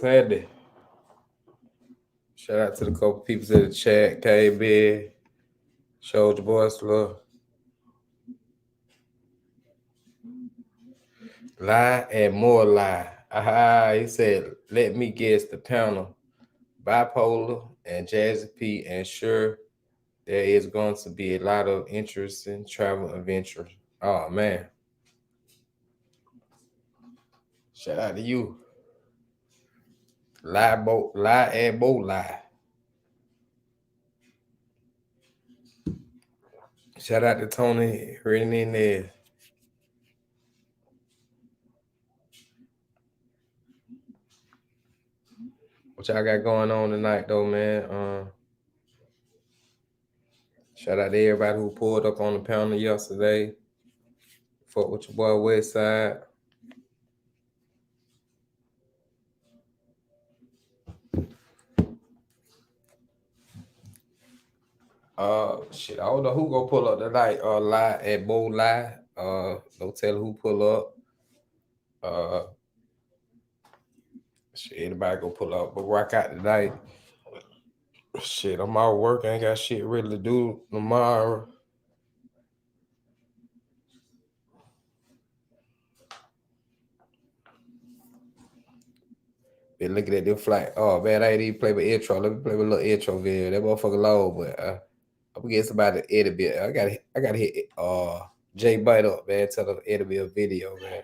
Sandy. Shout out to the couple people in the chat. KB, showed your boys love. Lie and more lie. Aha, he said, let me guess the panel. Bipolar and Jazzy P, and sure, there is going to be a lot of interest in travel adventures. Oh, man. Shout out to you. Lie and both lie. Shout out to Tony written in there. What y'all got going on tonight, though, man? Shout out to everybody who pulled up on the panel yesterday. Fuck with your boy Westside. Shit, I don't know who gonna pull up tonight. Lie and both lie. Don't tell who pull up. Shit, anybody go pull up, but rock out tonight. Shit, I'm out work. I ain't got shit really to do tomorrow. Been looking at them flight. Oh man, I ain't even play with intro. Let me play with a little intro video. That motherfucker low, but I'm gonna get somebody to edit it. I gotta hit Jay Bite up, man. Tell them to edit me a video, man.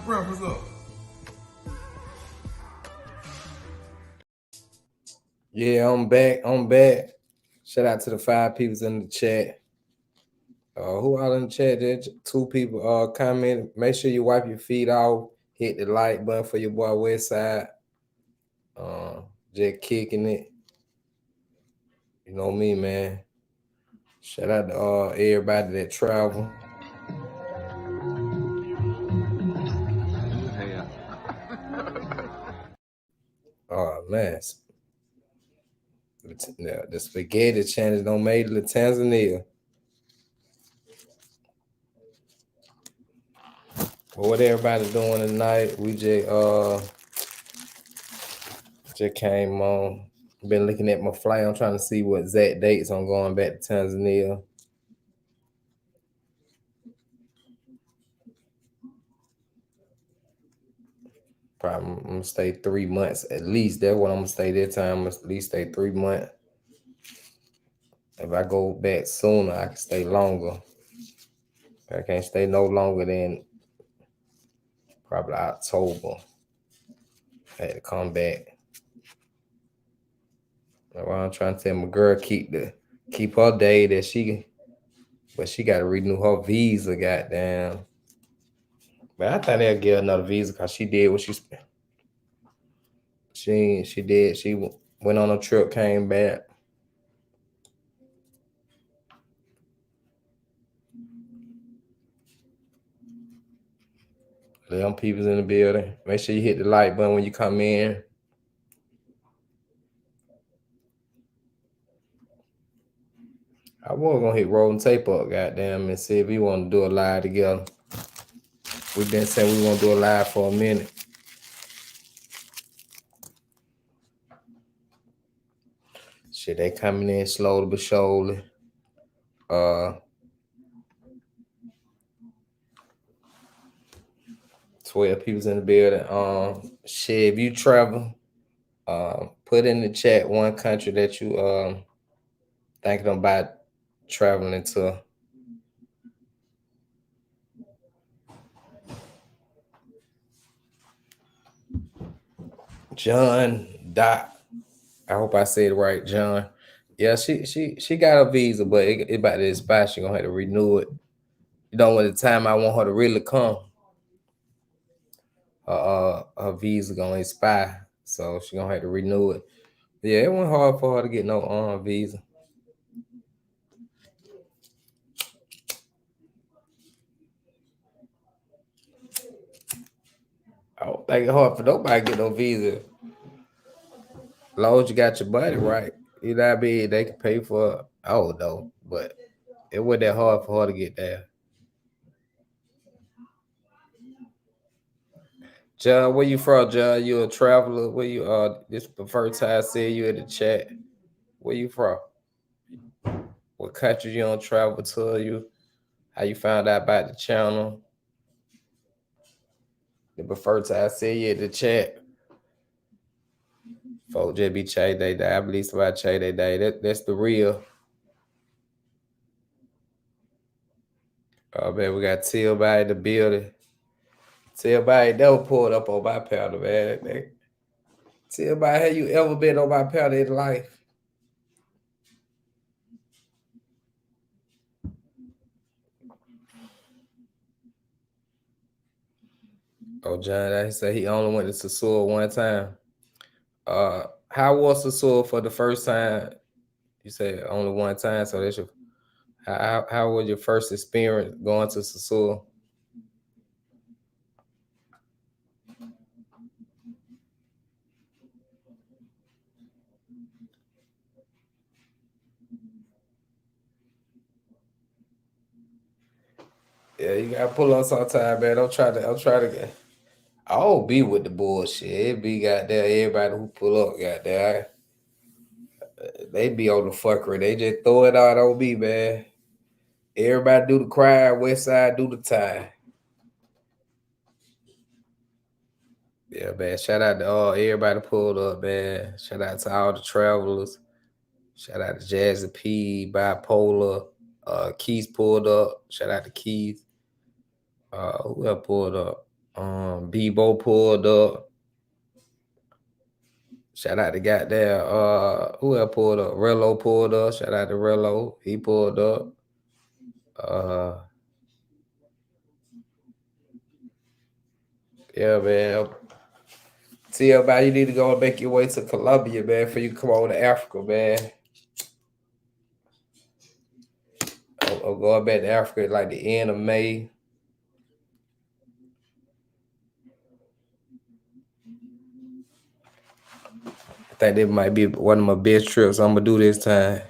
What's up? Yeah, I'm back. Shout out to the 5 people in the chat. Who all in the chat? There's 2 people comment. Make sure you wipe your feet off. Hit the like button for your boy Westside. Just kicking it. You know me, man. Shout out to everybody that travel. Oh man, the spaghetti challenge don't made it to Tanzania. Well, what everybody doing tonight? We just came on. Been looking at my flight. I'm trying to see what exact dates I'm going back to Tanzania. Probably I'm gonna stay 3 months at least. That's what I'm gonna stay this time. I'm gonna at least stay 3 months. If I go back sooner, I can stay longer. I can't stay no longer than probably October. I had to come back. I'm trying to tell my girl keep her day that but she got to renew her visa. Goddamn. But I think they'll get another visa because she did what she spent. She did. She went on a trip, came back. Them people's in the building. Make sure you hit the like button when you come in. I was gonna hit rolling tape up, goddamn, and see if we want to do a live together. We've been saying we want to do a live for a minute. Shit, they coming in slowly but surely. Uh, 12 people's in the building. Shit, if you travel, put in the chat one country that you thinking about traveling to. John Dot. I hope I said it right, John. Yeah, she got a visa, but it about to expire. She gonna have to renew it. You know, when the time I want her to really come, her visa gonna expire, so she gonna have to renew it. Yeah, it wasn't hard for her to get no visa. I don't think it's hard for nobody to get no visa. As long as you got your money right, you know what I mean. They can pay for it. I don't know, but it wasn't that hard for her to get there. John, where you from, John? You a traveler? Where you this the first time I see you in the chat. Where you from? What country you don't travel to? You how you found out about the channel? The first time I see you in the chat. Folks just be Che Day Day. I believe somebody Che Day Day. That's the real. Oh man, we got Till by the building. Till by never pulled up on my powder, man. Till by have you ever been on my powder in life? Oh, John, I said he only went to Sasua one time. How was Sasua for the first time? You said only one time, so that's your. How was your first experience going to Sasua? Yeah, you gotta pull on sometime, man. I'm trying to get. I don't be with the bullshit. It be goddamn everybody who pull up, goddamn. They be on the fuckery. They just throw it out on me, man. Everybody do the crime, West Side do the time. Yeah, man. Shout out to everybody pulled up, man. Shout out to all the travelers. Shout out to Jazzy P, Bipolar. Keys pulled up. Shout out to Keys. Who else pulled up? Bebo pulled up. Shout out to goddamn who else pulled up? Rello pulled up. Shout out to Rello. He pulled up. Uh yeah, man. See everybody you need to go and make your way to Colombia, man, before you come over to Africa, man. I'm going back to Africa at like the end of May. I think that might be one of my best trips I'm gonna do this time.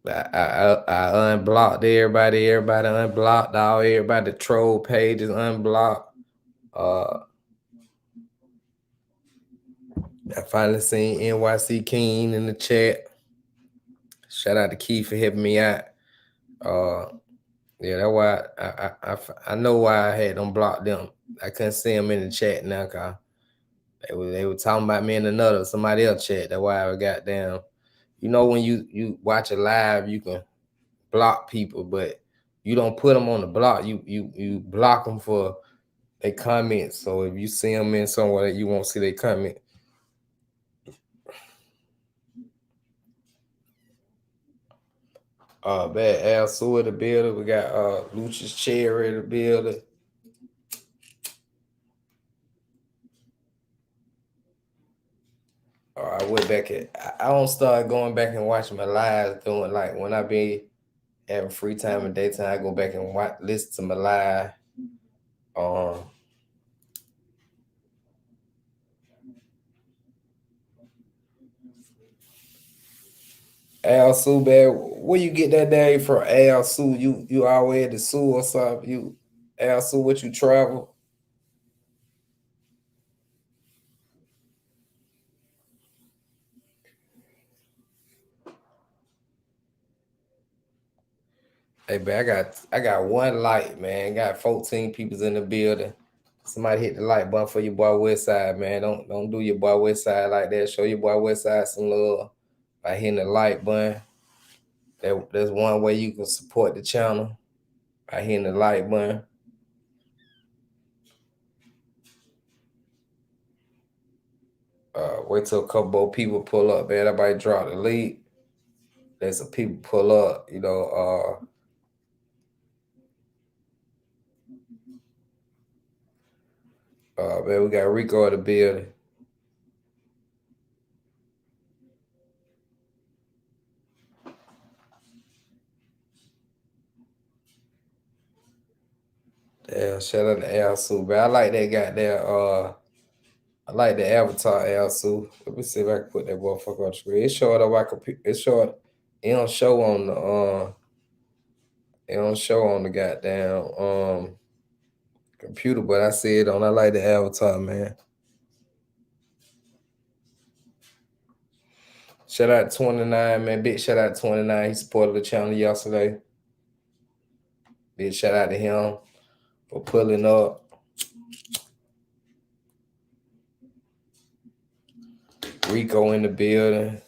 I unblocked everybody. Everybody unblocked. Everybody the troll pages unblocked. I finally seen NYC King in the chat. Shout out to Key for helping me out. Yeah, that's why I know why I had them blocked them. I couldn't see them in the chat now, cause they were talking about me in somebody else chat. That's why I got down. You know when you watch a live, you can block people, but you don't put them on the block. You block them for their comments. So if you see them in somewhere, you won't see their comment. Bad Al Sue in the building. We got Lucius Cherry in the building. I went back I don't start going back and watching my lives doing like when I be having free time in daytime, I go back and listen to my live. Al Sue, man, where you get that name from? Al Sue, you always the Sue or something? You Al Sue, what you travel? Hey, man, I got one light, man. Got 14 peoples in the building. Somebody hit the like button for your boy Westside, man. Don't do your boy Westside like that. Show your boy Westside some love by hitting the like button. There's one way you can support the channel by hitting the like button. Wait till a couple more people pull up, man. Everybody drop the lead. Let some people pull up, man, we got Rico in the building. Yeah, shout out to Al Sue, man. I like that goddamn I like the avatar Al Sue. Let me see if I can put that motherfucker on the screen. It's showing on my computer. It's showing. It don't show on the it don't show on the goddamn computer, but I see it on. I like the avatar, man. Shout out to 29, man. Big shout out to 29. He supported the channel yesterday. Big shout out to him for pulling up. Rico in the building.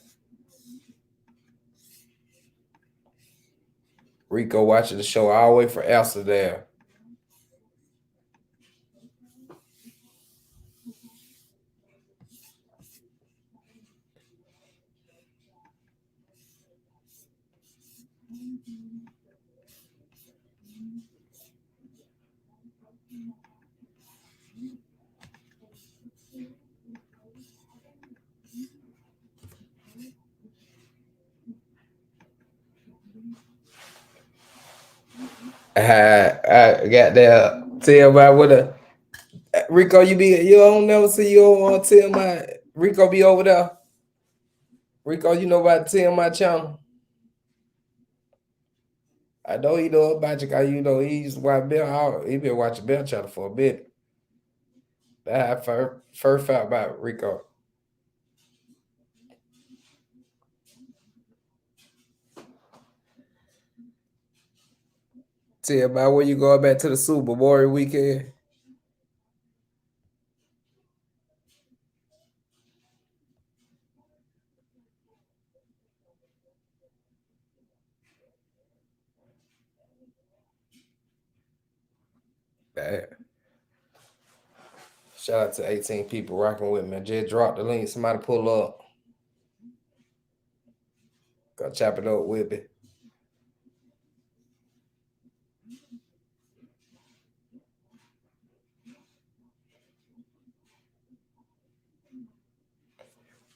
Rico watching the show all the way from Amsterdam. I got there. Tell my what a Rico, you don't never see you on tell my Rico be over there. Rico, you know about tell my channel. I know he know about you, cause you know he used to watch Bell. He been watching Bell channel for a bit. That I first found about Rico. Tell about when you going back to the Super Bowl weekend. Damn. Shout out to 18 people rocking with me. Just drop the link. Somebody pull up. Go chop it up with me.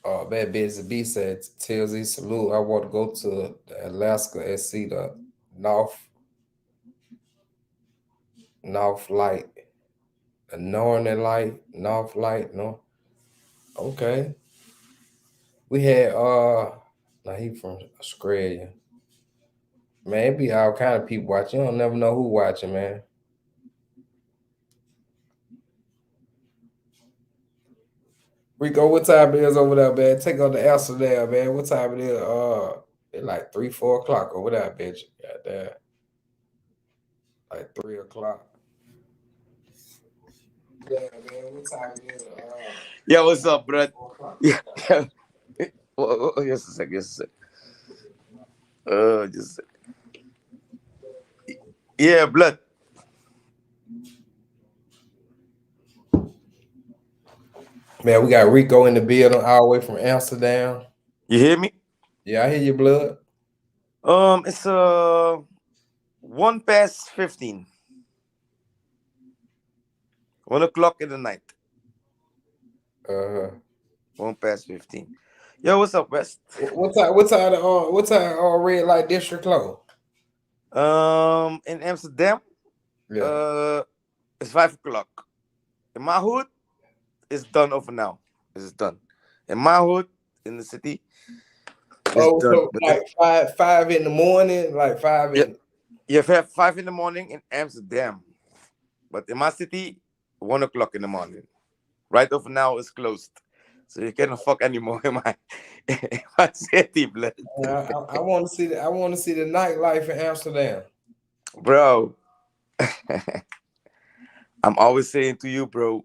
Oh, Bad Busy B said, TLZ salute. I want to go to Alaska and see the North Light. The Northern Light, North Light, no. Okay. We had now he from Australia. Man, it be all kind of people watching. You don't never know who watching, man. Rico, what time it is over there, man? Take on the Amsterdam, man. What time it is? It's like 3, 4 o'clock over there, bitch. Goddamn. Like 3 o'clock. Yeah, man. What time it is? Yeah, what's up, bro? Yeah. Just a sec. Just a sec. Yeah, blood. Man, we got Rico in the building all the way from Amsterdam. You hear me? Yeah, I hear you, blood. It's 1:15. 1 o'clock in the night. 1:15. Yo, what's up, West? What time red light district close? In Amsterdam, it's 5 o'clock. In my hood, it's done over now. It's done. In my hood, in the city, it's done. So like five in the morning, like five in. Yeah, 5 in the morning in Amsterdam, but in my city, 1 o'clock in the morning. Right over now, it's closed, so you can't fuck anymore in my city, blood. I want to see the nightlife in Amsterdam. bro. I'm always saying to you, bro,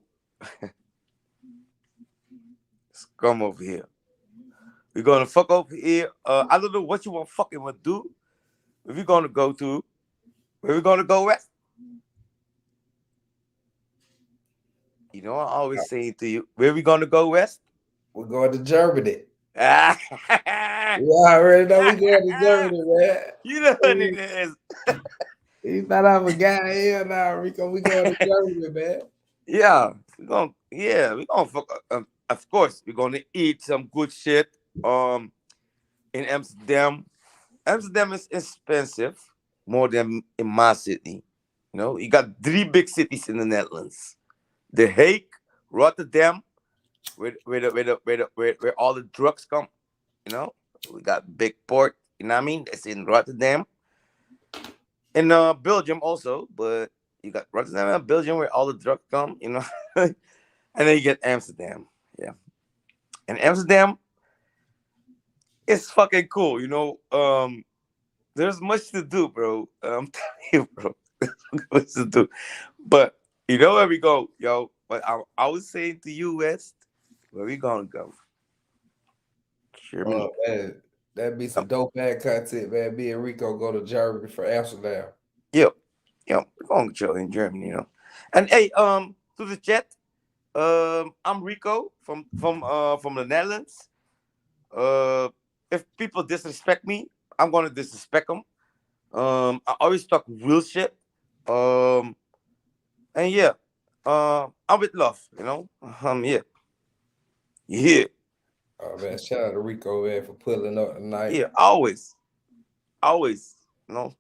come over here. We're gonna fuck over here. I don't know what you want fucking want to do. Where we gonna go to? Where we gonna go west? You know, I'm always saying to you, where we gonna go west? We're going to Germany. Ah, You already know we going to Germany, man. you know what it He, is. he thought I was a guy here now, Rico. We going to Germany, man. Yeah, we gonna fuck. Of course, we're gonna eat some good shit. In Amsterdam, Amsterdam is expensive more than in my city. You know, you got three big cities in the Netherlands: The Hague, Rotterdam, where all the drugs come. You know, we got big port. You know what I mean? That's in Rotterdam. In Belgium also, but you got Rotterdam and Belgium where all the drugs come. You know, and then you get Amsterdam. Yeah, and Amsterdam is fucking cool. You know, there's much to do, bro. I'm telling you, bro. There's much to do. But you know where we go, yo. But I was saying to you, West, where we gonna go? Oh Germany. man, that'd be some dope ass content, man. Me and Rico go to Germany for Amsterdam. Yo, yo, we're gonna chill in Germany, you know. And hey, to the chat, I'm Rico from the Netherlands. Uh, if people disrespect me, I'm gonna disrespect them. I always talk real shit. Um, and yeah, I'm with love, you know. Yeah, yeah, Oh man, shout out to Rico, man, for pulling up tonight. yeah. Always, you know.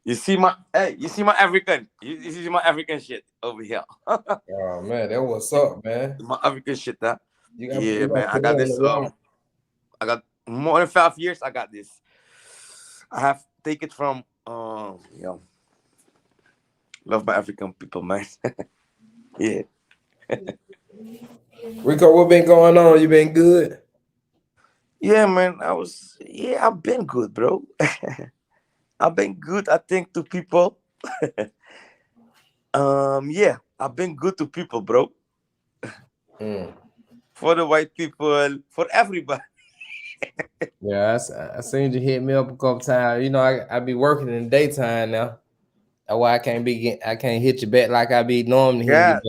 You see my African, you see my African shit over here. Oh man, that what's up, man. My African shit, huh? We Yeah, gotta man. I put it got on this. the wall. I got more than 5 years. I got this. I have take it from. Love my African people, man. Yeah, Rico, what been going on? You been good? yeah, man. I've been good, bro. I've been good. I think to people. Yeah, I've been good to people, bro. Mm. For the white people, for everybody. Yeah, I seen you hit me up a couple times. You know, I be working in the daytime now. That's why I can't hit you back like I be normally hitting you God, back.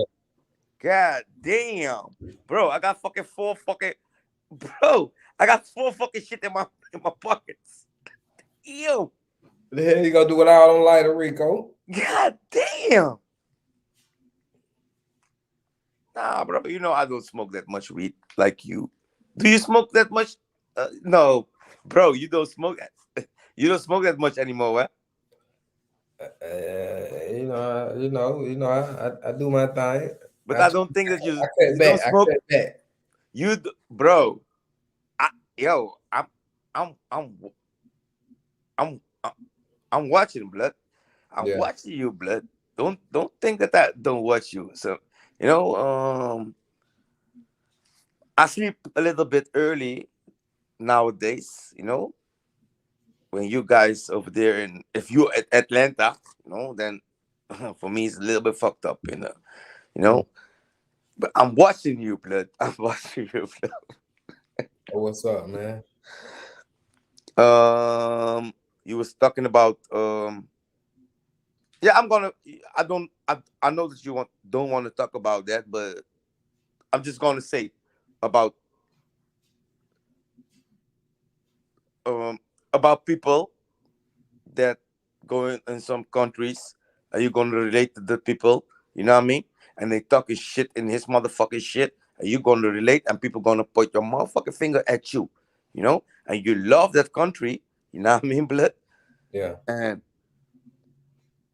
God damn, bro. I got fucking four fucking, bro. I got four fucking shit in my pockets. Ew. The hell you gonna do with all them lighter, Rico? God damn. Nah, bro. You know I don't smoke that much weed like you. Do you smoke that much? No, bro. You don't smoke. You don't smoke that much anymore, eh? I do my thing. But I don't think that I cut you don't back. I smoke. cut back. Bro. Yo, I'm I'm I'm watching blood. I'm Yeah. watching you, blood. Don't think that I don't watch you. So you know, I sleep a little bit early nowadays. You know, when you guys over there, and if you at Atlanta, you know, then for me it's a little bit fucked up. You Mm. know. But I'm watching you, blood. I'm watching you, Oh, what's up, man? blood. You was talking about yeah, I'm gonna. I know that you don't want to talk about that, but I'm just gonna say about um about people that go in some countries. Are you gonna relate to the people? You know what I mean? And they talking shit in his motherfucking shit. Are you gonna relate? And people gonna point your motherfucking finger at you. You know? And you love that country. You know what I mean, blood? Yeah. And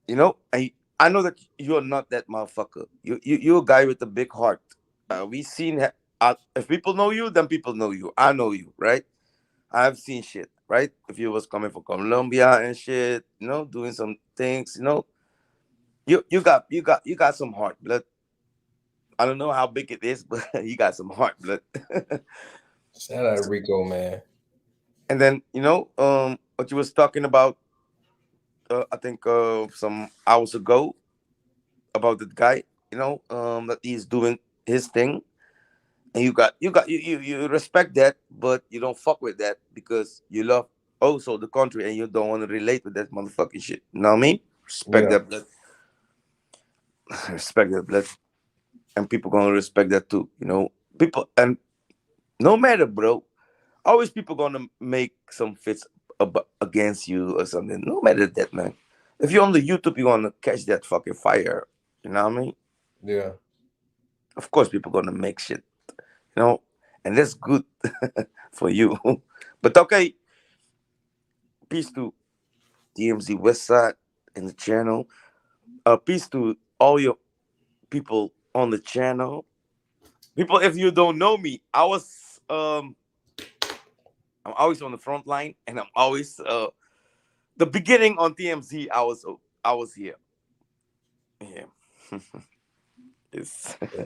you know, I know that you're not that motherfucker. You're a guy with a big heart. We seen if people know you, then people know you. I know you, right? I've seen shit, right? If you was coming from Colombia and shit, you know, doing some things, you know, you got some heart, blood. I don't know how big it is, but you got some heart, blood. Shout out to Rico, man. And then what you was talking about I think some hours ago about that guy. That he's doing his thing, and you respect that, but you don't fuck with that because you love also the country and you don't want to relate with that motherfucking shit. You know what I mean? Respect Yeah, that blood. Respect that blood, and people gonna respect that too. People, and no matter, bro. Always people gonna make some fits against you or something. No matter that, man. If you're on the YouTube, you're gonna catch that fucking fire. You know what I mean? yeah, Of course, people gonna make shit. You know, and that's good for you. But okay, peace to DMZ Westside in the channel. Peace to all your people on the channel. People, if you don't know me, I'm always on the front line, and I'm always the beginning on TMZ. I was here. Yeah. It's yeah.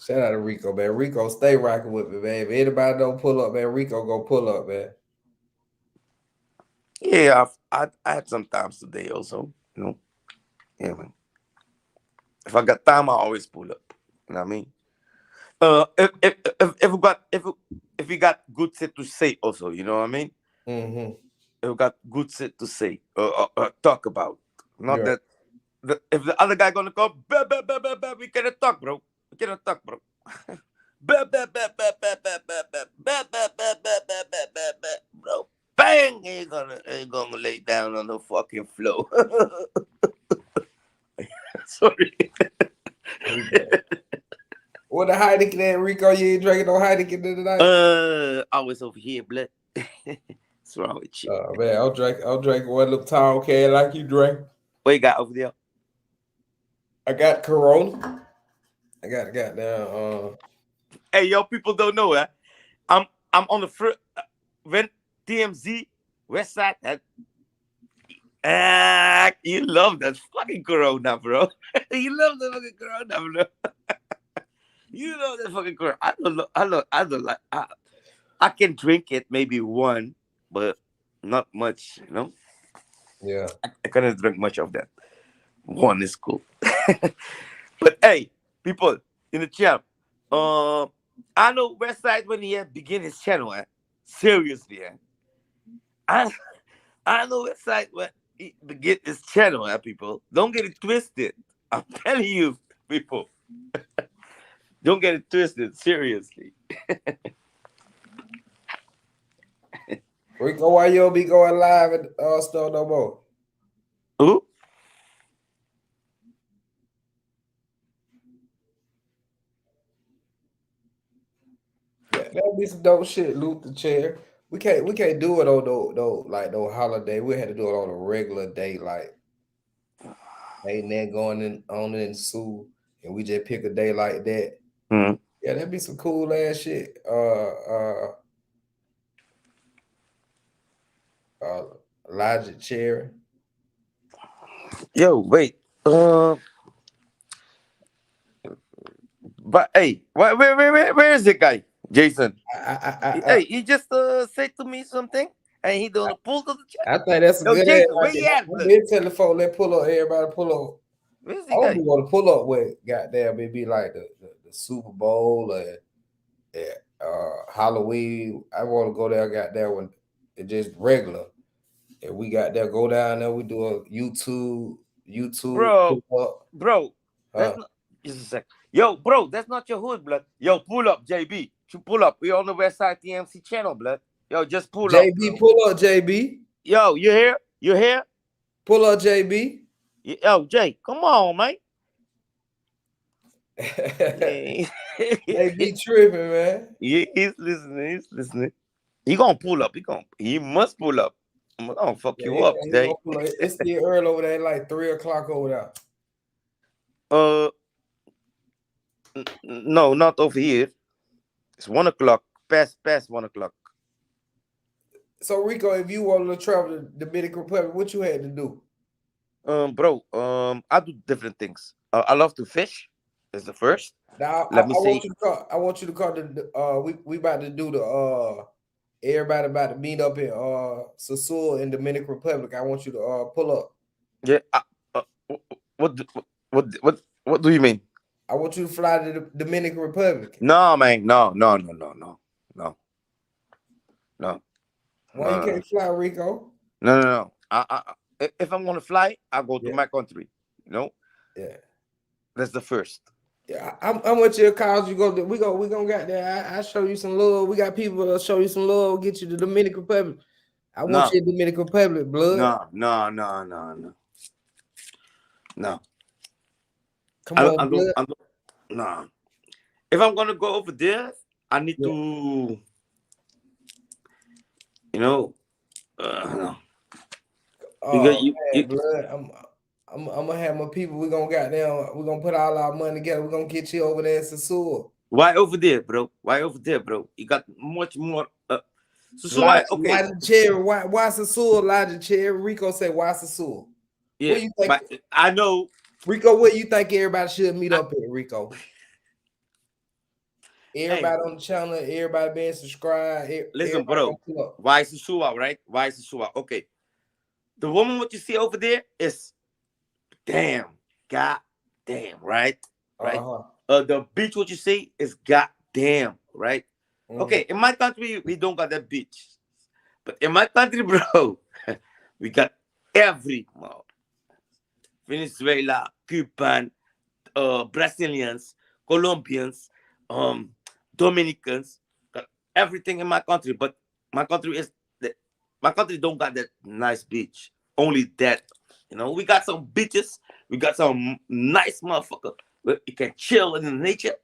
Shout out to Rico, man. Rico, stay rocking with me, man. If anybody don't pull up, man, Rico go pull up, man. yeah. I had some times today also. Yeah, man. If I got time, I always pull up. You know what I mean? If we got good shit to say also, you know what I mean? Mm-hmm. If we got good shit to say, talk about, not Yeah. that. If the other guy gonna come, bah, bah, bah, bah, bah, we cannot talk, bro. We cannot talk, bro. Bah, bah, bah, bah, bah, bah, bah, bah, bah, bah, bah, bah, bah, bah, bah, bah, bro. Bang! He gonna lay down on the fucking floor. Sorry. Rico. What the Heineken at, Rico? You ain't drinking no Heineken tonight? I was over here, blood. What's wrong with you? Man, I'll drink one little tall can like you drink. What you got over there? I got Corona. I got goddamn Hey, yo, people don't know, huh? I'm on the front when TMZ Westside. You love that fucking Corona, bro. You love the fucking Corona, bro. You love that fucking Corona. I don't know. I don't like. I can drink it maybe one, but not much. yeah. I cannot drink much of that. One is cool. But hey, people in the chat, I know Westside when he had begin his channel. Seriously, I I know Westside when he begin his channel. People, don't get it twisted. I'm telling you, people, don't get it twisted. Seriously. Rico, why you don't be going live and stuff no more? Who? That'd be some dope shit, loot the chair. We can't do it on no holiday. We had to do it on a regular day, like ain't that going in on in Sue, and we just pick a day like that. Hmm. Yeah, that'd be some cool ass shit. Uh Elijah Cherry. Yo, wait. But hey, where is the guy, Jason? Hey, he just said to me something, and he don't pull to the chat. I think that's a Yo, good ass Jason, where idea. you at, I've blood? been telling folks let pull up, everybody pull up. Where's I the don't guy? be want to pull up with goddamn it be like the Super Bowl or Halloween. I want to go there, goddamn when it's just regular. And we got there, go down there, we do a YouTube Bro, pull up. bro, that's Huh? not. Just a sec. Yo, bro, that's not your hood, blood. Yo, pull up, JB. You pull up. We on the West Side TMC channel, blood. Yo, just pull up, JB, bro. pull up, JB. Yo, you here? You here? Pull up, JB. Yo, Jay, come on, man. JB tripping, man. Yeah, he's listening. He's listening. He gonna pull up. He must pull up. I'm gonna fuck Yeah, you up, he Jay. gonna pull up. It's still early over there, like 3 o'clock over there. Uh, no, not over here. It's 1 o'clock. Past 1 o'clock. So Rico, if you wanted to travel to Dominican Republic, what you had to do? Bro. I do different things. I love to fish. That's the first. Now I Let me want see. you to call. I want you to call the. We about to do the Everybody about to meet up in Sasua in Dominican Republic. I want you to pull up. Yeah. Uh, what, do- what do you mean? I want you to fly to the Dominican Republic. No, man. No, no, no, no, no, no, no, Why you no, can't fly, Rico? no, no, no. If I'm gonna fly, I go to Yeah, my country. You know, yeah. that's the first. Yeah, how much it cost you go? We gonna get there. I show you some love. We got people to show you some love. Get you to Dominican Republic. I want No, you in Dominican Republic, blood. no, no, no, no, no, no. Come on, I don't. blood. I don't. No. If I'm gonna go over there, I need Yeah. to, you know, no. You got Oh you, man, you. blood. I'm gonna have my people. We gonna goddamn. We gonna put all our money together. We gonna get you over there in Sasua. Why over there, bro? Why over there, bro? You got much more. So why? Okay, Elijah Cherry. Why Sasua? Elijah Cherry. Rico say why Sasua? yeah, What you think? but I know. Rico, what you think everybody should meet I, up at, Rico? hey, Everybody on the channel, everybody being subscribed, listen, everybody bro. gonna pull up. Why is Sua, right? Why is Sua? Okay, the woman what you see over there is damn, god damn, right, right. Uh-huh. The beach what you see is god damn, right. Mm-hmm. Okay, in my country we don't got that beach, but in my country, bro, we got every Venezuela, Cuban, Brazilians, Colombians, Dominicans, got everything in my country. But my country is my country don't got that nice beach. Only that, we got some beaches. We got some nice motherfucker where you can chill in the nature.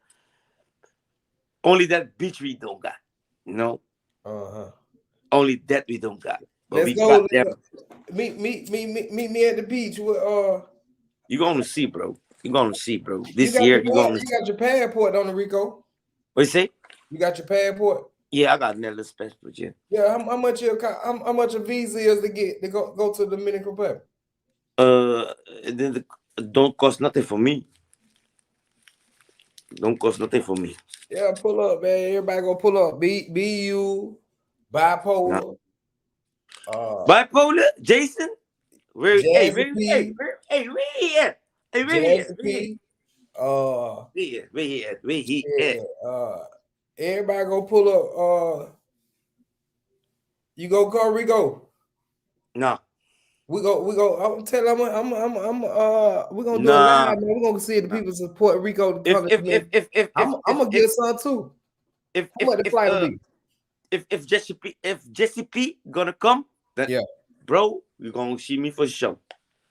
Only that beach we don't got, you know. Uh-huh. Only that we don't got. But Let's we go. got them. Meet me at the beach with You're gonna see, bro. You're gonna see, bro. you This got year your you're gonna see. you got your passport, don't you, Rico? What you say? You got your passport? Yeah, I got Netherlands passport, yeah. Yeah, how much how much a visa is to get to go to the Dominican Republic? And then don't cost nothing for me. Don't cost nothing for me. Yeah, pull up, man. Everybody go pull up. BU No. bipolar. Bipolar, Jason. Where? Hey, Jazzy where? Hey, P. where? Hey, where he at? Hey, where he at? Jazzy P. Where he at? Where he at? Where he at? Yeah, everybody go pull up. You go, Rico. No. We go. I'm telling. We're gonna do a Nah. live, man. We're gonna see if the Nah. people support Rico to If come if in. if if if I'm gonna get some too. if How much the flight will be? if Jesse P gonna come, then Yeah. bro, you gonna see me for sure.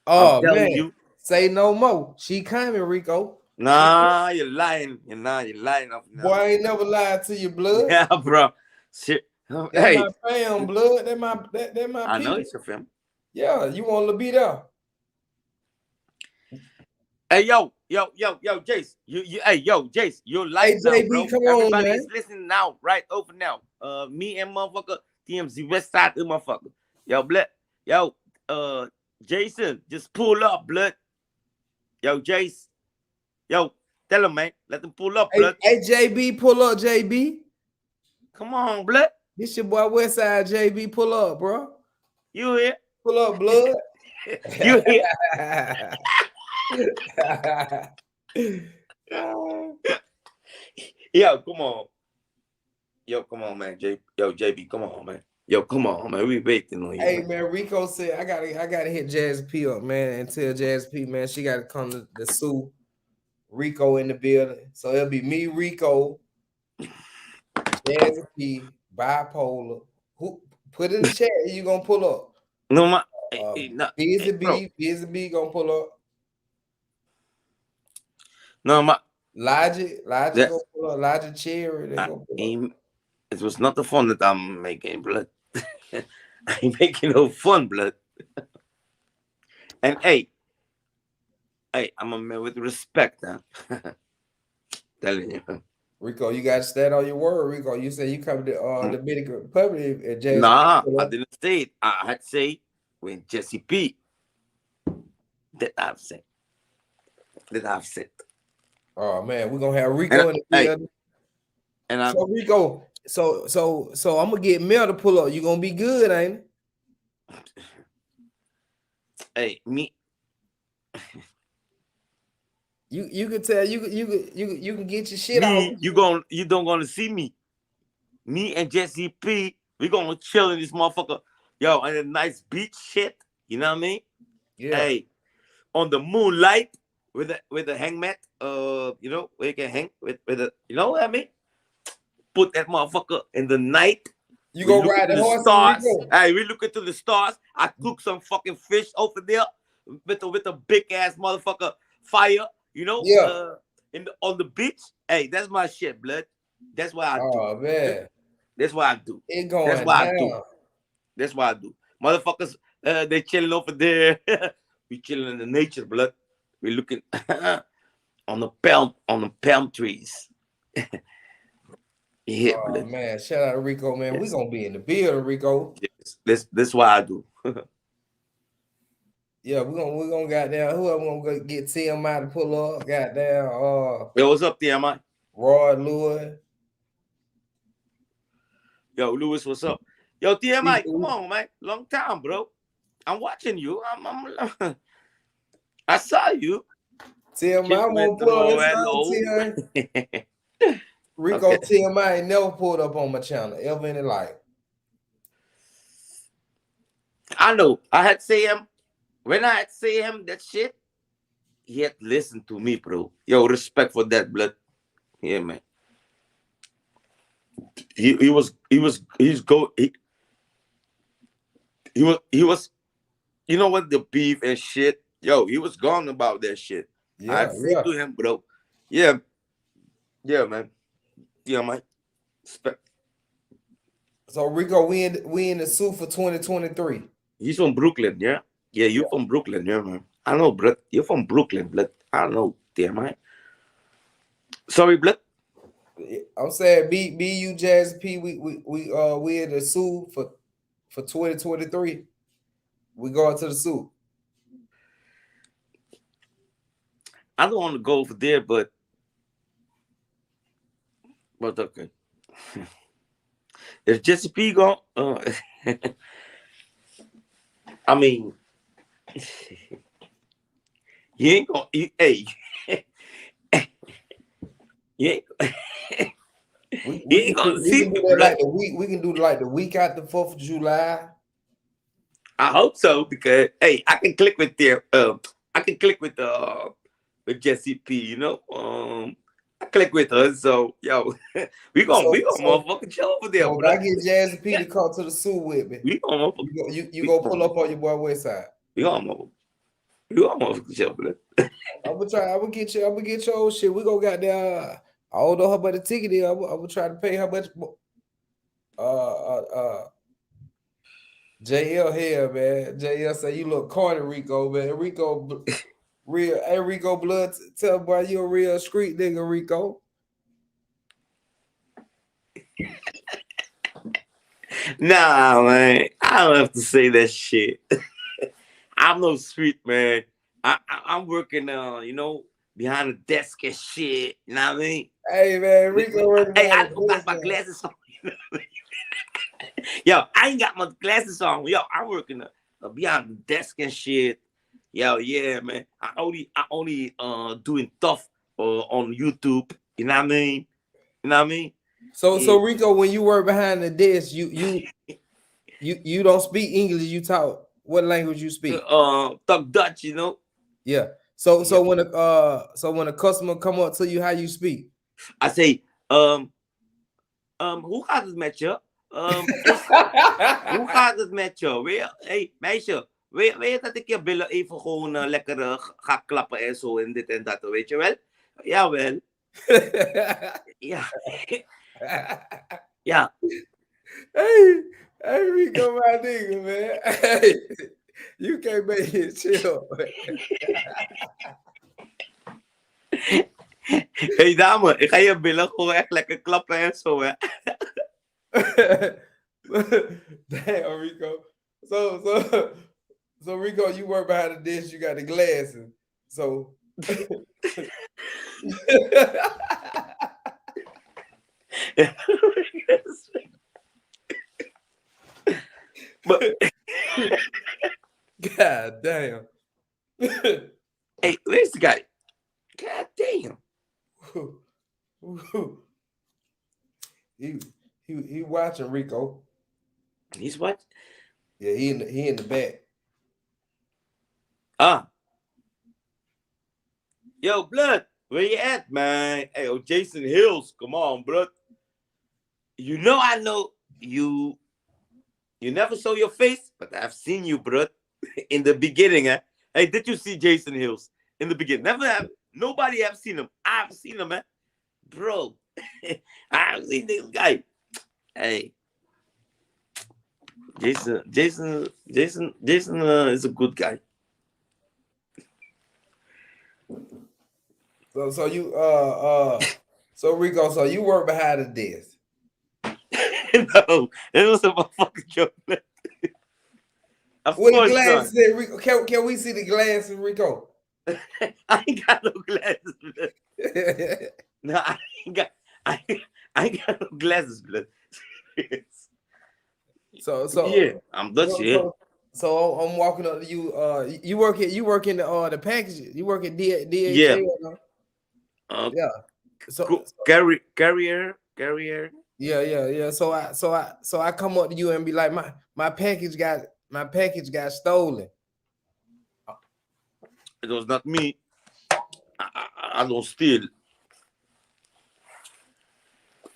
Oh I'm telling man, you. say no more. She coming, Rico. Nah, you're lying. You're lying off now. Boy, I ain't never lied to you, blood. Yeah, bro. Shit. That's Hey, my fam, blood. That my I know people. it's your film. Yeah, you want to be there? Hey, yo, Jace. Hey, yo, Jace. You're live Hey, now, JB, bro. come on, Everybody man. is listening now, right over now. Me and motherfucker TMZ West Side, motherfucker. Yo, blood. Yo, Jason, just pull up, blood. Yo, Jace. Yo, tell him, man. Let them pull up, blood. Hey, JB, pull up, JB. Come on, blood. This your boy Westside, JB. Pull up, bro. You here? Pull up, blood. You here? Yo, come on. Yo, come on, man. JB, come on, man. Yo, come on, man. We waiting on you. Hey, man. Rico said I gotta hit Jazz P up, man, and tell Jazz P, man, she gotta come to the Sue. Rico in the building. So it'll be me, Rico, Jazz P, bipolar. Who put in the chat you gonna pull up? No, my Busy B gonna pull up. No, my Logic gonna pull up. Logic Cherry, they gonna pull up. It was not the fun that I'm making, blood. I ain't making no fun, blood. And hey, I'm a man with respect, huh? Telling you. Rico, you gotta stand on your word, Rico. You said you come to the Dominican Republic and Jazz. Nah, I didn't say it. I had to say when Jesse P. That I've said. Oh man, we're gonna have Rico in the building. And so Rico, So I'm gonna get Mel to pull up. You gonna be good, ain't it? Hey, me. You can tell you can get your shit out. You don't gonna see me. Me and Jesse P, we gonna chill in this motherfucker. Yo, on a nice beach shit. You know what I mean? Yeah. Hey, on the moonlight with the hangmat. You know, where you can hang with the, you know what I mean? Put that motherfucker in the night. You We go look ride into the the horses, stars. Rico? Hey, we look into the stars. I cook some fucking fish over there with a big ass motherfucker fire. You know, Yeah. on the beach. Hey, that's my shit, blood. That's what I do. Oh man, That's what I do. it That's going what I do. down. That's what I do. Motherfuckers, they chilling over there. We chilling in the nature, blood. We looking on the palm trees. You hit, Oh blood. man, shout out to Rico, man. We Yes. gonna be in the building, Rico. Yes. That's what I do. Yeah, we gonna goddamn whoever gonna get TMI to pull up, goddamn Yo, what's up, TMI? Rod Lewis. Yo, Lewis, what's up? Yo, TMI, come People. on, man. Long time, bro. I'm watching you. I saw you. TMI won't pull up. Hello. Rico Okay. TMI ain't never pulled up on my channel ever in his life. I know. I had say him. When I had say him that shit, he had to listen to me, bro. Yo, respect for that, blood. Yeah, man. He was you know what, the beef and shit. Yo, he was gone about that shit. I Yeah, say to him, bro. Yeah, man. Yeah, man. Respect. So Rico, we in the suit for 2023. He's from Brooklyn, yeah? Yeah, you from Brooklyn, yeah, man. I know, blood. You're from Brooklyn, blood. I know, damn, man. Sorry, blood. I'm saying BU Jazz P, we in the suit for 2023. We going to the suit. I don't want to go over there, but okay. If Jesse P gone, I mean, you ain't gonna, hey, you ain't, We you can ain't gonna we see can me, do that blood. like the week. We can do like the week after 4th of July. I hope so, because hey, I can click with Jesse P, you know. I click with her, so yo, we gonna motherfucking chill over there, So if blood. I get Jazz P to come to the suit with me, We gonna you go pull up on your boy West Side. we gonna motherfucking chill, blood. I'm gonna get your old shit. We gonna got there. I don't know how much the ticket is. I'm gonna try to pay how much. JL here, man. JL say you look corny, Rico, man. Rico, real. Hey, Rico Blood, tell boy you a real street nigga, Rico. Nah, man, I don't have to say that shit. I'm no street man. I'm working, you know, behind the desk and shit. You know what I mean? Hey, man, Rico ready Hey, I to don't got my glasses on. Yo, I ain't got my glasses on. Yo, I'm working behind the desk and shit. Yo, yeah, man. I only doing stuff on YouTube. You know what I mean? You know what I mean? So Rico, when you work behind the desk, you don't speak English. You talk what language you speak? Talk Dutch, you know. Yeah. So when a customer come up to you, how you speak? I say, hoe gaat het met je? Hoe gaat het met je? Hey, meisje, weet je dat ik je billen even gewoon lekker ga klappen en zo en dit en dat, weet je wel? Jawel. Ja. Ja. Hey, Rico, my nigga, man. Hey, you can't make it chill. Hey dame, ik ga je billen gewoon echt lekker klappen en zo, hè. Damn, Rico. So Rico, you work behind the desk, you got the glasses. So he he watching Rico. He's what? Yeah, he in the back. Ah, yo, blood, where you at, man? Hey, yo, Jason Hills, come on, blood. You know I know you. You never saw your face, but I've seen you, blood, in the beginning. Eh? Hey, did you see Jason Hills in the beginning? Never have. Nobody have seen him. I've seen him, man, bro. I've seen this guy. Hey, Jason is a good guy. So you so Rico, so you work behind the desk. No, it was a motherfucking joke. Of What the course not. glasses at Rico? Can we see the glasses, Rico? I ain't got no glasses, blood. No, I, I ain't got no glasses, blood. so Yeah, I'm Dutch, yeah. So I'm walking up to you. You work in the package. You work at Yeah. DHL. Yeah. So Carrier. yeah. So I come up to you and be like, my package got stolen. It was not me. I don't steal.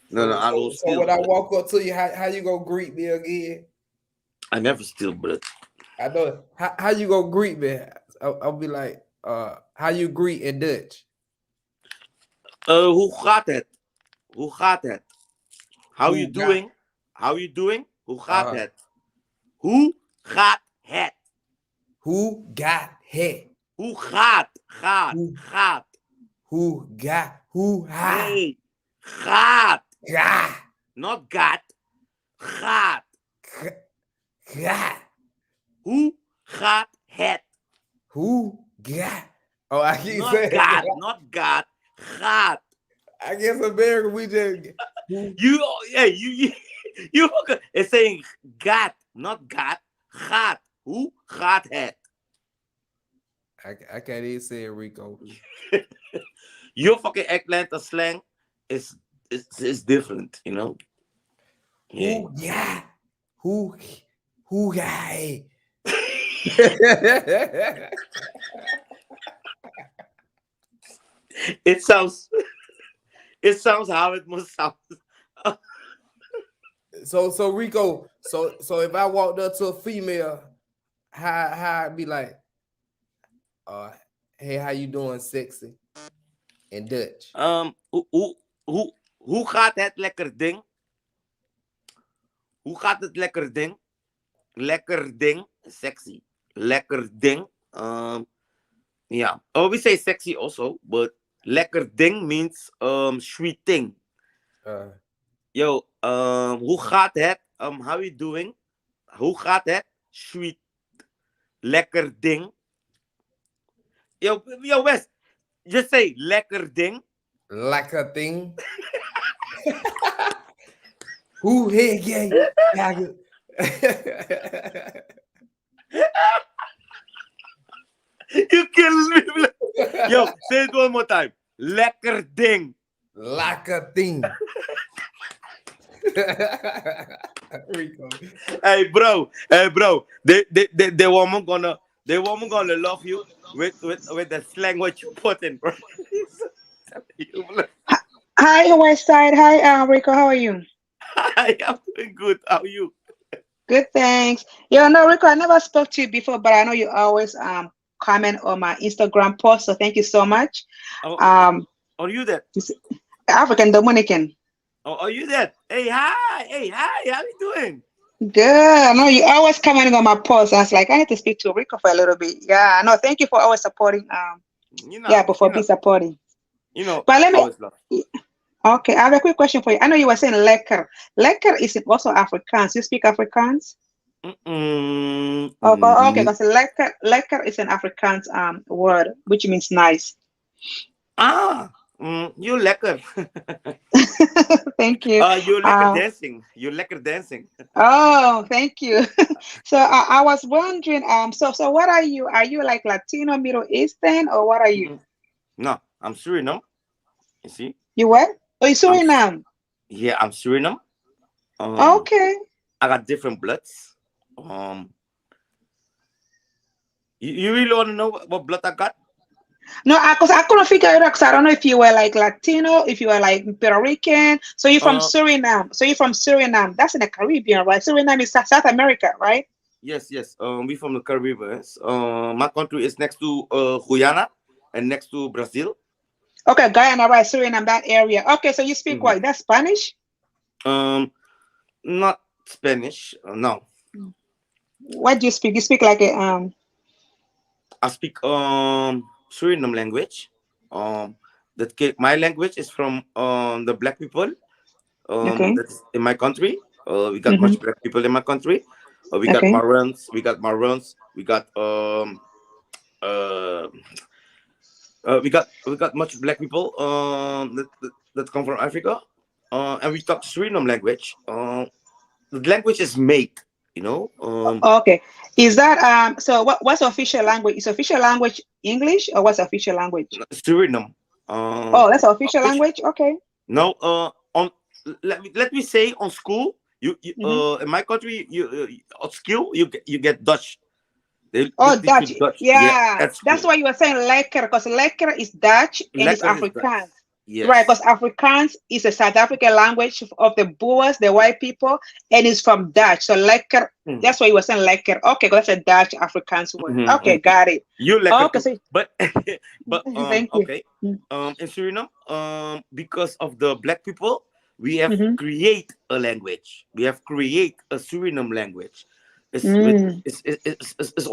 No, I don't steal. So when I walk up to you, how you gonna greet me again? I never steal, blood. I know how you gonna greet me. I'll be like, how you greet in Dutch? Hoe gaat het? Hoe gaat het? How you doing? How you doing? Hoe gaat het? Hoe gaat het? Who got het? Hoe gaat? Gaat. Who ha? Nee, gaat. Ja. Not got. Gaat. Ja. Hoe gaat het? Who got? Oh, I keep Not saying got. Not got. Gaat. I guess America, we just You it's saying got, not got. Gaat. Hoe gaat het? I can't even say it, Rico. Your fucking Atlanta slang is different, you know. Yeah. Who guy? It sounds how it must sound. So Rico, so if I walked up to a female, how I'd be like, hey, how you doing, sexy? In Dutch. Hoe gaat het lekker ding? Hoe gaat het lekker ding? Lekker ding, sexy. Lekker ding. Yeah. Oh, we say sexy also, but lekker ding means sweet thing. Yo, hoe gaat het? How you doing? Hoe gaat het? Sweet. Lekker ding. Yo, Wes, just say lekker ding. Lekker ding. Hoe heet jij? You killing me. Yo, say it one more time. Lekker ding. Lekker ding. Rico. Hey bro. The woman gonna love you with the slang what you put in, bro. Hi, West Side. Hi, Rico. How are you? Hi, I'm doing good. How are you? Good, thanks. No, Rico, I never spoke to you before, but I know you always comment on my Instagram post. So thank you so much. Are you that? African Dominican. Are you that? Hey, hi. How you doing? Good. I know you always commenting on my post. I was like, I need to speak to Rico for a little bit. Yeah, no, thank you for always supporting. Be supporting. But let me. Okay, I have a quick question for you. I know you were saying lekker. Lekker is also Afrikaans. You speak Afrikaans? Okay, because lekker is an Afrikaans word, which means nice. You lekker. Thank you. You lekker dancing. You lekker dancing. Oh, thank you. So I was wondering, so what are you? Are you like Latino, Middle Eastern, or what are you? No, I'm Suriname. You see? You what? Oh, you I'm Suriname. yeah, I'm Suriname. Um, Okay. I got different bloods. Um, you really want to know what blood I got? No, cause I couldn't figure it out. Cause I don't know if you were like Latino, if you were like Puerto Rican. So you're from Uh, Suriname. So you're from Suriname. That's in the Caribbean, right? Suriname is South America, right? yes, yes. We from the Caribbean. My country is next to Guyana and next to Brazil. Okay, Guyana, right? Suriname, that area. Okay, so you speak Mhm. what? That's Spanish? Um, not Spanish. No, What do you speak? You speak like a I speak Suriname language. Um, my language is from the black people. Okay. That's in my country. We got Mm-hmm. much black people in my country. We got Okay. Maroons. We got Maroons. Uh, we got much black people that come from Africa. And we talk Suriname language. The language is made. You know, Okay. Is that so what's the official language? Is official language English or what's official language? Suriname. Oh, that's official Official. language? Okay. No. On let me say on school. You Mm-hmm. in my country on school you get Dutch. They Oh, teach you Dutch. Dutch. Yeah, Yeah. at That's school. why you were saying lekker, because lekker is Dutch and it's Lekker is Dutch. Afrikaans. Right, Yes. because Afrikaans is a South African language of the Boers, the white people, and it's from Dutch. So lekker, Mhm. that's why you were saying lekker. Okay, 'cause that's a Dutch Afrikaans word. Mhm, Okay, mhm. got it. You lekker Okay, too, so but but thank you. okay. In Suriname, because of the black people, we have Mm-hmm. create a language. We have create a Suriname language. It's with Mm. it's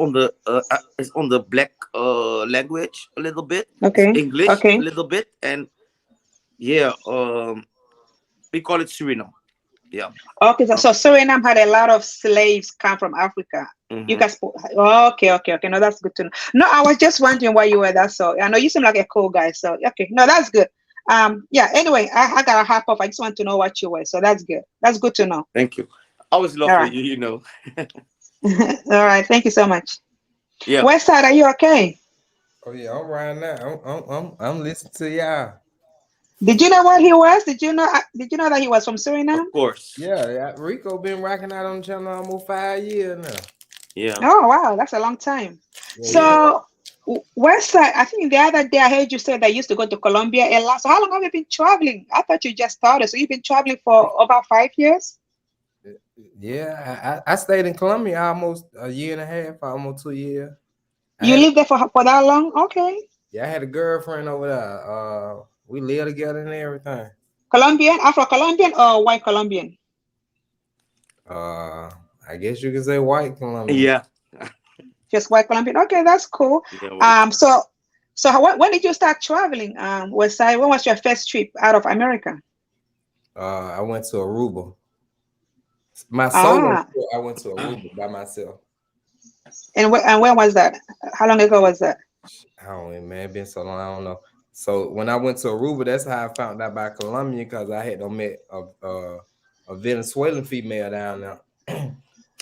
on the black language a little bit. It's Okay. English a Okay. little bit, and yeah, we call it Suriname. Yeah. Okay, so, Um, so Suriname had a lot of slaves come from Africa. You mhm. guys, okay, okay, okay. No, that's good to know. No, I was just wondering why you were that. So I know you seem like a cool guy. So okay, no, that's good. Yeah. Anyway, I gotta hop off. I just want to know what you were. So that's good. That's good to know. Thank you. I always love All for right. you. You know. All right. Thank you so much. Yeah. West Side, are you okay? Oh yeah, I'm right now. I'm listening to y'all. Did you know what he was? Did you know? Did you know that he was from Suriname? Of course. Yeah, yeah. Rico been rocking out on the channel almost 5 years now. Yeah. Oh wow, that's a long time. Yeah, he Yeah. been. So West Side, I think the other day I heard you say that you used to go to Colombia a lot. So how long have you been traveling? I thought you just started. So you've been traveling for about 5 years? Yeah, I stayed in Colombia almost a year and a half, almost 2 years. I You had a, lived there for that long? Okay. yeah, I had a girlfriend over there. We lived together and everything. Colombian, Afro-Colombian or white Colombian? Uh, I guess you could say white Colombian. Yeah. Just white Colombian. Okay, that's cool. Yeah. Wait. So when did you start traveling? West Side, when was your first trip out of America? I went to Aruba. My solo Ah, trip, I went to Aruba by myself. and when was that? How long ago was that? I don't know, man. It been so long, I don't know. So when I went to Aruba, that's how I found out about Colombia because I had met a Venezuelan female down there,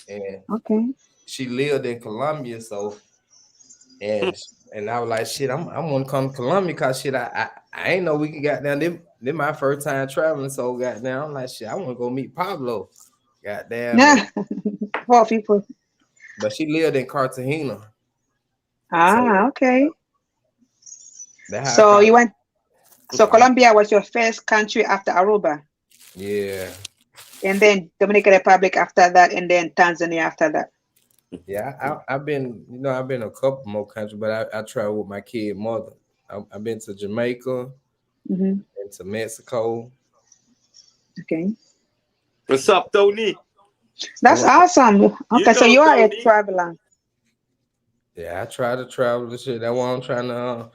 and Okay. she lived in Colombia. So and and I was like, shit, I'm gonna come to Colombia because shit, I ain't know we could got down. This my first time traveling, so goddamn, I'm like, shit, I want to go meet Pablo. Goddamn, Yeah, poor people. but she lived in Cartagena, so Ah, okay. that's how I So found. you went. So Okay. Colombia was your first country after Aruba, Yeah, and then Dominican Republic after that, and then Tanzania after that. yeah. I've been, I've been a couple more countries, but I traveled with my kid mother. I've been to Jamaica, Hmm. and to Mexico. Okay, What's up, Tony? I that's went. awesome. You Okay, so know you are a Tony. traveler. Yeah, I try to travel and shit. That's why I'm trying to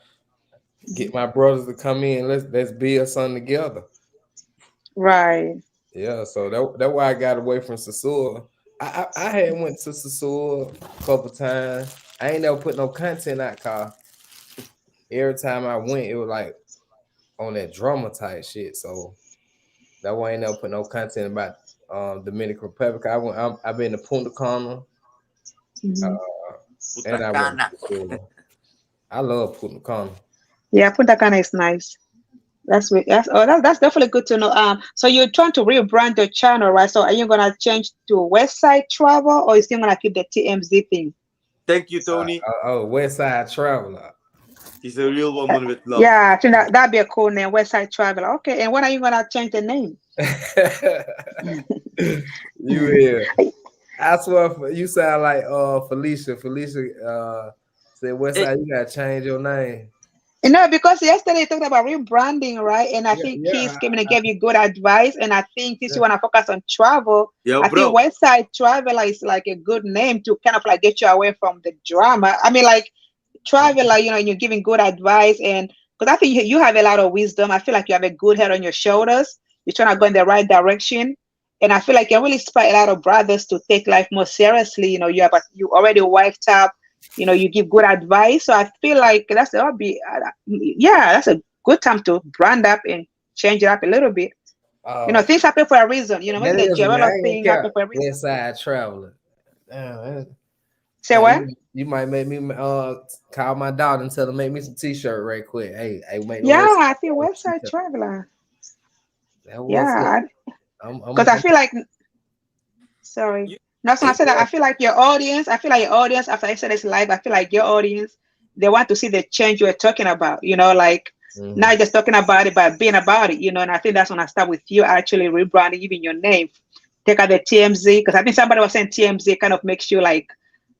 get my brothers to come in. Let's build something together. Right. Yeah, so that's why I got away from Sasua. I had went to Sasua a couple times. I ain't never put no content out cause every time I went, it was like on that drama type shit. So that why I ain't never put no content about Dominican Republic. I've been to Punta Cana, Hmm. and I went Putacana. to Sasua. I love Punta Cana. Yeah, Punta Cana is nice. That's definitely good to know. So you're trying to rebrand your channel, right? So are you gonna change to Westside Travel, or you still gonna keep the TMZ thing? Thank you, Tony. West Side Traveler. He's a real woman with love. Yeah, I think that'd be a cool name, Westside Traveler. Okay, and when are you gonna change the name? You will. I swear, you sound like Felicia. Felicia said, Westside, you gotta change your name. Because yesterday you talked about rebranding, right? And I think Keith came in and gave you good advice. And I think since you want to focus on travel, I think Westside Traveler is like a good name to kind of like get you away from the drama. I mean, like Traveler, and you're giving good advice. And because I think you have a lot of wisdom. I feel like you have a good head on your shoulders. You're trying to go in the right direction. And I feel like you really inspire a lot of brothers to take life more seriously. You already wiped up. You give good advice. So I feel like that's a good time to brand up and change it up a little bit. Things happen for a reason. Maybe the Joella thing happened for a reason. Westside Traveler. Say what? You might make me call my daughter and tell her make me some t-shirt right quick. Hey, make I feel Westside Traveler. Yeah, because I feel like. Sorry. No, so I said that I feel like your audience, after I said this live, I feel like your audience, they want to see the change you're talking about, not just talking about it, but being about it, and I think that's when I start with you actually rebranding even your name. Take out the TMZ, because I think somebody was saying TMZ kind of makes you like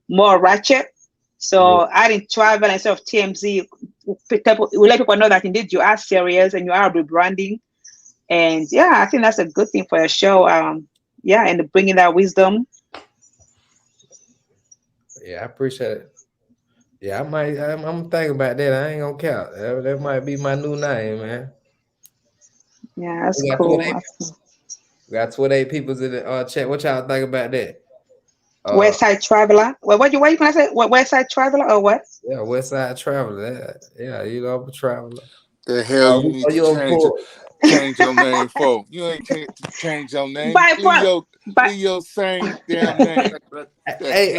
more ratchet. So adding travel instead of TMZ, we let people know that indeed you are serious and you are rebranding. And I think that's a good thing for your show. And bringing that wisdom. Yeah, I appreciate it. Yeah, I'm thinking about that. I ain't gonna count. That might be my new name, man. Yeah, that's cool. We got 28 people in the chat. What y'all think about that? Westside Traveler. What you gonna say? Westside Traveler or what? Yeah, Westside Traveler. Yeah, I'm a traveler. The hell you need to change your name for? You ain't change your name. Leave your same damn name. Hey,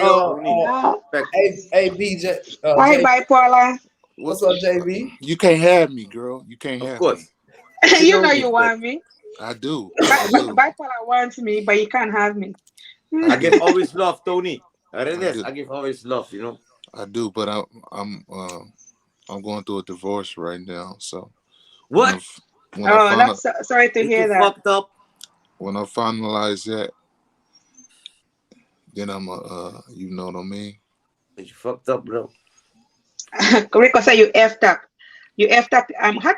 BJ. Hi, Bipolar. What's up, JB? You can't have me, girl. You can't have me. You know you want me. I do. Bipolar wants me, but you can't have me. I give always love, Tony. I give always love, I do, but I'm going through a divorce right now, so. What? Sorry to hear that. Fucked up. When I finalize that, then I'm you know what I mean? You fucked up, bro. Rico said you effed up. You effed up.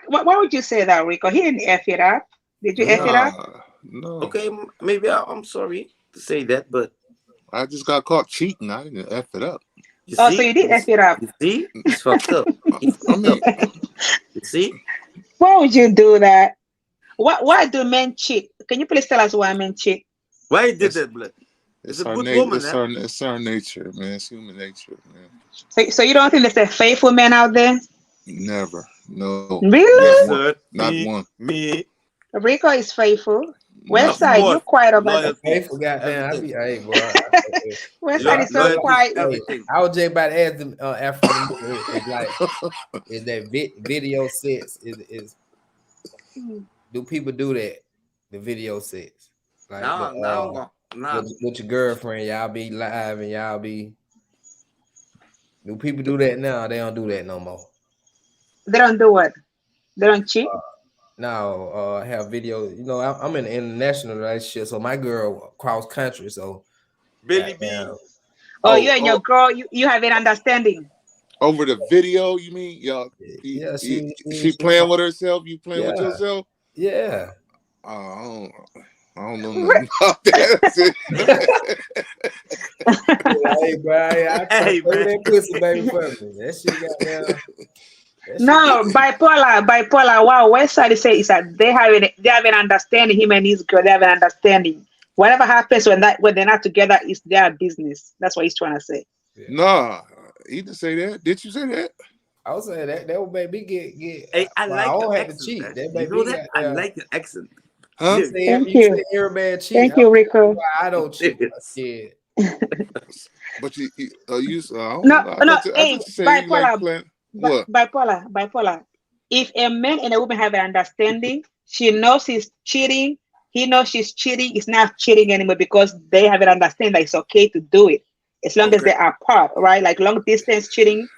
Why would you say that, Rico? He didn't F it up. Did you F it up? No. Okay, maybe I'm sorry to say that, but I just got caught cheating. I didn't F it up. So you did F it up. You see? It's fucked up. You see? Why would you do that? Why do men cheat? Can you please tell us why men cheat? Why you did that, blood? It's a good woman. It's our nature, man. It's human nature, man. So you don't think there's a faithful man out there? Never. No. Really? Yes, not one. Me. Rico is faithful. Westside, you're quiet about it. Faithful, goddamn. Westside is so quiet. I was just about to ask them is that video sets is do people do that? The video sets. Like no. With your girlfriend, y'all be live and y'all be. Do people do that now? They don't do that no more. They don't do what? They don't cheat? No, have video. I'm in an international relationship, so my girl cross country. So Billy B. You and your girl, you have an understanding. Over the video, you mean? Y'all, yeah, she playing with herself. You playing with yourself? Yeah. I don't know nothing about that. Hey, Brian, that pussy baby for me. That shit got down. No, bipolar. Wow, Westside is that they have an understanding. Him and his girl, they have an understanding. Whatever happens when they're not together is their business. That's what he's trying to say. Yeah. Nah, he didn't say that. Did you say that? I was saying that would make me get. Hey, I like your accent. To cheat. I like your accent. Huh? Thank you. Everybody cheat. Thank you, Rico. I don't cheat. Yeah. But you no. Hey, bipolar. What? Bipolar. if a man and a woman have an understanding, she knows he's cheating, he knows she's cheating, it's not cheating anymore because they have an understanding that it's okay to do it as long as they are apart, right? Like long distance cheating,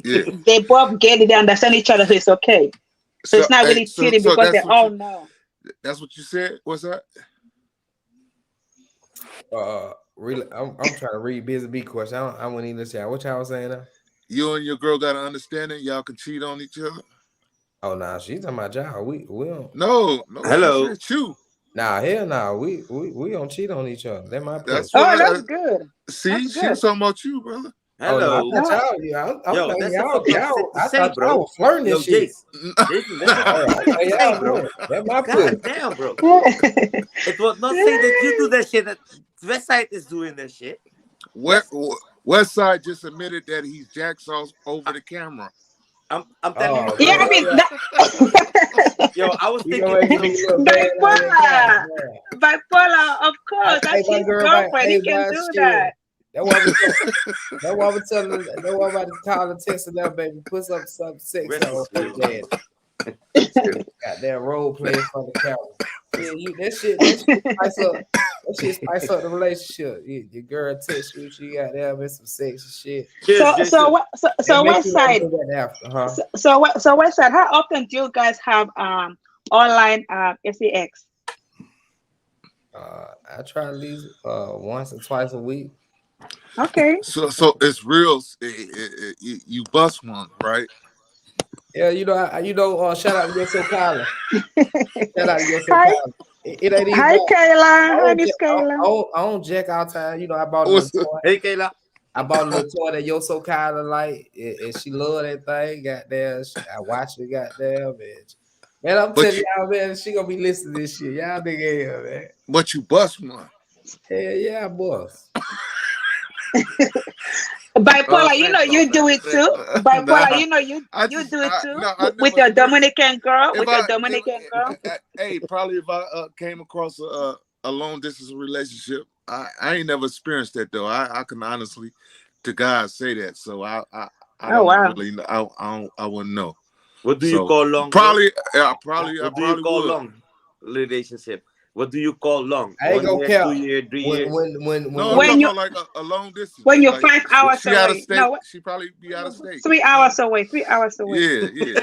they both get it, they understand each other, so it's okay. So it's not really cheating because they all know. That's what you said? What's that? Really, I'm trying to read Busy Bee question. I wouldn't even listen. What y'all was saying now? You and your girl got an understanding? Y'all can cheat on each other? Oh, nah, she's talking about y'all. We don't. No. Hello. That's you. Nah, hell nah. We don't cheat on each other. That's my place. That's good. See, she was talking about you, brother. Hello. Oh, no, I thought y'all, I thought y'all were flirting this shit. Jason, that's my place. Damn, bro. It was not saying that you do that shit. That Westside is doing that shit. Westside just admitted that he's jacksaws over the camera. I'm telling you. Yeah, I mean, yo, I was thinking bipolar, of course. That's his girlfriend. He can do that. That's why we telling them. That's why I'm about to call and text her now, baby. Put some sex on her dad. Goddamn role play for the camera. Yeah, that shit spice up the relationship. Your girl text you, she got there with some sexy shit. So what side? So what side? How often do you guys have online sex? I try at least once or twice a week. Okay. So it's real. You bust one, right? Yeah, shout out to your so Kyla. Shout out to your so Kyla. It ain't even. Hi, Kayla. Hi, Miss Kayla. I don't jack all time. I bought a little toy. Hey, Kayla. I bought a little toy that yo so Kyla like, and she love that thing. Goddamn, I watch it. Goddamn, bitch. Man, I'm telling y'all, man, she gonna be listening to this shit. Y'all nigga here, man. But you bust one. Hell yeah, boss. Bipolar, you do it too. Bipolar, you do it too with your Dominican girl. Hey, probably if I came across a long distance relationship, I ain't never experienced that though. I can honestly, to God, say that. So I don't really know. I wouldn't know. What do you call long? Probably What do you call long relationship? What do you call long? I ain't gonna count. 2 years, 3 years. I'm talking about like a long distance. When you're like, 5 hours away. Out of state, she probably be out of state. 3 hours away. 3 hours away. Yeah.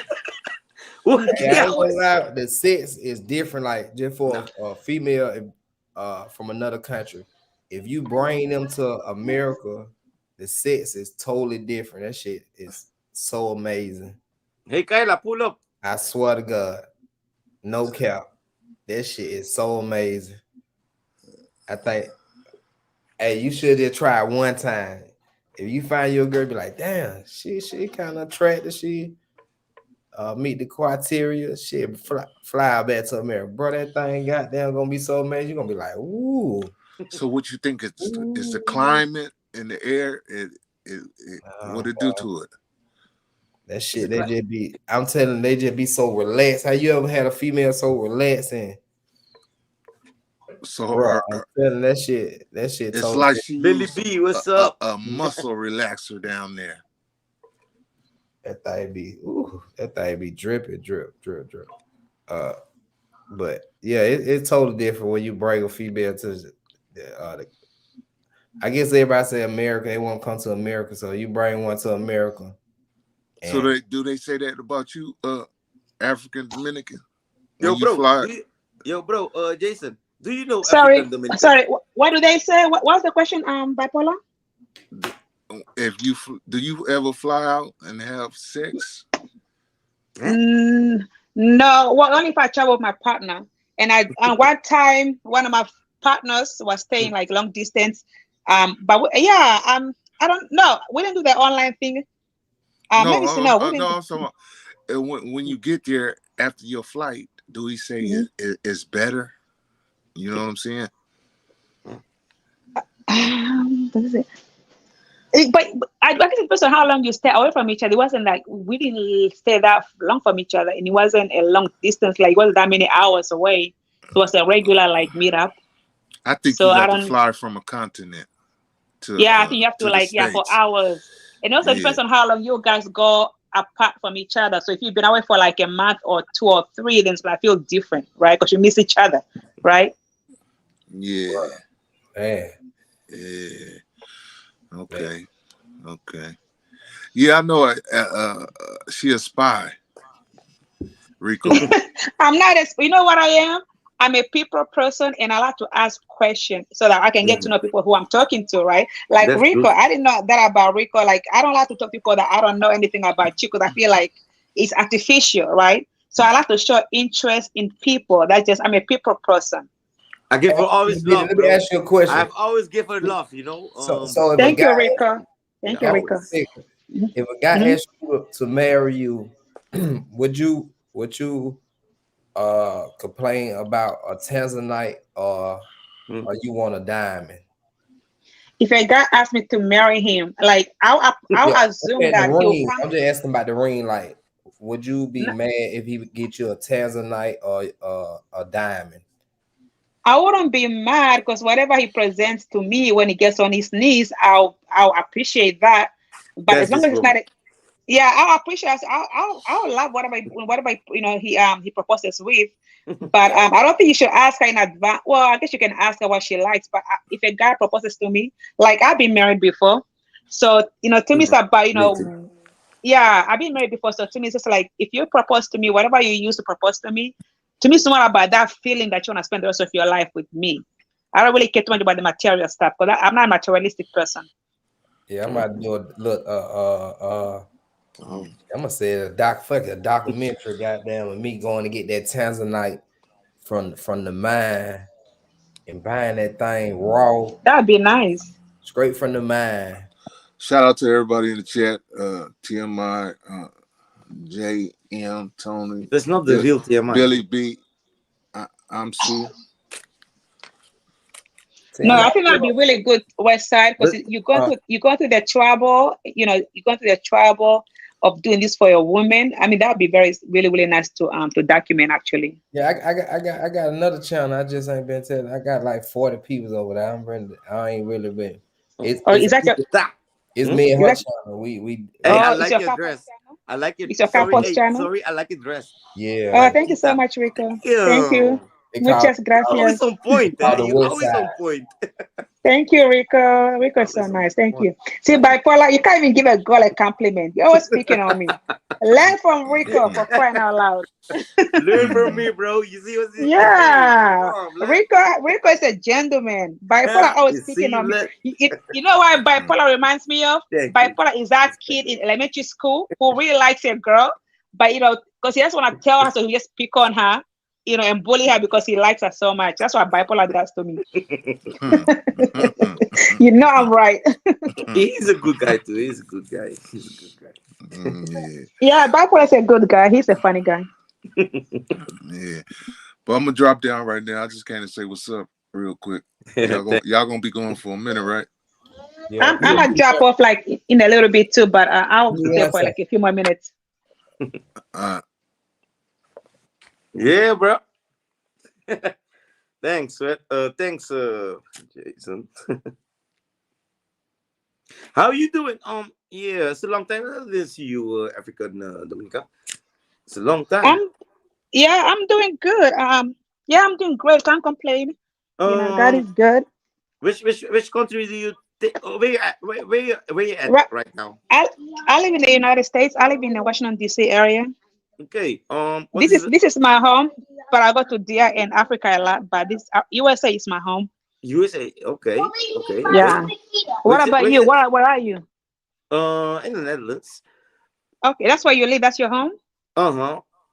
I ain't gonna lie, the sex is different. Like just for a female from another country, if you bring them to America, the sex is totally different. That shit is so amazing. Hey, Kayla, pull up. I swear to God, no cap. That shit is so amazing. I think, hey, you should just try it one time. If you find your girl, be like, damn, she kind of attractive. She meet the criteria. Shit, fly back to America, bro. That thing goddamn gonna be so amazing. You're gonna be like, ooh. So what you think is the climate and the air? What it do to it? That shit, I'm telling they just be so relaxed. How you ever had a female so relaxed and bro, I'm telling that shit it's totally like she Billy B, what's up? A muscle relaxer down there. That thing be dripping, drip. But yeah, it's totally different when you bring a female to I guess everybody say America, they won't come to America, so you bring one to America. So do they say that about you, African Dominican? Yo, bro, Jason, do you know African Dominican? Sorry, what do they say? What's the question, Bipolar? Do you ever fly out and have sex? No, well, only if I travel with my partner. And one time, one of my partners was staying like long distance. I don't know. We didn't do the online thing. I'm talking about when you get there after your flight, do he say it's better? You know what I'm saying? But I guess it depends on how long you stay away from each other. It wasn't like we didn't stay that long from each other, and it wasn't a long distance. Like it wasn't that many hours away. It was a regular like meet up. I think you have to fly from a continent to I think you have to for hours. And also it depends on how long you guys go apart from each other. So if you've been away for like a month or 2 or 3, then it's gonna feel different, right? Because you miss each other, right? Yeah. Man. Yeah. Okay. Okay. Yeah, I know. She a spy, Rico. I'm not a, you know what I am? I'm a people person, and I like to ask questions so that I can get to know people who I'm talking to, right? Like That's Rico, good. I didn't know that about Rico. Like, I don't like to talk to people that I don't know anything about you because I feel like it's artificial, right? So I like to show interest in people. That's just, I'm a people person. I give her always love, Let me bro. ask you a question. I've always give her love, you know. So if a Thank guy, you, Rico. Thank you, Rico. always. if a guy asked you to marry you, would you complain about a Tanzanite or you want a diamond? If a guy asked me to marry him, like I'll assume that The he'll ring. come. I'm just asking about the ring. Like, would you be No, mad if he would get you a Tanzanite or a diamond? I wouldn't be mad because whatever he presents to me when he gets on his knees, I'll appreciate that. But That's as long this as it's not, woman. yeah, I'll appreciate. I'll love whatever he proposes with. But I don't think you should ask her in advance. Well, I guess you can ask her what she likes. But if a guy proposes to me, like I've been married before, so to me it's about Me too. yeah, I've been married before. So to me it's just like if you propose to me, whatever you use to propose to me it's more about that feeling that you want to spend the rest of your life with me. I don't really care too much about the material stuff because I'm not a materialistic person. Yeah, I'm about to do a look. I'm gonna say a documentary. Goddamn, with me going to get that Tanzanite from the mine and buying that thing raw, That'd be nice. straight from the mine. Shout out to everybody in the chat. TMI, JM, Tony. That's not the real TMI. Billy B. I'm Sue. No, I think that'd be really good website because you go through the trouble, you go through the trouble of doing this for a woman. I mean, that would be really nice to document actually. Yeah, I got another channel. I just ain't been telling. I got like 40 people over there. I ain't really been. Is that your? It's me and her channel. We. Hey, I like your dress. I like it. It's your campus channel. Sorry, I like your dress. Yeah. Oh, thank you so much, Rico. Thank you. Muchas gracias. Always on point. You always on point. Thank you, Rico. Rico's so nice. Thank you. See, bipolar, you can't even give a girl a compliment. You're always speaking on me. Learn from Rico for crying out loud. Learn from me, bro. You see what's yeah. Rico is a gentleman. Bipolar always speaking on me. You know why bipolar reminds me of? Bipolar is that kid in elementary school who really likes a girl, but because he doesn't want to tell her, so he just pick on her. And bully her because he likes her so much. That's what bipolar does to me. I'm right. He's a good guy too. He's a good guy. Yeah, bipolar is a good guy. He's a funny guy. Yeah. But I'm gonna drop down right now. I just came to say what's up real quick. Y'all gonna be going for a minute, right? Yeah. I'm gonna drop off like in a little bit too, but I'll stay for like a few more minutes. Yeah, bro. Thanks, thanks, Jason. How you doing? Yeah, it's a long time. I didn't see you, African Dominica. It's a long time. I'm doing good. I'm doing great. Can't complain. God is good. Which country do you think? Where you at right now? I live in the United States. I live in the Washington D.C. area. Okay. This is my home, but I go to DR in Africa a lot. But this USA is my home. USA. Okay. Yeah. What about you? Where are you? In the Netherlands. Okay, that's where you live. That's your home. Okay,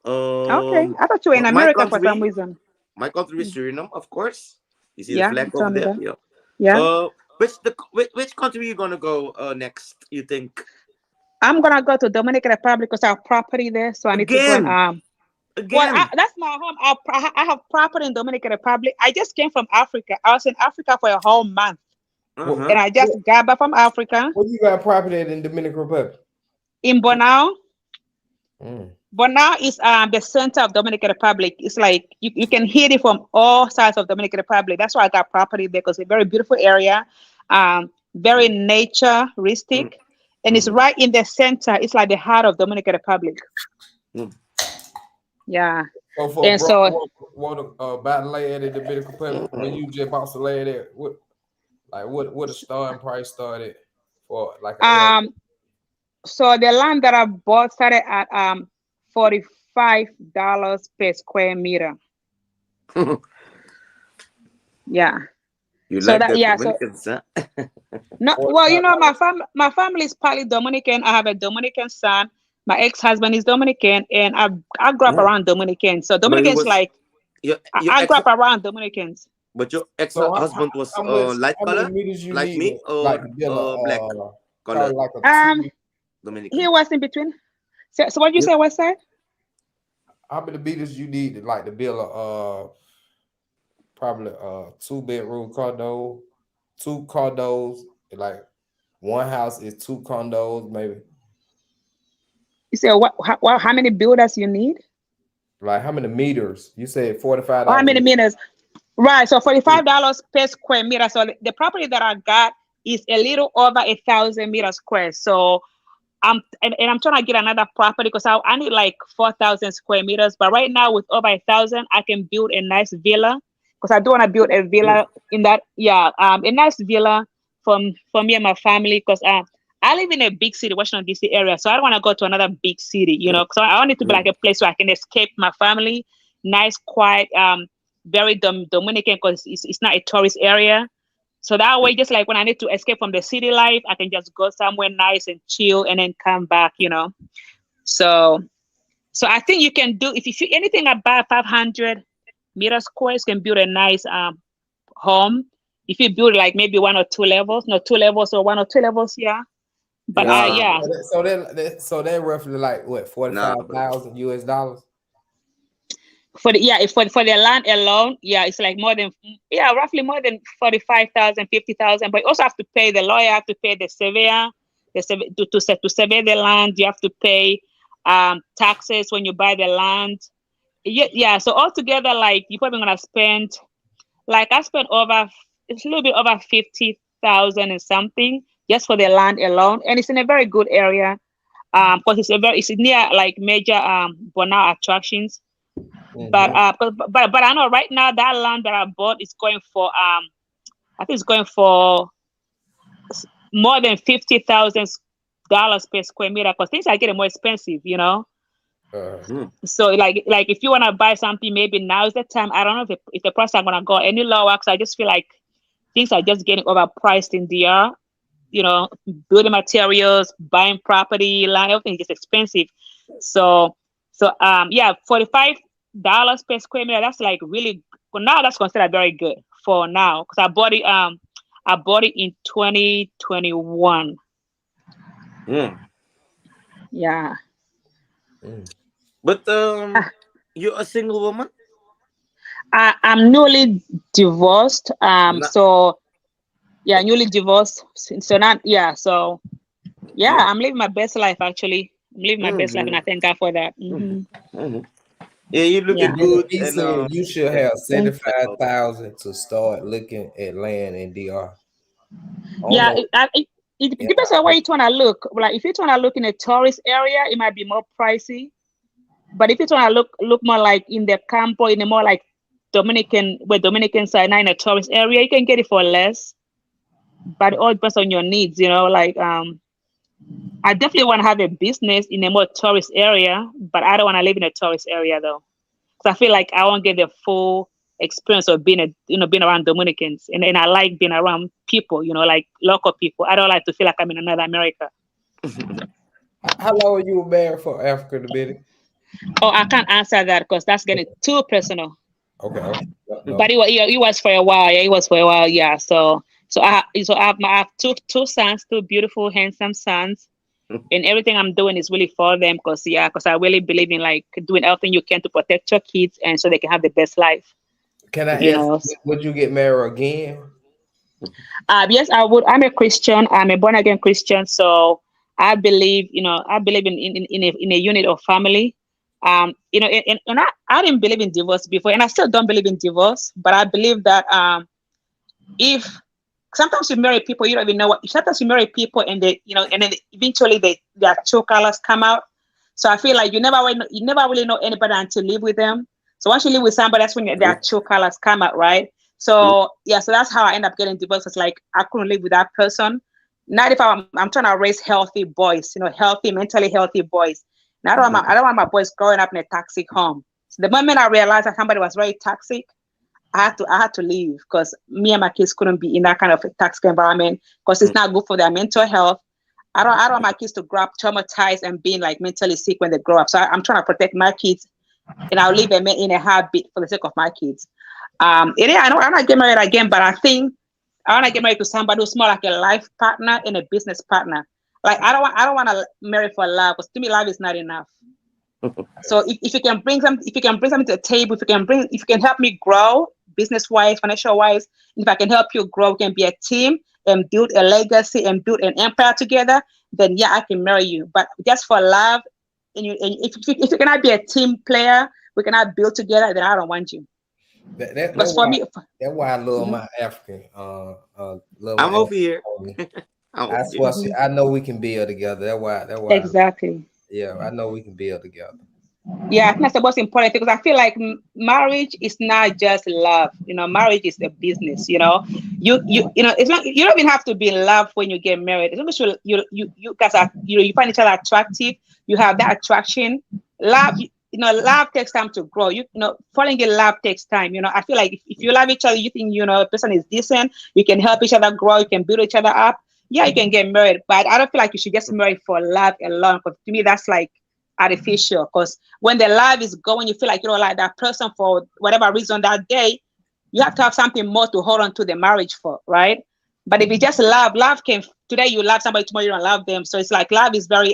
I thought you were in America for some reason. My country is Suriname, of course. You see the flag over there. Yeah. Which country are you gonna go next? You think? I'm gonna go to Dominican Republic because I have property there, so I need to go. Well, that's my home. I have property in Dominican Republic. I just came from Africa. I was in Africa for a whole month, and I just got back from Africa. Where you got property in Dominican Republic? In Bonao. Bonao is the center of Dominican Republic. It's like you can hear it from all sides of Dominican Republic. That's why I got property there because it's a very beautiful area, very naturistic. and it's right in the center. It's like the heart of Dominican Republic. Yeah. So for And so what about land in the Dominican Republic, when you just bought some land there, what the starting price started for like an area? So the land that I bought started at $45 per square meter. Yeah. You So like that the yeah, so Dominicans, huh? no, well, you know, $45? my family is partly Dominican. I have a Dominican son. My ex-husband is Dominican, and I grew up around Dominicans. So But he Dominicans was like your I ex, grew up around Dominicans. but your So ex-husband was light how many color, meters you like need me, like or to build black probably color like a Um, two he Dominican? was in between. So what you Yeah. say, West Side? how many meters you need to like to build a probably a 2-bedroom condo, 2 condos, like one house is 2 condos, maybe. You say how many builders you need? Like how many meters? You said $45 Or how a many meter. meters? Right. So $45 per square meter. So the property that I got is a little over 1,000 meters square. So and I'm trying to get another property because I need like 4,000 square meters. But right now with over 1,000, I can build a nice villa because I do want to build a villa in that. Yeah, a nice villa for me and my family because I live in a big city, Washington D.C. area, so I don't want to go to another big city, you know. So I want it to be like a place where I can escape my family, nice, quiet, very Dominican because it's not a tourist area. So that way, just like when I need to escape from the city life, I can just go somewhere nice and chill and then come back, you know. So so I think you can do if you anything about 500 meters squares can build a nice home. If you build like maybe 1 or 2 levels, no 2 levels or 1 or 2 levels, yeah. But Yeah, so yeah, so that roughly like what Nah, 45,000 US dollars. for the yeah for the land alone, yeah, it's like more than yeah roughly more than 45,000, 50,000. But you also have to pay the lawyer, have to pay the surveyor, to survey the land. You have to pay taxes when you buy the land. Yeah. So altogether, like you're probably gonna spend like I spent over it's a little bit over 50,000 and something just for the land alone, and it's in a very good area. Because it's near like major Bonao attractions. But Mm-hmm. but I know right now that land that I bought is going for I think it's going for more than $50,000 per square meter because things are getting more expensive, you know. So like if you want to buy something, maybe now is the time. I don't know if the price are gonna go any lower because I just feel like things are just getting overpriced in DR. You know, building materials, buying property, land, everything is just expensive. So yeah, $45 per square meter. That's like really well, now that's considered very good for now because I bought it in 2021. Yeah. But you're a single woman. I'm newly divorced. So yeah, newly divorced. So not yeah. So yeah, I'm living my best life actually. I'm living my best life, and I thank God for that. Yeah, you're looking Yeah. good, He and said you should yeah, have Thank 75,000 to start looking at land in DR. I don't Yeah, know. it Yeah, depends on where you want to look. Like if you want to look in a tourist area, it might be more pricey. But if you want to look more like in the campo, in a more like Dominican side, not in a tourist area, you can get it for less. But it all depends on your needs, you know. Like I definitely want to have a business in a more tourist area, but I don't want to live in a tourist area though, because I feel like I won't get the full experience of being around Dominicans, and I like being around people, you know, like local people. I don't like to feel like I'm in another America. how long are you married for Africa Dominican? Oh, I can't answer that because that's getting too personal. Okay. But No. it was for a while. Yeah, it was for a while. Yeah. I have two sons, two beautiful, handsome sons, and everything I'm doing is really for them because I really believe in like doing everything you can to protect your kids and so they can have the best life. Can I You ask, know. would you get married again? Yes, I would. I'm a Christian. I'm a born again Christian. So I believe in a unit of family. And I didn't believe in divorce before, and I still don't believe in divorce. But I believe that if sometimes you marry people, you don't even know what. Sometimes you marry people, and they, and then eventually their true colors come out. So I feel like you never really know anybody until you live with them. So once you live with somebody, that's when their true colors come out, right? So so that's how I end up getting divorced. It's like I couldn't live with that person. Not if I'm trying to raise healthy boys, healthy, mentally healthy boys. And I don't want my boys growing up in a toxic home. So the moment I realized that somebody was very toxic, I had to leave, because me and my kids couldn't be in that kind of a toxic environment, because it's not good for their mental health. I don't want my kids to grow up traumatized and being like mentally sick when they grow up. So I'm trying to protect my kids, and I'll leave them in a heartbeat for the sake of my kids. I don't want to get married again, but I think I want to get married to somebody who's more like a life partner and a business partner. Like I don't want to marry for love, because to me love is not enough. So if you can bring something to the table, if you can help me grow business wise, financial wise, if I can help you grow, we can be a team and build a legacy and build an empire together, then yeah, I can marry you. But just for love, and if you cannot be a team player, we cannot build together, then I don't want you. That's why I love my African. I'm over here. I know we can build together. That's why. Exactly. Yeah, I know we can build together. Yeah, I think that's the most important thing, because I feel like marriage is not just love. Marriage is a business. You it's not, you don't even have to be in love when you get married. As long as you guys are, you find each other attractive, you have that attraction. Love, love takes time to grow. Falling in love takes time. I feel like if you love each other, you think a person is decent, you can help each other grow, you can build each other up. Yeah, you can get married, but I don't feel like you should just marry for love alone, because to me that's like artificial. Because when the love is going, you feel like you don't like that person for whatever reason that day, you have to have something more to hold on to the marriage for, right? But if you just love can, today you love somebody, tomorrow you don't love them. So it's like love is very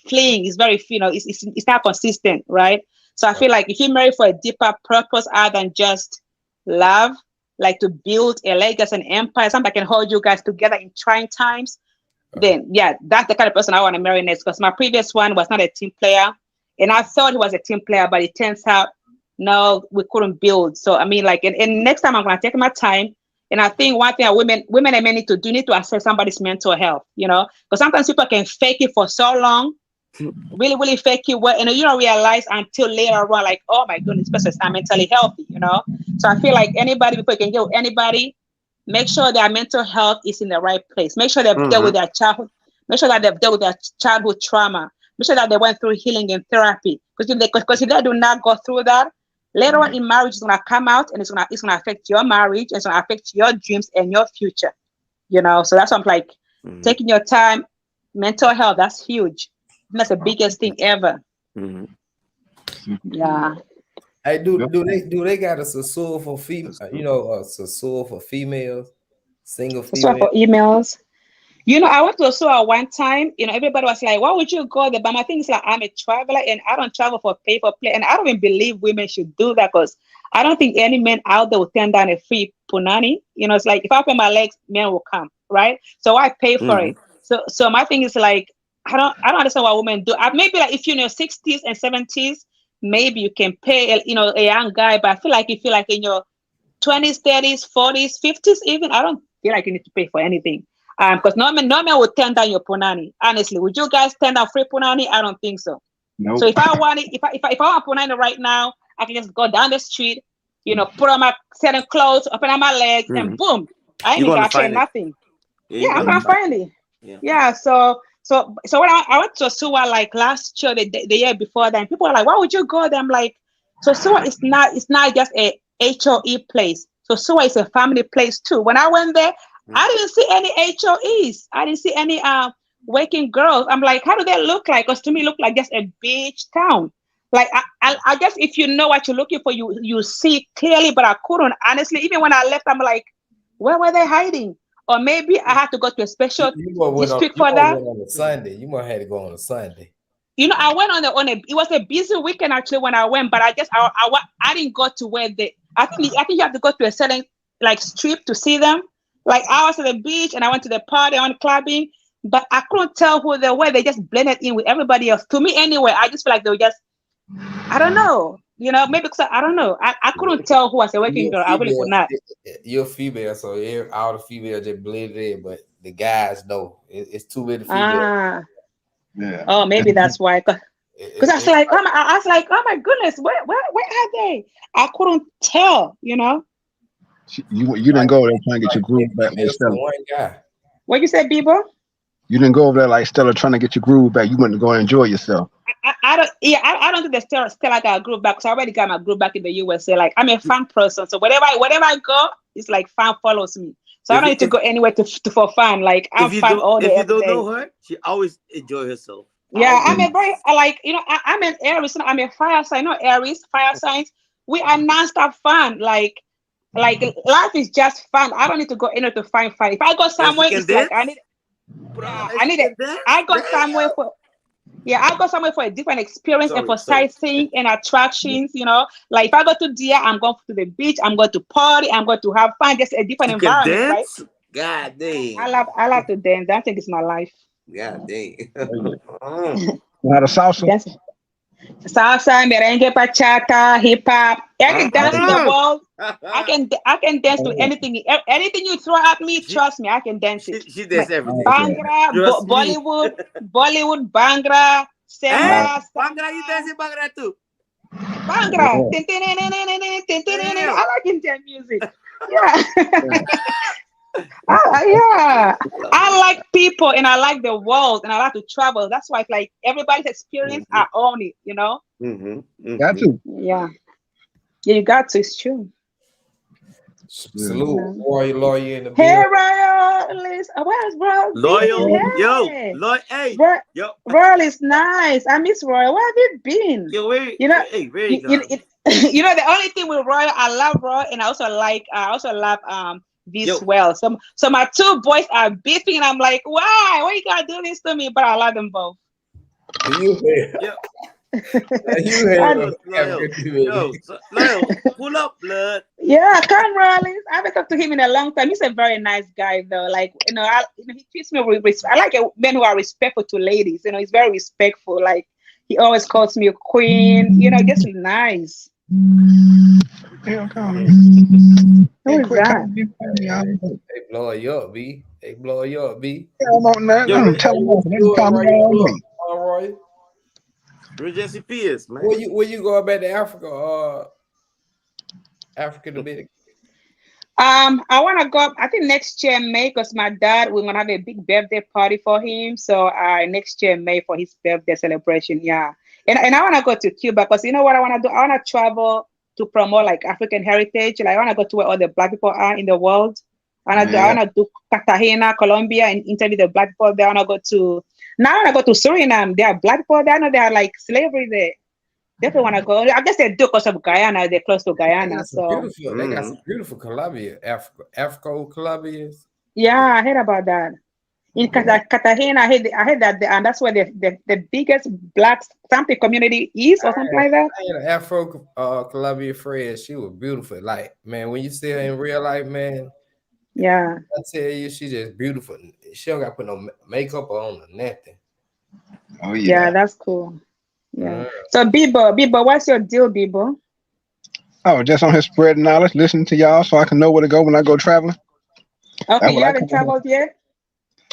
fleeting, it's very, it's not consistent, right? So I feel like if you marry for a deeper purpose other than just love, like to build a legacy, an empire, something that can hold you guys together in trying times, then yeah, that's the kind of person I want to marry next. Because my previous one was not a team player, and I thought he was a team player, but it turns out no, we couldn't build. So I mean, like, and next time I'm gonna take my time. And I think one thing women and men need to assess somebody's mental health, because sometimes people can fake it for so long, really, really fake it well, and you don't realize until later on, like, oh my goodness, this person is not mentally healthy, So I feel like anybody, before you can get with anybody, make sure their mental health is in the right place. Make sure they've dealt with their childhood. Make sure that they've dealt with their childhood trauma. Make sure that they went through healing and therapy. Because if they do not go through that, later on in marriage, it's gonna come out, and it's gonna affect your marriage. It's gonna affect your dreams and your future. So that's why I'm like, taking your time, mental health. That's huge. That's the biggest thing ever. Yeah. Hey, do they got a Sassoon for female? A Sassoon for females, single female. For emails. I went to a store one time. Everybody was like, "Why would you go there?" But my thing is like, I'm a traveler, and I don't travel for pay for play, and I don't even believe women should do that, because I don't think any man out there will turn down a free punani. It's like if I open my legs, men will come, right? So I pay for it. So my thing is like, I don't understand what women do. Maybe like if you're in your 60s and 70s, maybe you can pay a young guy. But I feel like if you're like in your 20s, 30s, 40s, 50s, even, I don't feel like you need to pay for anything. Because no man will turn down your punani. Honestly, would you guys turn down free punani? I don't think so. Nope. So if I want it, if I want punani right now, I can just go down the street, put on my certain clothes, open up my legs, and boom, I ain't gonna pay nothing. Yeah, I'm gonna find it. Yeah. So when I went to Suwa like last year, the year before that, and people are like, "Why would you go there?" I'm like, so Suwa is not just a HOE place. So Suwa is a family place too. When I went there, I didn't see any HOEs. I didn't see any working girls. I'm like, how do they look like? Because to me, look like just a beach town. Like I guess if you know what you're looking for, you see clearly. But I couldn't, honestly. Even when I left, I'm like, where were they hiding? Or maybe I had to go to a special district for that. On a Sunday, you might have to go on a Sunday. I went it was a busy weekend actually when I went, but I didn't go to where they. I think you have to go to a certain like strip to see them. Like I was at the beach and I went to the party on clubbing, but I couldn't tell who they were. They just blended in with everybody else. To me, anyway, I just feel like they were just, I don't know. maybe because I don't know. I couldn't tell who was a working girl. I really could not. You're female, so all the females just blended in, but the guys know it's too many females. Yeah. Oh, maybe that's why. Because I was like, oh my goodness, where are they? I couldn't tell. You didn't go over there trying to get your groove back like Stella. One guy. What you said, Bebo? You didn't go over there like Stella trying to get your groove back. You went to go and enjoy yourself. I don't think the Stella got a groove back, because I already got my groove back in the USA. Like, I'm a fan person, so wherever I go, it's like fan follows me. So I don't need to go anywhere for fun. Like, I'm fan all day. If you don't know her, she always enjoy herself. Yeah, I'm a very I'm an Aries. I'm a fire sign. No, Aries, fire signs. We are non-stop fun. Like life is just fun. I don't need to go anywhere to find fun. If I go somewhere, it's like I go somewhere for a different experience and for sightseeing and attractions. Like if I go to Dia, I'm going to the beach. I'm going to party. I'm going to have fun. Just a different environment, dance? Right? God dang. I love to dance. I think it's my life. God dang. How the salsa? Salsa, merengue, bachata, hip hop. I can dance in the world. I can dance to anything. Anything you throw at me, trust me, I can dance it. She does everything. Bhangra, Bollywood, Bhangra, Samba. Bhangra, you dance in Bhangra too. Bhangra. I like Indian music. Yeah. I like people and I like the world and I like to travel. That's why it's like everybody's experience, I own it, Got to. Yeah, you got to. It's true. Salute, Royal in the Hey, Royal, where's Royal? Loyal, hey. Hey, yo. Royal is nice. I miss Royal. Where have you been? Yo, where you the only thing with Royal, I love Royal, and I also love this well. So my two boys are beefing, and I'm like, why you gotta do this to me? But I love them both. Loyal, pull up, blood. Yeah, come Rollins. I haven't talked to him in a long time. He's a very nice guy, though. Like, he treats me with respect. I like men who are respectful to ladies. He's very respectful. Like, he always calls me a queen. Just nice. Hell, Who is that? They blow you up, B. They blow you up, B. I'm on that. I'm telling you. All right. Jesse Pierce, man. Where you going back to Africa? Africa Dominican. I want to go. I think next year May, because my dad, we're gonna have a big birthday party for him. So next year May for his birthday celebration. Yeah, and I want to go to Cuba, because you know what I want to do. I want to travel to promote like African heritage. Like I want to go to where all the Black people are in the world. I want to do Cartagena, Colombia, and interview the Black people there. I want to go to Suriname. There are Black people there. I know they are like slavery there. Definitely want to go. I guess they do because of Guyana. They're close to Guyana. They got some beautiful Colombia, Afro Colombians. Yeah, I heard about that. In Cartagena, I heard that, and that's where the biggest Black something community is, or something like that. I had an Afro Colombian friend. She was beautiful. Like, man, when you see her in real life, man. Yeah. I tell you, she's just beautiful. She don't got to put no makeup on or nothing. Oh yeah. Yeah, that's cool. Yeah. So Bibo, what's your deal, Bibo? Oh, just on here spreading knowledge, listening to y'all so I can know where to go when I go traveling. Okay, you haven't traveled yet?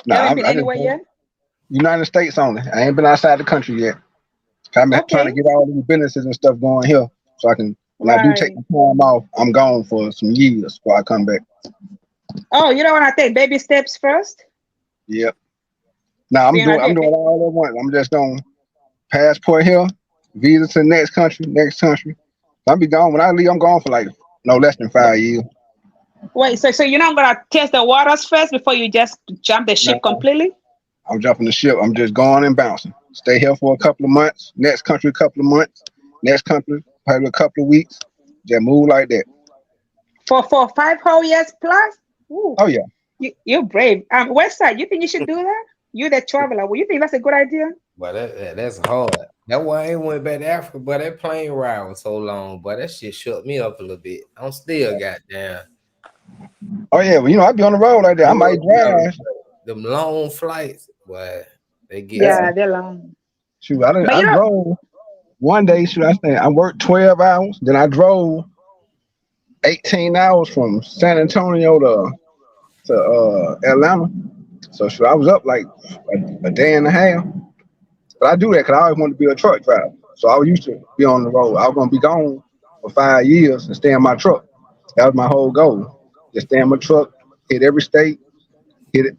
No, you haven't been anywhere yet? United States only. I ain't been outside the country yet. I'm trying to get all these businesses and stuff going here, so I can, when I do take the time off, I'm gone for some years before I come back. Oh, you don't want to take baby steps first? Yep. No, I'm doing all at once. I'm just doing passport here, visa to the next country. I'll be gone. When I leave, I'm gone for like no less than 5 years. Wait, so you're not gonna test the waters first before you just jump the ship completely? I'm jumping the ship. I'm just going and bouncing. Stay here for a couple of months. Next country, a couple of months. Next country, probably a couple of weeks. Just move like that. For 5 whole years plus? Ooh. Oh yeah. You're brave. Westside, you think you should do that? You the traveler. Well, you think that's a good idea? But that's hard. That's why I ain't went back to Africa, but that plane ride was so long, but that shit shut me up a little bit. I'm still goddamn. Oh yeah, well, I be on the road like that. I might drive. Them long flights, but they get they're long. Shoot, I drove one day, should I say, I worked 12 hours, then I drove 18 hours from San Antonio to Atlanta. So shoot, I was up like a day and a half. But I do that because I always wanted to be a truck driver. So I was used to be on the road. I was gonna be gone for 5 years and stay in my truck. That was my whole goal. Just stay in my truck, hit every state, hit it,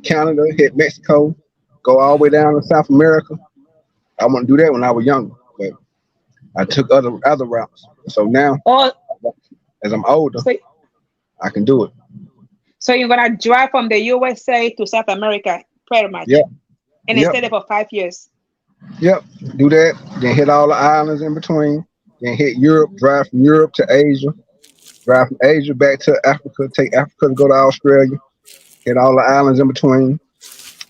Canada, hit Mexico, go all the way down to South America. I want to do that when I was younger, but I took other routes. So now, as I'm older, so, I can do it. So you're gonna drive from the USA to South America, pretty much. Yep. And Yep. stay there for 5 years. Yep. Do that. Then hit all the islands in between. Then hit Europe. Drive from Europe to Asia. Drive from Asia back to Africa. Take Africa to go to Australia. Hit all the islands in between.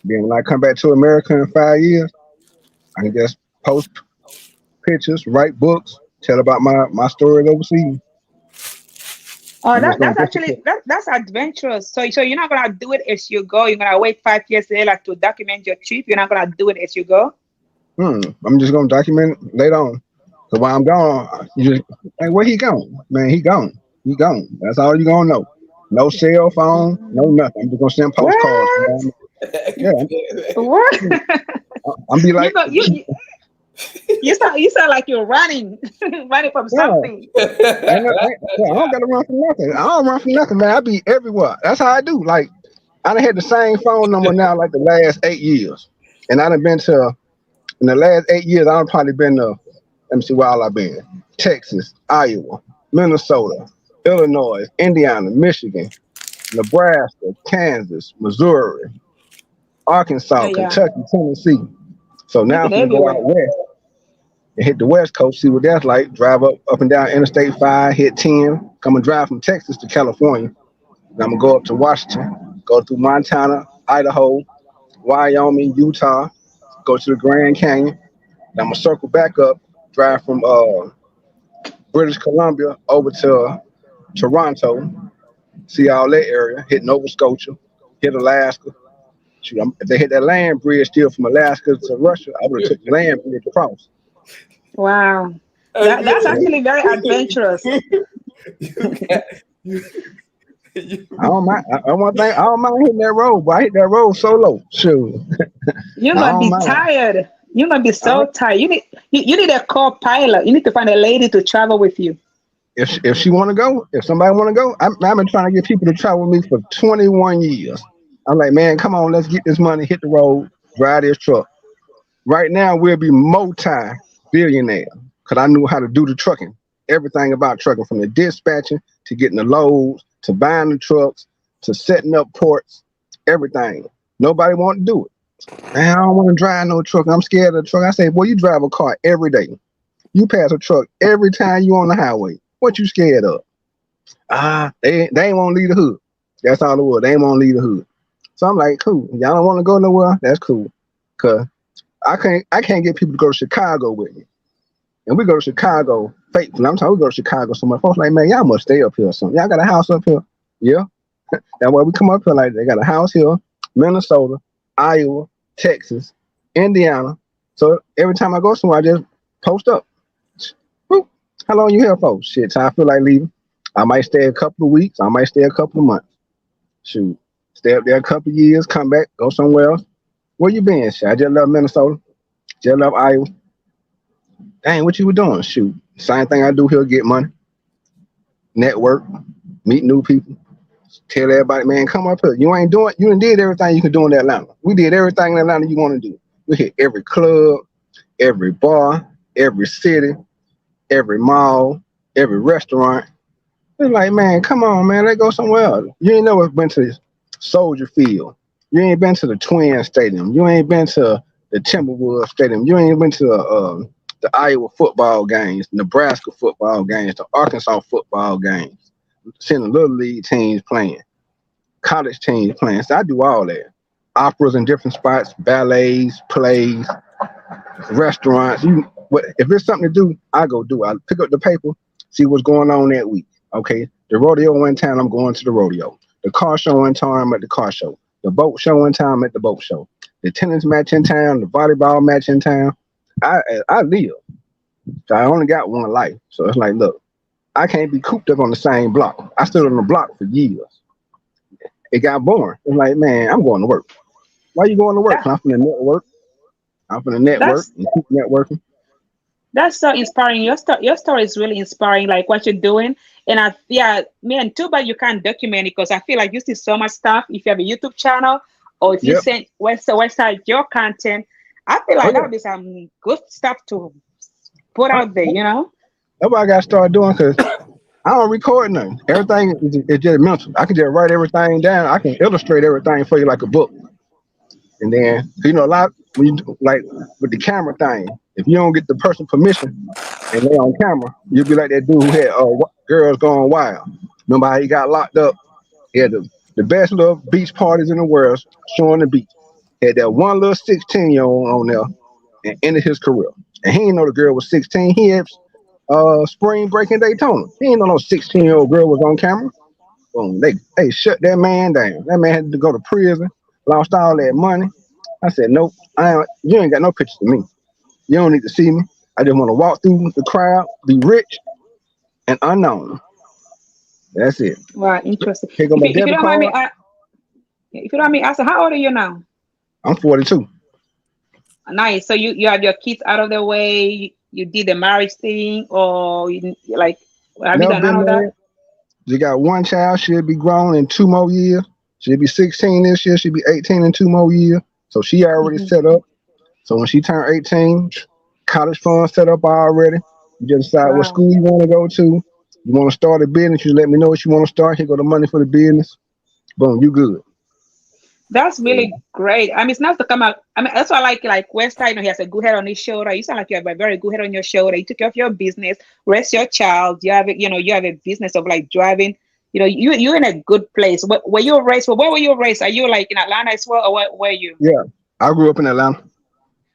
Then when I come back to America in 5 years, I can just post pictures, write books, tell about my stories overseas. Oh, that's actually that's adventurous. So you're not gonna do it as you go. You're gonna wait 5 years later to document your trip. You're not gonna do it as you go. I'm just gonna document it later on. So while I'm gone, you just like, where he gone? Man, he gone. He gone. That's all you gonna know. No cell phone, no nothing. I'm just gonna send postcards. What? Yeah. What? I'm be like, you sound like you're running from something. I don't gotta run from nothing. I don't run from nothing, man. I be everywhere. That's how I do. Like, I done had the same phone number now like the last 8 years, and I done been to. In the last 8 years, I've probably been to. Let me see where all I've been: Texas, Iowa, Minnesota, Illinois, Indiana, Michigan, Nebraska, Kansas, Missouri, Arkansas, Kentucky, Tennessee. So now I'm gonna go out west and hit the West Coast, see what that's like. Drive up and down Interstate 5, hit 10, come and drive from Texas to California. Then I'm gonna go up to Washington, go through Montana, Idaho, Wyoming, Utah, go to the Grand Canyon. Then I'm gonna circle back up, drive from British Columbia over to Toronto, see all that area, hit Nova Scotia, hit Alaska. Shoot, if they hit that land bridge still from Alaska to Russia, I would have took the land bridge across. Wow. That's actually very adventurous. I don't mind. I don't mind hitting that road, but I hit that road solo. Shoot. You're gonna be tired. You're gonna be so tired. You need a co-pilot. You need to find a lady to travel with you. If she want to go, if somebody want to go, I've been trying to get people to travel with me for 21 years. I'm like, man, come on, let's get this money, hit the road, drive this truck. Right now, we'll be multi-billionaire because I knew how to do the trucking, everything about trucking, from the dispatching to getting the loads to buying the trucks to setting up ports, everything. Nobody want to do it. Man, I don't want to drive no truck. I'm scared of the truck. I say, boy, you drive a car every day. You pass a truck every time you on the highway. What you scared of? They ain't want to leave the hood. That's all it was. They ain't want to leave the hood. So I'm like, cool. Y'all don't want to go nowhere? That's cool. Cause I can't get people to go to Chicago with me. And we go to Chicago faithfully. I'm talking, we go to Chicago so much. Folks like, man, y'all must stay up here or something. Y'all got a house up here? Yeah. That's why we come up here like they got a house here, Minnesota, Iowa, Texas, Indiana. So every time I go somewhere, I just post up. Woo. How long you here for? Shit, till I feel like leaving. I might stay a couple of weeks. I might stay a couple of months. Shoot. Stay up there a couple of years, come back, go somewhere else. Where you been? Shit, I just love Minnesota. Just love Iowa. Dang, what you were doing? Shoot. Same thing I do here, get money. Network. Meet new people. Tell everybody, man, come up here. You done did everything you can do in Atlanta. We did everything in Atlanta you want to do. We hit every club, every bar, every city, every mall, every restaurant. It's like, man, come on, man, let's go somewhere else. You ain't never been to Soldier Field. You ain't been to the Twin Stadium. You ain't been to the Timberwolves Stadium. You ain't been to the Iowa football games, Nebraska football games, the Arkansas football games. Seeing the little league teams playing, college teams playing. So I do all that. Operas in different spots, ballets, plays, restaurants. If there's something to do, I go do it. I pick up the paper, see what's going on that week. Okay, the rodeo in town, I'm going to the rodeo. The car show in town, I'm at the car show. The boat show in town, I'm at the boat show. The tennis match in town, the volleyball match in town. I live. So I only got one life. So it's like, look, I can't be cooped up on the same block. I stood on the block for years. It got boring. It's like, man, I'm going to work. Why you going to work? That 'Cause I'm from the network. I'm from the network that's and keep networking. that's so inspiring. Your story is really inspiring, like what you're doing. And yeah, man, too bad you can't document it because I feel like you see so much stuff. If you have a YouTube channel or if you Yep. send website your content, I feel Oh like that yeah. would be some good stuff to put I, out there, you know? that's what I got to start doing because I don't record nothing. Everything is just mental. I can just write everything down. I can illustrate everything for you like a book. And then, a lot when you like with the camera thing, if you don't get the person permission and they on camera, you'll be like that dude who had girls going wild. Remember how he got locked up? He had the best little beach parties in the world, showing the beach. Had that one little 16-year-old on there and ended his career. And he didn't know the girl was 16. He had spring break in Daytona. He didn't know no 16-year-old girl was on camera. Boom, they shut that man down. That man had to go to prison, lost all that money. I said, nope, you ain't got no pictures of me. You don't need to see me. I just want to walk through the crowd, be rich and unknown. That's it. Wow, interesting. Here go If my you, if you debit don't mind me, card. if you don't mind me asking, how old are you now? I'm 42. Nice. So you have your kids out of the way. You did the marriage thing, or like have you Never done none been of that? married. You got one child. She'll be grown in 2 more years. She'll be 16 this year. She'll be 18 in 2 more years. So she already Hmm. set up. So when she turned 18, college fund set up already. You just decide what Wow. school you want to go to. You want to start a business, you let me know what you want to start. Here go the money for the business. Boom, you good. That's Yeah. really great. I mean, it's nice to come out. I mean, that's why I like Westside. He has a good head on his shoulder. You sound like you have a very good head on your shoulder. You took care of your business, raise your child. You have a business of like driving. You're in a good place. Were you raised? Where were you raised? Are you like in Atlanta as well, or where were you? Yeah. I grew up in Atlanta.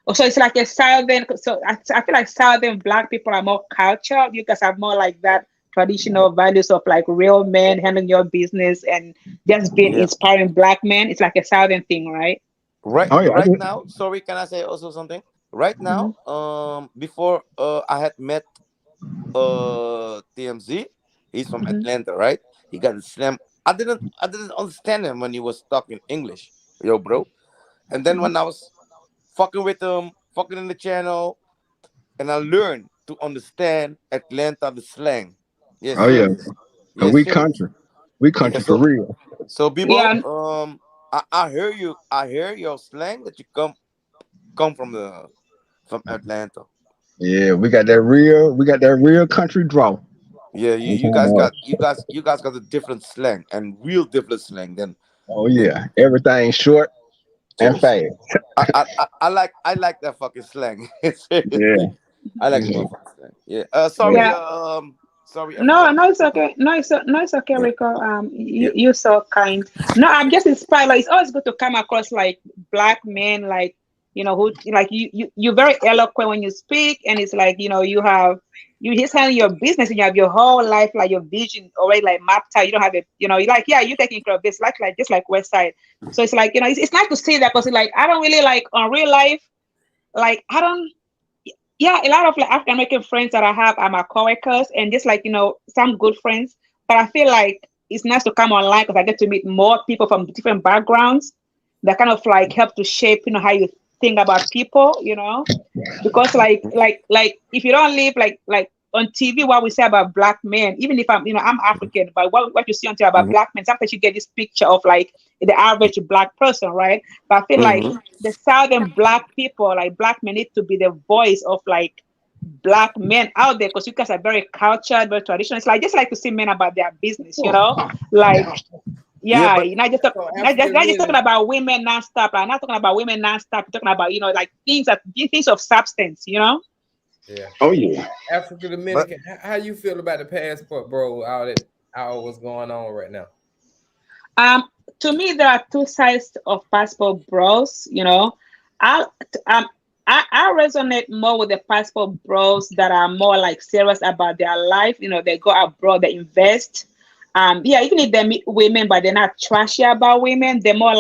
Oh, so it's like a southern. So I feel like southern black people are more cultured. You guys have more like that traditional values of like real men handling your business and just being Yeah. inspiring black men. It's like a southern thing, right? Right Oh yeah, I right did. now, sorry, can I say also something? Right Hmm. now, before I had met TMZ, he's from Hmm. Atlanta, right? He got a slam. I didn't understand him when he was talking English, yo, bro. And then Hmm. when I was fucking with him, fucking in the channel, and I learned to understand Atlanta the slang. Yes, Oh yeah. serious. 'Cause Yes, we serious. country. We Yeah, country for so real. Bibo, Yeah, I hear you. I hear your slang that you come from Atlanta. Yeah, we got that real country draw. Yeah, I'm you talking guys about, got you guys got a different slang and real different slang oh than yeah, everything short and serious. fast. I like that fucking slang. Yeah. Seriously, I like the Yeah. motherfucking slang. Yeah. Yeah. Sorry, I no, forgot no, your it's question. okay. No, it's okay, Yeah. Rico. Yeah. You're so kind. No, I'm just inspired. Like, it's always good to come across like black men, like who like you're very eloquent when you speak, and it's like you just handle your business and you have your whole life, like your vision already like mapped out. You don't have a you're like yeah, you're taking care of this, like just like Westside. So it's like it's nice to see that because like I don't really like on real life, like I don't. Yeah, a lot of like African American friends that I have are my coworkers and just like, some good friends. But I feel like it's nice to come online because I get to meet more people from different backgrounds that kind of like help to shape, how you think about people. Because like if you don't live like on TV, what we say about black men, even if I'm African, but what you see on TV about Mm-hmm. black men, sometimes you get this picture of like the average black person, right? But I feel like Mm-hmm. the southern black people, like black men, need to be the voice of like black men out there because you guys are very cultured, very traditional. It's like just like to see men about their business. Like Yeah, yeah, but you're not just So not African just talking men, about women nonstop. I'm not talking about women nonstop. I'm talking about like things of substance. yeah. Oh yeah. African but Dominican. How you feel about the passport, bro? All what's going on right now. Um, to me, there are two sides of passport bros. I um I resonate more with the passport bros that are more like serious about their life. They go abroad, they invest. Yeah, even if they meet women, but they're not trashy about women. They're more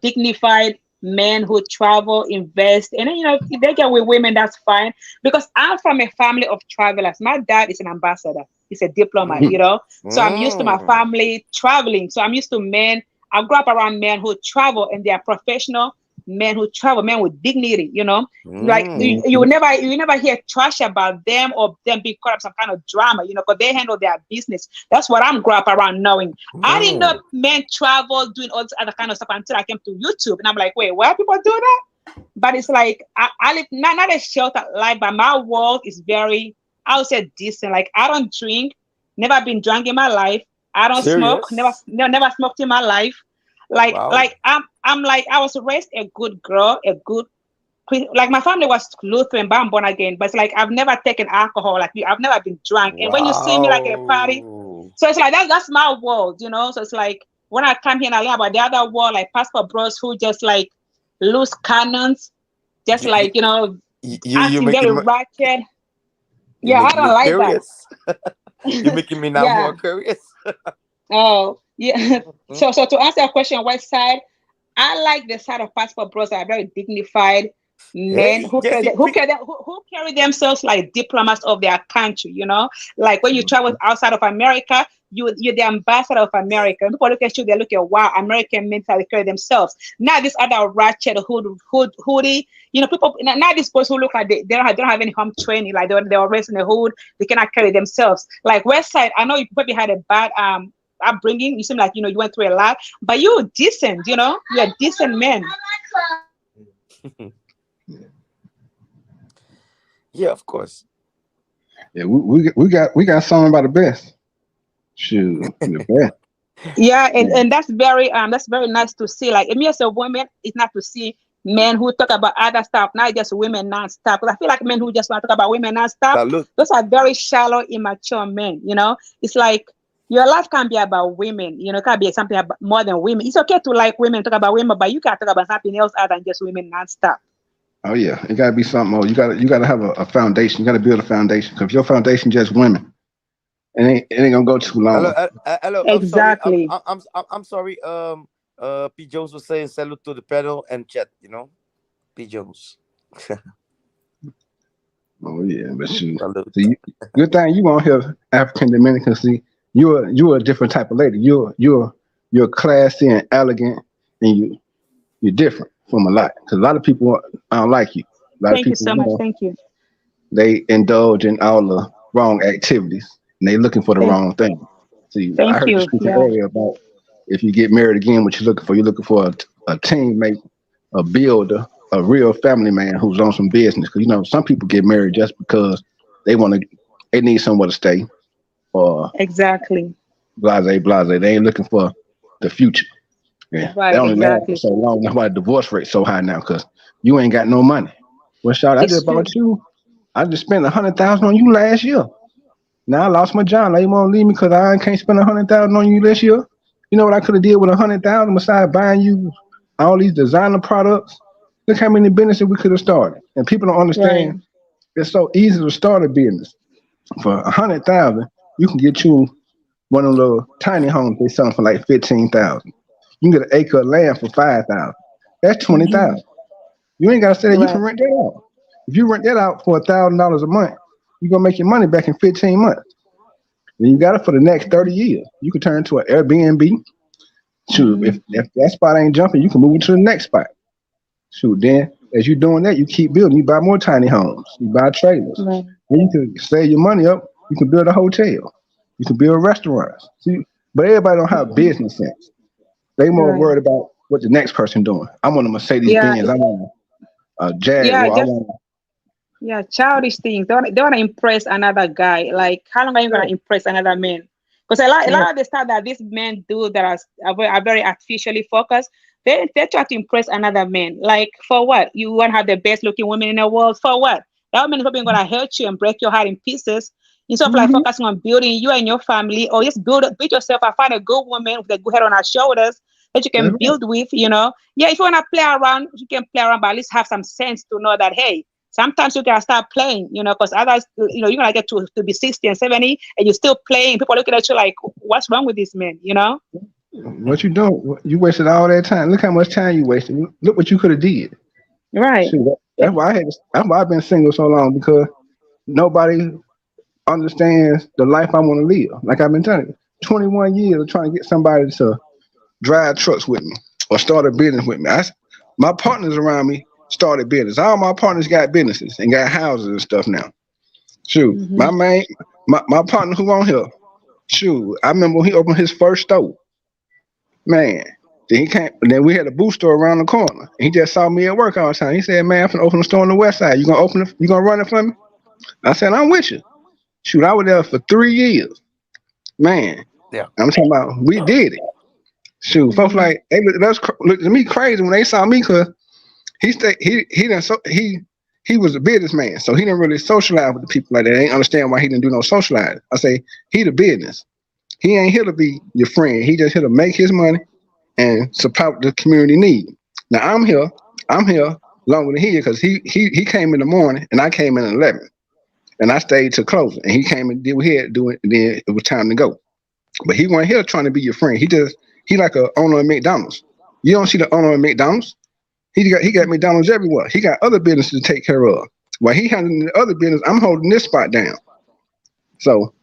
dignified. men who travel, invest, and then, if they get with women, that's fine. Because I'm from a family of travelers. My dad is an ambassador. He's a diplomat, So I'm used to my family traveling. So I'm used to men. I grew up around men who travel, and they are professional men who travel, men with dignity, Like you never hear trash about them or them being caught up some kind of drama, because they handle their business. That's what I'm grew up around knowing. I didn't know men travel doing all this other kind of stuff until I came to YouTube, and I'm like, wait, why people do that? But it's like I live not a sheltered life, but my world is very, I would say, decent. Like, I don't drink, never been drunk in my life. I don't smoke, never smoked in my life. Like, I'm like, I was raised a good girl, like my family was Lutheran, but I'm born again. But it's like, I've never taken alcohol like you. I've never been drunk. And when you see me like at a party, so it's like, that's my world, So it's like, when I come here and I learn about the other world, like passport bros who just like loose cannons, just like, acting very ratchet. Yeah, I don't like curious. That. You're making me now more curious. Oh, yeah. So to answer your question, what side? I like the side of passport bros that are very dignified men who carry themselves like diplomats of their country, Like when you travel outside of America, you're the ambassador of America. People look at you, they look at, wow, American men how they carry themselves. Now this other ratchet hoodie, people, now these boys who look like they don't have any home training, like they were raised in the hood, they cannot carry themselves. Like Westside, I know you probably had a bad upbringing. You seem like you went through a lot, but you're decent. You're a decent man. Yeah, of course. Yeah, we got something about the best. Shoot, the best. Yeah, and that's very nice to see. Like, me as a woman, it's not to see men who talk about other stuff, not just women non-stop. Because I feel like men who just want to talk about women non-stop, those are very shallow, immature men. It's like, your life can't be about women. It can't be something about more than women. It's okay to like women, talk about women, but you can't talk about something else other than just women non-stop. Oh yeah, it gotta be something more. You gotta have a foundation. You gotta build a foundation. Because if your foundation just women, it ain't gonna go too long. Hello. Exactly. I'm sorry. P. Jones was saying salute to the panel and chat. P. Jones. Oh yeah, but shoot. Good thing you won't hear African Dominican. See, you're a different type of lady. You're classy and elegant, and you're different from a lot. Because a lot of people don't like you. Thank you so much. Thank you. They indulge in all the wrong activities, and they looking for the wrong thing. See, I heard you speaking earlier about if you get married again, what you're looking for. You're looking for a teammate, a builder, a real family man who's on some business. Because some people get married just because they need somewhere to stay, or exactly blase. They ain't looking for the future. Yeah, right, they only last for so long. That's why the divorce rate's so high now, because you ain't got no money. Well, shout, I just spent $100,000 on you last year. Now I lost my job. Now you want to leave me because I can't spend $100,000 on you this year? You know what I could have did with $100,000 besides buying you all these designer products? Look how many businesses we could have started. And people don't understand. It's so easy to start a business. For $100,000, you can get you one of those tiny homes they selling for like $15,000. You can get an acre of land for $5,000. That's $20,000. You ain't gotta say that. You can rent that out. If you rent that out for $1,000 a month, you're gonna make your money back in 15 months. And you got it for the next 30 years. You can turn into an Airbnb. Shoot, if that spot ain't jumping, you can move to the next spot. Shoot, then as you're doing that, you keep building. You buy more tiny homes. You buy trailers. Then you can save your money up. You can build a hotel. You can build restaurants. See, but everybody don't have business sense. They more worried about what the next person doing. I want a Mercedes Benz. I want a Jaguar. Childish things. They want to impress another guy. Like, how long are you going to impress another man? Because a lot of the stuff that these men do that are very artificially focused, they try to impress another man. Like, for what? You want to have the best looking women in the world? For what? That woman is probably going to hurt you and break your heart in pieces. Instead of like focusing on building you and your family, or just build yourself and find a good woman with a good head on her shoulders that you can build with, Yeah, if you want to play around, you can play around, but at least have some sense to know that, hey, sometimes you gotta start playing, because others, you're gonna get to be 60 and 70 and you're still playing. People looking at you like, what's wrong with this man, What you doing? You wasted all that time. Look how much time you wasted. Look what you could have did. Right. Shoot, that's why that's why I've been single so long, because nobody understands the life I want to live. Like I've been telling you, 21 years of trying to get somebody to drive trucks with me or start a business with me. My partners around me started business. All my partners got businesses and got houses and stuff now. Shoot, my partner who on here, shoot, I remember when he opened his first store. Man, then he came. Then we had a boot store around the corner. He just saw me at work all the time. He said, "Man, I'm gonna open a store on the west side. You gonna open it? You gonna run it for me?" I said, "I'm with you." Shoot, I was there for 3 years. Man, Yeah. I'm talking about we did it. Shoot, folks like they looked at me crazy when they saw me, because he was a businessman, so he didn't really socialize with the people like that. They ain't understand why he didn't do no socializing. I say he the business. He ain't here to be your friend. He just here to make his money and support the community need. Now I'm here longer than he is, because he came in the morning and I came in at 11, and I stayed till closing, and he came and did what he had to do, and then it was time to go. But he wasn't here trying to be your friend. He like a owner of McDonald's. You don't see the owner of McDonald's. He got McDonald's everywhere. He got other businesses to take care of. While he handling the other business, I'm holding this spot down. So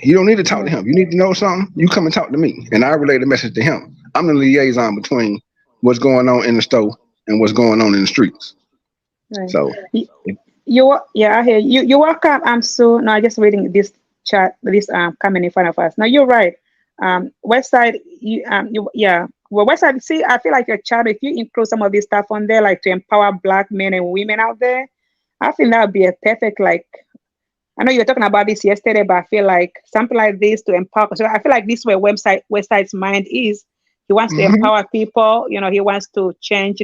you don't need to talk to him. You need to know something, you come and talk to me, and I relay the message to him. I'm the liaison between what's going on in the store and what's going on in the streets. Right. So I hear you. You're welcome. I'm no, I'm just reading this chat, this coming in front of us. Now you're right. Website, well, website. See, I feel like your chat, if you include some of this stuff on there, like to empower Black men and women out there, I feel that would be a perfect, like, I know you were talking about this yesterday, but I feel like something like this to empower. So I feel like this way website's mind is. He wants to empower people. He wants to change.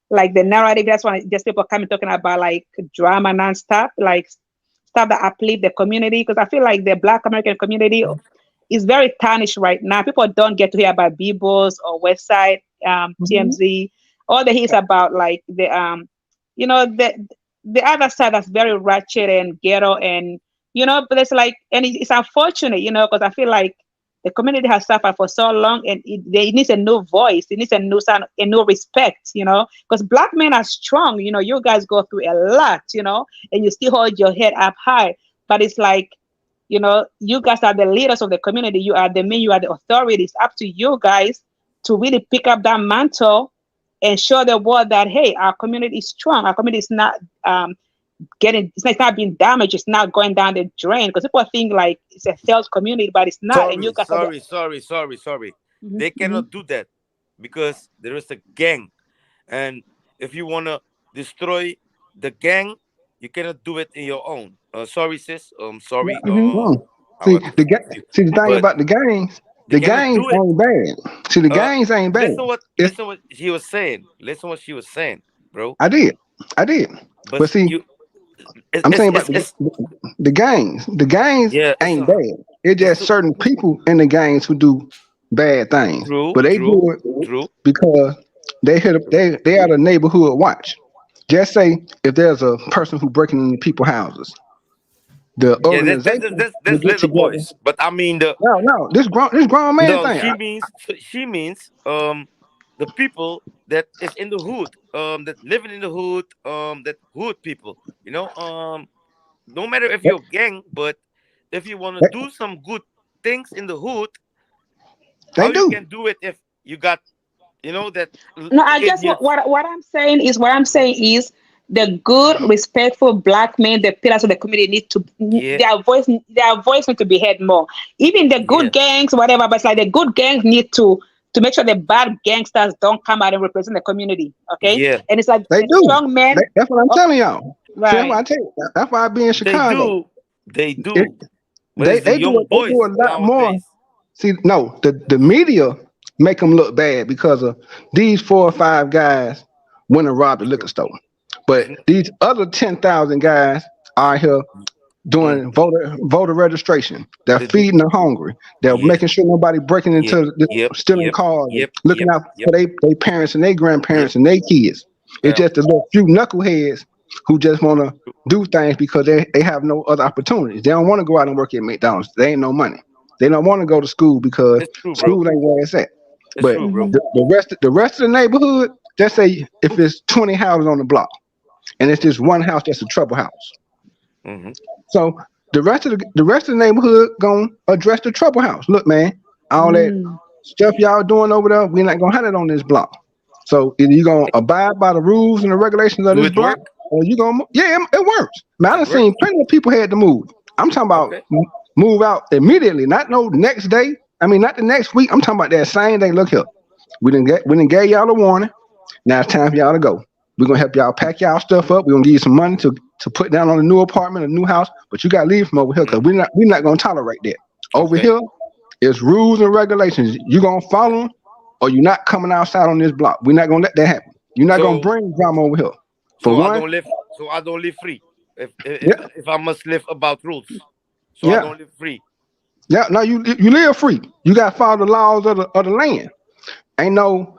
Like the narrative. That's why just people coming talking about like drama nonstop, like stuff that uplift the community. Because I feel like the Black American community is very tarnished right now. People don't get to hear about Bebo's or Westside, TMZ. All they hear is about like the the other side that's very ratchet and ghetto, and but it's like, and it's unfortunate, because I feel like the community has suffered for so long, and it needs a new voice. It needs a new sound, a new respect, because Black men are strong. You guys go through a lot, and you still hold your head up high. But it's like, you guys are the leaders of the community. You are the men. You are the authorities. It's up to you guys to really pick up that mantle and show the world that, hey, our community is strong. Our community is not it's not being damaged. It's not going down the drain, because people think like it's a failed community, but it's not. Sorry. They cannot do that because there is a gang, and if you want to destroy the gang, you cannot do it in your own. Sorry, sis. Sorry. See the thing about the gangs. The gangs ain't bad. See, the gangs ain't bad. Listen what she was saying. Listen what she was saying, bro. I did. But see, I'm saying about the gangs. The gangs ain't bad. It's just certain people in the gangs who do bad things. But they do it because they are the neighborhood watch. Just say if there's a person who breaking into people's houses. The organization that's little boys, but I mean this grown man thing. She means the people that is in the hood, that living in the hood, that hood people, no matter if you're gang, but if you want to do some good things in the hood, you can do it if you got that. No, I guess what I'm saying is the good, respectful Black men, the pillars of the community, need to their voice need to be heard more. Even the good gangs, whatever, but it's like the good gangs need to make sure the bad gangsters don't come out and represent the community. Okay, and it's like they do. Strong men. That's what I'm telling y'all. Right. See, that's why I be in Chicago. They do. They do a lot more. See, no, the media make them look bad because of these 4 or 5 guys went and robbed the liquor store. But these other 10,000 guys are here doing voter registration. They're feeding the hungry. They're making sure nobody breaking into stealing cars, looking out for their parents and their grandparents and their kids. It's just a little few knuckleheads who just want to do things because they have no other opportunities. They don't want to go out and work at McDonald's. They ain't no money. They don't want to go to school because school ain't where it's at. But the rest of the neighborhood, just say if it's 20 houses on the block, and it's just one house that's a trouble house. So the rest of the neighborhood gonna address the trouble house. Look, man, all that stuff y'all doing over there, we're not gonna have it on this block. So either you gonna abide by the rules and the regulations of this block, or you gonna it works. Man, I've seen plenty of people had to move. I'm talking about move out immediately, not no next day. I mean, not the next week. I'm talking about that same day. Look here, we didn't gave y'all a warning. Now it's time for y'all to go. We're gonna help y'all pack y'all stuff up. We're gonna give you some money to put down on a new apartment, a new house, but you gotta leave from over here because we're not gonna tolerate that. Over here, it's rules and regulations. You gonna follow them, or you're not coming outside on this block. We're not gonna let that happen. You're not gonna bring drama over here. I don't live free. If I must live about rules, I don't live free. Yeah, no, you live free. You gotta follow the laws of the land. Ain't no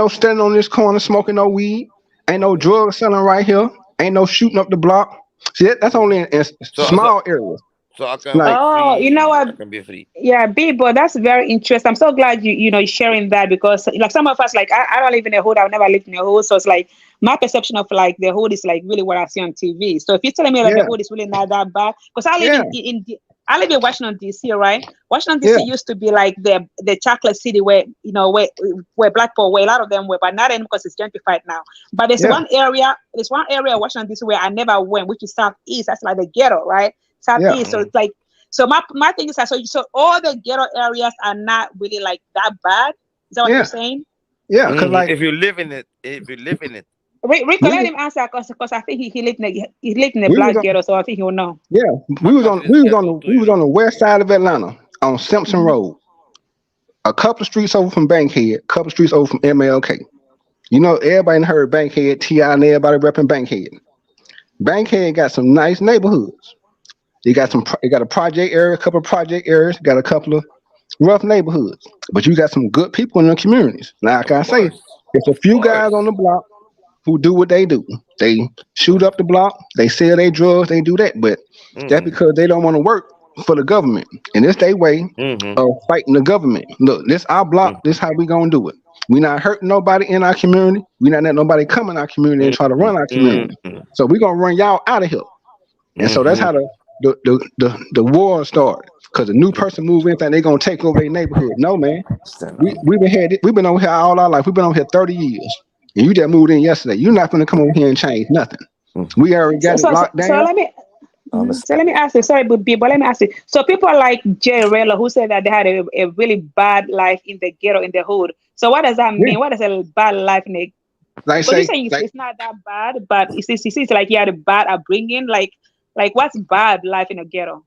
standing on this corner smoking no weed. Ain't no drug selling right here. Ain't no shooting up the block. See, that's only in small areas. So I can you know what? I can be free. Yeah, but that's very interesting. I'm so glad you're sharing that, because like some of us, like I don't live in a hood. I've never lived in a hood, so it's like my perception of like the hood is like really what I see on TV. So if you're telling me that the hood is really not that bad, because I live in Washington D.C., right? Washington D.C. used to be like the chocolate city where where black people, where a lot of them were, but not anymore because it's gentrified now. But there's one area of Washington D.C. where I never went, which is Southeast. That's like the ghetto, right? Southeast. So it's like, so my thing is that so all the ghetto areas are not really like that bad. Is that what you're saying? Yeah, because like if you live in it, Rico, let him answer because I think he lived in the black ghetto, so I think he will know. Yeah, we was on the west side of Atlanta on Simpson Road, a couple streets over from Bankhead, a couple streets over from MLK. You know, everybody heard Bankhead, T.I. and everybody repping Bankhead. Bankhead got some nice neighborhoods. It got a project area, a couple of project areas, got a couple of rough neighborhoods. But you got some good people in the communities. Like I say, it's a few guys on the block who do what they do. They shoot up the block, they sell their drugs, they do that. But that's because they don't want to work for the government. And it's their way of fighting the government. Look, this our block, this how we gonna do it. We're not hurting nobody in our community. We're not letting nobody come in our community and try to run our community. So we're gonna run y'all out of here. And so that's how the war started. Because a new person move in, think they're gonna take over their neighborhood. No, man. We've been over here all our life. We've been over here 30 years. And you just moved in yesterday. You're not gonna come over here and change nothing. We already got it locked down. So let me ask you, sorry, but let me ask you. So people like Jay Rella who said that they had a really bad life in the ghetto, in the hood. So what does that mean? What is a bad life in the like you're saying it's not that bad, but it's like you had a bad upbringing, like what's bad life in a ghetto?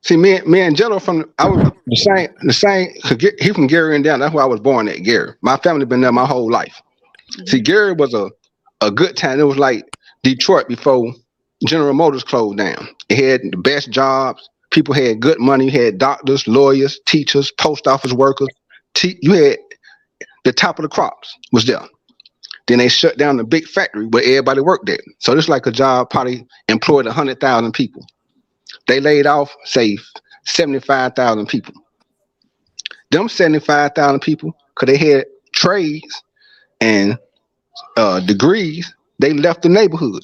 See, me and Jello I was the same. He from Gary, Indiana. That's where I was born at, Gary. My family been there my whole life. See, Gary was a good time. It was like Detroit before General Motors closed down. It had the best jobs. People had good money. You had doctors, lawyers, teachers, post office workers. You had the top of the crops was there. Then they shut down the big factory where everybody worked at. So it's like a job probably employed 100,000 people. They laid off, say, 75,000 people. Them 75,000 people, because they had trades and degrees, they left the neighborhood.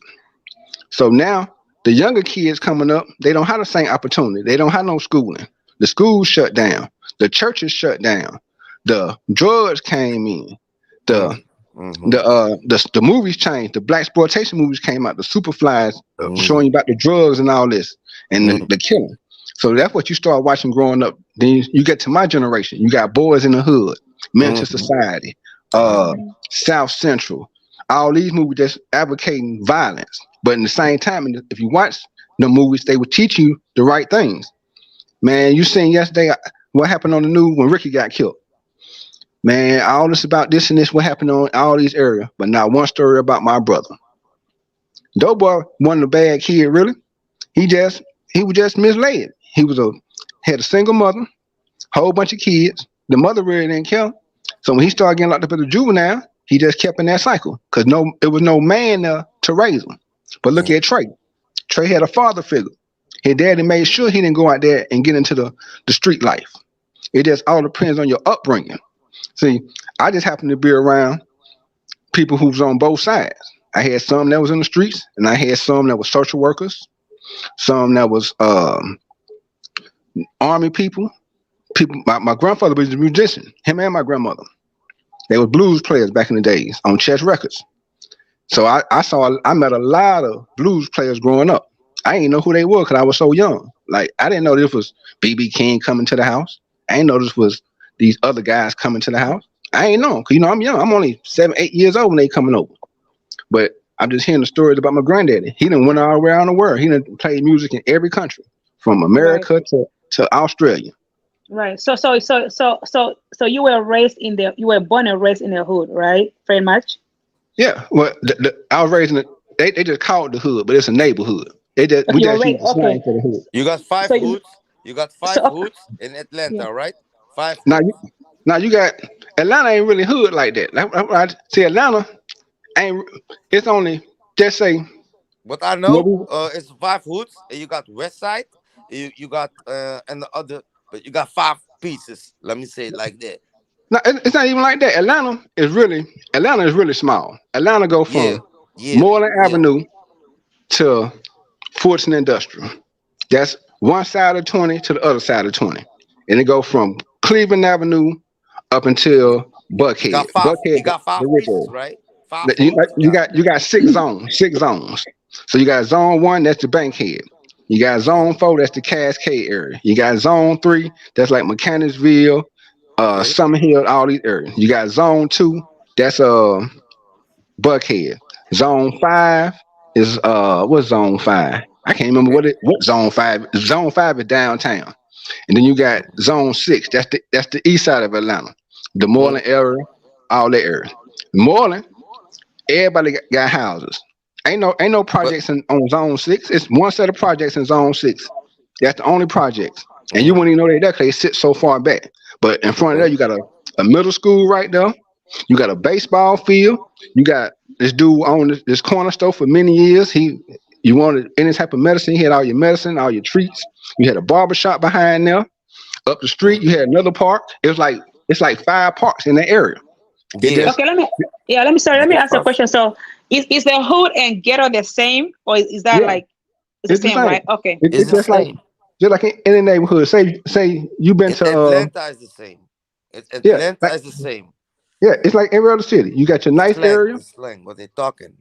So now the younger kids coming up, they don't have the same opportunity. They don't have no schooling. The schools shut down. The churches shut down. The drugs came in. The movies changed. The black exploitation movies came out. The Superflies showing you about the drugs and all this and the killing. So that's what you start watching growing up. Then you get to my generation. You got Boys in the Hood, Men to Society, South Central. All these movies just advocating violence. But in the same time, if you watch the movies, they would teach you the right things. Man, you seen yesterday what happened on the news when Ricky got killed. Man, all this about this and this, what happened on all these areas, but not one story about my brother. Doughboy wasn't a bad kid, really. He was just misled. He had a single mother, whole bunch of kids. The mother really didn't care. So when he started getting locked up as a juvenile, he just kept in that cycle because it was no man there to raise him. But look at Trey. Trey had a father figure. His daddy made sure he didn't go out there and get into the street life. It just all depends on your upbringing. See, I just happened to be around people who was on both sides. I had some that was in the streets, and I had some that was social workers, some that was army people. My grandfather was a musician. Him and my grandmother, they were blues players back in the days on Chess Records. So I met a lot of blues players growing up. I didn't know who they were because I was so young. Like, I didn't know this was B.B. King coming to the house. I didn't know this was these other guys coming to the house. I ain't know, because, I'm young. I'm only 7, 8 years old when they coming over. But I'm just hearing the stories about my granddaddy. He done went all around the world. He done played music in every country, from America to Australia. Right. So you were born and raised in the hood, right? Pretty much. Yeah. Well, I was raised in they just call it the hood, but it's a neighborhood. We just use the slang for the hood. You got five hoods. You got five hoods in Atlanta, right? 5 hoods. Now you got Atlanta ain't really hood like that. I see Atlanta ain't. It's only just say. But I know it's 5 hoods. And you got West Side. You got and the other, but you got 5 pieces. Let me say it like that. No, it's not even like that. Atlanta is really small. Atlanta go from Moreland Avenue to Fulton Industrial. That's one side of 20 to the other side of 20, and it go from Cleveland Avenue up until Buckhead. You got 5 pieces, right? 5 you got 6 zones. 6 zones. So you got zone 1, that's the Bankhead. You got zone 4, that's the Cascade area. You got zone 3, that's like Mechanicsville, Summer Hill, all these areas. You got zone 2, that's Buckhead. Zone 5 is what's zone 5? I can't remember what zone 5. Zone 5 is downtown. And then you got zone 6, that's the east side of Atlanta. The Moreland area, all that area. Moreland, everybody got houses. Ain't no projects on zone 6. It's one set of projects in zone 6. That's the only projects. And you wouldn't even know they're there because they sit so far back. But in front of there, you got a middle school right there. You got a baseball field. You got this dude owned this corner store for many years. You wanted any type of medicine. He had all your medicine, all your treats. You had a barber shop behind there. Up the street, you had another park. It's like 5 parks in that area. Okay, let me ask a question. So is the hood and ghetto the same, or is that like it's the same, right? Okay. It's just like in any neighborhood. Say you've been to Atlanta is the same. Atlanta is the same. Yeah, it's like every other city. You got your nice area. Slang, what they're talking,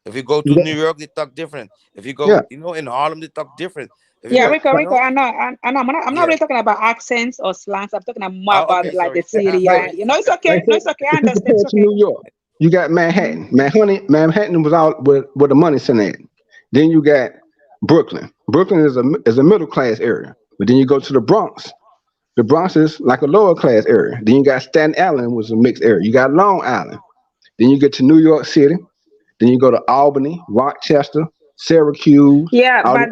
If you go to New York, they talk different. If you go, in Harlem, they talk different. Rico, I know. I'm not really talking about accents or slangs. I'm talking more about the city. It's okay. No, it's okay. I understand. It's okay. New York, you got Manhattan. Manhattan was all where the money center at. Then you got Brooklyn. Brooklyn is a middle class area. But then you go to the Bronx. The Bronx is like a lower class area. Then you got Staten Island, was a mixed area. You got Long Island. Then you get to New York City. Then you go to Albany, Rochester, Syracuse. Yeah, but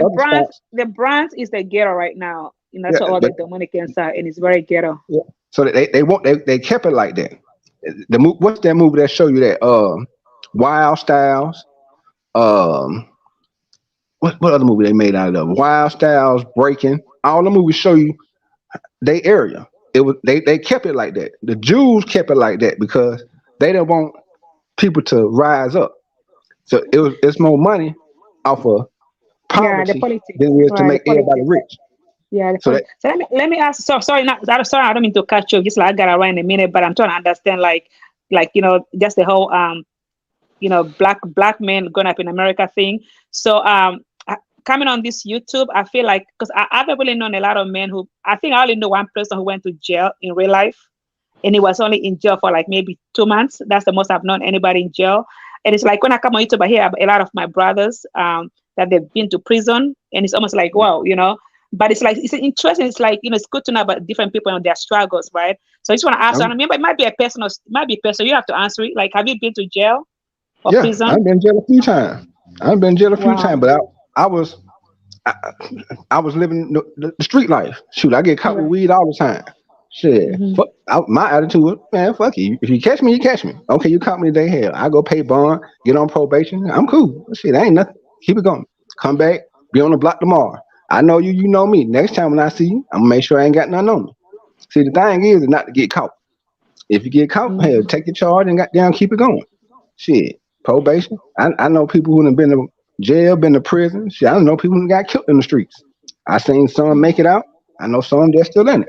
the Bronx is the ghetto right now. That's all the Dominican side, and it's very ghetto. Yeah. So they kept it like that. What's that movie that show you that? Wild Styles. What other movie they made out of? Wild Styles, Breaking. All the movies show you they area. They kept it like that. The Jews kept it like that because they don't want people to rise up. So it's more money off of poverty than it is to make everybody rich. Yeah. So let me ask. Sorry, I don't mean to catch you. Just like I gotta run in a minute, but I'm trying to understand, just the whole black men growing up in America thing. So coming on this YouTube, I feel like because I've really known a lot of men who I think I only know one person who went to jail in real life, and he was only in jail for like maybe 2 months. That's the most I've known anybody in jail. And it's like when I come on YouTube, I hear a lot of my brothers that they've been to prison, and it's almost like wow, But it's interesting. It's like it's good to know about different people and their struggles, right? So I just want to ask. I remember it might be a person. You have to answer it. Like, have you been to jail or prison? I've been in jail a few times. But I was living the street life. Shoot, I get caught with weed all the time. Shit, my attitude was, man, fuck you. If you catch me, you catch me. Okay, you caught me today. Hell, I go pay bond, get on probation. I'm cool. Shit, I ain't nothing. Keep it going. Come back, be on the block tomorrow. I know you, you know me. Next time when I see you, I'm gonna make sure I ain't got nothing on me. See, the thing is not to get caught. If you get caught, hey, take your charge and got down, keep it going. Shit, probation. I know people who have been to jail, been to prison. Shit, I know people who got killed in the streets. I seen some make it out. I know some that's still in it.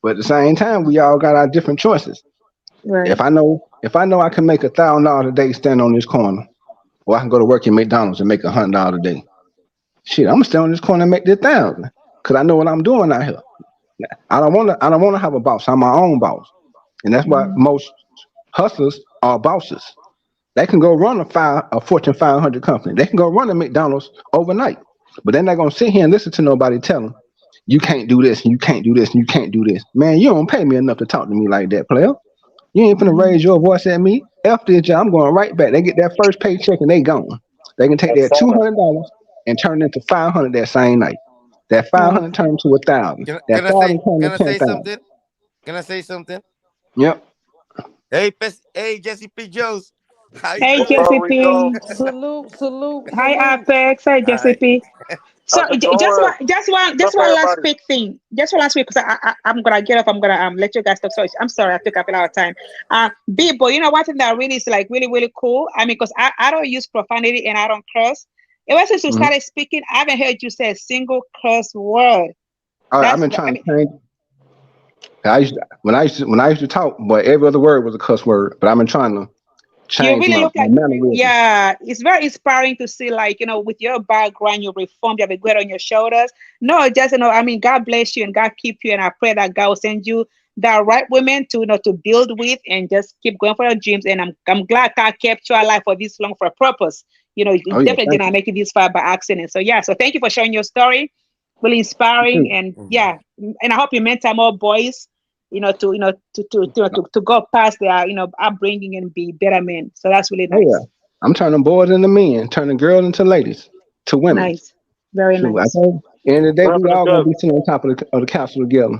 But at the same time, we all got our different choices. Right. If I know I can make $1,000 a day stand on this corner, or I can go to work at McDonald's and make $100 a day. Shit, I'm gonna stay on this corner and make this 1,000 because I know what I'm doing out here. I don't wanna have a boss. I'm my own boss, and that's why most hustlers are bosses. They can go run a Fortune 500 company. They can go run a McDonald's overnight, but they're not gonna sit here and listen to nobody tell them you can't do this and you can't do this and you can't do this. Man, you don't pay me enough to talk to me like that, player. You ain't finna raise your voice at me. After this job, I'm going right back. They get that first paycheck and they gone. They can take that $200 and turn it into 500 that same night. That 500 turn to 1,000. Can, That can I say 1,000 turn to can I say 10,000. something? Can I say something? Yep. Hey, Jesse P. Jones. How you Hey, doing? Jesse P. Salute. Hi, Apex. Hi, Jesse Hi. P. So How's it just going? one, just one, What's just up, one last everybody? quick thing. Just one last quick because I'm gonna get off. I'm gonna let you guys talk. So I'm sorry I took up a lot of time. Bibo, you know one thing that really is like really really cool. I mean, because I don't use profanity and I don't curse. Ever since you Mhm. started speaking, I haven't heard you say a single curse word. All right, I've That's been I trying to mean, change. When I used to talk, but every other word was a cuss word. But I've been trying to you change really my look like mannerism. yeah, it's very inspiring to see like with your background, you reformed, you have a good on your shoulders. No, just I mean, God bless you and God keep you, and I pray that God will send you the right women to to build with and just keep going for your dreams. And I'm glad God kept you alive for this long for a purpose. You Oh yeah, definitely did thank not you. make it this far by accident. So yeah, so thank you for sharing your story. Really You inspiring, too. and yeah, and I hope you mentor more boys to go past their upbringing and be better men. So that's really Oh yeah, nice. I'm turning boys into men, turning girls into ladies, to women. Nice. Very Shoot, I nice. told you, end of the day, we Repping the all gonna church. be sitting on top of the council together,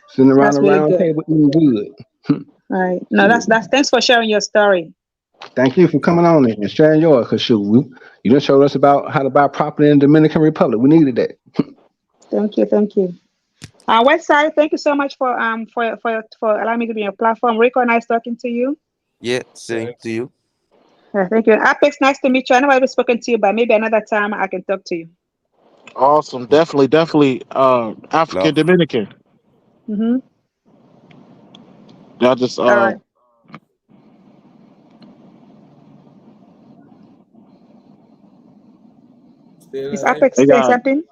sitting around That's a really round good. table eating good. Right. No, Shoot. that's thanks for sharing your story. Thank you for coming on and sharing yours. Cause shoot, you just showed us about how to buy property in the Dominican Republic. We needed that. Thank you. Thank you. Website, thank you so much for allowing me to be on your platform. Rico, nice talking to you. Yeah, same to you. Thank you. Apex, nice to meet you. I never ever spoken to you, but maybe another time I can talk to you. Awesome. Definitely. African Love. Dominican. Mm-hmm. Y'all just All right. Still Is there? Apex they saying got. something?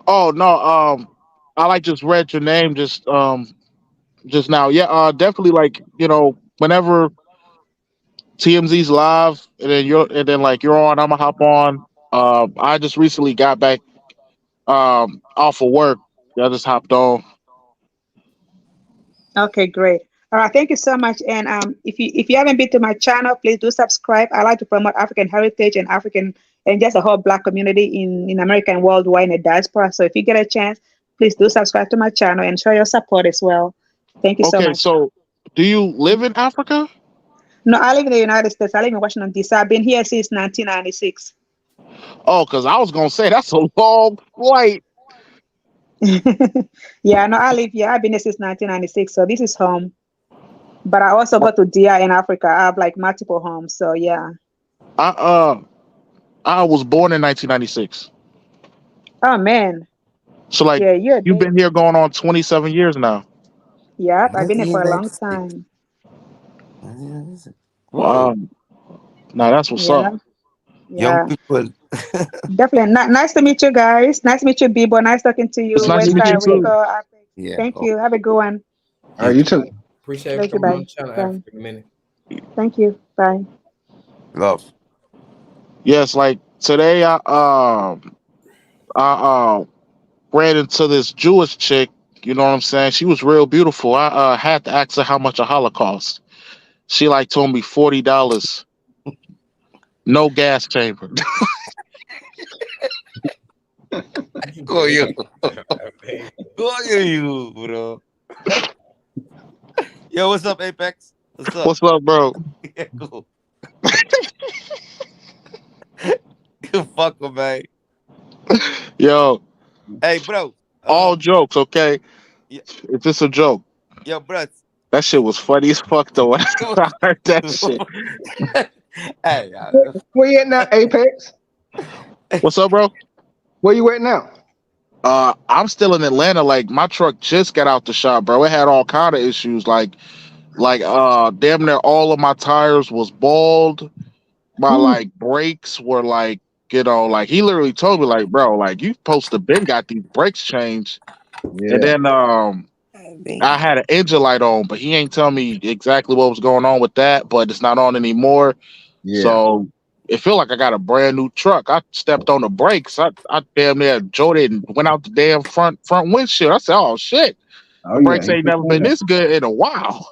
Oh no. I like just read your name just now. Yeah. Definitely like whenever TMZ's live and then like you're on, I'ma hop on. I just recently got back off of work. I just hopped on. Okay, great. All right, thank you so much. And if you haven't been to my channel, please do subscribe. I like to promote African heritage and African and just the whole Black community in America and worldwide in the diaspora. So if you get a chance, please do subscribe to my channel and show your support as well. Thank you so Okay, much. so do you live in Africa? No, I live in the United States. I live in Washington D.C. I've been here since 1996. Oh, because I was gonna say that's a long flight. Yeah, no, I live here. I've been here since 1996, so this is home. But I also go to DI in Africa. I have like multiple homes. So yeah. I I was born in 1996. Oh man. So like Yeah, you're a you've been baby. here going on 27 years now. Yep, I've been here for a long 1996. time. 1996. Whoa, Wow. Now that's what's Yeah, up. young yeah. people. Definitely. Nice to meet you guys. Nice to meet you, Bibo. Nice talking to It's you, nice to meet you Westside too. Rico. Apex. Yeah. Thank Oh, you. Have a good one. All you right, you too. too. Appreciate you for Thank you. coming on Bye. the channel, Bye. African Minute. Thank you. Bye. Love. Yes, like today I ran into this Jewish chick. You know what I'm saying? She was real beautiful. I had to ask her how much a Holocaust. She like told me $40, no gas chamber. Go you. Hey, Go you, bro. Yo, what's up, Apex? What's up? What's up, bro? Yeah, cool. Fuck 'em, man. Yo, Hey, bro. all jokes, okay? Yeah, It's just a joke. yo, bro. That shit was funny as fuck though. When I heard that shit. Hey, Where you at now, Apex? What's up, bro? Where you at now? I'm still in Atlanta. Like my truck just got out the shop, bro. It had all kind of issues. Damn near all of my tires was bald. My Whew. like brakes were like, like he literally told me like, bro, like you supposed to been got these brakes changed. And Yeah, then I had an engine light on, but he ain't tell me exactly what was going on with that, but it's not on anymore. yeah. So it feel like I got a brand new truck. I stepped on the brakes. I damn near jolted it and went out the damn front windshield. I said, "Oh shit, Oh the yeah, brakes he ain't put never on been there. this good in a while."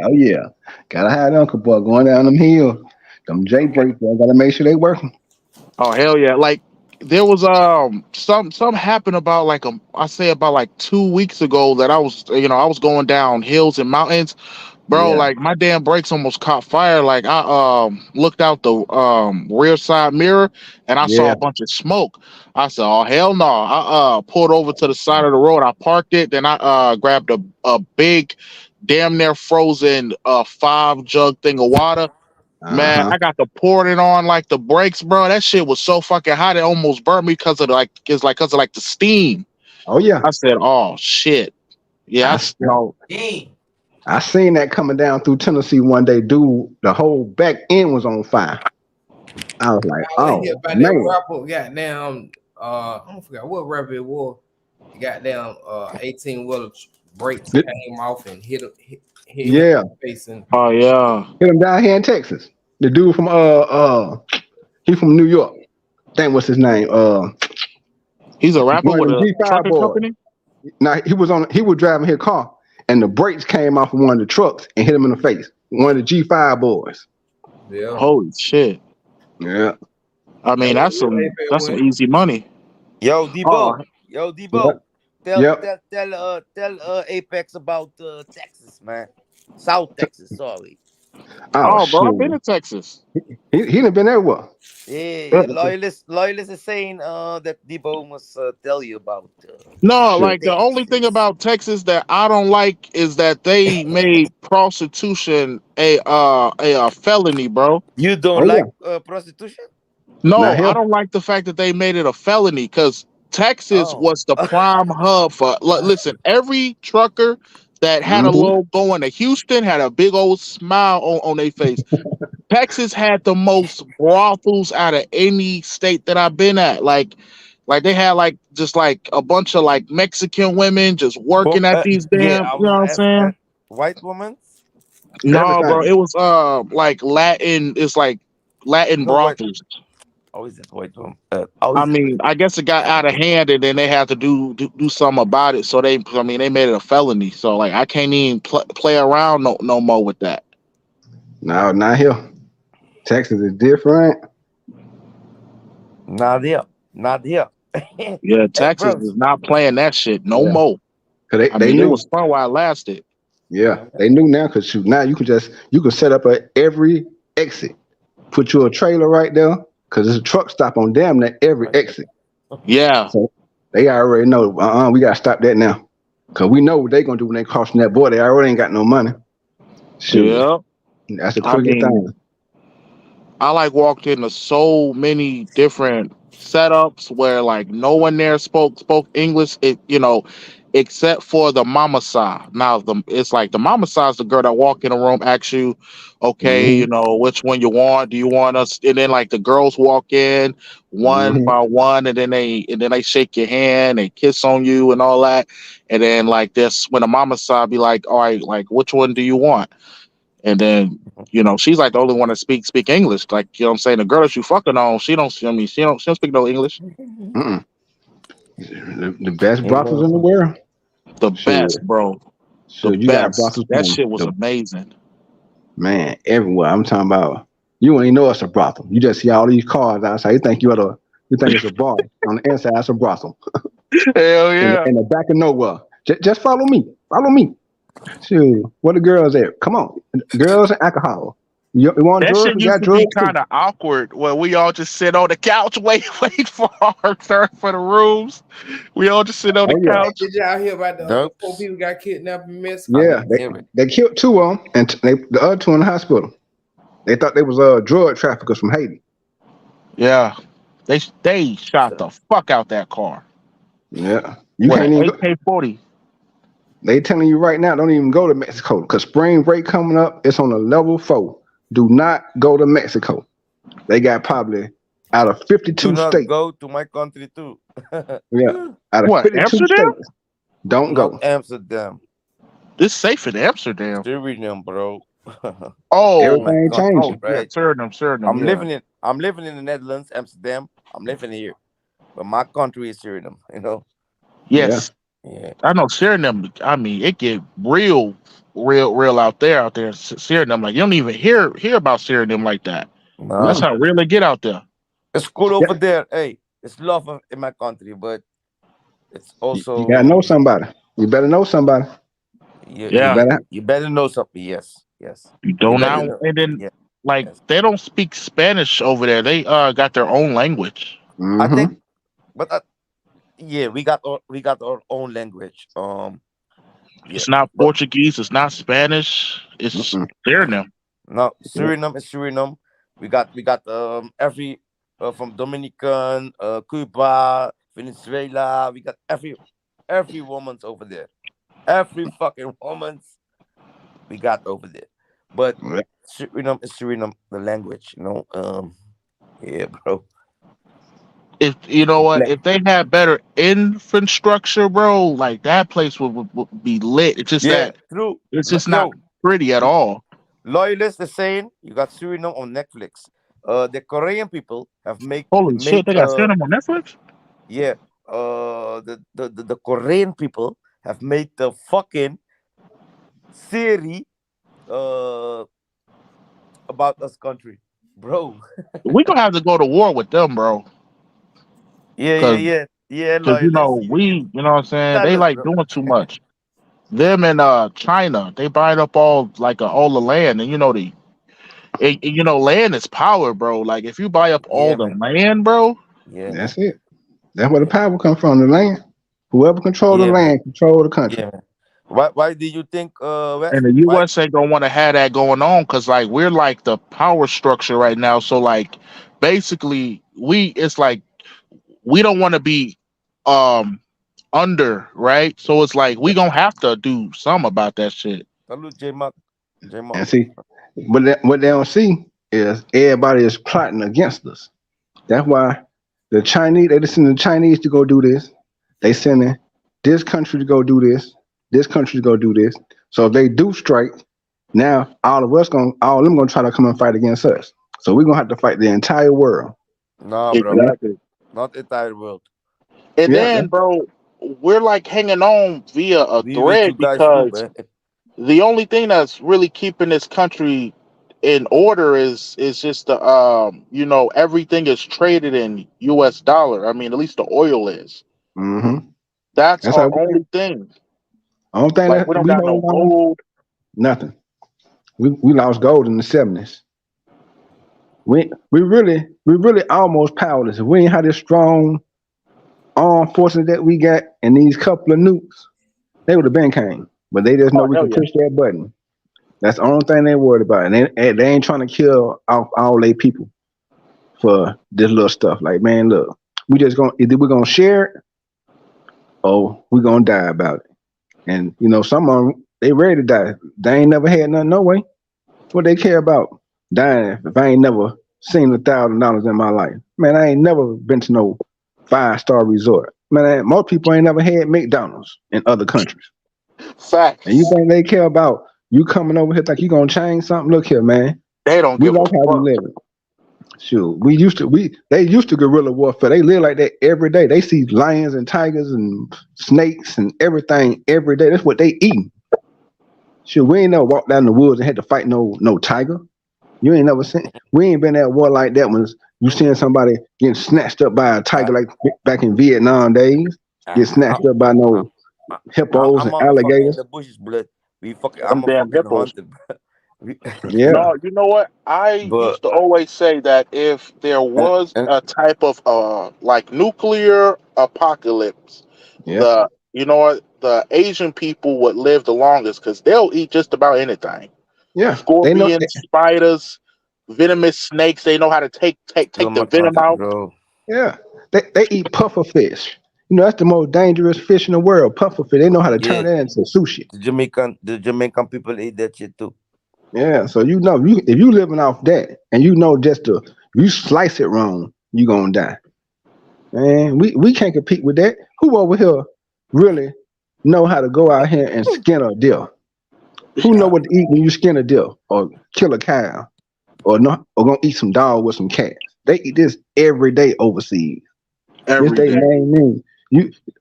Oh yeah, gotta have the Uncle Boy going down them hills. Them J breaks, gotta make sure they working. Oh hell yeah! Like there was some happened about I say about like 2 weeks ago that I was going down hills and mountains. Bro, Yeah. like my damn brakes almost caught fire. Like I looked out the rear side mirror and I saw Yeah. a bunch of smoke. I said, "Oh hell no!" I pulled over to the side of the road. I parked it. Then I grabbed a big, damn near frozen 5 jug thing of water. Man, Uh-huh. I got to pour it on like the brakes, bro. That shit was so fucking hot it almost burned me because of because of like the steam. Oh yeah. I said, "Oh shit." Yeah, I, s- dang. I seen that coming down through Tennessee one day, dude. The whole back end was on fire. I was like, I hear oh about that man. rapper, goddamn, I don't forget what rapper it was. The goddamn 18 wheeler brakes Th- came off and hit him in Yeah. the face and oh yeah. Hit him down here in Texas. The dude from he from New York. Dang, what's his name? He's a rapper One of with them a G5 trucking boys. company. Now he was driving his car and the brakes came off of one of the trucks and hit him in the face. One of the G5 boys. yeah. Holy shit! Yeah. I That mean, was that's what some April that's some went. easy money. Yo, Oh, Debo. Yo, Debo. Yep. Yep. Tell Apex about Texas, man. South Texas, sorry. Oh oh, bro, I've been shoot. to Texas. He done been everywhere. Yeah, Uh, loyalist is saying that Debo must tell you about No, Sure. like the only thing Texas. about Texas that I don't like is that they made prostitution a felony, bro. You don't Oh yeah. like prostitution? Not No, I here. don't like the fact that they made it a felony because Texas Oh. was the prime hub for. Listen, every trucker that had a Mm-hmm. load going to Houston had a big old smile on their face. Texas had the most brothels out of any state that I've been at. Like they had like just like a bunch of like Mexican women just working at these Yeah, damn. I You know was what I'm saying? white woman? No, bro, Everything. it was like Latin. It's like Latin No white. brothels. How is it white woman? How I is it? mean, I guess it got out of hand, and then they had to do something about it. So I mean, they made it a felony. So like, I can't even play around no more with that. No, not here. Texas is different. Not here. Not here. Yeah, Hey, Texas bro. is not playing that shit no Yeah. more. Cause I they mean, it knew. was fun while it lasted. Yeah. They knew now cause shoot, now you can set up at every exit. Put you a trailer right there. Cause there's a truck stop on damn near every exit. Yeah, So they already know, we gotta stop that now. Cause we know what they gonna do when they crossing that border. They already ain't got no money. Shoot. yeah. That's the I quickest mean, thing. I like walked into so many different setups where like no one there spoke English. Except for the mama side. Now it's like the mama side is the girl that walk in the room, asks you, okay, Mm-hmm. which one you want? Do you want us? And then like the girls walk in one Mm-hmm. by one, and then they shake your hand, they kiss on you and all that. And then like this, when the mama side be like, all right, like which one do you want? And then, she's like the only one that speak English. Like, what I'm saying? The girl that you fucking on, she don't speak no English. Mm-mm. The best brothels in the Mhm. world. The Sure. best, bro. The Sure. You got best. brothels That from shit was the amazing. man everywhere. I'm talking about you don't even know it's a brothel. You just see all these cars outside. You think it's a bar. On the inside, it's a brothel. Hell yeah. In the back of nowhere. Just follow me. Follow me. Shoot. Where the girls at? Come on. Girls and alcohol. You want That drugs? shit We used got to be drugs too. kind of awkward where we all just sit on the couch, wait for our turn for the rooms. We all just sit on the Oh yeah, Hey, couch. did y'all hear about the 4 Dopes. people got kidnapped in Mexico? I yeah. didn't They hear it. they killed two of them, and the other two in the hospital. They thought they was drug traffickers from Haiti. Yeah, they shot So, the fuck out that car Yeah, you with an can't even go. AK-40. They telling you right now, don't even go to Mexico because spring break coming up. It's on a level 4. Do not go to Mexico. They got probably out of do 52 not states. go to my country too. Yeah, out of What, 52 Amsterdam? states, don't Not go. Amsterdam. It's safe in Amsterdam. Suriname, bro. Oh, My Everything country, oh changing. yeah, right? Suriname, yeah. I'm living in the Netherlands, Amsterdam. I'm living here. But my country is Suriname, you know? Yeah. Yes, Yeah. I know Suriname. I mean, it get real out there. Suriname, like you don't even hear about Suriname like that. That's Nah. Mm. how real it get out there. It's cool Yeah. over there. Hey, it's love in my country, but it's You gotta know also somebody. You better know somebody. You Yeah, better. you better know something. Yes, yes. you You don't better know. know. And then Yeah, like yes. they don't speak Spanish over there. They got their own language. I think, Mm-hmm. but yeah, we got our own language. Yeah, It's not but Portuguese. It's not Spanish. It's Mm-mm. Suriname. no, Yeah. Suriname is Suriname. We got every from Dominican, Cuba, Venezuela. We got every woman's over there. Every fucking woman's we got over there. But Yeah. Suriname is Suriname, the language, you know. Yeah, bro. If you know what, Black. if they had better infrastructure, bro, like that place would be lit. It's just Yeah, that true. it's just not Yo, pretty at all. Loyalist is saying you got Suriname on Netflix. The Korean people have Holy shit, made they got Suriname on Netflix. yeah, the Korean people have made the fucking series uh about us country, bro. We gonna have to go to war with them, bro, Yeah, yeah, because yeah, yeah, you loyalist. know you know what I'm saying. Tell They us, like bro. doing too much. Them and China, they buying up all the land, and land is power, bro. Like if you buy up all Yeah, the man. land, bro, Yeah, man. That's it. That's where the Yeah, power come from. The land. Whoever control the yeah, man. land control the country. Yeah, man. Why do you think and West? the Why? US ain't gonna want to have that going on because like we're like the power structure right now. So like basically we it's like we don't want to be um under, right? So it's like we gonna have to do some about that shit. Salute J Mark. J Mark. And see, what they don't see is everybody is plotting against us. That's why the Chinese they send the Chinese to go do this. They sending this country to go do this. This country to go do this. So if they do strike, now all of them gonna try to come and fight against us. So we're gonna have to fight the entire world. Nah, bro. And that, Exactly. Not the entire world. And yeah, then, bro, we're like hanging on via a We with you thread guys too, because man. the only thing that's really keeping this country in order is just the everything is traded in US dollar. I mean, at least the oil is. mm-hmm. That's That's how our we only thing. only thing Like that we don't we got no hold on, gold. nothing. We lost gold in the 70s. We really almost powerless. If we ain't had this strong armed forces that we got and these couple of nukes, they would have been came. But they just know Oh we hell can yeah. push that button. That's the only thing they worried about. And they ain't trying to kill off all their people for this little stuff. Like, man, look, we just gonna either we're gonna share it or we gonna die about it. And some of them they ready to die. They ain't never had nothing no way. What they care about dying if I ain't never seen $1,000 in my life. Man, I ain't never been to no 5-star resort. Man, most people ain't never had McDonald's in other countries. And you Facts. think they care about you coming over here like you gonna change something? Look here, man. They don't We give a like how we fuck. live. Shoot, they used to guerrilla warfare. They live like that every day. They see lions and tigers and snakes and everything every day. That's what they eat. Shoot, we ain't never walked down the woods and had to fight no tiger. You ain't never seen. We ain't been at war like that when you seeing somebody getting snatched up by a I, tiger like back in Vietnam days. Get I, snatched up by I'm, no I, hippos I'm and motherfucking in alligators. the bushes, blood. Them I'm a damn fucking hippos. hunter. Yeah, No, you know what? I But used to always say that if there and, was and a type of like nuclear apocalypse, yeah, the Asian people would live the longest because they'll eat just about anything. yeah. They know. Scorpions, spiders, venomous snakes. They know how to take the my venom traffic, out. bro. Yeah, they eat puffer fish. That's the most dangerous fish in the world. Puffer fish. They know how to Yeah, turn that into sushi. the Jamaican people eat that shit too. Yeah, so if you living off that, and just to you slice it wrong, you gonna die. Man, we can't compete with that. Who over here really know how to go out here and skin a deer? Who know what to eat when you skin a deer or kill a cow or gonna eat some dog with some cats? They eat this every day overseas. This Every they day. main meal.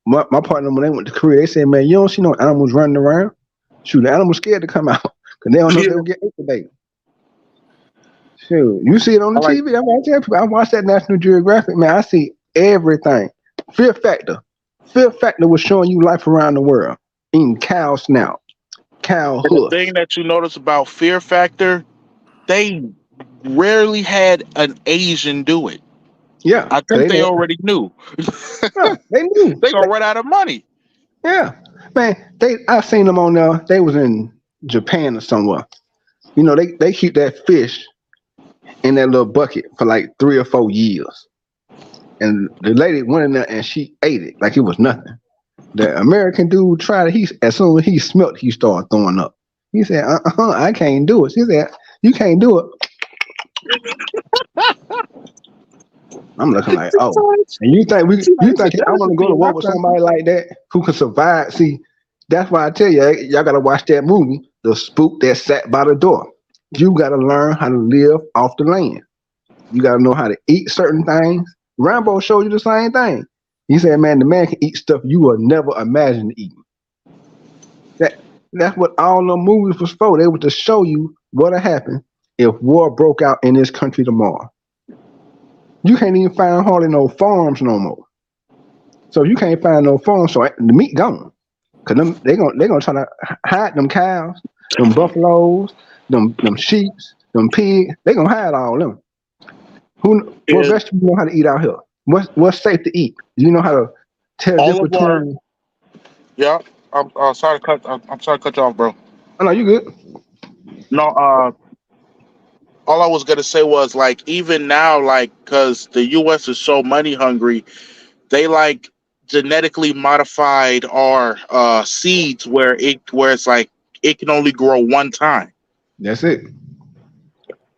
My partner when they went to Korea, they said, "Man, you don't see no animals running around. Shoot, the animals scared to come out because they don't know if Yeah, they will get ate today." Shoot, you see it on I the like. TV. I tell people, I watch that National Geographic. Man, I see everything. Fear Factor. Fear Factor was showing you life around the world. Eating cow snout, cow And the thing hooves. that you notice about Fear Factor, they rarely had an Asian do it. Yeah, I cause think they already knew they knew. they gonna run out of money. Yeah, man. I seen them on there. They was in Japan or somewhere. They keep that fish in that little bucket for like 3 or 4 years. And the lady went in there and she ate it like it was nothing. The American dude tried it. As soon as he smelt, he started throwing up. He said, I can't do it. She said, you can't do it. I'm looking like, oh. And you think I want to go to war with somebody like that who can survive? See, that's why I tell you, y'all gotta watch that movie, The Spook That Sat by the Door. You gotta learn how to live off the land. You gotta know how to eat certain things. Rambo showed you the same thing. He said, man, the man can eat stuff you would never imagine eating. That that's what all the movies was for. They were to show you what'll happen if war broke out in this country tomorrow. You can't even find hardly no farms no more. So you can't find no farms, so the meat gone. Cause they gonna try to hide them cows, them buffaloes, them sheep, them pigs. They gonna hide all them. What And vegetable you know how to eat out here? What's safe to eat? Do you know how to tell the all difference of our between? yeah. I'm sorry to cut. I'm sorry to cut you off, bro. Oh no, you good. No, all I was gonna say was like even now, like because the U.S. is so money hungry, they like genetically modified our seeds where it's like it can only grow one time. That's it.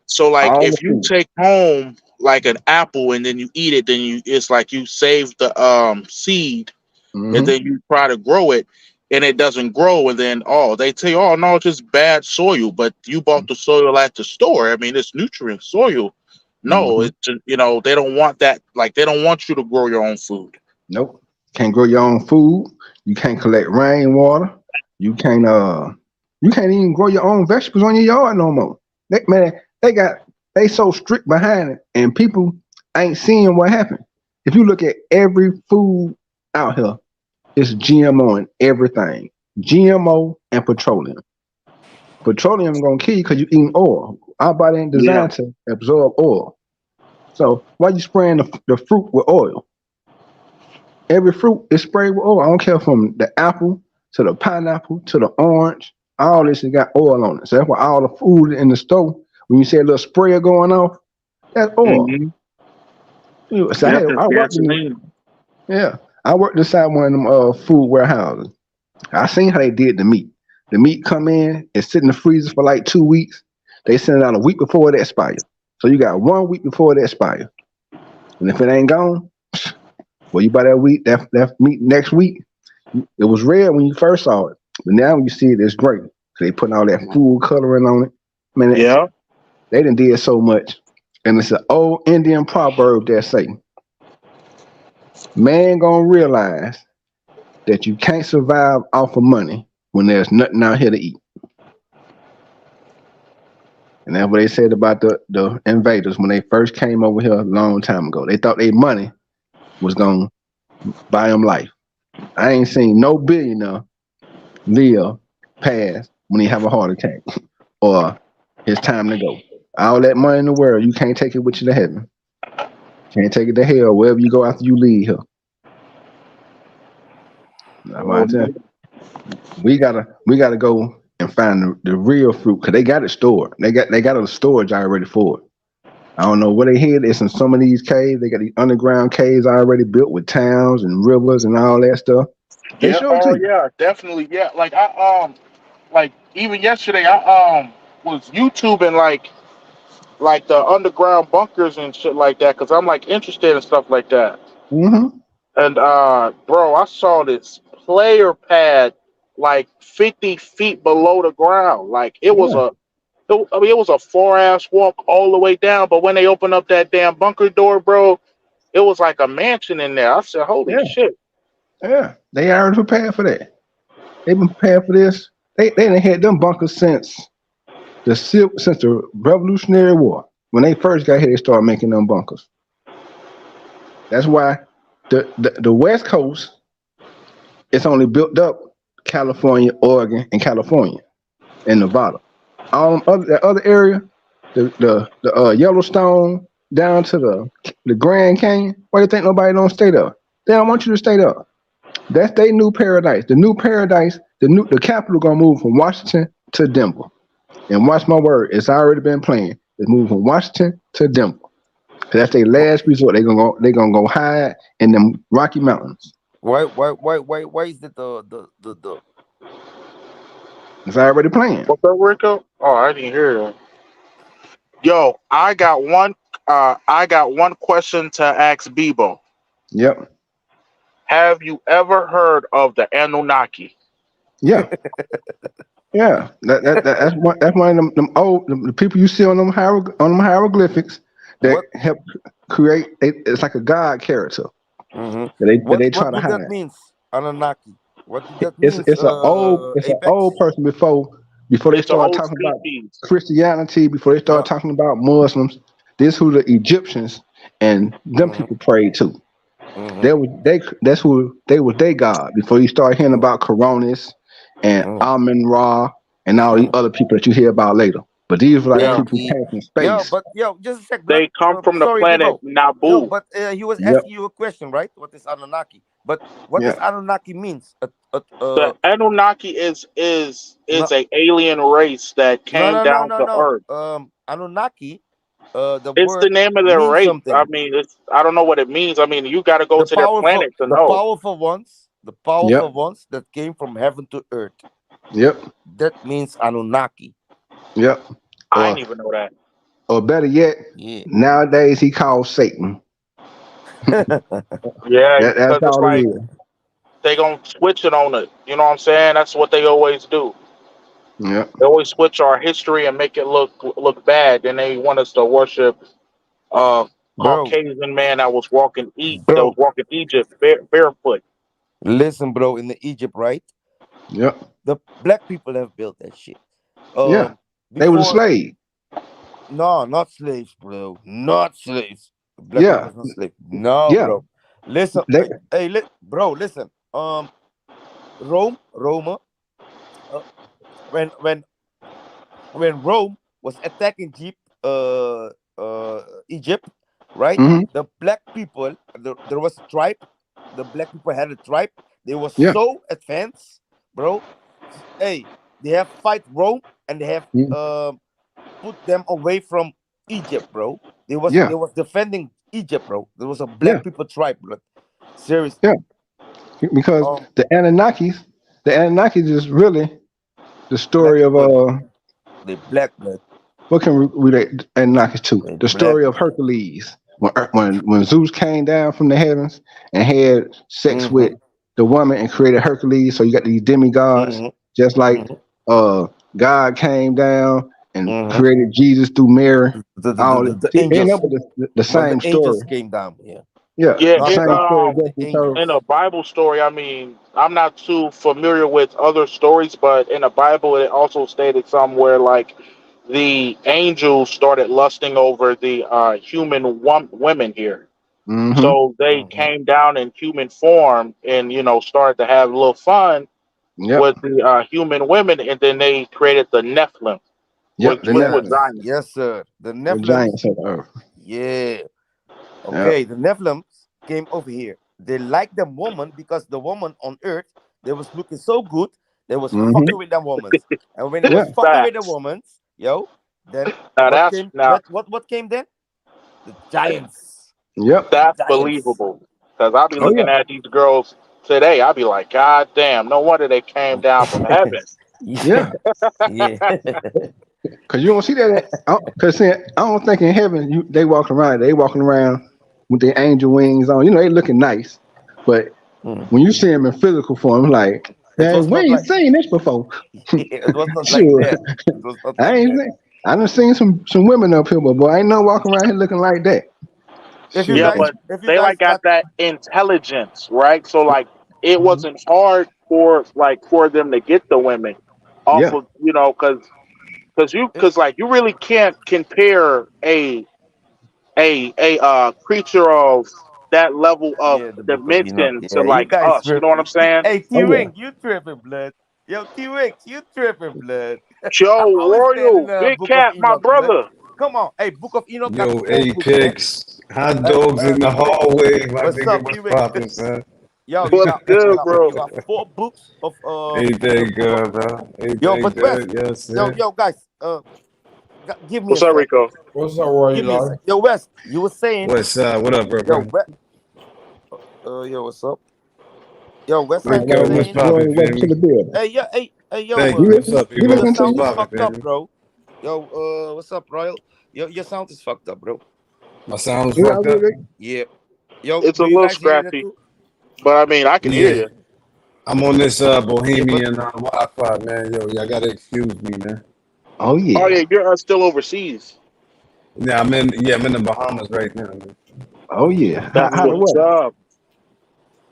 So like All the if you food. take home like an apple and then you eat it, then it's like you save the seed and Hmm. then you try to grow it and it doesn't grow and then they tell you, oh no, it's just bad soil, but you bought the soil at the store. I mean, it's nutrient soil. No, Hmm. it's they don't want that. Like they don't want you to grow your own food. Nope. Can't grow your own food. You can't collect rainwater. You can't you can't even grow your own vegetables on your yard no more. Man, they so strict behind it, and people ain't seeing what happened. If you look at every food out here, it's GMO in everything. GMO and petroleum. Petroleum gonna kill you because you eating oil. Our body ain't Yeah. designed to absorb oil. So why you spraying the fruit with oil? Every fruit is sprayed with oil. I don't care from the apple to the pineapple to the orange. All this has got oil on it. So that's why all the food in the store, when you see a little sprayer going off, that's oil. Mm-hmm. So Yep, it's I worked in gasoline. yeah, I worked inside one of them food warehouses. I seen how they did the meat. The meat come in and sit in the freezer for like 2 weeks. They send it out a week before it expires. So you got 1 week before it expires. And if it ain't gone, well, you buy that week, that meat next week. It was red when you first saw it, but now when you see it, it's great. So they putting all that food coloring on it. Man, Yeah. they done did so much. And it's an old Indian proverb that say, man gonna realize that you can't survive off of money when there's nothing out here to eat. And that's what they said about the invaders when they first came over here a long time ago. They thought their money was gonna buy them life. I ain't seen no billionaire live past when he have a heart attack or It's time to go. All that money in the world, you can't take it with you to heaven. Can't take it to hell wherever you go after you leave here. I'm Oh, out there. We gotta go and find the real fruit because they got it stored. They got a storage already for it. I don't know where they hid. It's in some of these caves. They got these underground caves already built with towns and rivers and all that stuff. They yeah. show it to Oh, you. yeah. Definitely. Yeah. Like even yesterday, I was YouTubing like the underground bunkers and shit like that because I'm like interested in stuff like that. Mm-hmm. And bro, I saw this player pad like 50 feet below the ground. Like Yeah. it was a 4 ass walk all the way down. But when they opened up that damn bunker door, bro, it was like a mansion in there. I said, "Holy Yeah. shit!" Yeah. They already prepared for that. They've been prepared for this. They done had them bunkers since the Revolutionary War. When they first got here, they started making them bunkers. That's why the West Coast it's only built up California, Oregon, and California and Nevada. That other area, the Yellowstone down to the Grand Canyon. Why do you think nobody don't stay there? They don't want you to stay there. That's their new paradise. The new paradise, the capital gonna move from Washington to Denver. And watch my word, it's already been planned. It's moving from Washington to Denver. 'Cause that's their last resort. They gonna go hide in them Rocky Mountains. Why is it the It's already planned. What's up, Rico? Oh, I didn't hear that. Yo, I got one question to ask Bebo. Yep. Have you ever heard of the Anunnaki? Yeah. Yeah. That's one of them old the people you see on them hieroglyphics that what? help create. It's like a god character Mm-hmm. that they try What to do that hide. means? Anunnaki. What do that It's means? it's an old Apex. person before they It's an start old talking about species. Christianity, before they start No. talking about Muslims. This who the Egyptians and them Mm-hmm. people prayed to. Mm-hmm. That's who they was their god before you start hearing about Coronis and Mm-hmm. Amun Ra and all these Mm-hmm. other people that you hear about later. But these were like the Yeah, people who Enki. came from Yo, space. but yo, just a sec, blood. they come from the Sorry, planet Bibo. Yo, Nabu. but he was Yep. asking you a question, right? What is Anunnaki? But what does Yeah. Anunnaki means? The Anunnaki No, is a alien race that no, came no, no, down no, to no. Earth. Anunnaki. The It's the word name of their means race. I something. mean, I don't know what it means. I mean, you got to go to their planet to know. The Yep. powerful ones that came from heaven to earth. Yep. That means Anunnaki. Yep. I Or didn't even know that. or better yet, Yeah. nowadays he calls Satan. Yeah, That's because it's all it like is. they gonna switch it on it. You know what I'm saying? That's what they always do. Yep. They always switch our history and make it look bad. Then they want us to worship bro, Caucasian man that was bro, walking Egypt barefoot. listen, bro. In the Egypt, right? Yep. The black people have built that shit. Yeah. They was a Before, slave. no, not slaves, bro. Not slaves. Black people Yeah. is not slaves. No, Yeah. bro. Listen, They bro, listen. Roma. Uh, when when when Rome was attacking Egypt, right? hmm The black people, there was a tribe. The black people had a tribe. They were yeah. so advanced, bro. Hey, they have fight Rome and they have mm, put them away from Egypt, bro. Yeah. They was defending Egypt, bro. There was a Yeah. black people tribe, bro. Seriously. Yeah. Because Um, the Anunnakis is really the black story of people, they black blood, what can we relate Anunnakis to? they The black story of blood. Hercules. When Zeus came down from the heavens and had sex Mm-hmm. with the woman and created Hercules, so you got these demigods, Mm-hmm. just like Mm-hmm. uh God came down and Mm-hmm. created Jesus through Mary. All The see, ain't angels, up with the but the same angels story. came down. Yeah, Yeah, Yeah, the not it same God, story the just been told. in angels. a Bible story. I mean, I'm not too familiar with other stories, but in the Bible, it also stated somewhere like the angels started lusting over the human women here. Mm-hmm. So they Mm-hmm. came down in human form and started to have a little fun Yep. with the human women, and then they created the Nephilim. Yep, the with Nephilim. giants. Yes, sir. The The Nephilim. giants of the earth. Yeah. Okay, Yep. the Nephilim came over here. They liked the woman because the woman on earth, they was looking so good, they was Mm-hmm. fucking with them women. And when they Yeah. was fucking with the women, yo, then Now what that's came what came then? The giants. Yep. that's Giants. believable. Because I'll be Oh looking yeah. at these girls today. I'll be like, God damn, no wonder they came down from heaven. Yeah. Yeah. Yeah. Cause you don't see that. Cause I don't think in heaven they walking around. They walking around with their angel wings on. You know they looking nice, but Mm. when you see them in physical form, like, It hey, was we not ain't like seen this before. it was not like Sure, that. It was not I like ain't. that. I done seen some women up here, but boy, ain't no walking around here looking like that. If you Yeah, Sure. guys but if you they guys like got got that intelligence, right? So like it Mhm. wasn't hard for them to get the women off Yeah. of it, because like you really can't compare a creature of that level of yeah, the book of Enoch. dimension to Yeah, you like guys us. You know what I'm tripping. saying? Hey, Oh T yeah. Wing, you tripping, blood. Yo, T Wings, you tripping, blood. I Joe always stand in Royal, the Big book of Cat, my Enoch, blood. brother. Come on. Hey, book of Enoch got Yo, 4 books, man. Apex, hot dogs in the T Wing, hallway. My what's nigga, up, what's T Wing? poppin', son? Yo, What's good, you bro? got 4 books of the Anything book of good, bro? yo, Anything but West, good? Yes, yo, sir. yo, guys, give me a What's up, sec. Rico? What's up, Roy Give me a Eli? sec. Yo, West, you were saying, What's up? What up, bro, yo, bro? yo, what's up? Yo, All Westside, you were Rico, right, what's saying, Roy, poppin', welcome to family? the building. yo, Thank you. What's up, We people? your listening to sound What's you. is poppin', fucked up, family? bro. Yo, what's up, Royal? Your sound is fucked up, bro. My sound was We all fucked good, up. Rick? Yeah. Yo, It's a do you little guys hear that scratchy, too? but I mean I can hear Yeah, you. I'm on this Yeah, but Bohemian Wi-Fi, man. Yo, y'all gotta excuse me, man. Oh Oh yeah. yeah, you're still overseas. I'm in the Bahamas right now, man. Oh yeah. That's How the what's weather? up.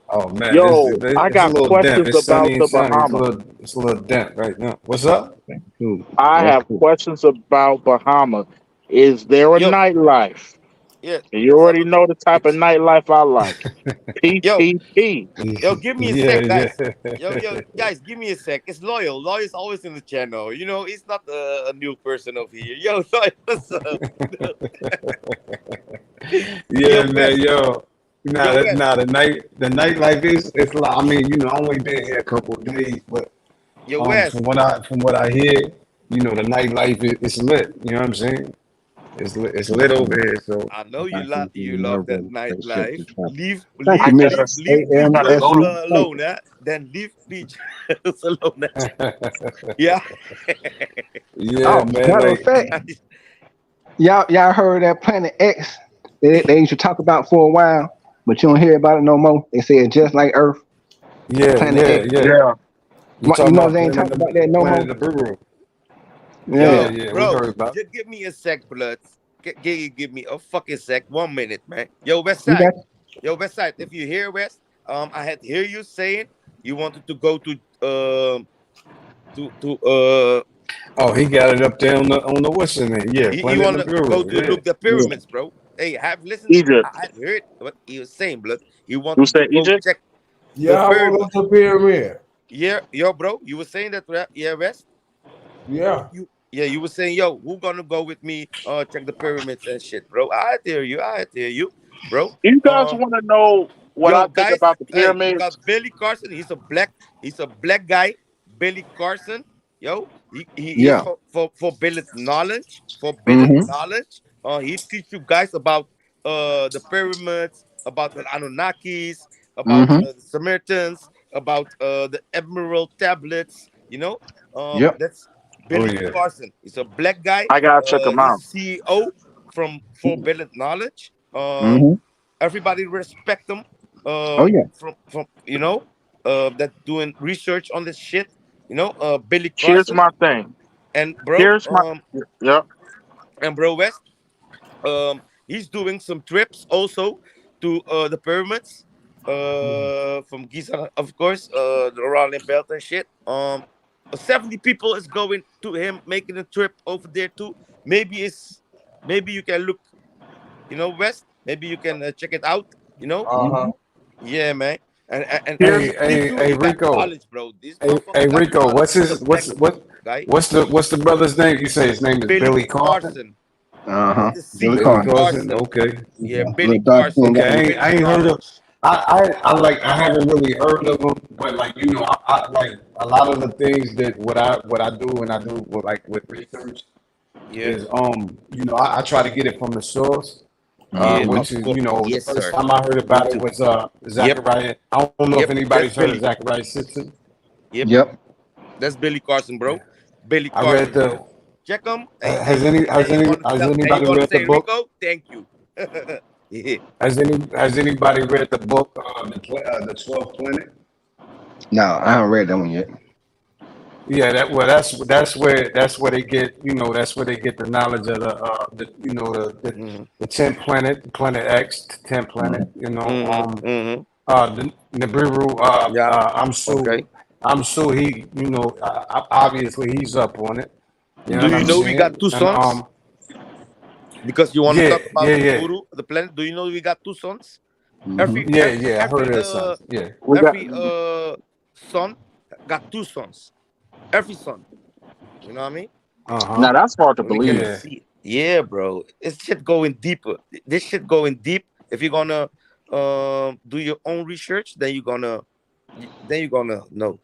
Oh man, Yo, I it's a got little damp. questions It's about sunny and the sunny. Bahamas. It's a little damp right now. What's up? Cool. I That's have cool. questions about Bahamas. Is there a yo, nightlife? yeah, You let's have already a look. know the type of It's nightlife I like. yo, PPP. give me a Yeah, sec, yeah. guys. Yo, guys, give me a sec. It's loyal. Loyal's always in the channel. You know, he's not a new person over here. Yo, loyal, what's up? Yeah, Yo, man, West. yo. Yo, West. The nightlife is it's like I mean, I only been here a couple of days, but Yo, West. from what I hear, the nightlife is lit. You know what I'm saying? It's lit over here. So I know I think we you love that never spaceship nightlife. to travel. Thank I you, Miss gotta Leave P I gotta Drills go AMSC. to Thank alone, you. huh? Then leave P Drills alone. Yeah. yeah, Oh, man. matter of Like fact, y'all heard that Planet X they used to talk about for a while, but you don't hear about it no more. They say it's just like Earth, Planet X. yeah. yeah. You You talking know about they ain't talking about that no planning more. the brew? Yeah, Yeah. Yo, yeah. We bro, heard about. just give me a sec, blood. Give me a fucking sec. 1 minute, man. Yo, We Westside. got Westside. If you hear West, I had to hear you saying you wanted to go to Oh, he got it up there on the what's in it? Yeah, he planning want the to go bureau. to Yeah. look the yeah. pyramids, bro. Hey, have listened. Egypt. I had heard what he was saying, blood. He You wanted to said go Egypt? check the Yeah, I want pyramids. to go to the pyramid. Yeah, yo, bro. You were saying that, right? Yeah, West. Yeah. You were saying, yo, who gonna go with me? Check the pyramids and shit, bro. I hear you. I hear you, bro. You guys Um, want to know what yo, I think guys. about the Hey, we got pyramids? Billy Carson. He's a black guy. Billy Carson. Yo, he is Yeah. for Billy's knowledge. For Billy's Mm-hmm. knowledge. He teach you guys about the pyramids, about the Anunnakis, about Mm-hmm. the Samaritans, about the Emerald tablets. Yep. That's Oh Billy yeah. Carson. He's a black guy. I gotta check them He's out. CEO from For Billy Knowledge. Mm-hmm. Everybody respect him. Oh yeah. That doing research on this shit. Billy Here's Carson my thing. and bro, Here's my yeah. West. He's doing some trips also to the pyramids. From Giza, of course. The Rolling Belt and shit. 70 people is going to him, making a trip over there too. Maybe you can look, West. Maybe you can check it out. You know, Uh-huh. Mm-hmm. yeah, man. And Here's he teach you. He got Rico. knowledge, bro. This motherfucker Hey got Rico, knowledge. He's a black. guy. What's the brother's name? You say his name is Billy Billy Carson. Carson. Uh-huh. With the Billy C. Billy Carter. Carson. Carson. Okay. Yeah, Billy Little dark skin Carson. Okay. guy. Billy I ain't heard Carson. of. I haven't really heard of him, but like I like a lot of the things that what I do and I do with research Yeah. is I try to get it from the source, Yeah, Mm-hmm. which of is course. the Yes, first sir. time I heard Me about it too. was Yep. Zachariah. I don't know if Yep. That's anybody's heard of Billy. Zachariah's sister. Yep. Yep. That's Billy Carson, bro. Billy I read Carson, the bro. Check him. Hey, has hey. any And has you any want to has tell? And you anybody want to read the say book? Rico? Thank you. Yeah. Has anybody read the book the 12th Planet? No, I haven't read that one yet. Yeah, that's where they get that's where they get the knowledge of Mm-hmm. the 10th planet, planet X, 10th planet. Mm-hmm. Mm-hmm. The Nibiru Yeah. Okay. Amsu he obviously he's up on it. You know Do what you I'm know we got saying? two And sons? Because you want to yeah talk about yeah the yeah guru, the planet. Do you know we got two sons? Mm-hmm. Every yeah every yeah I heard every of that uh son. Yeah. We got every son got two sons. Every son. You know what I mean? Uh-huh. now. That's hard to We can believe. Yeah. see it. Yeah, bro. It's shit going deeper. This shit going deep. If you're gonna do your own research, then you're gonna know.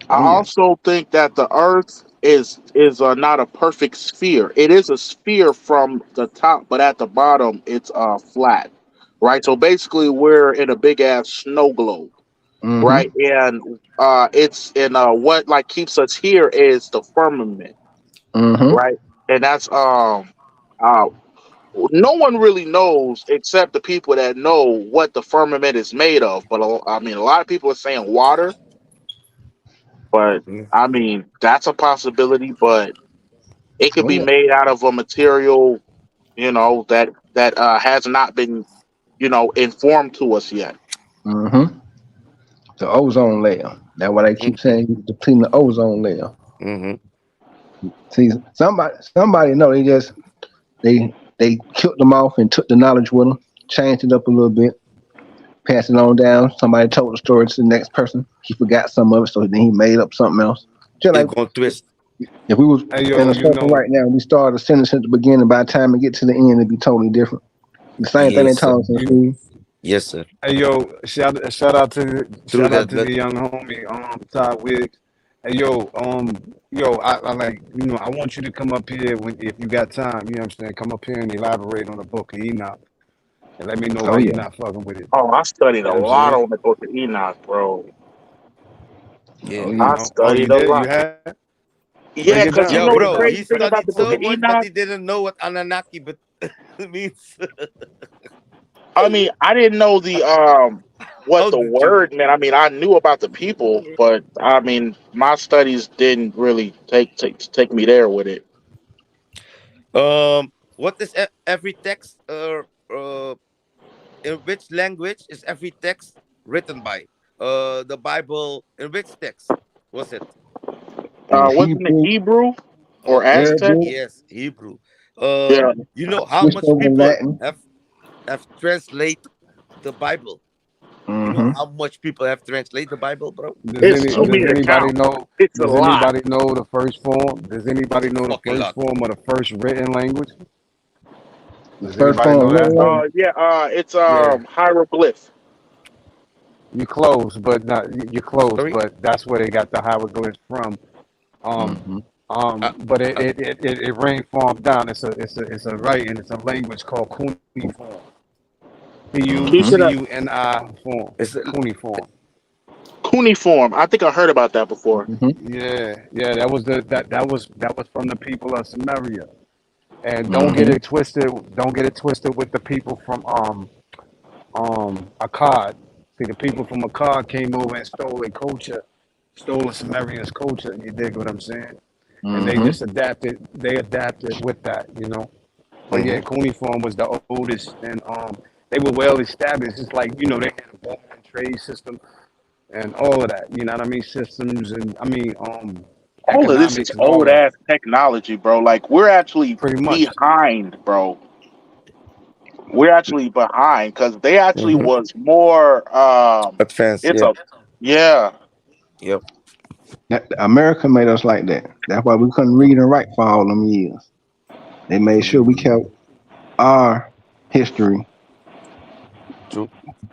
I Oh yeah. also think that the Earth is not a perfect sphere. It is a sphere from the top, but at the bottom it's flat, right? So basically, we're in a big ass snow globe, Mm-hmm. right? And it's in what like keeps us here is the firmament, Mm-hmm. right? And that's uh no one really knows except the people that know what the firmament is made of. But I mean, a lot of people are saying water, but Mm. I mean that's a possibility. But it could Oh be yeah. made out of a material, that has not been, informed to us yet. Mm-hmm. The ozone layer. That's why they keep saying you're depleting the ozone layer. Mm-hmm. See, somebody know they killed them off and took the knowledge with them, changed it up a little bit, passed it on down. Somebody told the story to the next person. He forgot some of it, so then he made up something else. Just It's like gonna twist. if we was Hey in yo, a circle right now, we started a sentence at the beginning. By the time it get to the end, it'd be totally different. The same thing they Yes, sir. taught us in you school. Yes, sir. hey yo, True shout out that, to but the young homie Todd Wiggs. Hey yo, I like I want you to come up here if you got time. You know what I'm saying? Come up here and elaborate on the book of Enoch and let me know Oh why you're yeah. not fucking with it. Oh, I studied You a know what I'm lot saying? on the book of Enoch, bro. yeah. Oh yeah. I Oh, you studied a did? You lot. had? Break Yeah, it because down. Yo, Break it the bro, down. he crazy thing about studied the book so of much that Enoch. he didn't know what Anunnaki but means. I mean, I didn't know the what How the did you? word meant. I mean, I knew about the people, but I mean, my studies didn't really take me there with it. What is every text? In which language is every text written by? The Bible. In which text was it? And Wasn't it Hebrew, Hebrew or Okay, Aztec? Arabic, yes, Hebrew. Yeah. You know how switched much over to people Latin. have translate the Bible? You know Mm-hmm. how much people have translate the Bible, bro? It's too Oh many Does yeah. to anybody count. know? It's a Does lot. anybody know the first form? Does anybody It's a know the fucking first lot. form of the first written language? The Does first anybody form know of that? written Yeah. It's Yeah, hieroglyph. you close, but not you close, Sorry. but that's where they got the hieroglyphs from. Um, language. Uh, but uh, it rain form down. It's a writing. It's a language called cuneiform. Mm-hmm. Keep it up. Cuni form. it's Cuneiform. Cuneiform. I think I heard about that before. Mm-hmm. Yeah. That was from the people of Samaria. And don't get Mm-hmm. it twisted. Don't get it twisted with the people from Akkad. See, the people from Akkad came over and stole a culture, stole the Sumerians' culture. You dig what I'm saying? And they Mm-hmm. just adapted. They adapted with that. But yeah, mhm. cuneiform was the oldest, and they were well established. It's like they had a Roman trade system and all of that. You know what I mean? Systems and All of this is economics and all old of that. ass technology, bro. Like we're actually Pretty much. behind, bro. We're actually behind because they actually was more. Advanced, It's yeah. a yeah. Yep. America made us like that. That's why we couldn't read and write for all them years. They made sure we kept our history True.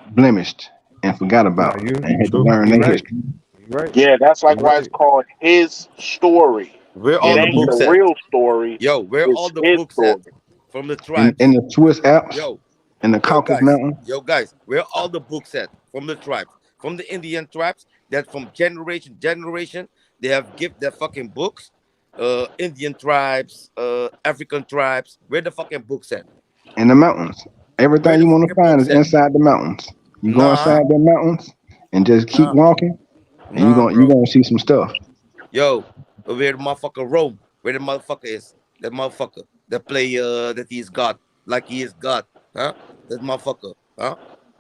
blemished and forgot Nah, about, you and had to true. learn You their right. history. You right. Yeah, that's You like why it's right. called his story. Where It all the ain't Hmm the books at? real story. Yo, where all It's the his books at? story. From the In tribes. the Swiss Alps, Yo, in the yo, Caucasus guys. Mountains, Yo, guys. Where all the books at? From the tribes. From the Indian tribes. That from generation, they have give their fucking books. Indian tribes, African tribes. Where the fucking books at? in the mountains. Where Everything the you want to fucking find books is at? inside the mountains. You go Nah, inside the mountains and just keep nah, walking, and nah, you bro. gonna see some stuff. Yo, where the motherfucker Rome? Where the motherfucker is? That motherfucker that play that he is God, like he is God, huh? That motherfucker, huh?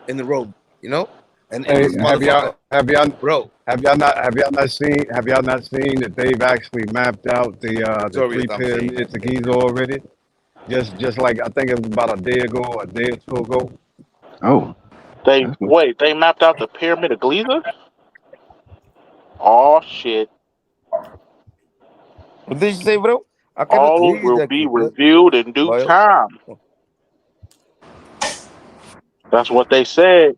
In the Rome, you know? And Hey, this motherfucker, bro. have y'all not seen that they've actually mapped out the Sorry three that I'm saying that. pyramids of Giza already? Just like I think it was about a day ago, a day or two ago. Oh, They that's good. wait. They mapped out the pyramid of Giza. Oh shit! What did you say, bro? I cannot hear All you will that be good, revealed in due boy. time. That's what they said.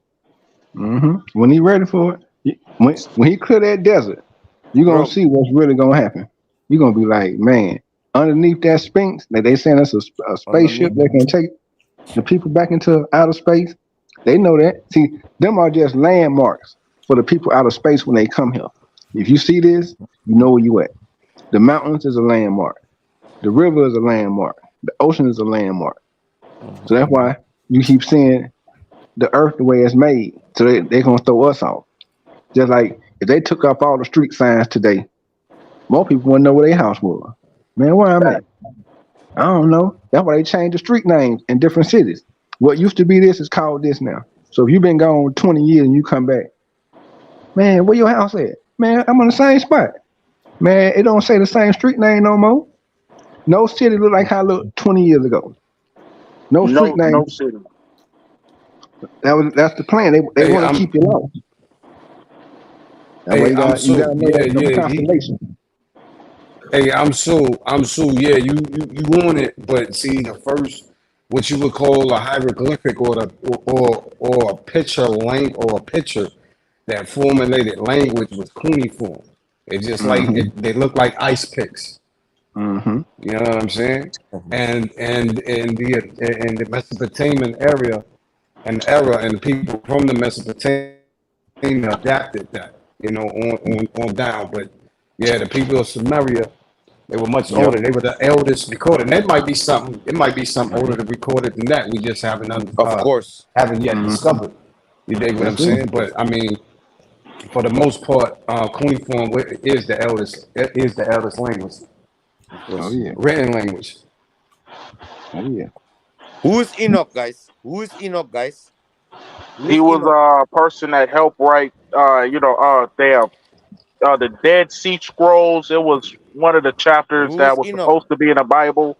When he ready for it, when he clear that desert, you gonna Bro, see what's really gonna happen. You gonna be like, man, underneath that Sphinx, that they send us a spaceship underneath, that can take the people back into outer space. They know that. See, them are just landmarks for the people out of space when they come here. If you see this, you know where you at. The mountains is a landmark. The river is a landmark. The ocean is a landmark. So that's why you keep seeing the earth the way it's made. So they gonna throw us off. Just like if they took up all the street signs today, more people wouldn't know where their house was. Man, where I'm at? I don't know. That's why they changed the street names in different cities. What used to be this is called this now. So if you've been gone 20 years and you come back, man, where your house at? Man, I'm on the same spot. Man, it don't say the same street name no more. No city look like how it looked 20 years ago. No street No, name. no city. That's the plan. They Hey, want to I'm keep you lost. That's why hey, you I'm gotta so know yeah, that them yeah. constellations. Hey, I'm so yeah. You want it, but see the first what you would call a hieroglyphic or a picture or a picture that formulated language was cuneiform. It just like Mm-hmm. they look like ice picks. Mm-hmm. You know what I'm saying? And the Mesopotamian area and era and the people from the Mesopotamia adapted that, on down. But yeah, the people of Sumeria, they were much Yep. older. They were the eldest recorded. And that might be something. It might be something older to recorded than that. We just of course. haven't yet Mm-hmm. discovered. You dig what I'm That's it. saying? But I mean, for the most part, cuneiform is the eldest. It is the eldest language, Of Oh course. yeah. written language. Oh yeah. Who is Enoch, guys? Who is Enoch, guys? Who He is was Enoch? a person that helped write. The Dead Sea Scrolls. It was one of the chapters Who that is was Enoch? supposed to be in the Bible,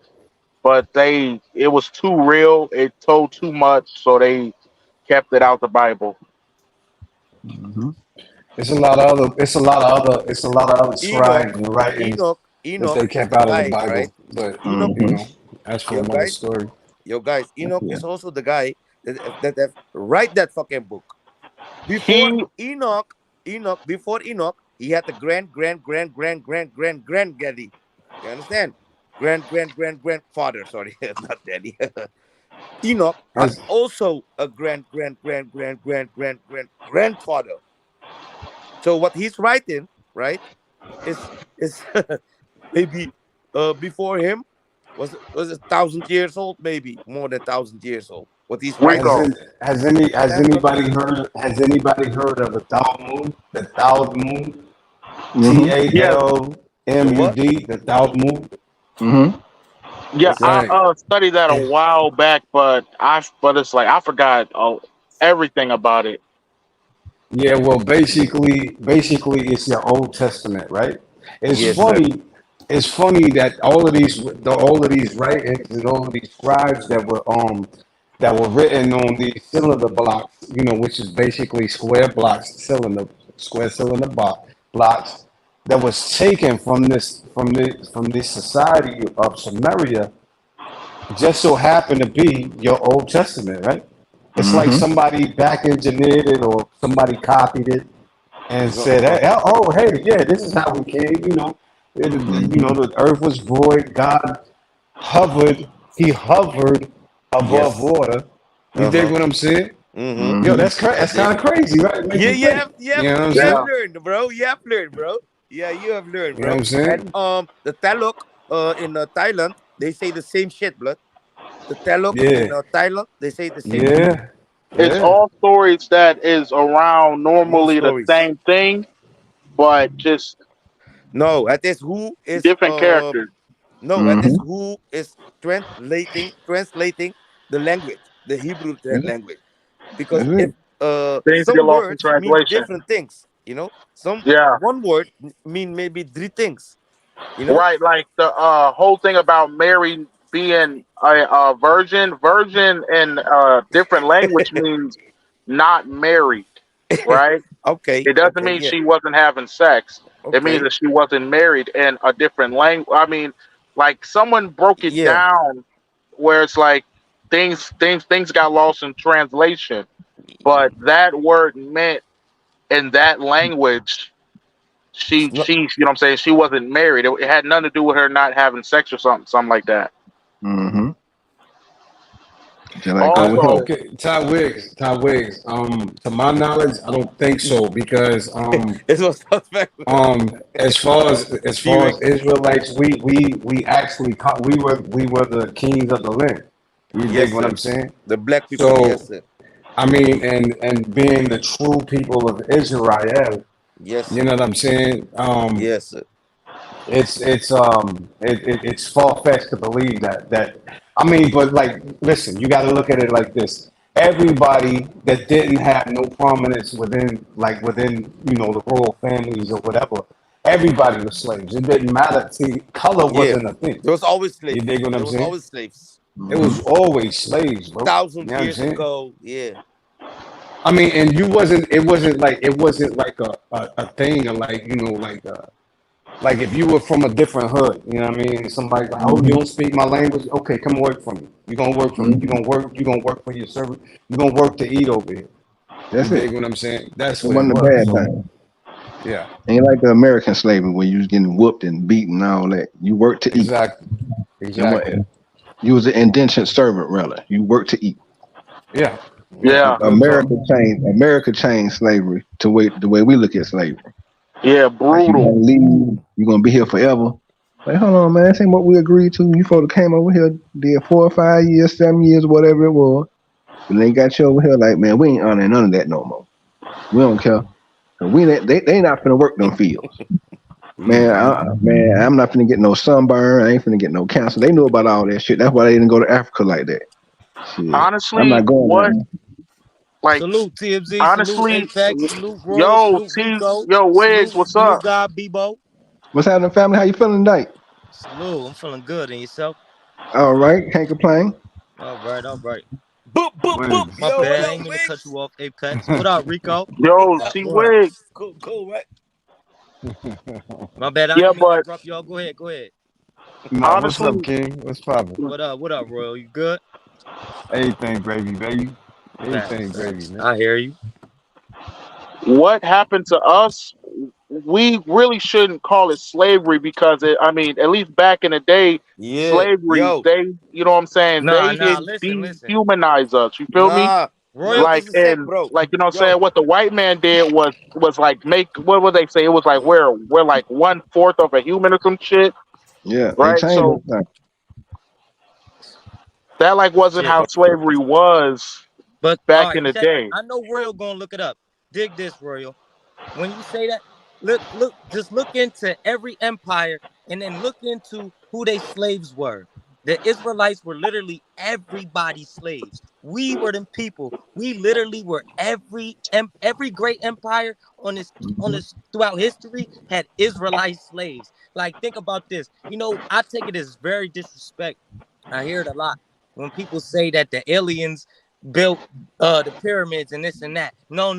but it was too real. It told too much, so they kept it out the Bible. Mm-hmm. It's a lot of other Enoch, scribes and writings Enoch, that Enoch they is kept the out of the guy, right? Bible. But Enoch, Mm-hmm. that's for yo another guys, story. yo guys. That's Enoch it. is also the guy that write that fucking book. Before He Enoch, before Enoch, he had the granddaddy. You understand? Grandfather. Sorry, not daddy. Enoch has Has also a grandfather. So what he's writing, right, is maybe before him was 1,000 years old, maybe more than 1,000 years old. What he's has writing. Rico. in, has any You understand, bro? has anybody heard of the Talmud? The Talmud, Mm-hmm. Yes, The what? Talmud, the Talmud. Mm-hmm. yeah. What's I that? Right. studied that a Eh, while back, but it's like I forgot everything about it. Yeah, well, basically, it's your Old Testament, right? It's Yes, sir. funny. It's funny that all of these writings and all of these scribes that were written on these cylinder blocks, which is basically square cylinder blocks. that was taken from this society of Samaria just so happened to be your Old Testament, right? It's like Mm-hmm. somebody back engineered it or somebody copied it and said, Uh-huh. hey, oh, hey, yeah, this is how we came, you know. Mm-hmm. The earth was void. God hovered. He hovered above Yes. water. You dig Uh-huh. what I'm saying? Mm-hmm. Yo, Mm-hmm. I that's kind dig. of crazy, right? It make Yeah, you think. You know what I'm you have Yeah. saying? learned, bro. You have learned, bro. Yeah, you have learned, You know what bro. I'm And saying? the Taluk in Thailand, they say the same shit, blood. The Taluk in Yeah, Thailand, they say the same shit. yeah, It's yeah. all stories that is around True normally the stories. same thing, but just No, that is who is different characters. no, that is Mm-hmm. who is translating the language, the Hebrew That's it. language. Because That's if it. Things get some lost in words mean translation. different things, you know, some Yeah. one word mean maybe three things, you know. Right, like the whole thing about Mary being a virgin. Virgin in different language means not married, right? Okay, It doesn't okay, mean yeah, she wasn't having sex. It means okay, that she wasn't married in a different language. I mean, like someone broke it yeah, down where it's like things got lost in translation, but that word meant in that language it's not, you know what I'm saying, she wasn't married. It had nothing to do with her not having sex or something like that. Mm-hmm. Just like over here. Also, Okay, Ty Wiggs. To my knowledge, I don't think so because it's what stuff back. as far as T-Rex, Israelites, we actually we were the kings of the land. You dig yes, what sir. I'm saying? The black people, yes, So sir. I mean, and being the true people of Israel, Yes, you sir. know what I'm saying? Yes, sir. It's far fetched to believe that I mean, but like, listen, you got to look at it like this. Everybody that didn't have no prominence within the royal families or whatever, everybody was slaves. It didn't matter. See, color Yeah, wasn't a thing. there was always You slaves. dig what There I'm was saying? always slaves. It Mm-hmm. was always slaves, bro. You Thousands know what I'm years saying? ago. Yeah. I mean, and you wasn't. It wasn't like a thing of like like if you were from a different hood, you know what I mean? Somebody's like, oh, you Mm-hmm. don't speak my language? Okay, come work for me. You're gonna work for me. Mm-hmm. You're gonna work for your servant. You're gonna work to eat over here. You That's it. dig what I'm saying? That's It what it wasn't a was. bad thing. Yeah, Ain't like the American slavery where you was getting whooped and beaten and all that. You work to eat. exactly. And what Exactly. you was an indentured servant, really. You work to eat. Yeah. Yeah. yeah, Real talk. America changed slavery to the way we look at slavery. yeah, Like you brutal. gonna leave, you gonna be here forever. Like, hold on, man, this ain't what we agreed to. You folks came over here, did 4 or 5 years, 7 years, whatever it was. But they got you over here like, man, we ain't honoring none of that no more. We don't care. 'Cause they not finna work them fields. Man, Mm-hmm. I'm not finna get no sunburn. I ain't finna get no cancer. They knew about all that shit. That's why they didn't go to Africa like that. Shit. I'm Honestly, not going what down like Salute TMZ. Salute honestly, Apex. Salute Royal. yo, Salute T, Rico. yo, Wigs, Salute what's New up? God Bebo. What's happening, family? How you feeling tonight? Salute. I'm feeling good. And yourself? All right, can't complain. All right. All right. Boop boop boop. My Wigs. Yo, bad. I ain't mean to cut you off, Apex. What up, Rico? Yo, T Go ahead. Wig. Cool. Cool. Right. My bad. I Yeah, ain't mean to but interrupt y'all. Go ahead. Go ahead. Nah, what's up, honestly, King? What's poppin'? What up? What up, Royal? You good? Everything gravy, baby. Facts. Everything gravy, Facts. man. I hear you. what happened to us, we really shouldn't call it slavery because I mean, at least back in the day, Yeah. slavery, Yo. they, you know what I'm saying, Nah. they Nah. didn't Listen. Listen. dehumanize us. You feel me? Nah. Royal. Like, Just a sec, and bro. like, you know what I'm saying, Yo. what the white man did was like make, what would they say? It was like we're like 1/4 of a human or some shit, Yeah, they right? changed So that that like wasn't Shit. how slavery was But all back right. in the Check. day. I know Royal gonna look it up. Dig this, Royal. When you say that, look, just look into every empire and then look into who they slaves were. The Israelites were literally everybody's slaves. We were them people. We literally were every great empire on time. this throughout history had Israelite slaves. Like think about this. You know, I take it as very disrespect. I hear it a lot when people say that the aliens built the pyramids and this and that. No.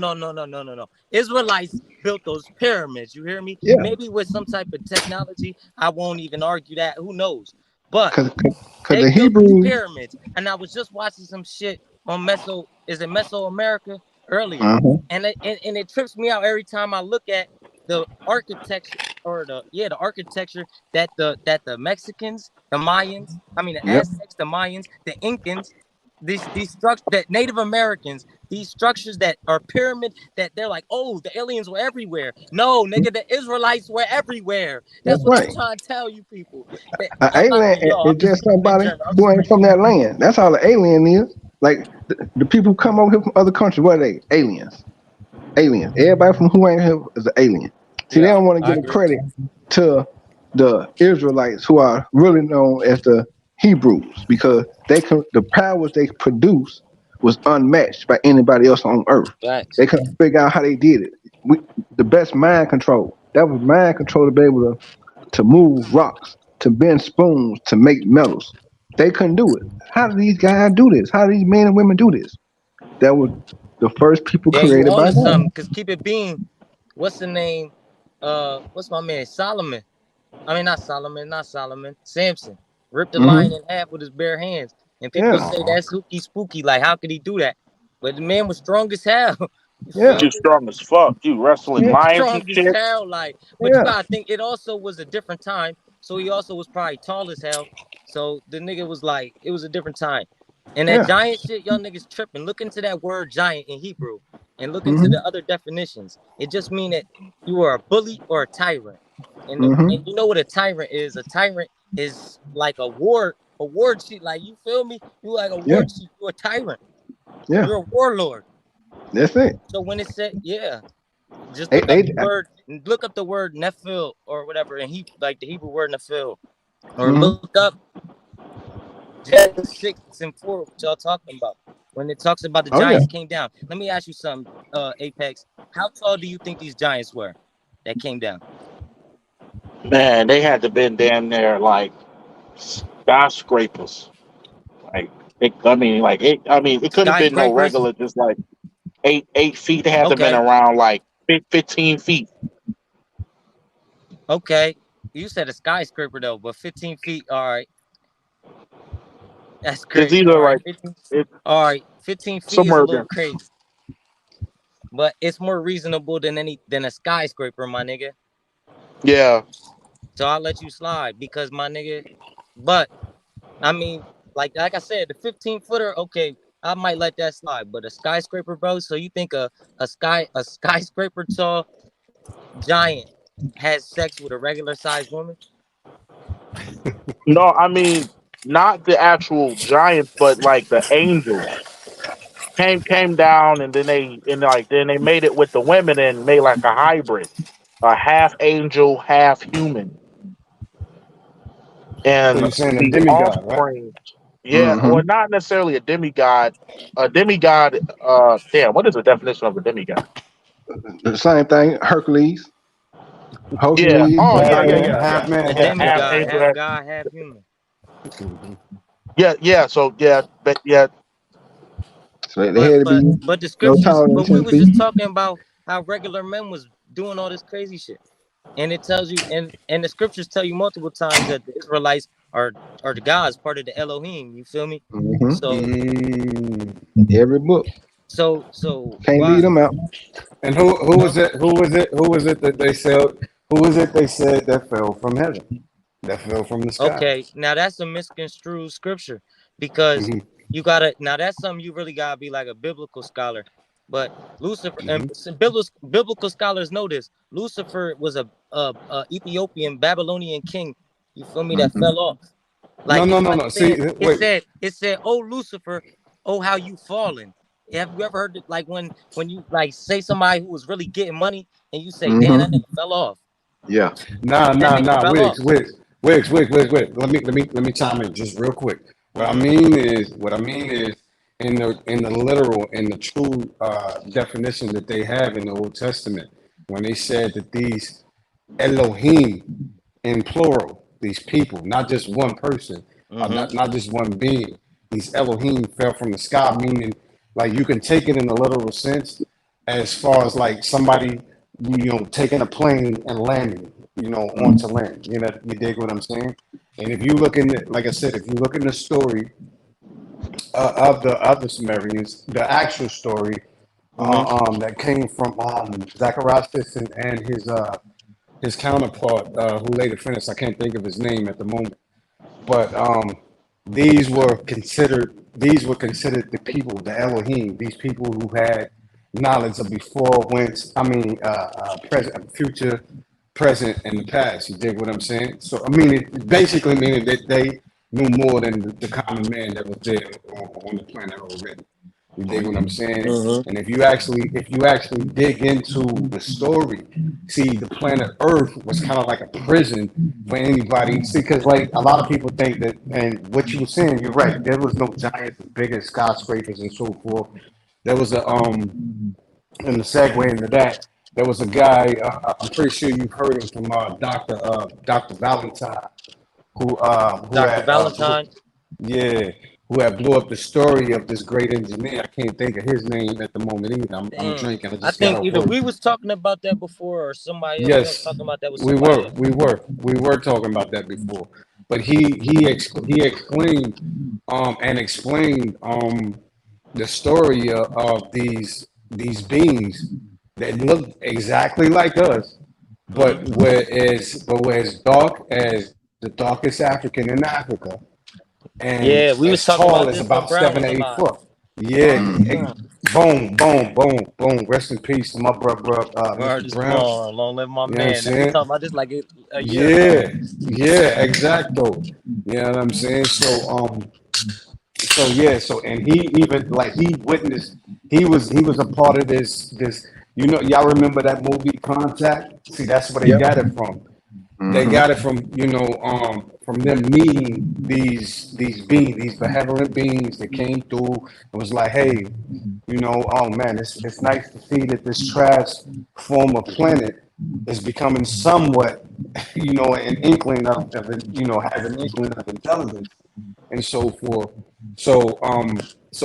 Israelites built those pyramids. You hear me? Yeah. Maybe with some type of technology. I won't even argue that. Who knows? But Because they the built these Hebrews. pyramids. And I was just watching some shit on Mesoamerica earlier. Uh-huh. And it trips me out every time I look at the architecture or the architecture that the Mexicans, the Mayans, the Yep. Aztecs, the Mayans, the Incans, these structures that Native Americans, these structures that are pyramid, that they're like, oh, the aliens were everywhere. No, nigga, the Israelites were everywhere. That's That's what I'm right. trying to tell you people. An I'm not alien even y'all. is I'm just just speaking in somebody general. I'm who just ain't speaking from in that general. land. That's all an alien is. Like the people who come over here from other countries, what are they? Aliens. Aliens. Everybody from who ain't here is an alien. See, they Yeah, don't want to I give agree. credit to the Israelites, who are really known as the Hebrews, because the powers they produce was unmatched by anybody else on earth. Facts. They couldn't figure out how they did it. The best mind control. That was mind control to be able to move rocks, to bend spoons, to make metals. They couldn't do it. How do these guys do this? How do these men and women do this? That was the first people Yeah, you created own by to God. something. Cause keep it being, what's the name? What's my man? Solomon. I mean, not Solomon. Samson ripped the lion Mm-hmm. in half with his bare hands. And people Yeah, say that's hooky spooky. Like, how could he do that? But the man was strong as hell. You yeah, feel You me? strong as fuck. You wrestling yeah, lions and Strong as shit. hell. Like, but you yeah. gotta think it also was a different time. So he also was probably tall as hell. So the nigga was like, it was a different time. And that Yeah. giant shit, y'all niggas tripping. Look into that word giant in Hebrew and look into Mm-hmm. the other definitions. It just mean that you are a bully or a tyrant. Mm-hmm. And you know what a tyrant is? A tyrant is like a ward sheet. Like, you feel me? You like a Yeah. ward sheet. You're a tyrant. Yeah. You're a warlord. That's it. So when it said, yeah, just They, look up they, the word. Look up the word nephil or whatever, and like the Hebrew word nephil, or mm-hmm. look up Genesis 6 and 4. What y'all talking about when it talks about the Oh yeah. giants came down? Let me ask you something, Apex. How tall do you think these giants were that came down? Man, they had to been damn near like skyscrapers. Like it couldn't have been no Skyscrapers. regular, just like 8 feet. They had to have been Okay, around like 15 feet. okay. You said a skyscraper though, but 15 feet. All right, that's It's crazy. either All right, like 15. it All right, 15 feet is a somewhere little there. crazy, but it's more reasonable than a skyscraper, my nigga. Yeah. So I'll let you slide because my nigga. But I mean, like I said, the 15-footer, okay, I might let that slide. But a skyscraper, bro. So you think a skyscraper tall giant has sex with a regular sized woman? No, I mean not the actual giants, but like the angels came down, and then they made it with the women and made like a hybrid, a half angel, half human, So and you're saying a the demigod, right? offspring. Yeah, Mm-hmm. or not necessarily a demigod. A demigod. Damn, what is the definition of a demigod? The same thing. Hercules. Yeah. Hercules. Oh, Half yeah, yeah, man, yeah, half yeah, man, A yeah. half Half god. demigod, angel. half god, half human. Mhm. Yeah, yeah. So yeah, but yeah. So they But had to but be but the no scriptures. taller than But we 10 was feet. just talking about how regular men was doing all this crazy shit. And it tells you, and the scriptures tell you multiple times that the Israelites are the gods, part of the Elohim. You feel me? Mm-hmm. So Mm. Every book. Can't why? leave them out. And who Huh? was it? Who was it that they said? Who was it they said that fell from heaven? That fell from the sky. Okay, now that's a misconstrued scripture because Hmm. you gotta. Now that's something you really gotta be like a biblical scholar. But Lucifer and Hmm. some biblical scholars know this. Lucifer was a Ethiopian Babylonian king. You feel me? That Mm-hmm. fell off. No, Like no, it's no, like no. See, saying wait. it said, "Oh Lucifer, oh how you fallen." Have you ever heard it like when you like say somebody who was really getting money and you say, "Damn, that Mm-hmm. nigga fell off." Yeah. Nah, That nah, nigga nah. fell off. Wiggs. Let me chime in just real quick. What I mean is, in the true definition that they have in the Old Testament, when they said that these Elohim in plural, these people, not just one person, Mm-hmm. not just one being, these Elohim fell from the sky, meaning Like you can take it in a literal sense, as far as like somebody, taking a plane and landing, onto land. You dig what I'm saying? And if you look in, like I said, if you look in the story of the other Sumerians, the actual story that came from Zacharias and his counterpart, who later finished. I can't think of his name at the moment, but these were considered the people, the Elohim, these people who had knowledge of before, whence, present, future, present, and the past. You dig what I'm saying? So I mean, it basically meaning that they knew more than the common man that was there on the planet already. You dig what I'm saying? And if you actually dig into the story, see, the planet Earth was kind of like a prison for anybody. See, because like a lot of people think that, and what you were saying, you're right. There was no giants, bigger skyscrapers and so forth. There was in the segue into that, there was a guy. I'm pretty sure you've heard him from Dr. Valentine, who Dr. had Valentine. yeah, who had blew up the story of this great engineer. I can't think of his name at the moment either. I'm drinking. I I just got think off either work. we was talking about that before, or somebody else. We was Yes, talking about that with we somebody were, else. we were talking about that before. But he explained and explained the story of these beings that look exactly like us, but were as dark as the darkest African in Africa, and Yeah, we was as talking tall about as this when about Brown seven was to eight alive. foot. Yeah, Mm. boom, boom, boom, boom. Rest in peace to my brother, Word Mr. is Brown. born. Long live my You know what I'm man. We saying? talking about this like a year ago. Yeah, yeah, exacto. You know what I'm saying? So yeah, and he even like he witnessed. He was a part of this. Y'all remember that movie Contact? See, that's where they Yep. got it from. They got it from them meeting these beings, these benevolent beings that came through and was like, hey, oh man, it's nice to see that this trash former planet is becoming somewhat, an inkling of it, has an inkling of intelligence and so forth. So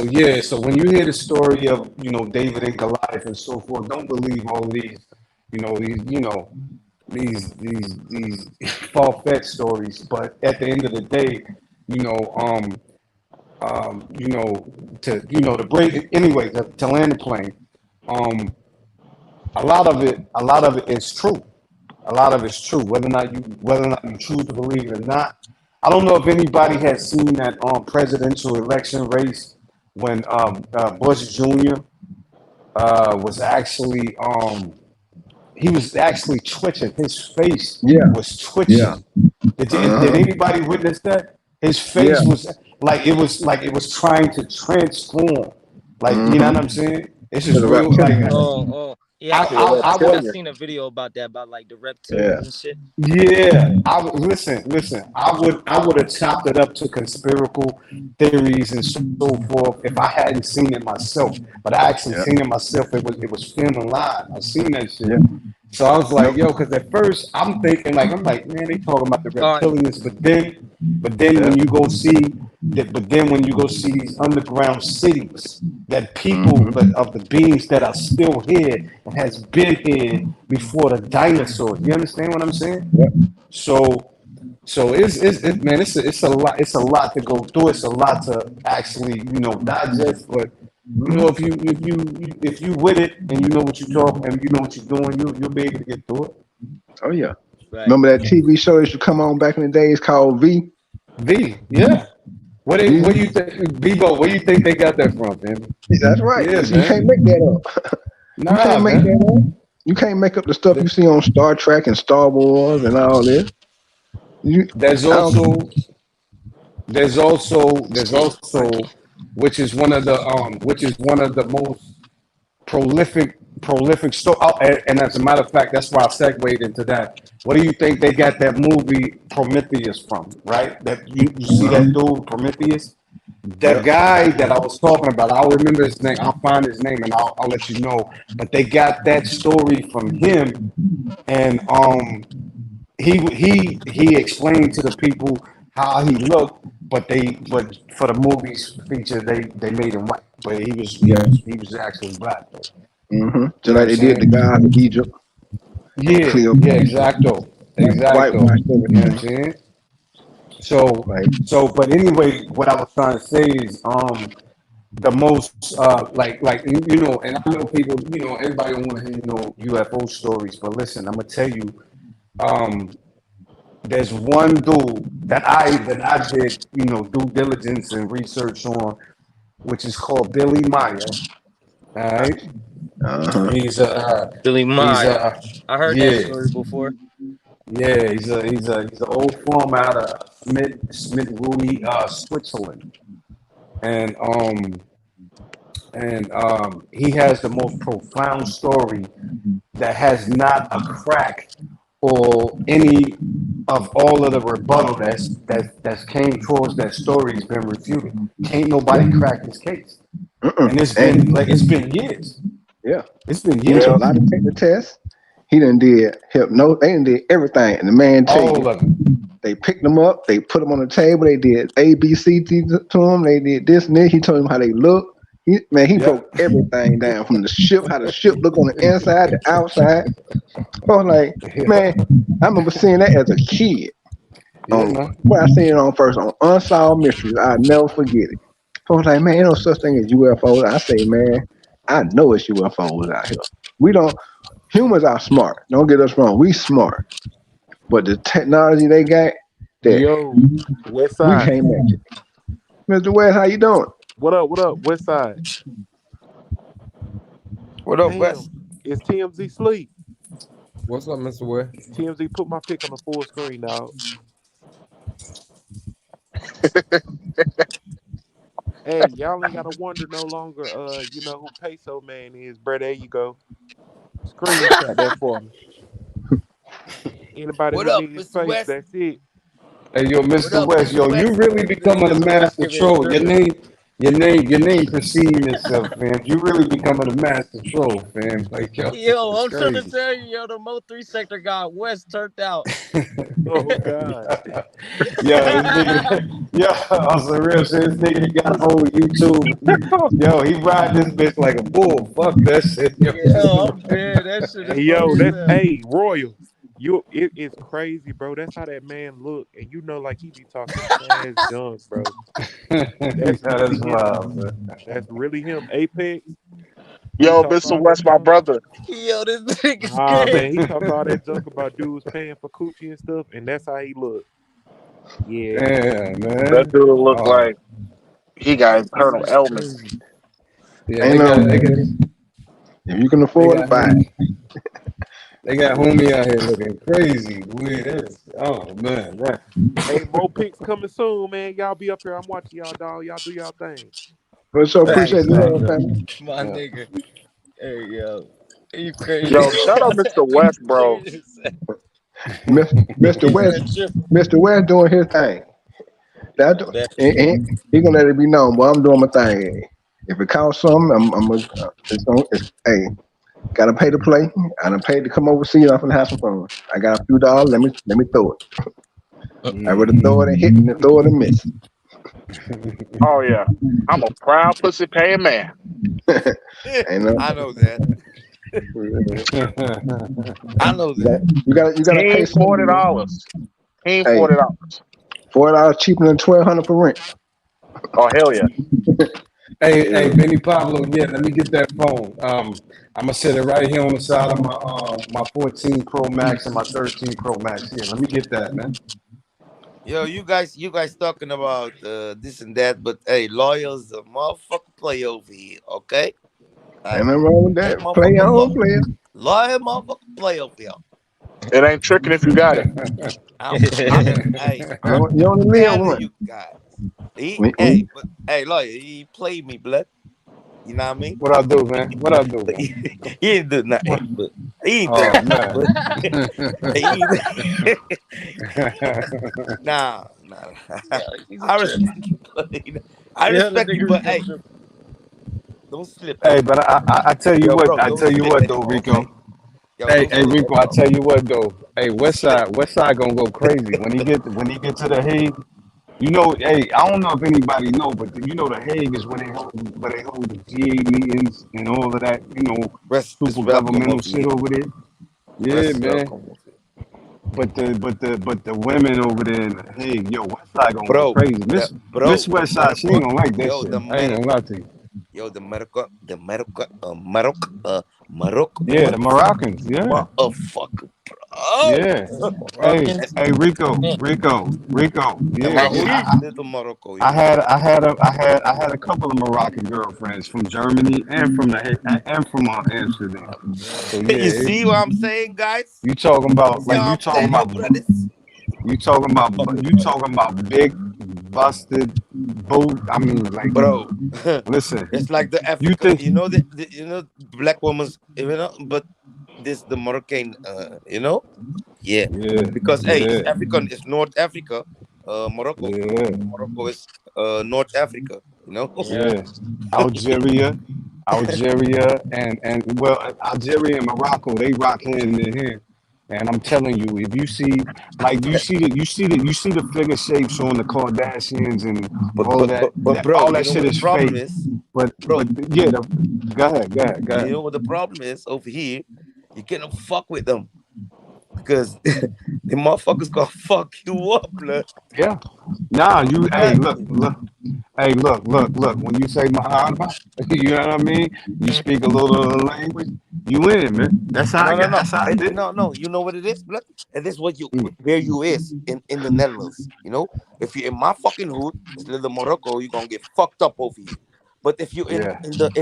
yeah, so when you hear the story of, David and Goliath and so forth, don't believe all these, you know, these, you know, these far-fetched stories. But at the end of the day, you know, to bring anyway to land the plane, um, a lot of it is true. A lot of it's true. Whether or not you choose to believe it or not. I don't know if anybody has seen that presidential election race when Bush Jr. Was actually he was actually twitching. His face Yeah. was Yeah. twitching. Did Uh-huh. anybody witness that? His Yeah. face was like it was trying to transform. Like, you know what I'm saying? This To is the real. Like reptilian. Yeah, I I think I, I I think I would. seen a video about that, about like the Yeah. reptilians and shit. Yeah, listen. I would have chopped it up to conspiratorial theories and so forth if I hadn't seen it myself. But I actually Yeah. seen it myself. It was filming live. I seen that shit. Yeah. So I was like, No. yo, because at first I'm like, man, they talking about the All right. reptilians, but then Yeah. when you go see these underground cities, that people Mm-hmm. of the beings that are still here and has been here before the dinosaurs. You understand what I'm saying? Yep. So man, it's a lot to go through. It's a lot to actually digest. But Mm-hmm. if you with it and you know what you're talking and you know what you're doing, you'll be able to get through it. Oh yeah. Right. Remember that TV show that used to come on back in the days called V? V, yeah. Where V. you think, Bebo? Where you think they got that from, man? That's right. Yeah, You can't make man. that up. You Nah, can't make man. that up. You can't make up the stuff you see on Star Trek and Star Wars and all this. You, There's I don't. also there's Shit, also Frankie. which is one of the most prolific story. Oh, and as a matter of fact, that's why I segued into that. What do you think they got that movie Prometheus from? Right? That you see that Uh-huh. dude Prometheus. The Yep. guy that I was talking about, I'll remember his name. I'll find his name and I'll let you know. But they got that story from him, and he explained to the people how he looked but for the movies feature they made him white, but he was actually black though. Mm-hmm. You Just know what like I'm they did the saying? guys in Egypt and Yeah, Cleopatra. exacto. Whitewashed You know what I'm everything. saying? So, Like, but anyway, what I was trying to say is, the most, like you know, and I know people, you know, everybody don't want to hear UFO stories, but listen, I'm gonna tell you, um, there's one dude that I did, due diligence and research on, which is called Billy Meyer. All right, uh-huh. he's Billy he's Meyer. I heard that yeah. story before. Yeah, he's an old farmer out of Smith Rudi, Switzerland, and he has the most profound story that has not a crack or any of all of the rebuttal that's came towards that story has been refuted. Can't nobody crack his case, and it's been years. Yeah. It's been He was years. allowed to take the test. He done did hypnosis. They done did everything. And the man tell All you, of it. they picked them up. They put them on the table. They did A, B, C to them. They did this and this. He told them how they look. He Yeah. broke everything down from the ship, how the ship look on the inside, the outside. I was like, man, I remember seeing that as a kid. Yeah, man. What I seen it on first on Unsolved Mysteries. I'll never forget it. I was like, man, ain't no such thing as UFOs. I say, man, I know it's UFOs out here. We don't. Humans are smart. Don't get us wrong. We smart, but the technology they got, that Yo, West we Side. can't match it. Mr. West, how you doing? What up? What up? West Side. What up, Damn. Wes? It's TMZ sleep. What's up, Mr. West? TMZ put my pic on the full screen, dog. Hey, y'all ain't gotta wonder no longer. You know who Peso Man is, bro. There you go. Screenshot that for me. Anybody What who up, need his Mr. face, West? that's it. Hey, yo, What Mr. up, West, Mr. yo, you West? really becoming a Mr. West master giving it troll. to me. Your name preceding itself, fam. You really becoming a master troll, fam. Like, yo, Yo, it's I'm trying to crazy. tell you, yo, the Mo 3 sector guy West turned out. Oh God. Yo, this nigga, yo, on some real shit, this nigga got a hold of YouTube. Yo, he ride this bitch like a bull. Fuck that shit, yo. Yo, I'm dead. That shit is Hey, funny yo, as that's hell. hey Royal. It is crazy, bro. That's how that man look, and you know, like he be talking trash junk, bro. That's really That's him. wild, man. That's really him. Apex. He Yo, talk Mr. all that West, my junk. brother. Yo, this nigga's Nah, man, he crazy. talk all that junk about dudes paying for coochie and stuff, and that's how he look. Yeah, Damn, That man. dude look Oh, like he got internal it's ailments. crazy. yeah, Ain't nothing wrong with it. If you can they afford got it, buy it. homie, they got homie out here looking crazy. Weird. Oh man, that. Hey, more pics coming soon, man. Y'all be up here. I'm watching y'all, dog. Y'all do y'all thing. But so Facts, appreciate the man. love, family. My Yeah. nigga. Hey, yo. You crazy. Yo, shout out Mr. You West, bro. crazy as hell. Mr. His West, ass tripping. Mr. West doing his thing. That Definitely. he gonna let it be known, but I'm doing my thing. If it costs something, hey, gotta pay to play. I done paid to come overseas. I'm finna have some fun. I got a few dollars. Let me throw it. I rather throw it and hit than throw it and miss. Oh yeah, I'm a proud pussy paying man. Ain't no, I know that. I know that. you gotta pay Team something. $40. Team Hey, $40. $4 cheaper than $1,200 for rent. Oh hell yeah. Hey, Yeah. Benny Pablo, yeah, let me get that phone. I'm gonna set it right here on the side of my 14 Pro Max and my 13 Pro Max. Here, let me get that, man. Yo, you guys talking about this and that, but hey, lawyers a motherfucker play over here, okay? All Ain't right. nothing wrong with Hey, that. Play your motherfucker, own player. lawyer motherfucker play over here. It ain't tricking if you got it. I'm You only live telling once. you guys. He When, hey, when, but hey, lawyer, he played me, blood. You know what I mean? What I do, man? What I do, But man? he didn't do nothing. But he ain't do Oh nothing. man. But he nah. Yeah, he's a I trip. respect you, but I Yeah, the respect you, nigga but become hey, trip. don't slip, Hey, hey. but I tell you Yo, what, bro, I don't tell you slip what though, anymore, okay? Rico. Yo, Hey, don't hey, slip Rico, I anymore. tell you what though. Hey, Don't slip. West Side gonna go crazy when he get to the Hague. You know, hey, I don't know if anybody know, but you know the Hague is where they hold the GA meetings and all of that. You know, West is super welcome governmental over shit here. over there. Yeah, West is man. welcome over here. But the women over there in the Hague, yo, West Side gonna go Bro, crazy. Miss the West Side, she ain't Morocco, gonna like that yo, shit. the I ain't gonna Morocco, lie to you. yo, Morocco, Yeah, the Moroccans. Yeah, motherfucker, bro. yeah. Hey, Moroccans. hey, Rico. And Yeah, my yeah. hood, little Morocco, you know. I had a couple of Moroccan girlfriends from Germany and from and from Amsterdam. So You yeah, see what I'm saying, guys? You see what I'm you talking saying, you about brothers? you talking about big busted boot. I mean, like, Bro. listen, It's like the you Africa, think, you know, black woman's, you know, but this the Moroccan, you know, yeah, yeah, because hey, it's yeah, African, it's North Africa, Morocco, yeah. Morocco is North Africa, you know. Yeah. Yeah, Algeria, and well, Algeria and Morocco, they rock hand in hand. And I'm telling you, if you see, like, you see the figure shapes on the Kardashians and all of But bro, all you that know shit what the is problem fake. is, But bro? yeah, go You ahead. know what the problem is over here? You cannot fuck with them because the motherfuckers gonna fuck you up, blood. Yeah. Nah, you, hey, God, look. When you say Mahaba, you know what I mean? You speak a little of the language, you in, man. That's how I did. No. You know what it is, blood? And this what you Mm, where you is in the Netherlands. You know, if you're in my fucking hood, it's little Morocco, you're gonna get fucked up over here. But if you're yeah. in the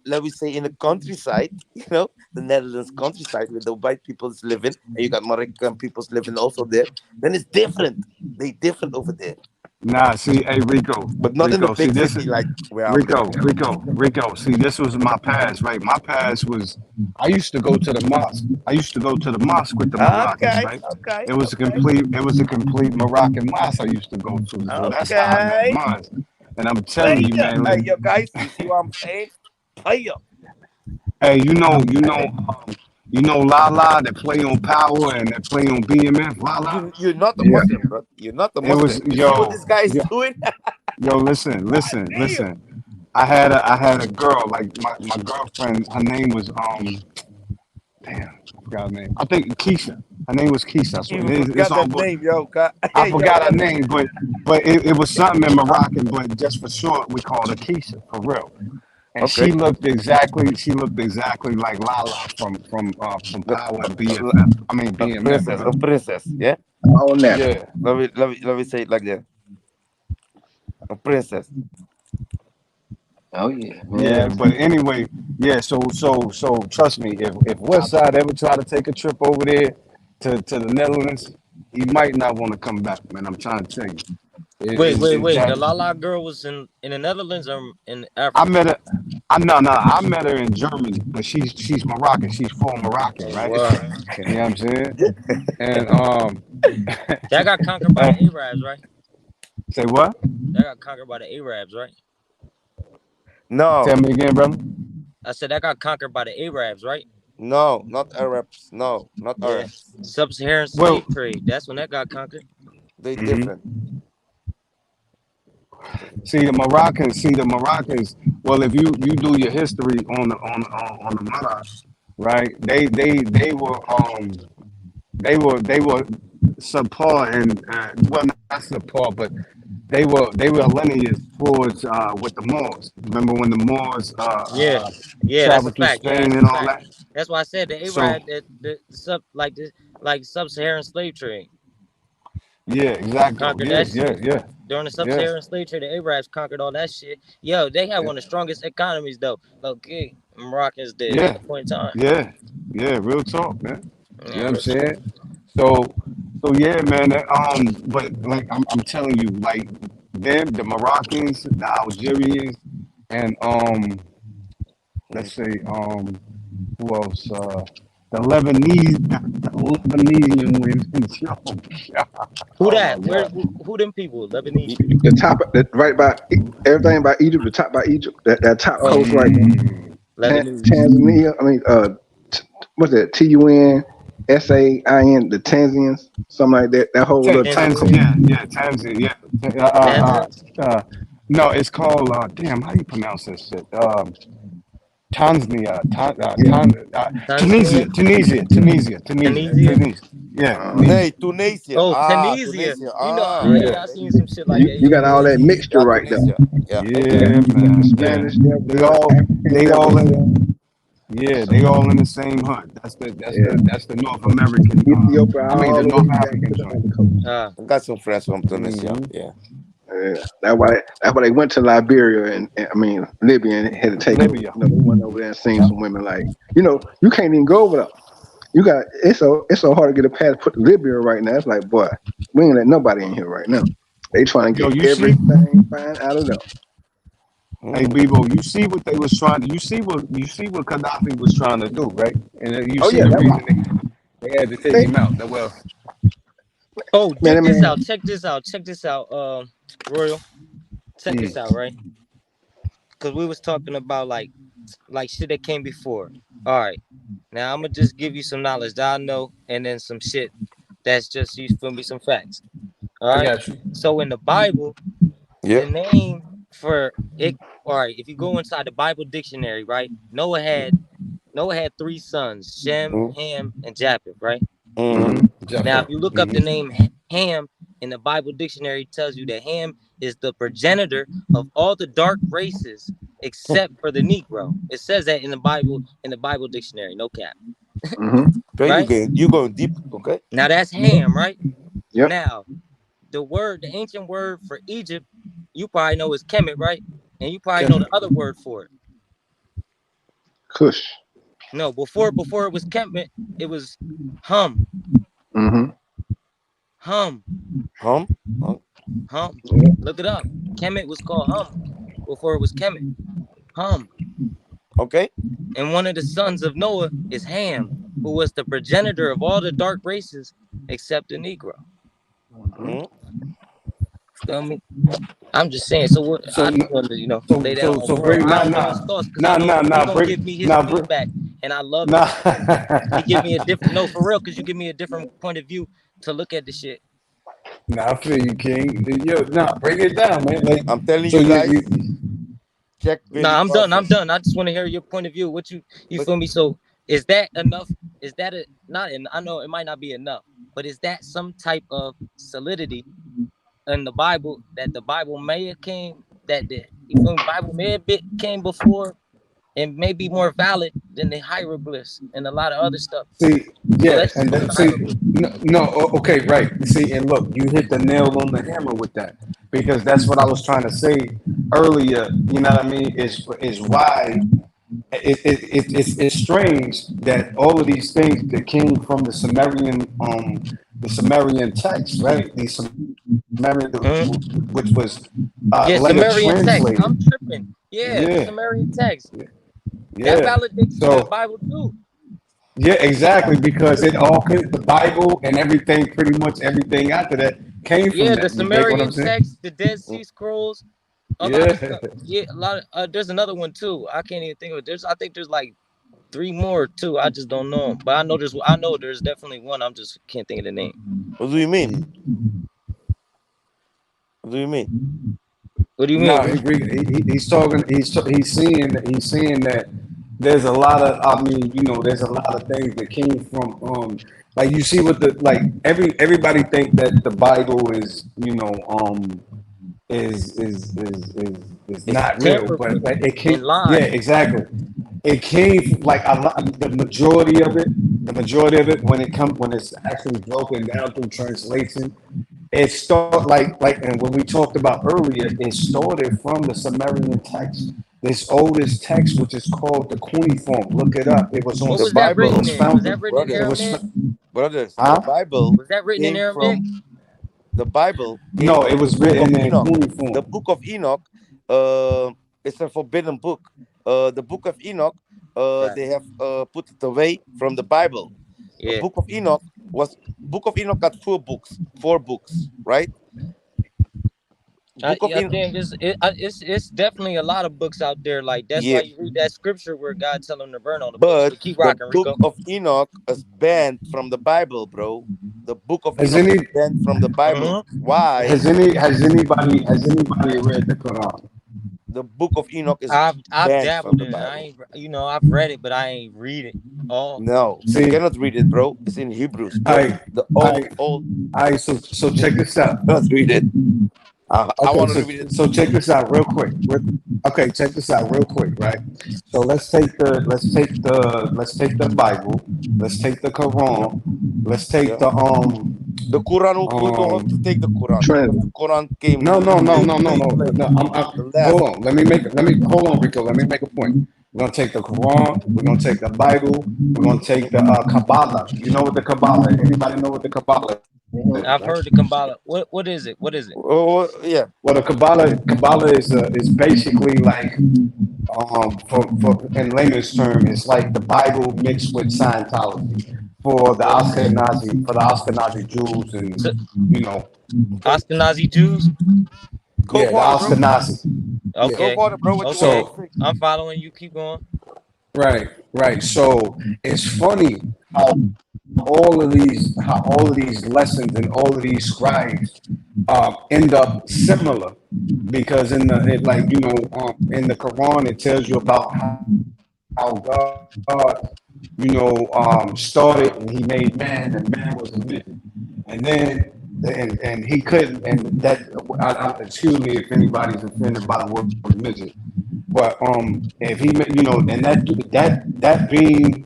let me say in the countryside, you know, the Netherlands countryside where the white people's living, and you got Moroccan people's living also there, then it's different. They different over there, Nah, see, hey, but not in the Rico, see, big this is city like where I'm living now. Rico. See, this was my past, right? My past was, I used to go to the mosque. I used to go to the mosque with the Moroccans, Okay, right? okay, okay, It was a complete Moroccan mosque I used to go to. So that's how I got okay. mine. And I'm telling you, Fire, man, hey, like, yo, guys, you see what I'm saying? Fire. hey, you know, Lala that play on Power and that play on BMF, Lala. You're not a Yeah, Muslim, bro. You're not a it was, Muslim. You see what this guy is yo, doing? yo, listen, God damn. listen. I had a girl, like my girlfriend, her name was damn, I forgot her name. I think Keisha. Her name was Keisha. So Even it's forgot all that good. name, yo. God, I hey, yo, forgot her listen. name, but it was something in Moroccan, but just for short we called her Keisha, for real. And Okay. she looked exactly like Lala from Look, Power and BFF. I mean BMF, princess, bro. a princess, yeah. On that. Yeah. Let me say it like that. A princess. Oh yeah, Yeah, man. but anyway, yeah. So trust me, if Westside ever try to take a trip over there to the Netherlands, he might not want to come back, man. I'm trying to tell you. It's Wait. The that Lala girl was in the Netherlands or in I Africa? met her. I met her in Germany, but she's Moroccan. She's full Moroccan, Oh right? wow. You know what I'm saying? And That got conquered by the eh, Arabs, right? say what? That got conquered by the Arabs, right? Tell No, me again, brother. I said that got conquered by the Arabs, right? no, not Arabs. No, not Yeah. Arabs. Sub-Saharan Well, slave trade. That's when that got conquered. They mhm. different. See the Moroccans. Well, if you do your history on the Mara, right? They were subpar and well, not subpar, but they were lineage towards with the Moors. Remember when the Moors Yeah. Yeah, that's a traveled through fact. Yeah, Spain that's a and all fact. that? That's why I said the So Arab the sub like this like sub-Saharan slave trade yeah, exactly. conquered that shit. Yeah, During the yeah, sub-Saharan slave trade, the Arabs conquered all that shit. Yo, they had one of the strongest economies though. Okay, Moroccans did at yeah, a point in time. yeah, yeah. Real talk, man. You know Yeah, what I'm real talk. saying? So, so yeah, man. But like I'm telling you, like them, the Moroccans, the Algerians, and let's say who else? The Lebanese women. Yo, Who oh my that? Where? God. Who them people? Lebanese people. The top, right by everything by Egypt. The top by Egypt. That top Oh, coast right. Mm, Lebanese. Tanzania. I mean, what's that? TUN. Sain, the Tanzanians, something like that. That whole little Tanzania, Tanzania, no, it's called damn. How do you pronounce this shit? Tanzania, Tanzania, Tunisia. Yeah, Hey, Tunisia. Tunisia. Oh, Tunisia. Tunisia. You know, Yeah, yeah, I seen some shit like that. You Yeah, got all that mixture Yeah, right there. Tunisia. Yeah. You got yeah, man. Yeah, Spanish there, they but all African they there, all but in. Yeah, they all in the same hood. That's the North American. Ethiopia I mean all the the way North back African to the joint. undercoast. uh, I got some friends from Tunisia. Hmm. Yeah. Yeah, that's why they went to Liberia and I mean Libya and had to take over. Libya. They went over there and seen some women like you can't even go over there. You got it's so hard to get a passport to Libya right now. It's like boy, we ain't let nobody in here right now. They trying to Yo, get you see? everything fine out of them. Hey, Bebo, you see what they was trying to, you see what Gaddafi was trying to do, right? And you Oh see yeah, the that was reason they had to take they him out. That well, oh, man. I check this mean, out. Check this out. Check this out. Royal. Check this mm, out, right? Because we was talking about like shit that came before. All right. Now I'm gonna just give you some knowledge that I know, and then some shit that's just you feel me, some facts. All I right. got you. So in the Bible, Yeah. the name for it. All right. If you go inside the Bible dictionary, right? Noah had three sons: Shem, Mm-hmm. Ham, and Japheth. Right. Mm-hmm. mm-hmm, Now, if Jeffro. you look up the name Ham in the Bible dictionary, it tells you that Ham is the progenitor of all the dark races except for the Negro. It says that in the Bible dictionary, no cap. mm-hmm. Okay, Right? you going deep. Okay. Now that's Ham, right? Yep. Now, the ancient word for Egypt, you probably know is Kemet, right? And you probably know the other word for it. Kush. No, before it was Kemet, it was Hum. Mm-hmm. Hum. Hum. Hum. Hum. Look it up. Kemet was called Hum before it was Kemet. Hum. Okay. And one of the sons of Noah is Ham, who was the progenitor of all the dark races except the Negro. Mm-hmm. Mm-hmm. Feel me? I'm just saying. So what? So I just wanted to, lay that on so Royal. bring I don't know his thoughts because I know he gonna bring give me his bring feedback, and I love it nah. because he give me a different. No, for real, because you give me a different point of view to look at the shit. Nah, I feel you, King. Yo, nah, break it down, man. Like, I'm telling so you you guys, check very Nah, I'm done. I'm powerful. done. I just want to hear your point of view. What you But feel me? So is that enough? Is that a not? And I know it might not be enough, but is that some type of solidity in the Bible that the Bible may have came that the you feel me? Bible may have came before and may be more valid than the hieroglyphs and a lot of other stuff. see, So yeah, let's just and go to the see, hieroglyphs. okay, right. See, and look, you hit the nail on the hammer with that because that's what I was trying to say earlier. You know what I mean? Is why it's strange that all of these things that came from the Sumerian text, right? The Sumerian, Mhm. which was Yeah, letter Sumerian text. translated. I'm tripping. Yeah, the Yeah, Sumerian text. That yeah. validates the So Bible too. yeah, exactly, because it all the Bible and everything, pretty much everything after that came from Yeah, the that. You get what I'm Sumerian saying? text, the Dead Sea Scrolls, a lot of Yeah. stuff. Yeah, a lot of. There's another one too. I can't even think of it. I think there's like three more too. I just don't know 'em. But I know there's. I know there's definitely one. I'm just can't think of the name. what do you mean? What do you mean? What do you No, mean? he's talking. He's seeing that there's a lot of. I mean, there's a lot of things that came from. Like you see what the like everybody think that the Bible is is It's not real, tampered but with like it and came. Yeah, lied. exactly. It came like a lot. The majority of it when it's actually broken down through translation, it start and what we talked about earlier, it started from the Sumerian text. This oldest text, which is called the cuneiform. Look it up. It was on. What The was that It written Bible, was in? Was founded. that written in It brothers, was, Aramaic? brothers. The huh? Bible Was that written in came Aramaic? from the Bible came No, from it the was book of written in Enoch. The cuneiform. book of Enoch, uh, it's a forbidden book. The book of Enoch, Right. they have put it away from the Bible. The Yeah. book of Enoch was book of Enoch got four books, right? Book of I Enoch. think it's definitely a lot of books out there. Like that's why Yeah, you read that scripture where God tell them to burn all the books. but But keep the rocking, book Rico. of Enoch is banned from the Bible, bro. The book of Has Enoch is any banned from the Bible. Mm-hmm. Why? has anybody read the Quran? The book of Enoch is I've banned from dabbled the in it. I Bible. ain't I've read it, but I ain't read it all. No, you See, cannot read it, bro. It's in Hebrews, bro. I, The I, old. so check this out. Cannot read it. I Okay, want so to read it. so check this out real quick. Okay, check this out real quick, right? So let's take the Bible, let's take the Quran, let's take Yeah. The Quran. We don't have to take the Quran because Trinity. the Quran came no no no way, no no way no late. no. The Hold last. on. Let me hold on, Rico. Let me make a point. We're gonna take the Quran. We're gonna take the Bible. We're gonna take the Kabbalah. You know what the Kabbalah is? Anybody know what the Kabbalah is, right? I've heard the Kabbalah. What is it? What is it? Oh, yeah. Well, the Kabbalah is basically like for in layman's term, it's like the Bible mixed with Scientology for the Ashkenazi Jews and So, you know Okay. Ashkenazi Jews. Go yeah the for it, bro. Ashkenazi yeah. Go Okay, for it, bro. What you want okay. to So say? I'm following you. Keep going. right. So it's funny how all of these lessons and all of these scribes end up similar because in the Quran it tells you about how God started and he made man and man was a midget and then and he couldn't and that excuse me if anybody's offended by the word midget but if he and that being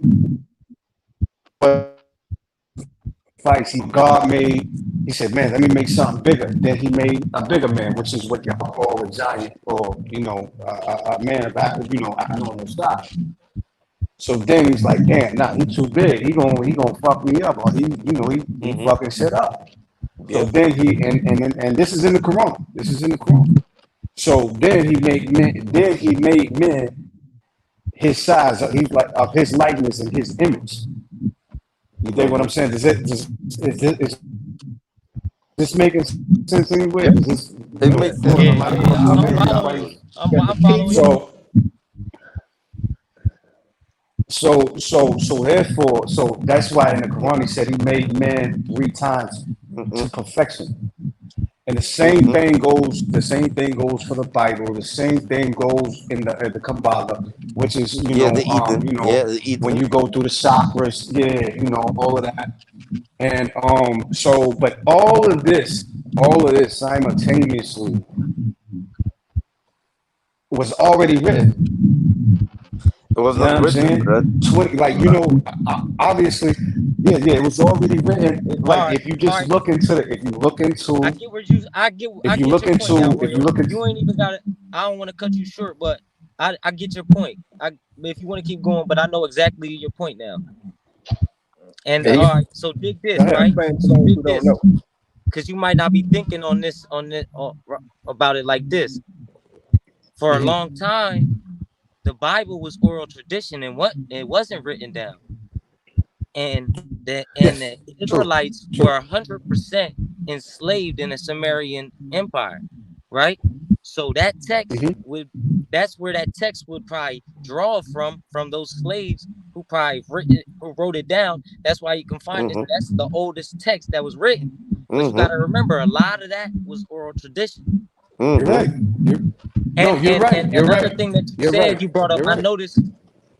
sacrifice God made. He said, "Man, let me make something bigger." Then he made a bigger man, which is what y'all call a giant, or a man of abnormal size. So then he's like, "Damn, nah, he too big. He gonna fuck me up, or he Mm-hmm. fucking shit up." So Yep. then and this is in the Quran. This is in the Quran. So then he made men. Then he made men his size. He's like of his likeness and his image. You dig what I'm Mm-hmm. saying? Is this making sense anywhere? Yeah. Does this, It am makes I sense. Yeah, making yeah. I'm sense? following you. Everybody. I'm following you. So therefore, so that's why in the Quran he said he made man 3 times Mm-hmm. to perfection. And the same Mm-hmm. thing goes. The same thing goes for the Bible. The same thing goes in the Kabbalah, which is Yeah, the Eden. Yeah, the when Eden. you go through the chakras, yeah, all of that. And but all of this simultaneously was already written. It was You know not what I'm written, saying? bro. 20, like obviously, yeah, it was already written. All Like right, if you all just right. look into if you look I into get where you. if I you get look your point now, into if you Royal. look You ain't into even got it. I don't want to cut you short, but I get your point. If you want to keep going, but I know exactly your point now. And Yeah, all right, so dig you this, can right? explain to So those dig who don't this, know. because you might not be thinking about it like this. For a long Mhm. time, the Bible was oral tradition, and what it wasn't written down. And the Yes, true, Israelites were true. 100% enslaved in the Sumerian Empire, right? So that text Hmm. would that's where that text would probably draw from those slaves who wrote it down. That's why you can find this. Mm-hmm. That's the oldest text that was written. But you got to Mm-hmm. remember, a lot of that was oral tradition. You're Mm-hmm. right. No, And you're and right. and You're another right. thing that you You're said, right. you brought up. You're I right. noticed.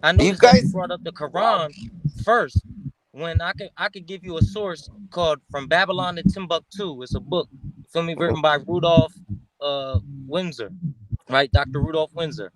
I You noticed that you guys. brought up the Quran first. When I could give you a source called "From Babylon to Timbuktu." It's a book, you feel me, written by Rudolph Windsor, right? Dr. Rudolph Windsor.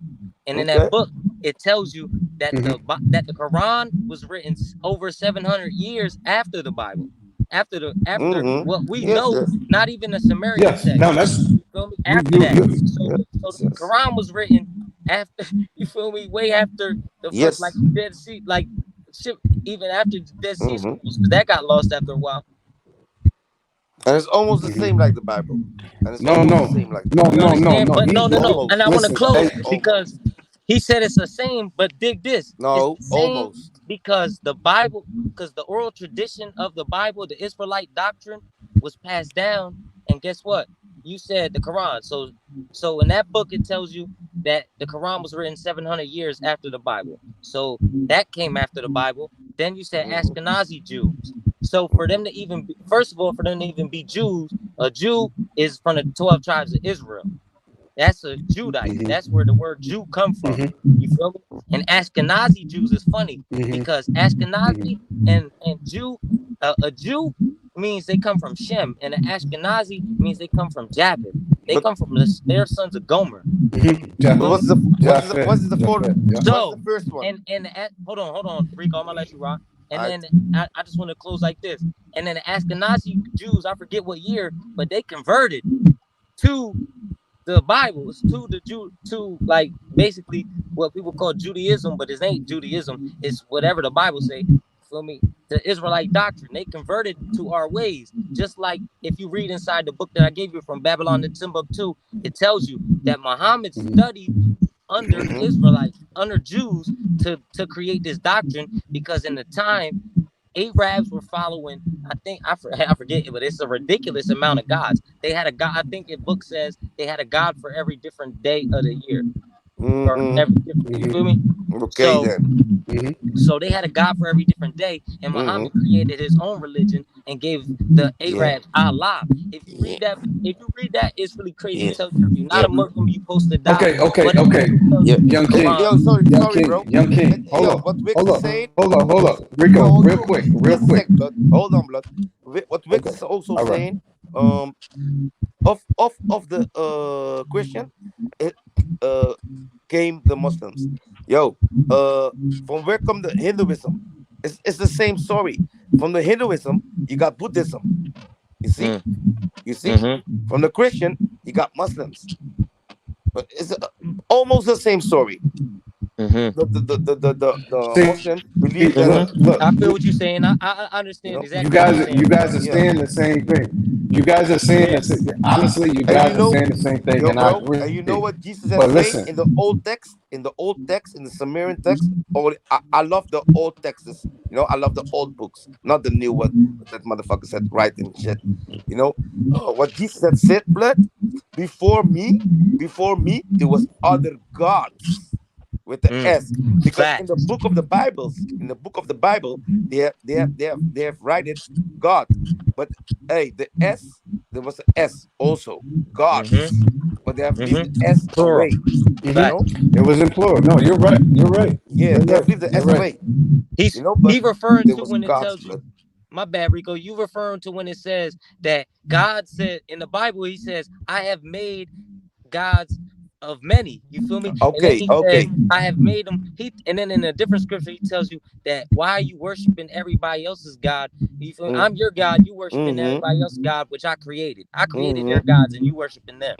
And in that Okay. book, it tells you that Hmm. the Quran was written over 700 years after the Bible, after Mm-hmm. what we Yes. know, Yes. not even the Sumerian Yes. No, text. that's You feel me? you. After You. that, You. Yes. the Yes. Quran was written after. You feel me? Way after the first, like Yes. the Dead Sea, like shit, even after the Dead Sea Mm-hmm. Scrolls, because that got lost after a while. And it's almost the same like Mhm. the Bible. And it's No, almost the no, same like the no, You Bible. no, no, understand? no. But no, no, no. And I Almost. want to Listen. close because Almost. he said it's the same, but dig this. It's No. the same Almost. because because the oral tradition of the Bible, the Israelite doctrine, was passed down. And guess what? you said the Quran. So in that book, it tells you that the Quran was written 700 years after the Bible. So that came after the Bible. Then you said Ashkenazi Jews. So for them to even be, first of all, for them to even be Jews, a Jew is from the 12 tribes of Israel. That's a Judite. That's where the word Jew come from. You feel me? And Ashkenazi Jews is funny because Ashkenazi and Jew, a Jew means they come from Shem, and an Ashkenazi means they come from Japheth. They come from they're sons of Gomer. What's the first one? And hold on, Rico, I'm gonna let you rock. And then I just want to close like this. And then the Ashkenazi Jews, I forget what year, but they converted to the Bible, to like basically what people call Judaism, but it ain't Judaism. It's whatever the Bible say. Feel me? The Israelite doctrine. They converted to our ways. Just like if you read inside the book that I gave you from Babylon to Timbuktu, it tells you that Muhammad studied under Israelites, under Jews, to create this doctrine, because in the time Arabs were following, I forget it, but it's a ridiculous amount of gods. They had a god. I think the book says they had a god for every different day of the year. Or every different, you feel me? Okay, so they had a god for every different day, and Muhammad created his own religion and gave the Arabs Allah. If you read that, it's really crazy. It tells you if you're not a Muslim, you're supposed to die. Okay. Young King. Young King. Hold on. Rico, real quick. Hold on, blood. What Wick is also saying, of the Christian, came the Muslims. From where come the Hinduism? It's the same story. From the Hinduism, you got Buddhism. You see? From the Christian, you got Muslims. But it's almost the same story. The Muslims believe that. Look, I feel what you're saying. I understand exactly. You guys are saying the same thing. You guys are saying honestly, you guys are saying the same thing, and I agree. And you know what Jesus is saying in the old text, in the Sumerian text. I love the old texts. I love the old books, not the new one that motherfucker said writing shit. What Jesus had said, blood. Before me, there was other gods. With the S, because in the book of the Bible, they have written God, but the S, there was an S also, God, but they have leave the S away. It was in plural. No, you're right. Yeah, they have leave the S away. He referring to when it tells you. My bad, Rico. You referring to when it says that God said in the Bible, He says, "I have made gods of many." You feel me? Okay. Says, I have made them. And then in a different scripture, he tells you that why are you worshiping everybody else's God? You feel me? I'm your God. You worshiping everybody else's God, which I created. I created their gods, and you worshiping them.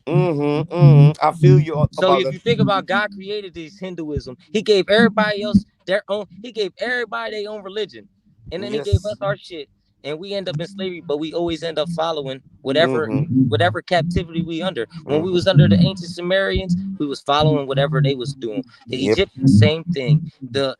I feel you. So if you think about God created this Hinduism, He gave everybody else their own. He gave everybody their own religion, and then He gave us our shit. And we end up in slavery, but we always end up following whatever captivity we under. When we was under the ancient Sumerians, we was following whatever they was doing. The Egyptians, same thing. The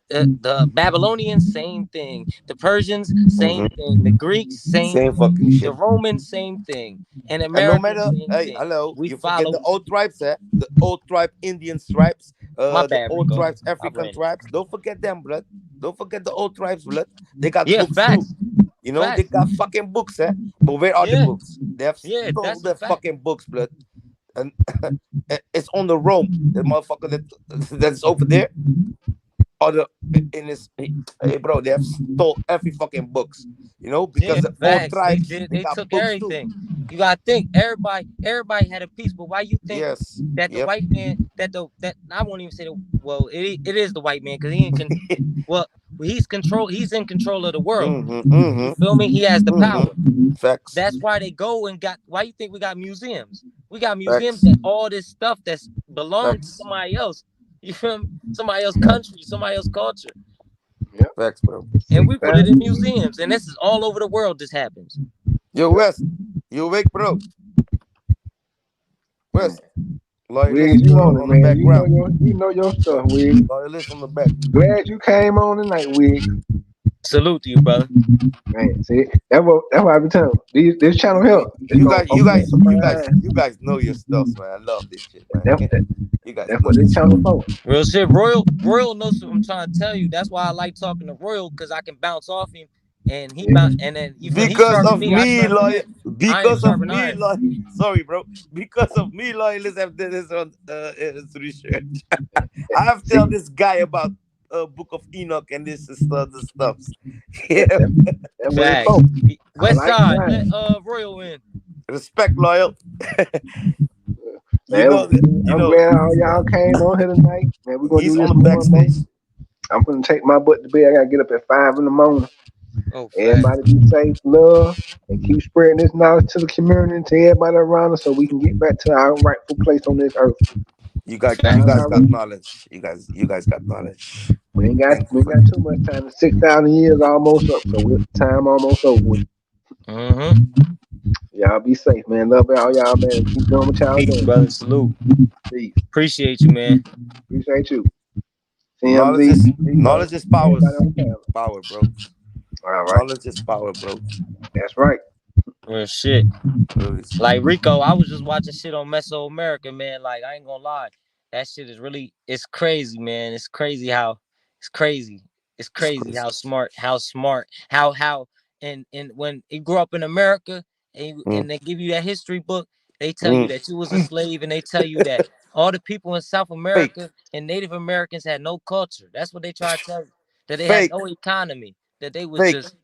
Babylonians, same thing. The Persians, same thing. The Greeks, same fucking shit. The Romans, same thing. And Americans, no matter, hello, we forget the old tribes, the old tribe Indian tribes, the old tribes African tribes. Don't forget them, blood. Don't forget the old tribes, blood. They got books facts. too. They got fucking books, but where are the books? They have stole the fucking books, blood. And it's on the Rome, the motherfucker that's over there. Hey bro, they have stole every fucking books, because the old tribes they took everything. Too. You gotta think everybody had a piece, but why you think that the white man that I won't even say it is the white man, because he ain't he's in control of the world. You feel me? He has the power. Facts. That's why they go and why you think we got museums? We got museums that all this stuff that's belonged to somebody else. You feel me? Somebody else's country, somebody else's culture. Yeah, facts, bro. And we put it in museums, and this is all over the world. This happens. Yo, West, you awake, bro? West, Wiggs, you on the background. You know your stuff, Wiggs. Loyalist on the back. Glad you came on tonight, Wiggs. Salute to you, brother. Man, see, that's what I be telling you. This channel here, it's You gonna guys, you open up guys, some you guys, mind. you guys know your stuff, man. I love this shit, man. You guys That's know what your this channel stuff. for. Real shit. Royal knows what I'm trying to tell you. That's why I like talking to Royal, because I can bounce off him, and he Yeah. bounce, and then when he Because sharpen of me, I me, sharpen loyal. him. Iron Because of sharpen me, iron. loyal. Sorry, bro. Because of me, loyalists have did this on research. I have See, tell this guy about Book of Enoch and this is the stuffs. that, Yeah. that, that's what it's Facts. for. I West like side, that. let Royal in. Respect, loyal. You Man, know that. You I'm know glad all y'all came on here tonight. Man, we're gonna he's do on this the more, man. backstage. I'm gonna take my butt to bed. I gotta get up at 5 in the morning. Oh, facts. Everybody be safe, love, and keep spreading this knowledge to the community and to everybody around us so we can get back to our rightful place on this earth. You Y'all guys Facts. got already knowledge. You guys got knowledge. Thank you we ain't for got that. too much time. 6,000 years almost up, so we're time almost over with. Mm-hmm. Y'all be safe, man. Love all y'all, man. And keep doing what y'all Peace, doing. brother. Salute. Peace. Appreciate you, man. Appreciate you. TMZ, Rico, Knowledge is power. everybody on the panel. Power, bro. All right. Knowledge is power, bro. That's right. Real shit. Really. Like Rico, I was just watching shit on Mesoamerica, man. Like I ain't gonna lie, that shit is really, it's crazy, man. It's crazy how, it's crazy. It's It's crazy crazy. how smart, and when you grew up in America Mm, and they give you that history book, they tell you mm. that you was a slave, and they tell you that all the people in South Fake. America and Native Americans had no culture. That's what they try to tell you. That they had Fake. no economy. That they was Fake. just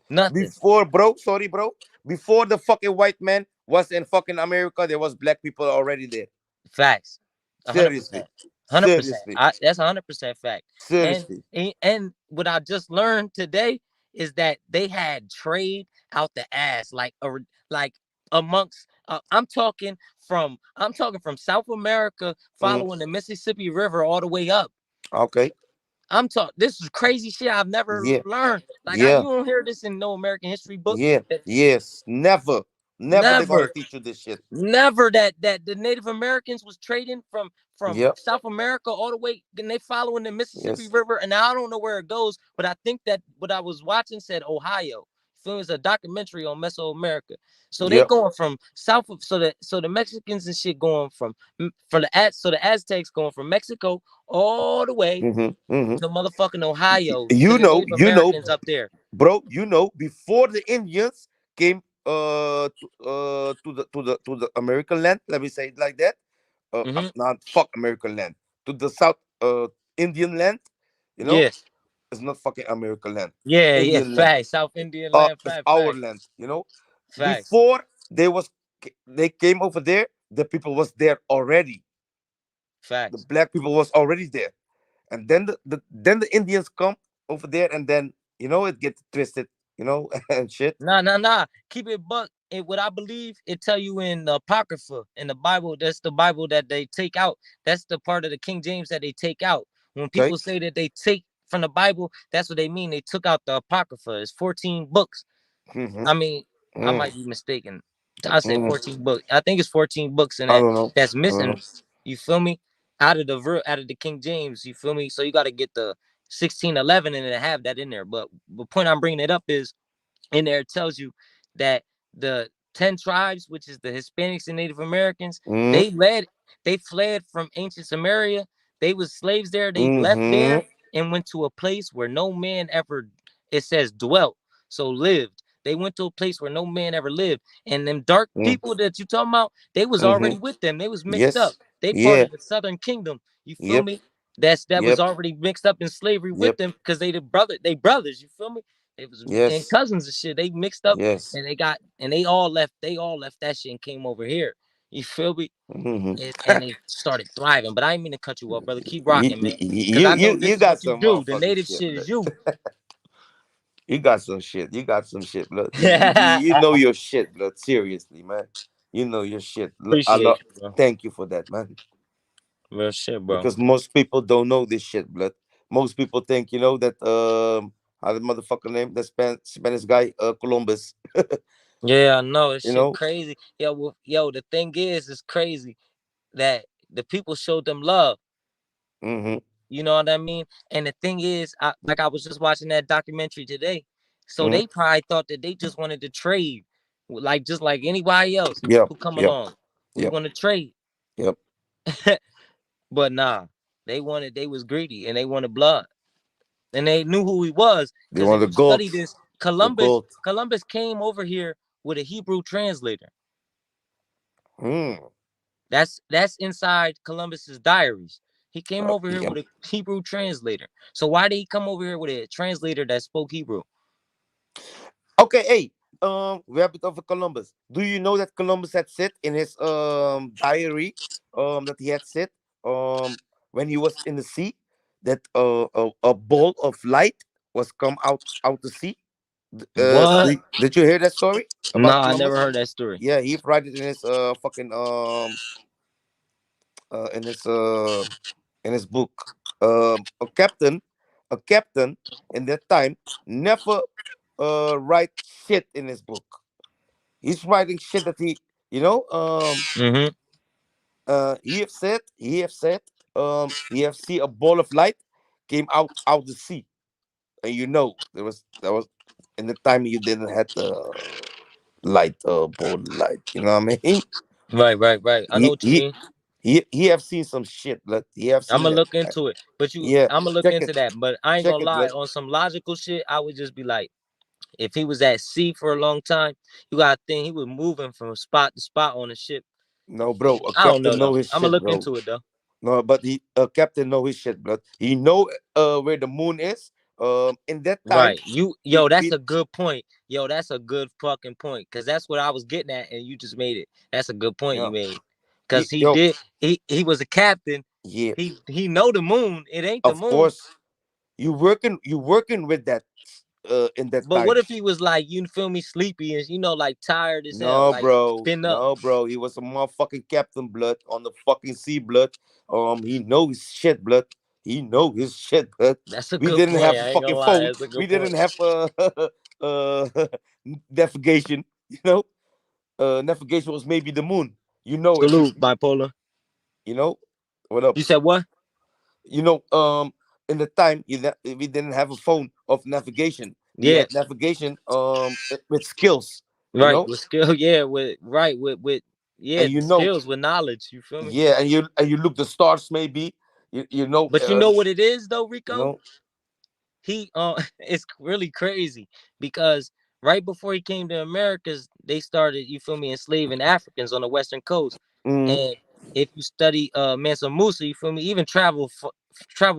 nothing. Before, bro, sorry, bro. Before the fucking white man was in fucking America, there was black people already there. Facts, 100%, Seriously. 100%. Seriously. That's 100% fact. And, Seriously. and what I just learned today is that they had trade out the ass, like amongst. I'm talking from South America, Mm, following the Mississippi River all the way up. okay. I'm talking. This is crazy shit I've never Yeah. learned. Like Yeah. you don't hear this in no American history book. Yeah. That Yes. Never. Never they're gonna never. teach you this shit. Never that the Native Americans was trading from Yep. South America all the way, and they following the Mississippi Yes. River, and I don't know where it goes, but I think that what I was watching said Ohio. So it's a documentary on Mesoamerica. So they Yep. going from south of, so the Mexicans and shit going from the Aztecs going from Mexico all the way Mm-hmm. Mm-hmm. to motherfucking Ohio to You the know, Native you know, Americans up there. bro, you know, before the Indians came to the American land, let me say it like that. Mm-hmm. Not fuck American land. To the South Indian land, you know, Yeah, it's not fucking American land. yeah. Indian land. Facts. South Indian land. It's Fact. our Facts. land, you know. Facts. Before they came over there, the people was there already. The Facts. black people was already there. And then the Indians come over there, and then it gets twisted, and shit. Nah. Keep it buck. And what I believe, it tell you in the Apocrypha, in the Bible, that's the Bible that they take out. That's the part of the King James that they take out. When Okay. people say that they take from the Bible, that's what they mean. They took out the Apocrypha. It's 14 books. Mm-hmm. I mean, I Mm, might be mistaken. I said mm. 14 books. I think it's 14 books in I that don't know. that's I don't missing. know. You feel me? Out of the King James, you feel me? So you got to get the 1611 and then have that in there. But the point I'm bringing it up is, in there it tells you that the 10 tribes, which is the Hispanics and Native Americans, Mm, they fled from ancient Samaria. They was slaves there. They left mm-hmm. there and went to a place where no man ever, it says, dwelt, so lived. They went to a place where no man ever lived. And them dark Mm, people that you talking about, they was mm-hmm. already with them. They was mixed up. Yes. They part Yeah. of the Southern Kingdom. You feel Yep. me? That was Yep. already mixed up in slavery with Yep. them, because they brothers. You feel me? It was and Yes. cousins and shit. They mixed up, Yes. and they all left that shit and came over here. You feel me? Mm-hmm. And they started thriving. But I ain't mean to cut you off, brother. Keep you, rocking, man. Because you I you know you this is got what you some do. The motherfucking native shit, shit blood. is you. You got some shit. You got some shit, blood. You know your shit, blood. Seriously, man. You know your shit. I love. Appreciate you, bro. Thank you for that, man. Real shit, bro. Because most people don't know this shit, blood. Most people think that how the motherfucker name, the Spanish guy, Columbus. Yeah, I know. This You shit know. crazy. The thing is, it's crazy that the people showed them love. Mm-hmm. You know what I mean? And the thing is, I was just watching that documentary today. So they probably thought that they just wanted to trade, like just like anybody else Yep. who come Yep. along. We Yep. want to trade. Yep. But nah, they was greedy and they wanted blood. And they knew who he was. They Because want if the you study gold. this, The gold. Columbus came over here with a Hebrew translator. That's inside Columbus's diaries. He came over here with a Hebrew translator. So why did he come over here with a translator that spoke Hebrew? Okay, hey, rabbit of Columbus. Do you know that Columbus had said in his diary that he had said when he was in the sea that a ball of light was come out the sea? What? Did you hear that story about Nah, I never Columbus? heard that story. Yeah, he wrote it in his fucking uh in his uh in his book. A captain in that time never write shit in his book. He's writing shit that you know Mm-hmm. he have seen a ball of light came out the sea, and that was in the time you didn't have the light ball light, you know what I mean? Right. I know he what you he mean. he have seen some shit, but he have I'm seen gonna that. look into it. But Yeah, I'm gonna look check into it, that. But I ain't check gonna it, lie. blood. On some logical shit, I would just be like, if he was at sea for a long time, you gotta think he was moving from spot to spot on the ship. No, bro, a I don't know captain though. know his I'm gonna shit, look bro. into it though. No, but he a captain know his shit, blood. He know where the moon is. In that time, Right. Yo, that's a good point. Yo, that's a good fucking point. Cause that's what I was getting at, and you just made it. That's a good point you yeah, made. Cause yo, he was a captain. yeah, He know the moon. It ain't the of moon. course, you working with that in that But what time. if he was like, you feel me, sleepy and like tired as hell, No, like bro. been up. No, bro. He was a motherfucking captain, blood, on the fucking sea, blood. He know his shit, blood. He know his shit, blood. That's a We good didn't point. have a I ain't gonna fucking lie. phone. That's a We good point. didn't have uh navigation. Navigation was maybe the moon. If you Salute, bipolar. you know what up? You said what? You know, in the time we didn't have a phone of navigation. We Yeah. had navigation with skills. You Right. know, With skill. Yeah. With and skills, with knowledge. You feel me? yeah, and you look the stars maybe. But you know what it is though, You Rico? know. He it's really crazy because right before he came to Americas, they started, you feel me, enslaving Africans on the western coast. Mm, And if you study Mansa Musa, you feel me, even travel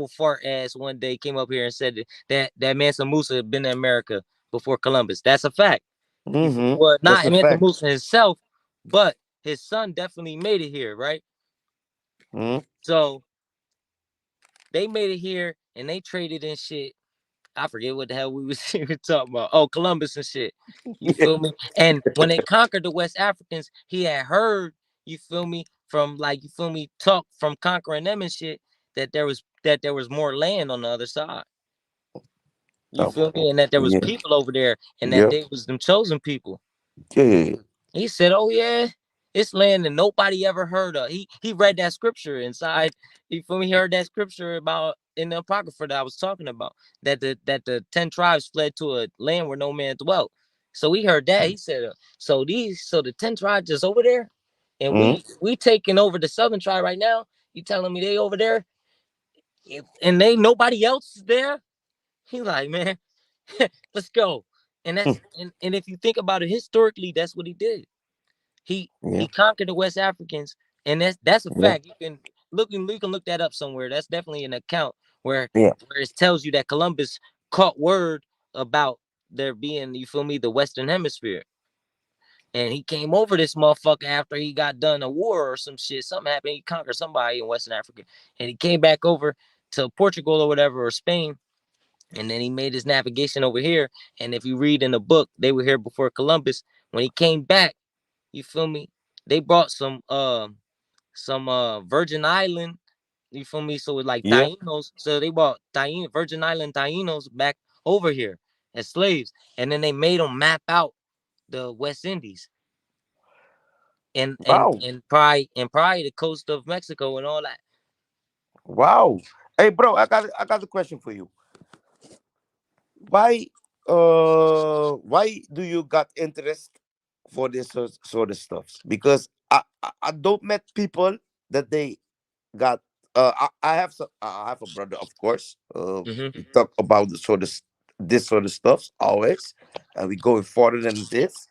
far as one day came up here and said that Mansa Musa had been to America before Columbus. That's a fact. Well, that's not a Mansa fact. Musa himself, but his son definitely made it here, right? Mm, So they made it here and they traded and shit. I forget what the hell we was even talking about. Oh, Columbus and shit. You yeah. feel me? And when they conquered the West Africans, he had heard, you feel me, from like, you feel me, talk from conquering them and shit, that there was more land on the other side. You Oh, feel me? And that there was yeah. people over there and that Yep. they was them chosen people. Yeah. He said, "Oh yeah, it's land that nobody ever heard of." He read that scripture inside. You feel me? He heard that scripture about in the apocrypha that I was talking about. That the 10 tribes fled to a land where no man dwelt. So he heard that. He said, so the 10 tribes is over there, and Mm, we taking over the southern tribe right now. You telling me they over there, and they nobody else is there?" He like, man, let's go. And and if you think about it historically, that's what he did. He yeah. conquered the West Africans, and that's a Yeah. fact. You can look that up somewhere. That's definitely an account Yeah. where it tells you that Columbus caught word about there being, you feel me, the Western Hemisphere. And he came over this motherfucker after he got done a war or some shit. Something happened. He conquered somebody in Western Africa. And he came back over to Portugal or whatever, or Spain. And then he made his navigation over here. And if you read in the book, they were here before Columbus. When he came back, you feel me? They brought some Virgin Island, you feel me? So it's like Yeah. Tainos. So they brought Virgin Island Tainos back over here as slaves. And then they made them map out the West Indies and Wow. and probably the coast of Mexico and all that. Wow. Hey, bro, I got a question for you. Why why do you got interest for this sort of stuff? Because I don't met people that they got I have some I have a brother, of course. Mm-hmm. We talk about the sort of this sort of stuff always, and we going further than this.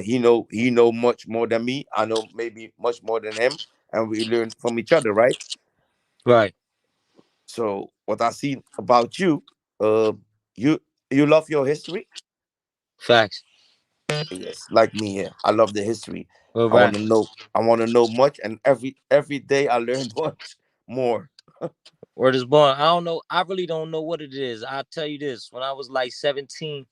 He know much more than me. I know maybe much more than him, and we learn from each other, right? Right. So what I see about you, uh, you you love your history. Facts. Yes, like me. Yeah, I love the history. Well, I want right. to know. I want to know much, and every day I learn much more. Word is born. I don't know. I really don't know what it is. I'll tell you this. When I was like 17,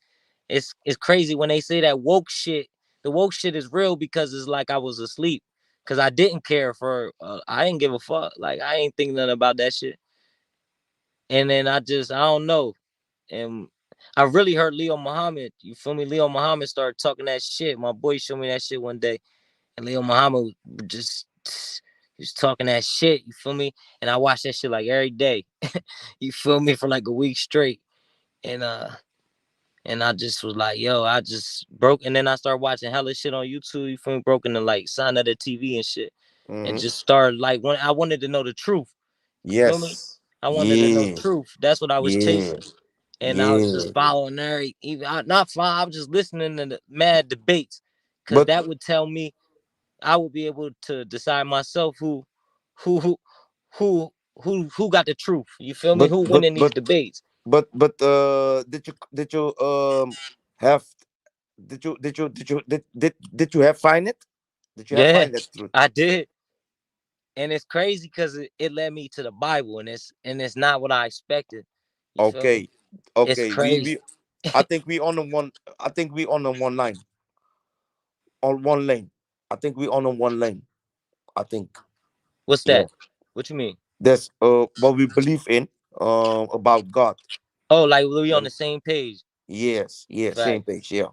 it's crazy when they say that woke shit. The woke shit is real because it's like I was asleep. Cause I didn't care for. I didn't give a fuck. Like I ain't thinking nothing about that shit. And then I don't know. And I really heard Leo Muhammad. You feel me? Leo Muhammad started talking that shit. My boy showed me that shit one day, and Leo Muhammad just he was talking that shit. You feel me? And I watched that shit like every day. You feel me, for like a week straight. And I just was like, yo, I just broke. And then I started watching hella shit on YouTube. You feel me? Broke into like Sign of the TV and shit. And Hmm. just started like when I wanted to know the truth. You feel me? Yes. I wanted to know Yeah. truth. That's what I was Yeah. chasing. And I was Yeah. just following every even not follow, I was just listening to the mad debates. Cause But that would tell me I would be able to decide myself who who who who got the truth. You feel me? but Who but winning these but debates? did you have did you have find it? Did you have Yeah, find that truth? I did. And it's crazy because it led me to the Bible, and it's not what I expected. You feel me? Okay. It's Okay. crazy. We I think we on the one. I think we on the one line on one lane. I think we on the one lane. I think. What's Yeah. that? What you mean? That's what we believe in about God. Oh, like we on And the same page. yes, yeah, same Facts, page. Yeah.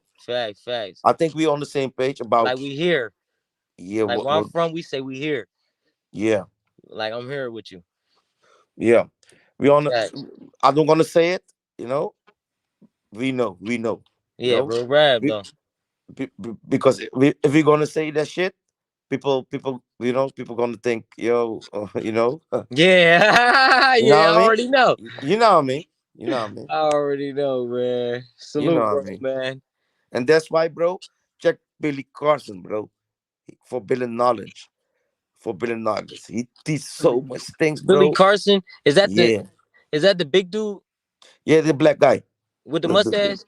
facts. I think we on the same page about Like we here. yeah, Like where I'm what from, we say we here. yeah, Like I'm here with you. yeah. We on the, Facts. I don't gonna say it, you know. We know, you Yeah, know. real rap We, though. because if we're gonna say that shit, people people gonna think, yo, you know, Yeah, you know yeah, what I I mean? already know. You know what I mean? You know what I mean? I already know, man. You know Salute, what I bro, mean? man. And that's why, bro, check Billy Carson, bro, for building knowledge. For building knowledge. He teach so much things, Billy bro. Carson, Yeah. is that the big dude Yeah, the black guy. with the The mustache?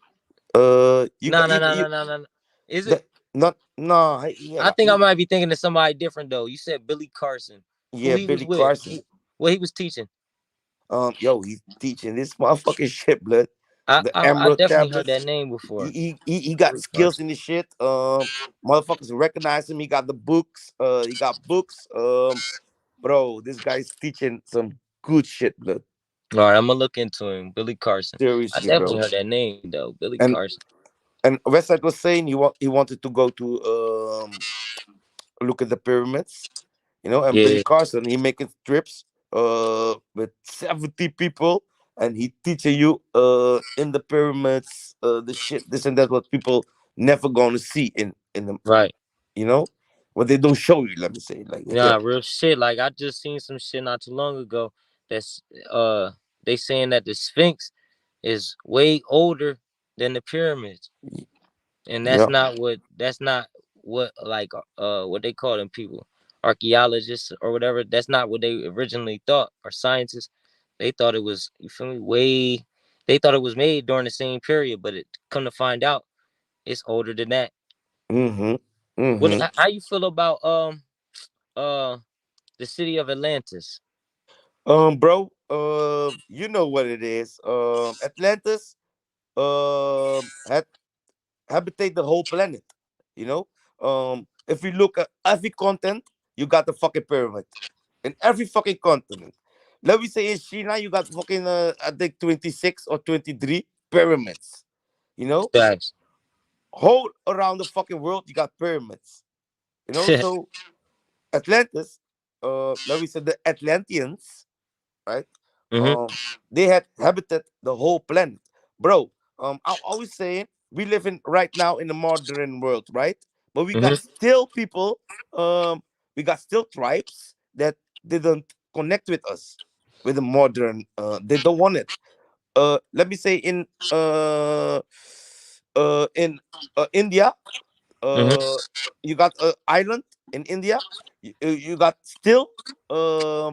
you No, got no, no, you no, no, no. Is it? the not no yeah I think I might be thinking of somebody different though. You said Billy Carson. Who yeah he was Billy with? Carson. What he was teaching? Yo, he's teaching this motherfucking shit, blood. The I Emerald definitely heard that tablets. name before. He got Billy skills Carson. in this shit. Motherfuckers recognize him. He got the books. He got books. Bro, this guy's teaching some good shit, blood. All right, I'm gonna look into him. Billy Carson. I Seriously, definitely bro. heard that name though. Billy And Carson. Westside was saying he wanted to go to look at the pyramids, you know. And Billy Yeah, Carson, he making trips with 70 people, and he teaching you in the pyramids the shit this and that what people never gonna see in the, right. you know, what they don't show you. Let me say it like Nah, that. real shit. Like I just seen some shit not too long ago. That's uh, they saying that the Sphinx is way older than the pyramids, and Yeah. that's not what like what they call them people, archaeologists or whatever. That's not what they originally thought, or scientists. They thought it was, you feel me, way. They thought it was made during the same period, but it come to find out it's older than that. Mm-hmm. What? Mm-hmm. How you feel about uh the city of Atlantis? Bro, you know what it is. Atlantis had habitate the whole planet. You know, if you look at every continent, you got the fucking pyramid in every fucking continent. Let me say in China, you got fucking I think 26 or 23 pyramids. You know, Facts. whole around the fucking world, you got pyramids. You know, so Atlantis, let me say the Atlanteans, right? They had habited the whole planet, bro. I'm always saying we live in right now in the modern world, right? But we got still people, we got still tribes that didn't connect with us with the modern. They don't want it. Let me say in India, uh you got an island in India. You got still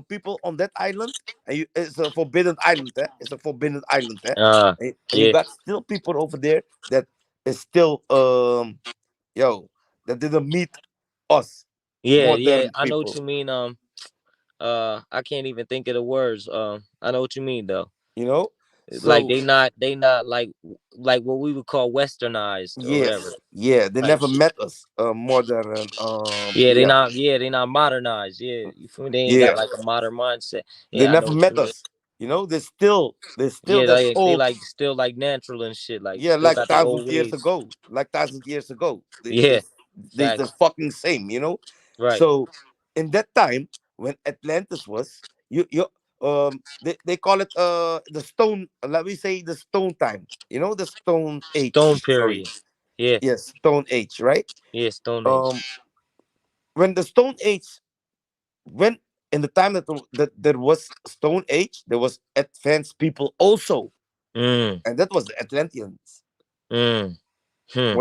people on that island, and it's a forbidden island. It's a forbidden island. And you Yeah. got still people over there that is still yo that didn't meet us Yeah. modern I know what people. you mean. I can't even think of the words. I know what you mean though. You know, Like so they not like what we would call westernized or whatever yes, yeah, they type never shit. met us modern. Yeah, Yeah, they not modernized. Yeah, you feel me? They ain't got yeah, like a modern mindset. they Yeah, I know never what you met mean. us. You know, they still Yeah, that they old. like still like natural and shit. Like Yeah, still like got the thousands old years ways. ago, like thousands years ago. Yeah, They the facts. fucking same, you know. Right. So in that time when Atlantis was, you they call it the stone. Let me say the stone time. You know, the stone Stone age. Sorry, period. Yeah, yes, stone age, right? yeah, Stone Age. Um, when the stone age, when in the time that there was stone age, there was advanced people also, Mm, and that was the Atlanteans. mm, hmm.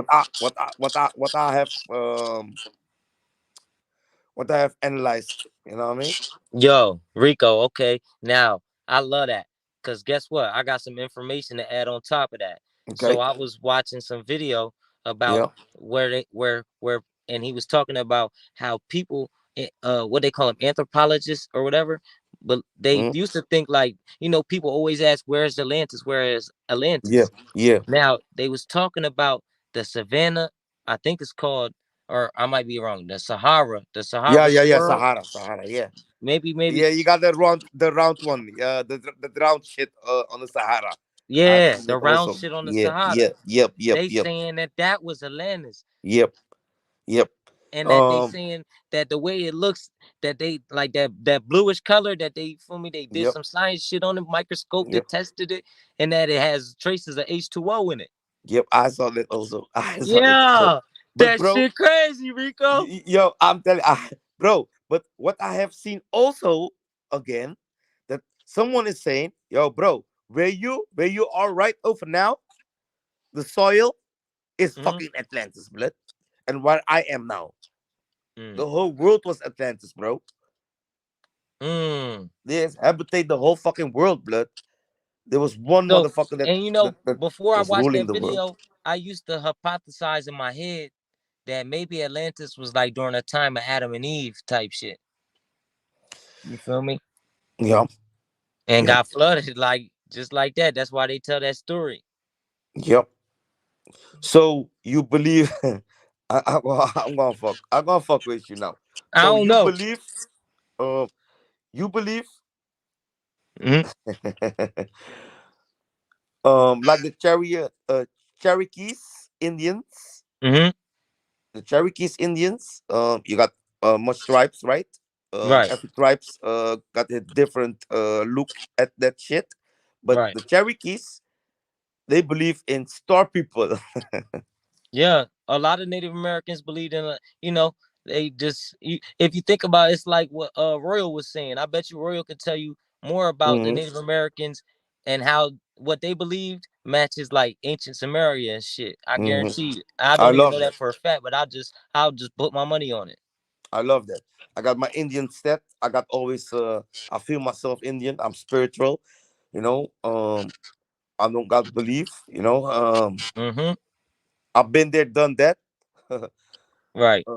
What I have analyzed. You know what I mean? Yo, Rico, okay. Now, I love that. Cause guess what? I got some information to add on top of that. So Okay. I was watching some video about Yeah. where and he was talking about how people what they call them anthropologists or whatever, but they Mm, used to think like, people always ask where's Atlantis, where's yeah. Atlantis? Yeah. Now, they was talking about the savannah, I think it's called, or I might be wrong, the Yeah. Sahara Yeah. Yeah. world. Sahara. Yeah. Maybe Yeah. You got the round one. The round shit on the Sahara. I've Yeah, seen the it round also. shit on the Yeah. Sahara. Yeah. Yep. Yep. They Yep. saying that was Atlantis, Yep. Yep. and that they Um. saying that the way it looks, that they like that bluish color, that they feel me, they did Yep. some science shit on the microscope Yep. that tested it, and that it has traces of H2O in it. Yep. I saw that also. I saw that also. Yeah, But that bro, shit crazy, Rico. yo, I'm telling, bro. But what I have seen also again, that someone is saying, yo, bro, where you are right over now, the soil is Mm-hmm. fucking Atlantis, blood. And where I am now, Mm. the whole world was Atlantis, bro. Mm. They habitate the whole fucking world, blood. There was one So, motherfucker that and that before I was watched ruling that the world. video, I used to hypothesize in my head that maybe Atlantis was like during a time of Adam and Eve type shit. You feel me? Yeah, And yep, got flooded like just like that. That's why they tell that story. yep. So you believe? I'm gonna fuck with you now. I So don't know. uh, you believe, Mm-hmm. like the Cherokees Indians, Mm-hmm. you got much tribes, right? Right. Every tribes got a different look at that shit, but Right. the Cherokees, they believe in star people. Yeah. A lot of Native Americans believe in they just if you think about it, it's like what Royal was saying. I bet you Royal could tell you more about the Hmm. Native Americans and how what they believed matches like ancient Samaria and shit. I Hmm. guarantee you. I I don't even know love that that. for a fact, but I'll just put my money on it. I love that. I got my Indian set. I got always. I feel myself Indian. I'm spiritual. You know. I don't got belief. Mm-hmm. I've been there, done that. Right.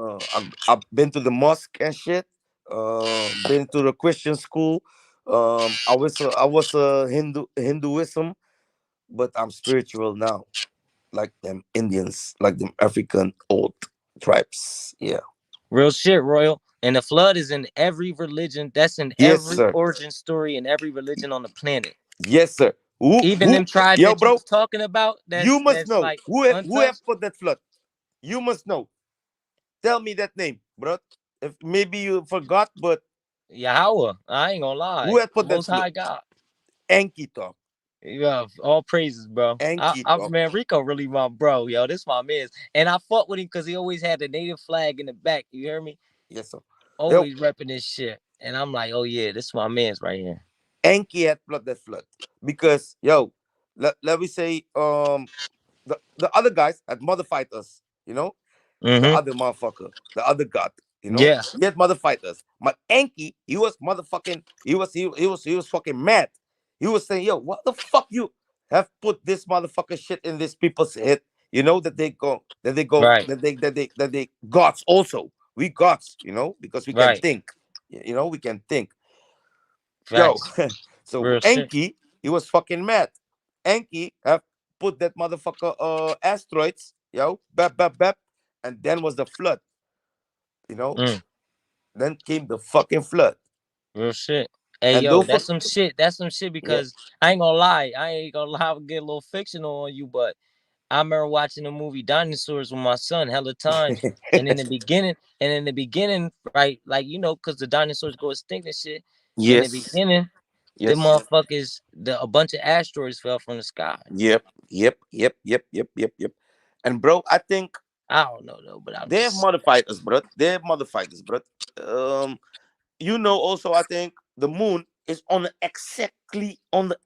I've been to the mosque and shit. Been to the Christian school. I was Hinduism, but I'm spiritual now, like them Indians, like them African old tribes. Yeah. Real shit, Royal. And the flood is in every religion. That's in Yes, every sir. origin story in every religion on the planet. Yes, sir. Who Even who? them tribes Yo, that you bro. was talking about, You must that's know like who have untouched. put that flood. You must know. Tell me that name, bro. If maybe you forgot, but Yahweh. I ain't gonna who lie. had The put that most flood? high God. Enki talk. Yeah, all praises, bro. Enki talk. Man, Rico really my bro, yo. This my man, and I fought with him because he always had the native flag in the back. You hear me? Yes, sir. Yo, Always repping this shit, and I'm like, oh yeah, this my man's right here. Enki had blood that flood because yo, let me say the other guys had modified us, you know, the Mm-hmm. other motherfucker, the other god, you know, Yeah. he had modified us. But Enki, he was motherfucking, he was fucking mad. He was saying, yo, what the fuck you have put this motherfucker shit in this people's head? You know Right. that they gods also. We gods, you know, because we can Right. think. You know, we can think. Yo, Facts. so Real shit. Enki, he was fucking mad. Enki have put that motherfucker asteroids, yo, bap bap bap, and then was the flood, you know. Mm. Then came the fucking flood, Real shit. Hey and yo, don't that's fuck, some shit. That's some shit yeah. because I ain't gonna lie. I ain't gonna lie. I'll get a little fictional on you, but I remember watching the movie Dinosaurs with my son hella times. And in the beginning, right, like because the dinosaurs go extinct and shit. In the Yes, beginning, the yes, motherfuckers, a bunch of asteroids fell from the sky. yep. And bro, I think I don't know though, but I'm they have just modified us, bro. They have modified us, bro. Um, also, I think the moon is on the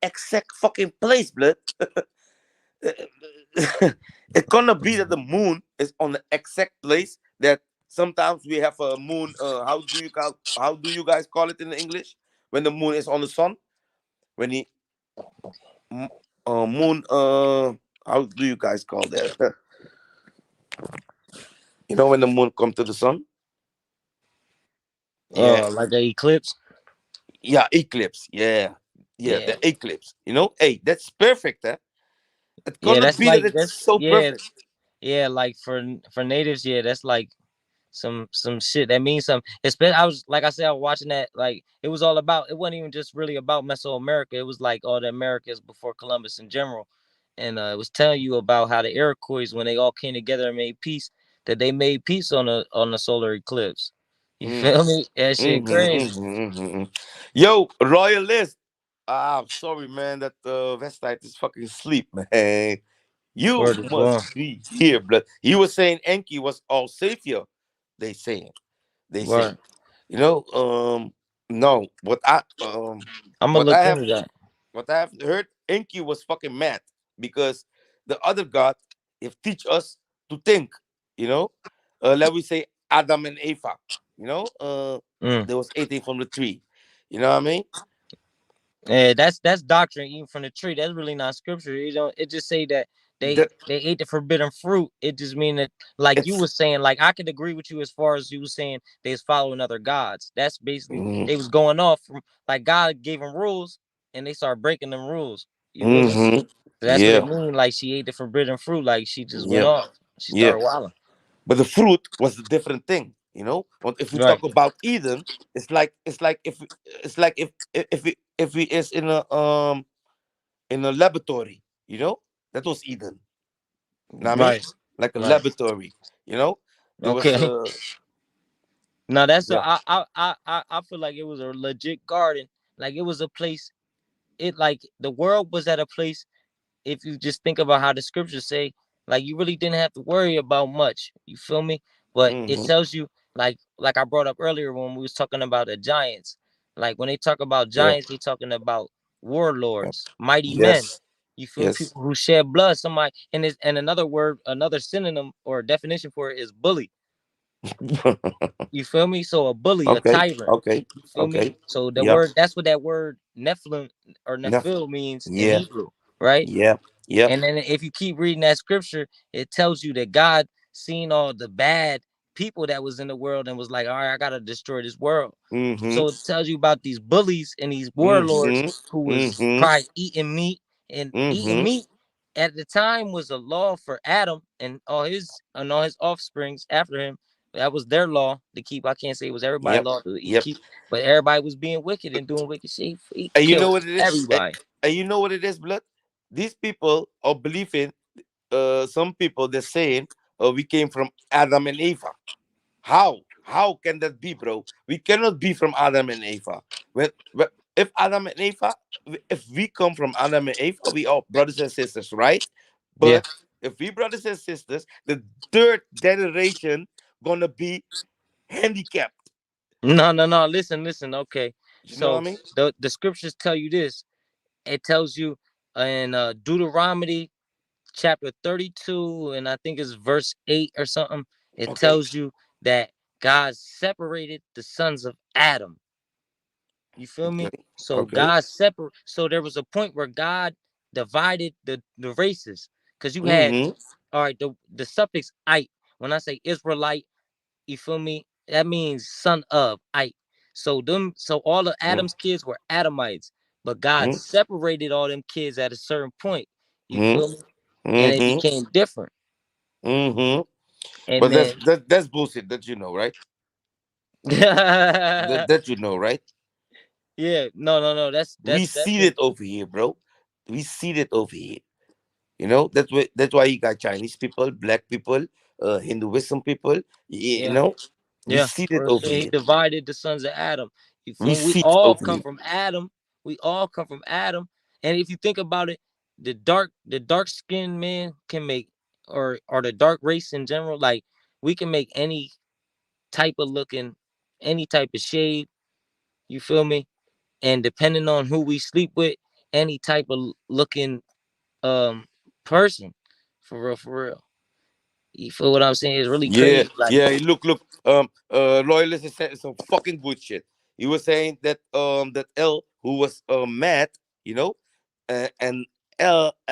exact fucking place, blood. It's gonna be that the moon is on the exact place that sometimes we have a moon. How do you guys call it in English when the moon is on the sun? When the m- moon how do you guys call that? You know when the moon come to the sun? Yeah, like the eclipse. yeah, eclipse. Yeah, yeah, Yeah. the eclipse. You know, hey, that's perfect. Huh? It's Yeah, gonna that's be that like it's that's so yeah, perfect. yeah, like for natives, yeah, that's like some shit that means something. Especially, I was like I said, I was watching that. Like it was all about. It wasn't even just really about Mesoamerica. It was like all the Americas before Columbus in general, and it was telling you about how the Iroquois, when they all came together and made peace, that they made peace on the solar eclipse. You Mm. feel me? That shit crazy. Yo, royalist. Ah, I'm sorry, man. That Westside is fucking asleep, man. You Word is must born. be here, blood. He was saying Enki was our savior. They saying, they saying. Word. You know, no. I'm gonna What look I have, into that. what I have heard, Enki was fucking mad because the other god, if teach us to think. You know, let me say Adam and Eva. You know, Mm. there was eating from the tree. You know what I mean? Yeah, that's doctrine eating from the tree. That's really not scripture. You don't. It just say that they ate the forbidden fruit. It just mean that, like you It's was saying, like I could agree with you as far as you was saying they was following other gods. That's basically mm-hmm, they was going off from, like, God gave them rules and they started breaking them rules. You feel me? mm-hmm. So that's what it Yeah, mean. Like she ate the forbidden fruit. Like she just went yeah, off. She yeah. started wilding. But the fruit was a different thing, you know. But if we Right. talk about Eden, it's like if we is in a laboratory, you know, that was Eden. Know what I mean? Right. Like a Right. laboratory, you know. There was Okay. Now that's a yeah. I feel like it was a legit garden. Like it was a place. It like the world was at a place. If you just think about how the scriptures say, like you really didn't have to worry about much. You feel me? But it Mm-hmm. tells you, like I brought up earlier when we was talking about the giants. Like when they talk about Yeah. giants, they talking about Yeah. warlords, mighty men. Yes. You feel Yes. people who shed blood. Somebody and another word, another synonym or definition for it is bully. You feel me? So a bully, a Okay. tyrant. Okay. You feel me? Okay. So the Yep. word, that's what that word Nephilim or Enough. Nephil means in Yeah. Hebrew, right? Yeah. Yep. And then if you keep reading that scripture, it tells you that God seen all the bad people that was in the world and was like, all right, I gotta destroy this world. Mm-hmm. So it tells you about these bullies and these warlords Mm-hmm. who was Mm-hmm. probably eating meat, and eating Mm-hmm. meat at the time was a law for Adam and all his offsprings after him. That was their law to keep. I can't say it was everybody's Yep. law to eat Yep. keep, but everybody was being wicked and doing wicked shit. He And you know killed what it is? everybody. And you know what it is, blood? These people are believing, some people they're saying, we came from Adam and Eva. How? How can that be, bro? We cannot be from Adam and Eva. When if Adam and Eva, if we come from Adam and Eva, we are brothers and sisters, right? Yeah. But if we brothers and sisters, the third generation gonna be handicapped. No. Listen. Okay. You know what So I mean? the scriptures tell you this. It tells you in Deuteronomy chapter 32, and I think it's verse 8 or something. It Okay. tells you that God separated the sons of Adam. You feel Okay. me? So Okay. God separate. So there was a point where God divided the races, because you had, Mm-hmm. all right, the suffix "ite." When I say Israelite, you feel me? That means son of ite. So all of Adam's kids were Adamites, but God Mm-hmm. separated all them kids at a certain point. You Mm-hmm. feel me? And they Mm-hmm. became different. Mm-hmm. And But then that's bullshit. That you know, right? yeah, That you know, right? no. We That's see it over here, bro. We see it over here. You know, that's why you got Chinese people, black people, Hinduism people. You yeah. know, we Yeah, see it for real. over He here. divided the sons of Adam. You We feel me? We see it all over come here. from Adam. We all come from Adam. And if you think about it, the dark skinned man can make, or the dark race in general, like we can make any type of looking, any type of shade. You feel me? And depending on who we sleep with, any type of looking um person. For real. You feel what I'm saying? It's really Yeah, crazy. Like, yeah. Look. Loyalist is saying some fucking bullshit. He was saying that that L who was mad, you know, and what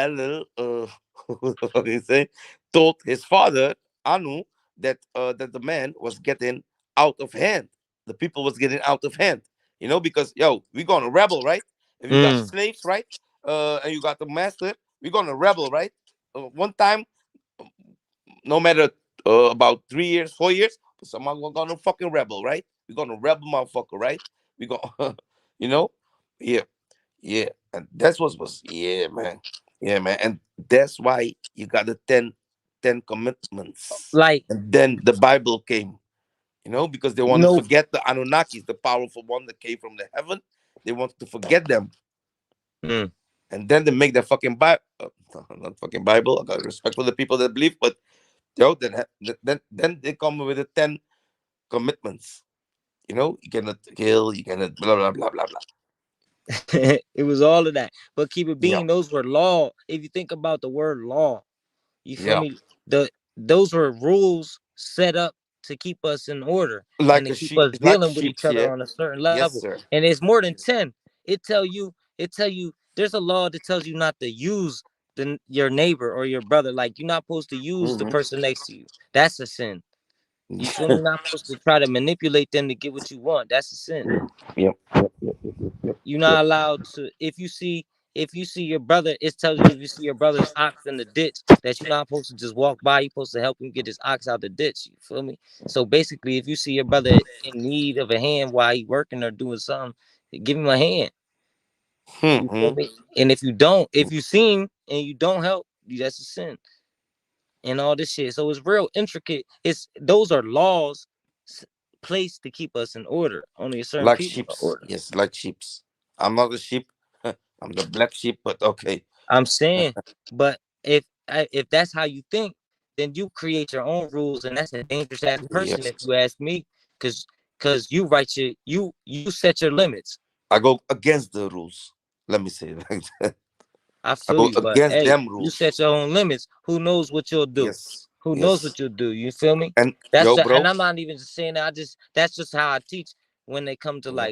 the fuck he say, told his father Anu that the man was getting out of hand. The people was getting out of hand, you know, because yo, we gonna rebel, right? If you got mm, slaves, right, and you got the master, we gonna rebel, right? One time, no matter about 3 years, 4 years, someone gonna fucking rebel, right? We're gonna rebel, motherfucker, right? We gonna, you know, yeah, yeah, and that's what was, yeah, man, and that's why you got the ten commitments, like, and then the Bible came, you know, because they you want to know, forget the Anunnakis, the powerful one that came from the heaven. They want to forget them, mm, and then they make the fucking Bible, not fucking Bible. I got respect for the people that believe, but yo, then they come with the 10 commitments. You know, you cannot kill, you cannot blah blah blah blah blah. it was all of that. But keep it Yeah, being, those were law. If you think about the word law, you feel yeah. me? Those were rules set up to keep us in order and Like to a keep sheep, us like dealing with sheep, each other yeah. on a certain Yes, level. sir. And it's more than Yes. 10. It tell you there's a law that tells you not to use your neighbor or your brother. Like, you're not supposed to use the Mm-hmm. person next to you. That's a sin. You feel me? You're not supposed to try to manipulate them to get what you want. That's a sin. Yep, yep, yep, yep, yep, yep, You're yep. not allowed to. If you see your brother, it tells you, if you see your brother's ox in the ditch, that you're not supposed to just walk by. You're supposed to help him get his ox out the ditch. You feel me? So basically, if you see your brother in need of a hand while he working or doing something, give him a hand. You feel Mm-hmm. me? And if you see him and you don't help, that's a sin and all this shit. So it's real intricate. Those are laws placed to keep us in order. Only a certain Like people are sheeps, order. yes, like sheeps. I'm not a sheep. I'm the black sheep, but okay. I'm saying, but if that's how you think, then you create your own rules, and that's a dangerous ass person, if Yes, you ask me, because you write you set your limits. I go against the rules. Let me say it like that. I I feel go you, but against hey, them you rules. set your own limits. Who knows what you'll do? Yes, Who knows yes. what you'll do? You feel me? And That's yo, the, and bro. I'm not even just saying that. That's just how I teach when they come to Yeah.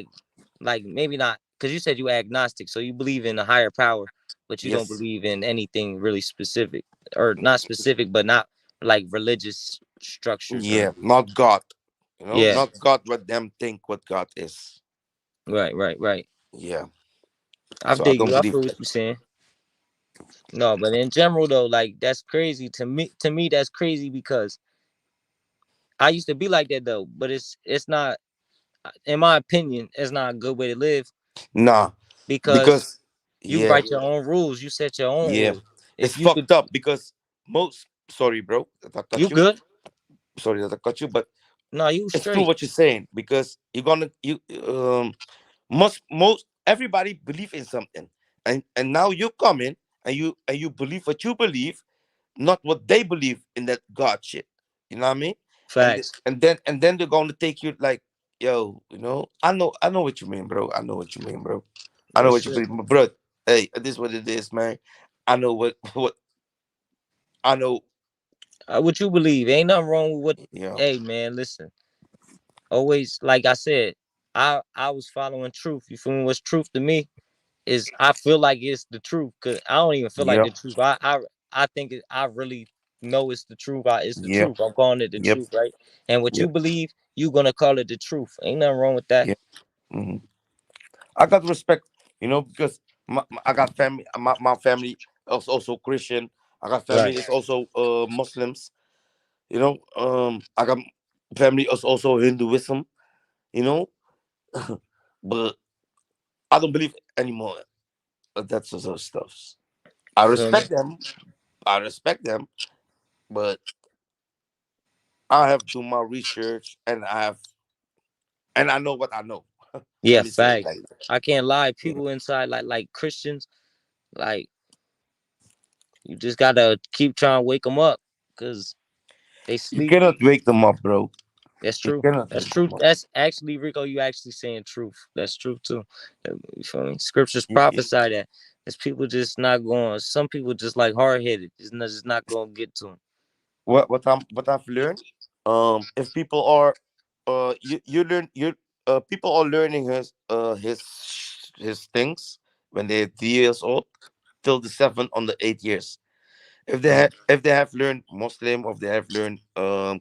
like maybe not, because you said you agnostic, so you believe in a higher power, but you don't Yes. believe in anything really specific, or not specific, but not like religious structures or Yeah, not God. You know, yeah, not God what them think what God is. right. Yeah. I So I dig don't you. I believe feel what that. you're saying. No, but in general though, like, that's crazy to me. To me, that's crazy because I used to be like that though, but it's not. In my opinion, it's not a good way to live, Nah. because Because you yeah, write your own rules. You set your own yeah. rules. It's If you could, fucked up because most sorry, bro, that I cut you you. good. Sorry that I cut you, but No, you it's true straight. what you're saying because you're gonna you most everybody believe in something, and now you come in and you believe what you believe, not what they believe in that God shit. You know what I mean? Facts. And then they're going to take you like, yo, you know, I know what you mean, bro. I know what you mean, bro. I know That's what you it. mean, bro. Hey, this is what it is, man. I know what I know. What you believe? Ain't nothing wrong with what. Yeah, Hey, man, listen. Always, like I said, I was following truth. You feel me? What's truth to me is I feel like it's the truth. Cause I don't even feel like yeah, the truth. I think I really know it's the truth. It's the yeah, truth. I'm calling it the yep, truth, right? And what you yep, believe, you gonna call it the truth. Ain't nothing wrong with that. yeah. hmm I got respect, you know, because I got family. My family is also Christian. I got family Right. is also Muslims. You know, I got family is also Hinduism. You know, but I don't believe anymore that sort of stuff. I You feel me? respect them. I respect them, but I have to do my research, and I know what I know. Let Yeah, me say it fact. like that. I can't lie. You know, People inside, like Christians, like you just gotta keep trying to wake them up, cause they you sleepy. cannot wake them up, bro. That's You true. cannot That's wake true. them up. That's actually Rico. You actually saying truth. That's true too. You feel me? Scriptures You- prophesy that. It's people just not going. Some people just like hard headed. Just not going to get to them. what I've learned, if people are, you learn you people are learning his things when they're 3 years old till the 7 on the 8 years. If they have learned Muslim, or if they have learned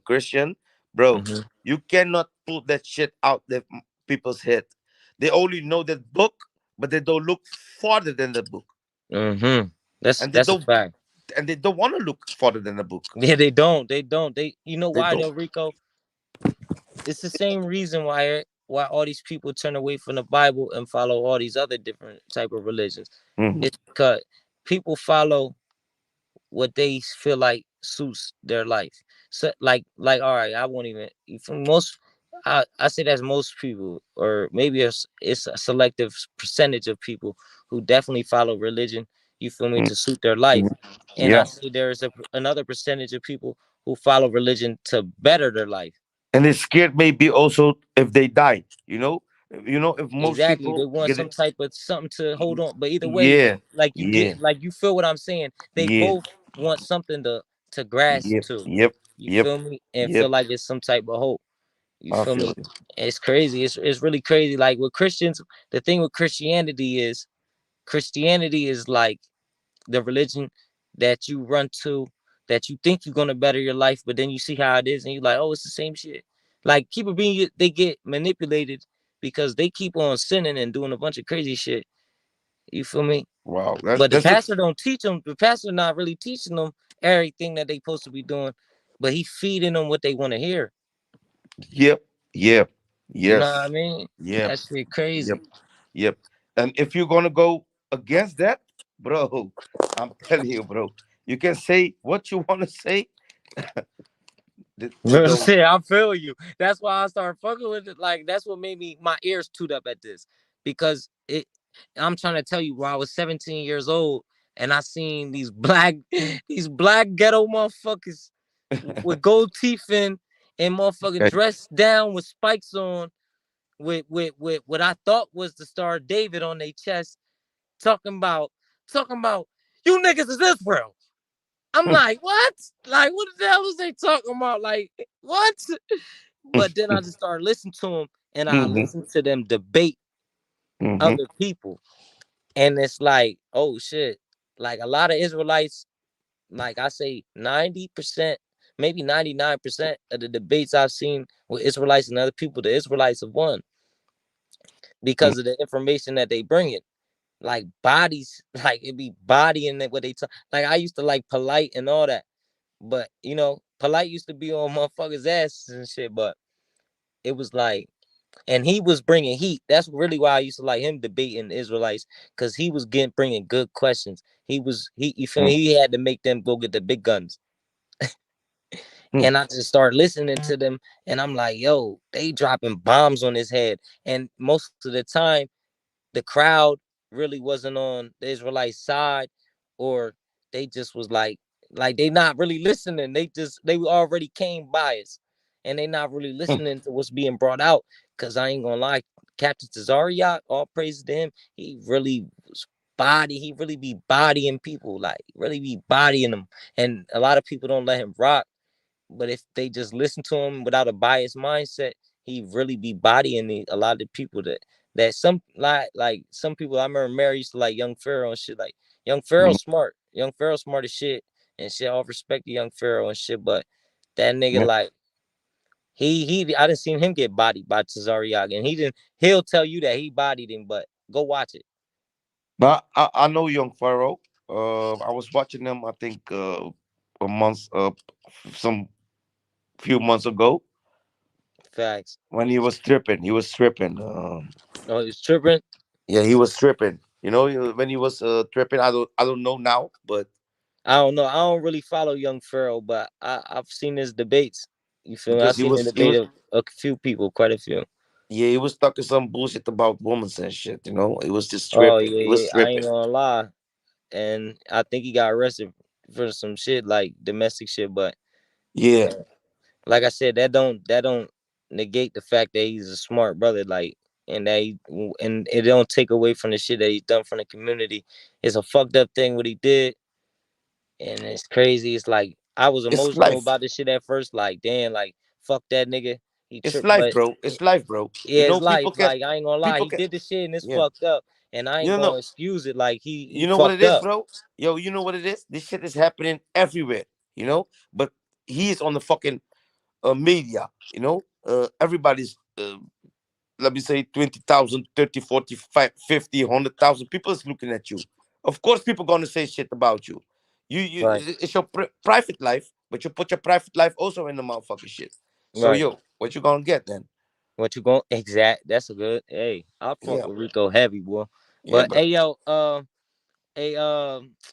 Christian, bro, Mm-hmm. you cannot put that shit out there people's head. They only know that book, but they don't look farther than the book, Mm-hmm. That's and they that's a don't fact. want to look farther than the book. Yeah, they don't. They don't. They. You know They why don't. though, Rico? It's the same reason why all these people turn away from the Bible and follow all these other different type of religions. hmm It's because people follow what they feel like suits their life. So like all right, I won't even for most I say that's most people, or maybe it's a selective percentage of people who definitely follow religion, you feel me, to suit their life. And I Yeah, say there is another percentage of people who follow religion to better their life. and they're scared maybe also if they die. If most Exactly. They people want get some it. type of something to hold on. But either way, Yeah, yeah, like you feel what I'm saying. They yeah, both want something to grasp yep, to. yep, You yep, feel me? And feel yep. like it's some type of hope. You I feel feel me? you. It's crazy. It's really crazy. Like with Christians, the thing with Christianity is like the religion that you run to, that you think you're gonna better your life, but then you see how it is, and you're like, oh, it's the same shit. Like keep it being, they get manipulated because they keep on sinning and doing a bunch of crazy shit. You feel me? Wow, But the that's it. pastor don't teach them. The pastor not really teaching them everything that they supposed to be doing, but he feeding them what they want to hear. Yep, yep, You know what I yes, mean? yep, That shit yep, crazy. yep. And if you're gonna go against that, bro, I'm telling you, bro, you can say what you want to say. They Bro, don't. shit, I feel you. That's why I started fucking with it. Like that's what made me my ears toot up at this, because it. I'm trying to tell you, when I was 17 years old and I seen these black ghetto motherfuckers with gold teeth and motherfucking Okay. dressed down with spikes on, with what I thought was the Star of David on their chest, talking about you niggas is Israel. I'm like, what? Like, what the hell is they talking about? Like, what? But then I just started listening to them, and I hmm listened to them debate hmm other people. And it's like, oh shit. Like a lot of Israelites, like I say 90%, maybe 99% of the debates I've seen with Israelites and other people, the Israelites have won because of the information that they bring in. Like bodies, like it be body and what they talk. Like I used to like Polite and all that. But Polite used to be on motherfuckers' asses and shit. But it was like, and he was bringing heat. That's really why I used to like him debating the Israelites, because he was bringing good questions. You feel me? He had to make them go get the big guns. And I just started listening to them, and I'm like, yo, they dropping bombs on his head. And most of the time, the crowd really wasn't on the Israelite side, or they just was like they not really listening. They already came biased, and they not really listening to what's being brought out. Cause I ain't gonna lie, Captain Tazariak, all praise to him, he really was he really be bodying people, like really be bodying them. And a lot of people don't let him rock. But if they just listen to him without a biased mindset, he really be bodying a lot of the people that some like some people. I remember Mary used to like Young Pharaoh and shit. Like Young Pharaoh smart, Young Pharaoh smart as shit and shit. All respect to Young Pharaoh and shit, but that nigga like I didn't see him get bodied by Tazariak, and he didn't. He'll tell you that he bodied him, but go watch it. But I know Young Pharaoh. I was watching them. I think a month, some few months ago. Facts. When he was stripping, he was stripping. Oh, he was tripping. Yeah, he was stripping. You know, when he was tripping, I don't know now, but I don't know. I don't really follow Young Pharaoh, but I've seen his debates. You feel me? because I've seen the debate of a few people, quite a few. yeah, he was talking some bullshit about women and shit. You know, it was just Oh stripping. yeah, He was yeah. I ain't stripping. gonna lie, and I think he got arrested for some shit like domestic shit. But Yeah, like I said, that don't negate the fact that he's a smart brother. Like, and and it don't take away from the shit that he's done from the community. It's a fucked up thing what he did, and it's crazy. It's like I was it's emotional life. about this shit at first. Like, damn, like fuck that nigga. He It's tripped, life, but bro. It's life, bro. yeah, You it's know, life. Like I ain't gonna lie, people he can, did this shit and it's yeah. fucked up, and I ain't You know, gonna excuse it. Like he you know what it fucked is, up. bro. Yo, you know what it is. This shit is happening everywhere. You know, but he is on the fucking media. You know, everybody's. Let me say 20,000, 30, 45, 50, 100,000 people is looking at you. Of course, people gonna say shit about you. Right, It's your private life, but you put your private life also in the motherfucking shit. So right. yo, what you gonna get then? What you going exact? That's a good. Hey, I fuck Yeah, with Rico heavy, boy. yeah, But bro. hey, yo, hey,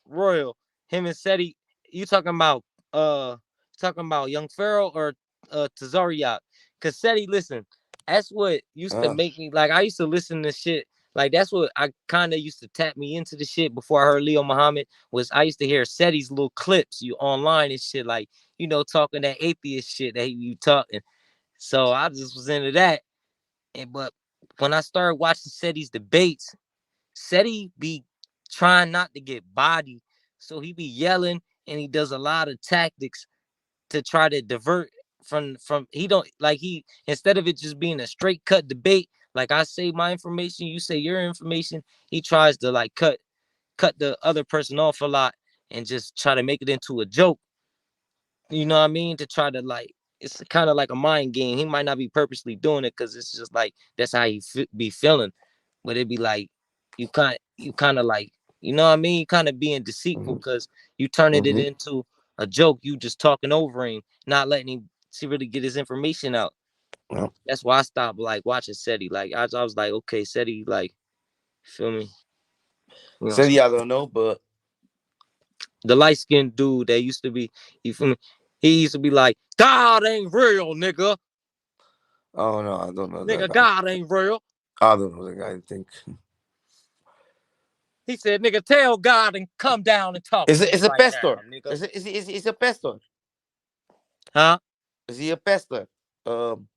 Royal, him and Seti, you talking about Young Pharaoh or Tazariak? Cause Seti, listen, that's what used to Uh, make me like. I used to listen to shit. Like that's what I kind of used to tap me into the shit before I heard Leo Muhammad. Was I used to hear Seti's little clips you online and shit, like talking that atheist shit that you talking. So I just was into that. And but when I started watching Seti's debates, Seti be trying not to get bodied. So he be yelling and he does a lot of tactics to try to divert from he don't like he instead of it just being a straight cut debate, like I say my information, you say your information, he tries to like cut the other person off a lot and just try to make it into a joke. You know what I mean? To try to like, it's kind of like a mind game. He might not be purposely doing it because it's just like that's how he be feeling, but it'd be like you kind of like you know what I mean? You kind of being deceitful mhm, because you turning it mhm. into a joke. You just talking over him, not letting him to really get his information out. Well, That's why I stopped like watching Seti. Like I was like, okay, Seti, like feel me? You know, said yeah, I don't know, but the light skinned dude that used to be, you feel me? He used to be like, God ain't real, nigga. oh no, I don't know that Nigga, guy. God ain't real. I don't know the guy. I think He said, nigga, tell God and come down and talk to me is a right now, pastor. nigga. Is a pastor? Huh? Is he a pastor? Um,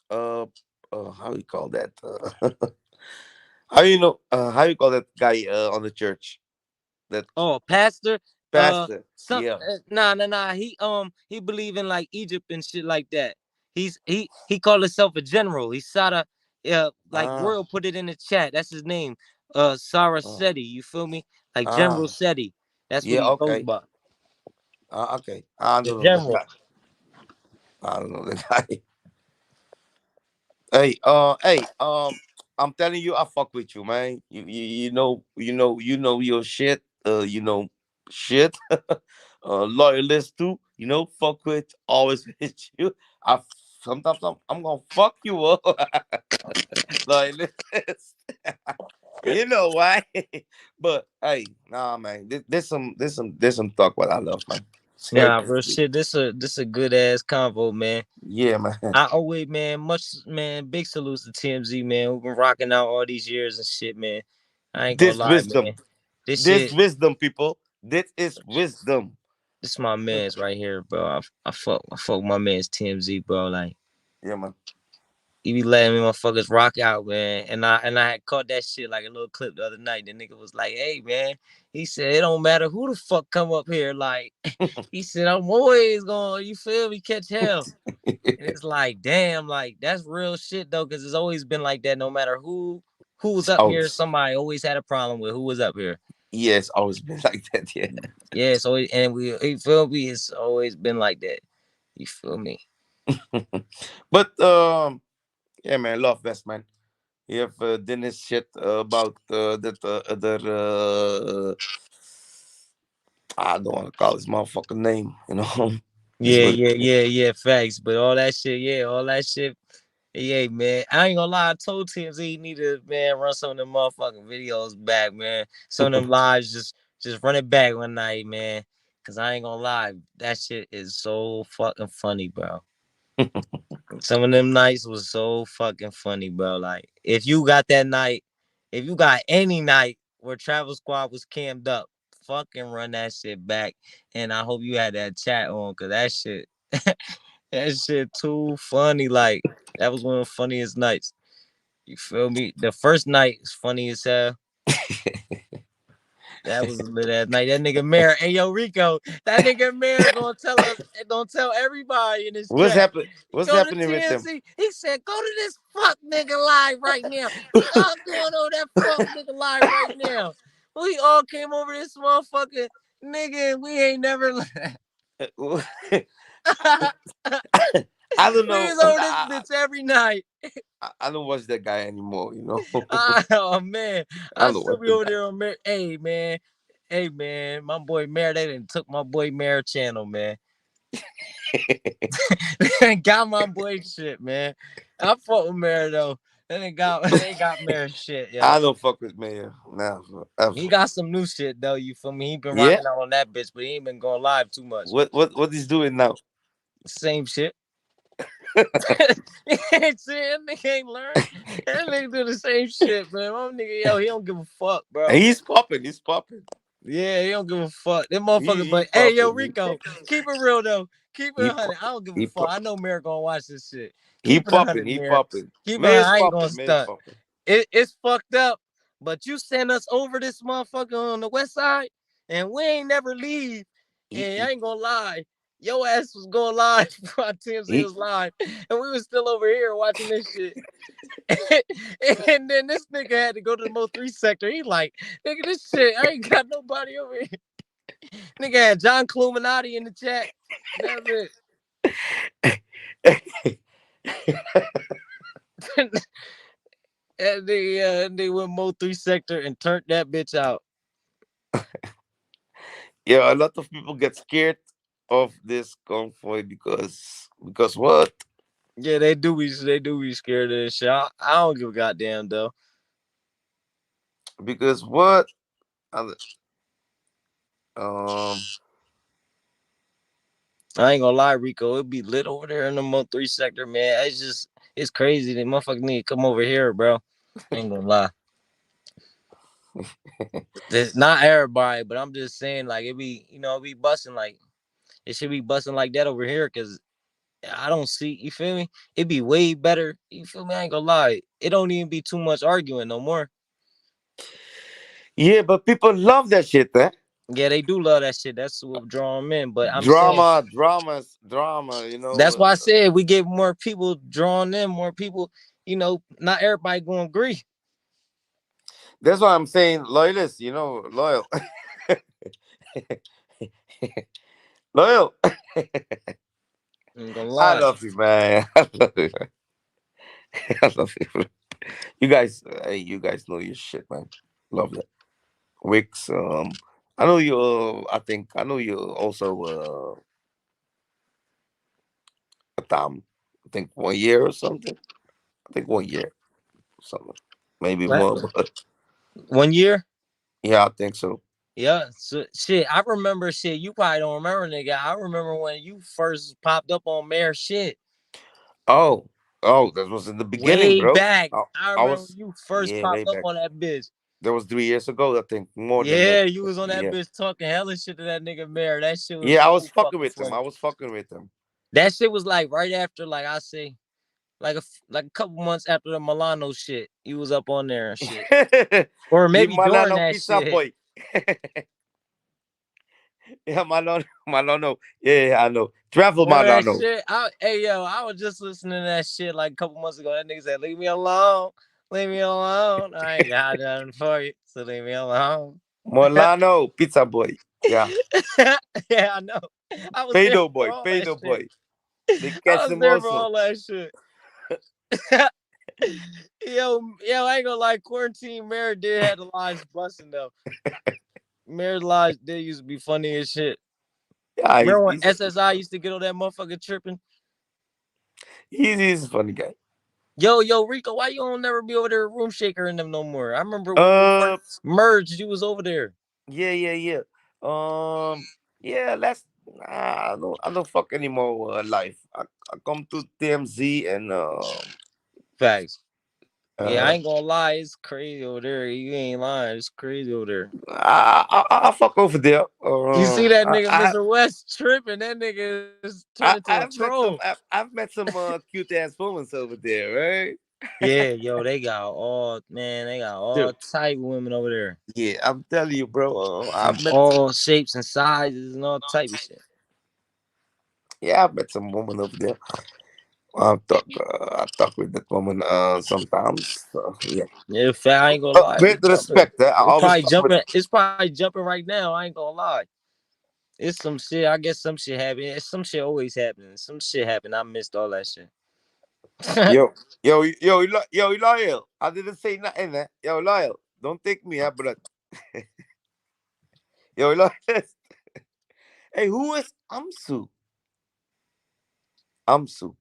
uh, how you call that? How you know? How you call that guy on the church? That Oh, pastor. pastor? Some Yeah. nah. He believe in like Egypt and shit like that. He called himself a general. He sorta like Ah. Royal put it in the chat. That's his name. Sarah Oh. Seti. You feel me? Like General Ah. Seti. That's what Yeah. he goes Okay. by. Okay. I The don't know the general. guy. I don't know the guy. Hey. Hey. I'm telling you, I fuck with you, man. You know your shit. You know shit. Loyalist too. You know, fuck with always with you. I sometimes I'm gonna fuck you up. Loyalist. You know why? But hey, nah, man. There's some talk what I love, man. Nah, bro, shit. This a good ass convo, man. Yeah, man. I always, big salutes to TMZ, man. We've been rocking out all these years and shit, man. I ain't gonna This lie, wisdom. man. This This shit, wisdom, people. This is wisdom. this my man's right here, bro. I fuck my man's TMZ, bro. Like, Yeah, man. he be letting me motherfuckers rock out, man. And I had caught that shit like a little clip the other night. The nigga was like, "Hey, man," he said, "It don't matter who the fuck come up here." Like, he said, "I'm always going, you feel me, catch hell." And it's like, damn, like that's real shit though, because it's always been like that. No matter who was up here, Always. somebody always had a problem with who was up here. Yeah, it's always been like that. Yeah. Yeah, so you feel me? It's always been like that. You feel me? But yeah, man, love West, man. You have Dennis shit about that other. I don't want to call his motherfucking name. You know. Yeah. Facts. But all that shit. Yeah, man. I ain't gonna lie. I told TMZ he need to, man, run some of them motherfucking videos back, man. Some of them lives, just run it back one night, man. Cause I ain't gonna lie, that shit is so fucking funny, bro. Some of them nights was so fucking funny, bro. Like, if you got that night, if you got any night where Travel Squad was cammed up, fucking run that shit back. And I hope you had that chat on, cause that shit, that shit too funny. Like, that was one of the funniest nights. You feel me? The first night was funny as hell. That was a lit ass night. That nigga Mayor, hey yo Rico, that nigga Mayor gonna tell everybody in this What's chat. happening? What's Go to happening with them? TNC. He said, go to this fuck nigga live right now. Stop going on that fuck nigga live right now. We all came over this motherfucker nigga and we ain't never I don't we know. was over this bitch every night. I don't watch that guy anymore. You know. Oh man, I I don't still watch be that over guy. there on Mayor. Hey man, my boy Mayor, they done took my boy Mayor channel, man. Got my boy shit, man. I fuck with Mayor though. They got Mayor shit, yo. I don't fuck with Mayor now. He got some new shit though. You feel me? He been Yeah. rocking out on that bitch, but he ain't been going live too much. What he's doing now? Same shit. That nigga ain't learned. That nigga do the same shit, man. My nigga, yo, he don't give a fuck, bro. He's popping. He's popping. Yeah, he don't give a fuck. Them motherfuckers, He but hey, yo, popping. Rico, keep it real though. Keep it He 100. I don't give a he fuck. pop, I know Mayor gonna watch this shit. he Keep it popping. 100, He Mayor. popping. Keep it 100. Mayor's I ain't gonna popping. Mayor's stunt. popping. It's fucked up, but you send us over this motherfucker on the west side, and we ain't never leave. And I ain't gonna lie. Your ass was going live before TMZ was live, and we was still over here watching this shit. And then this nigga had to go to the Mo 3 sector. He like, nigga, this shit, I ain't got nobody over here. Nigga had John Cluminati in the chat. That's it. And they went Mo 3 sector and turned that bitch out. Yeah, a lot of people get scared of this convoy because what? Yeah, they do be scared of this shit. I don't give a goddamn though. Because what? I ain't gonna lie, Rico. It'd be lit over there in the Mo 3 sector, man. It's crazy. The motherfucker need to come over here, bro. I ain't gonna lie. Not everybody, but I'm just saying, like, it be busting like it should be busting like that over here, cause I don't see, you feel me? It'd be way better. You feel me? I ain't gonna lie. It don't even be too much arguing no more. Yeah, but people love that shit, eh? Yeah, they do love that shit. That's what draw them in. But I'm saying drama, you know. that's why I said we get more people drawn in, more people, not everybody gonna agree. That's why I'm saying loyalists, you know, loyal. Loyal. I love you, man. I love you. I love you. You guys, you guys know your shit, man. Love that. Wicks, I know you. I know you also. Tom, I think 1 year or something. I think 1 year, or something, maybe What? more. But 1 year? yeah, I think so. Yeah, so shit. I remember shit. You probably don't remember, nigga. I remember when you first popped up on Mayor shit. Oh, that was in the beginning, Way bro. back. I, I I remember was, when you first yeah, way popped up back. on that bitch. That was 3 years ago, I think, more than that. Yeah, you was on that Yeah, bitch talking hella shit to that nigga Mayor. That shit was yeah, I was so fucking fucking with him. funny. I was fucking with him. That shit was like right after, like I say, like a couple months after the Milano shit. You was up on there and shit, or The maybe during Malano that pizza shit. boy. Yeah, Malano. Yeah, I know. Travel Remember that Malano. shit? Hey yo, I was just listening to that shit like a couple months ago. That nigga said, "Leave me alone, leave me alone. I ain't got nothing for you, so leave me alone." Milano pizza boy. Yeah. Yeah, I know. I was there Paydo for boy. all that Paydo shit. boy. They I catch was him there for also. all that shit. Yo, I ain't gonna lie. Quarantine Mary did have the lines busting though. Mary's lines did used to be funny as shit. Yeah, Remember when SSI used to get on that motherfucker tripping? he's a funny guy. Yo, Rico, why you don't never be over there room shaker in them no more? I remember when we Uh, first merged, you was over there. yeah. Yeah. I don't fuck anymore. Life. I come to TMZ and Facts. Yeah, I uh ain't gonna lie, it's crazy over there. You ain't lying, it's crazy over there. I fuck over there. You see that nigga Mr. West tripping, that nigga is turned into a troll. I've met some cute ass women over there, Yeah, right? yo, they got all Dude, type of women over there. yeah, I'm telling you, bro. From all shapes and sizes and all type of shit. I've met some woman over there. I talk with that woman sometimes. Yeah. Yeah, fat, I ain't gonna lie, With it's jumping. respect, I always talk with. It's probably jumping right now. I ain't gonna lie. It's some shit. I guess some shit happened. Some shit always happening. Some shit happened. I missed all that shit. Loyal. I didn't say nothing. Yo, loyal. Don't take me, blood. Yo, loyal. Hey, who is Amsu? Amsu.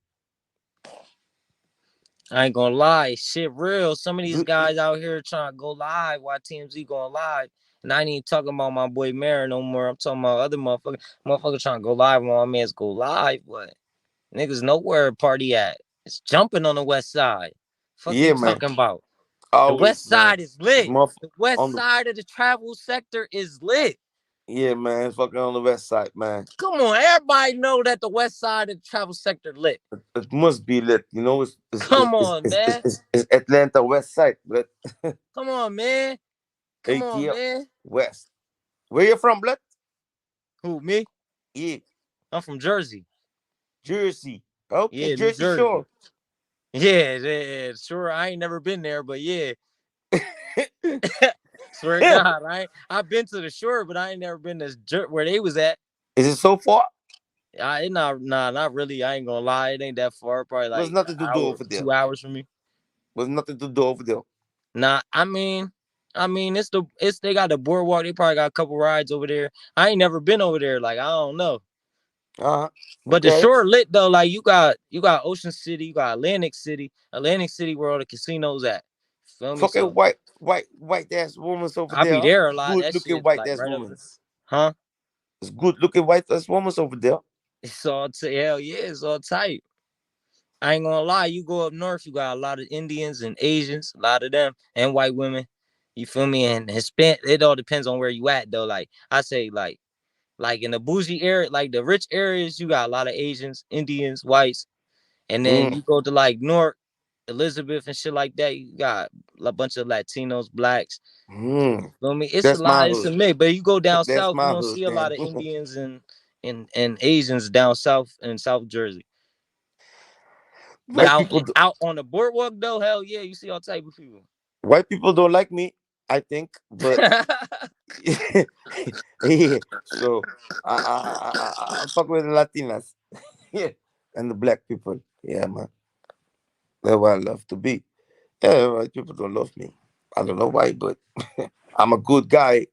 I ain't gonna lie. Shit real. Some of these Do, guys out here trying to go live while TMZ going live. And I ain't even talking about my boy Mara no more. I'm talking about other motherfuckers. Motherfuckers trying to go live while my man's go live. But niggas know where party at. It's jumping on the west side. Fuck you yeah, man. talking about? The Always, west man. side is lit. The west on the side of the travel sector is lit. Yeah, man. It's fucking on the west side, man. Come on, everybody know that the west side of the travel sector lit. It must be lit. You know, Come on, man. it's Atlanta west side, but Come on, man. Come on, ATL man. west. Where you from, blood? Who, me? Yeah, I'm from Jersey. Jersey. Okay, Yeah, New Jersey Jersey. Shore. Yeah, sure. I ain't never been there, but yeah. Swear to God, I've been to the shore, but I ain't never been to where they was at. Is it so far? Not really. I ain't gonna lie, it ain't that far. Probably There's like an nothing to do hour, over there. 2 hours from me. There's nothing to do over there. Nah, I mean, it's they got the boardwalk. They probably got a couple rides over there. I ain't never been over there. Like I don't know. But the Okay. shore lit though. Like you got Ocean City, you got Atlantic City where all the casinos at. Feel me? Fucking So white ass women over I be there. there a lot. Good That looking shit white like ass right up women. the, huh? It's good looking white ass women over there. It's all hell yeah, it's all tight. I ain't gonna lie, you go up north, you got a lot of Indians and Asians, a lot of them, and white women. You feel me? And Hispanic. It all depends on where you at though. Like I say, like in the bougie area, like the rich areas, you got a lot of Asians, Indians, whites, and then you go to like North Elizabeth and shit like that, you got a bunch of Latinos, blacks. Feel me? It's a That's my lot. It's a hood. mix. But you go down That's south, you my don't hood, see a man. lot of Indians and Asians down south in South Jersey. But White people, out on the boardwalk though, hell yeah, you see all type of people. white people don't like me, I think, but yeah. So I fuck with the Latinas, yeah, and the black people. Yeah, man, that's where I love to be. Yeah, white people don't love me. I don't know why, but I'm a good guy.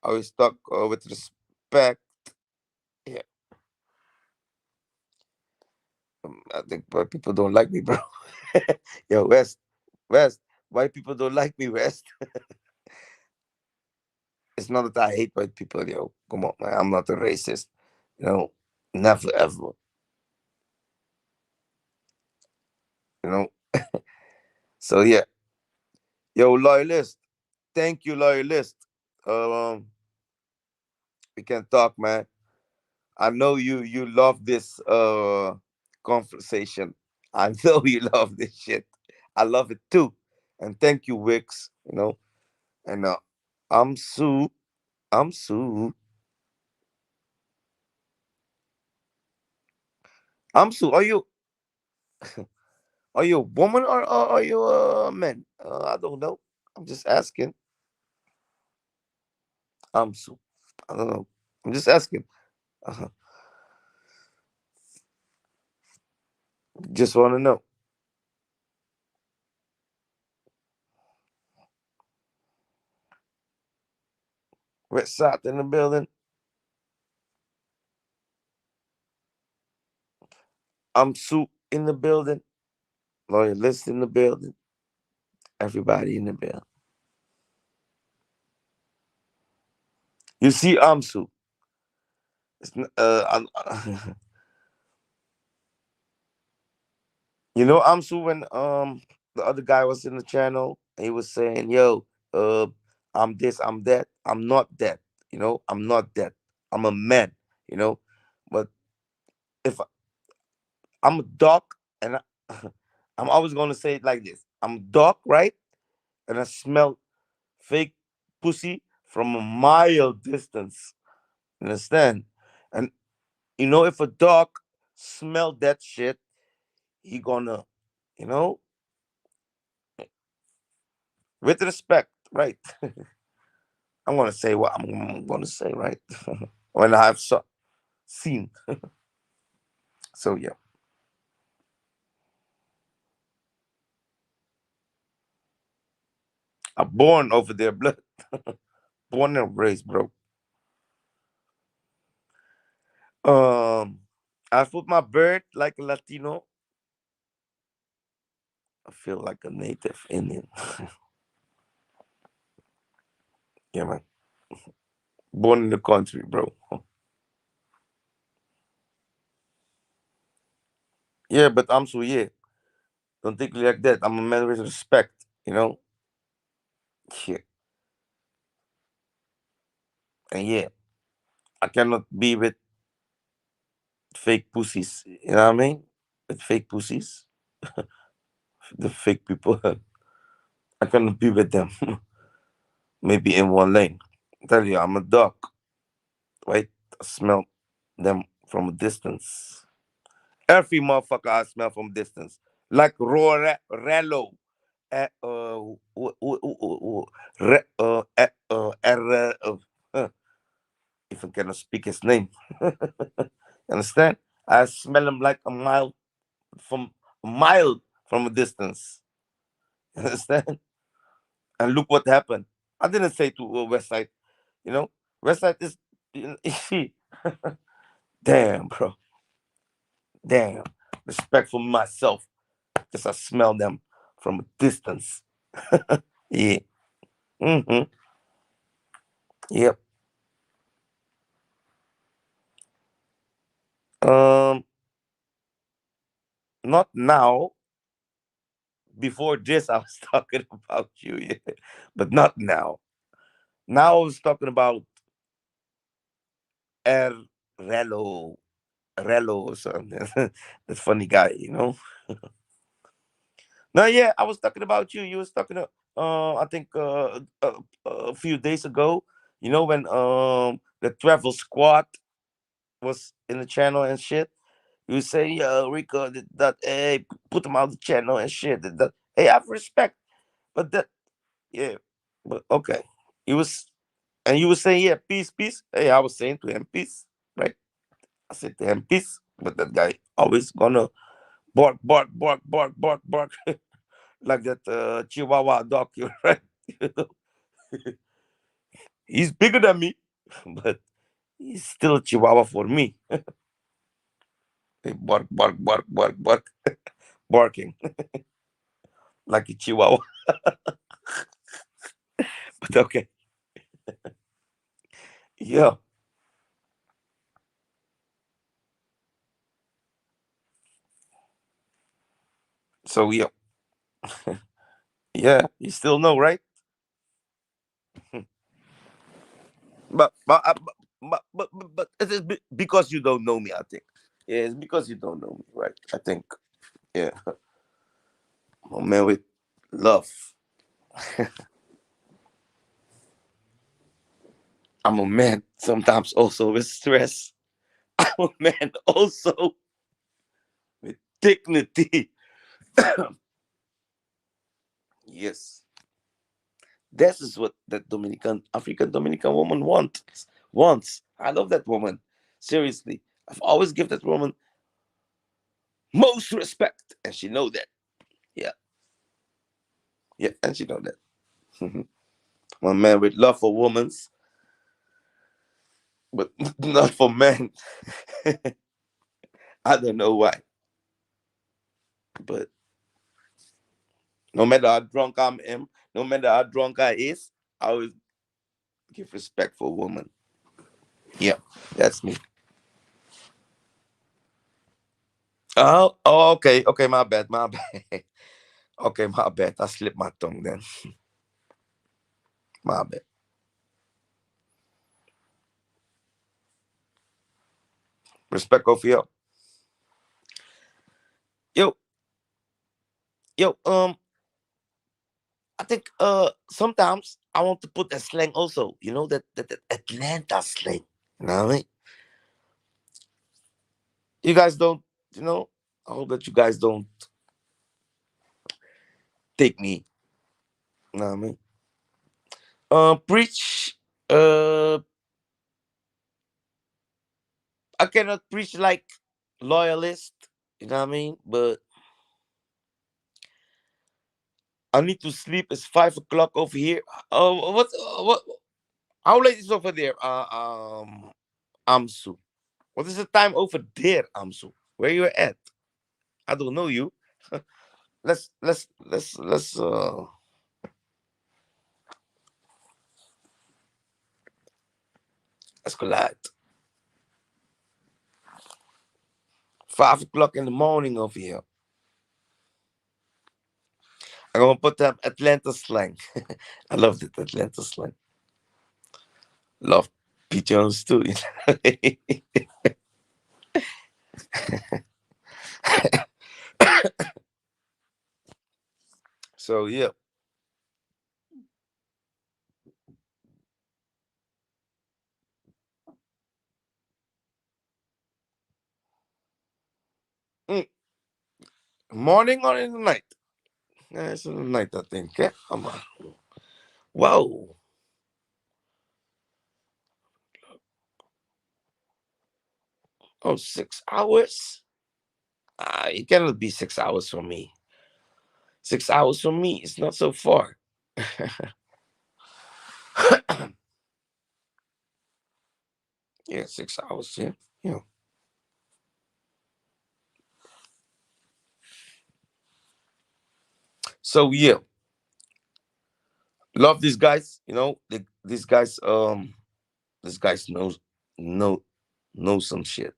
I always talk with respect. Yeah, I think white people don't like me, bro. Yo, West, white people don't like me, West. it's not that I hate white people, yo. Come on, man. I'm not a racist. Never ever. You know. So yeah. Yo, loyalist. Thank you, loyalist. Um, we can talk, man. I know you love this conversation. I know you love this shit. I love it too. And thank you, Wix. And I'm Sue. I'm Sue. I'm Sue. Are you a woman or are you a man? I don't know. I'm just asking. I'm Sue. I don't know. I'm just asking. Uh, just want to know. West Side in the building. I'm Sue in the building. Loyalist in the building. Everybody in the building. You see, Amsu. Amsu, when the other guy was in the channel, he was saying, "Yo, I'm this, I'm that, I'm not that. I'm not that. I'm a man. But if I'm a dog, and I'm always gonna say it like this: I'm a dog, right? And I smell fake pussy from a mile distance. Understand? And if a dog smell that shit, he gonna, you know, with respect, right? I'm gonna say what I'm gonna say, right? When I've seen. So yeah, I'm born over there, blood. Born and raised, bro. I put my bird like a Latino. I feel like a native Indian. Yeah, man. Born in the country, bro. Yeah, but I'm so yeah. Don't think like that. I'm a man with respect. Yeah. And yeah, I cannot be with fake pussies. You know what I mean? With fake pussies, the fake people. I cannot be with them. Maybe in one lane. I tell you, I'm a dog. Right? I smell them from a distance. Every motherfucker I smell from a distance. Like Rello. If I cannot speak his name. Understand? I smell him like a mile from a distance. Understand? And look what happened. I didn't say to Westside, you know, Westside is, damn, bro, damn. Respect for myself, because I smell them from a distance. Yeah. Mm-hmm. Yep. Um, Not now. Before this, I was talking about you, yeah, but not now. Now I was talking about Er Relo, Relo or something. That funny guy. No, yeah, I was talking about you. You was talking I think a few days ago. When the travel squad was in the channel and shit. You say, Rico, that hey, put them out the channel and shit. Hey, I have respect, but yeah, but okay. He was, and you were saying, yeah, peace, peace. Hey, I was saying to him, peace, right? I said to him, peace, but that guy always gonna bark, bark, bark, bark, bark, bark, like that Chihuahua dog, you right? He's bigger than me, but he's still a Chihuahua for me. They bark, bark, bark, bark, bark, barking like a Chihuahua. But okay. Yeah. So yeah, yeah. You still know, right? But it is because you don't know me. I think. Yeah, it's because you don't know me, right? I think. Yeah, I'm a man with love. I'm a man sometimes also with stress. I'm a man also with dignity. Yes, this is what that African Dominican woman wants. I love that woman. Seriously, I've always give that woman most respect, and she know that. Yeah, yeah, and she know that. I'm a man with love for women, but not for men. I don't know why, but no matter how drunk I am, no matter how drunk I is, I always give respect for women. Yeah, that's me. Oh, okay, okay, my bad, my bad. Okay, my bad. I slipped my tongue then. My bad. Respect over here. Yo, yo, I think sometimes I want to put that slang also. You know that Atlanta slang. You know what I mean? You guys don't, you know, I hope that you guys don't take me. You know what I mean? Preach. I cannot preach like loyalist. You know what I mean? But I need to sleep. It's 5 o'clock over here. What? How late is over there? Amsu. What is the time over there, Amsu? Where you at? I don't know you. Let's let's collide. 5 o'clock in the morning over here. I'm gonna put that Atlanta slang. I love that Atlanta slang. Love P. Jones too. You know? So yeah. Mm. Morning or in the night? Yeah, it's in the night, I think. Yeah. Come on. Wow. Oh, 6 hours? It cannot be 6 hours for me. 6 hours for me is not so far. Yeah, 6 hours. Yeah, yeah. So yeah, love these guys. You know, these guys. These guys know some shit.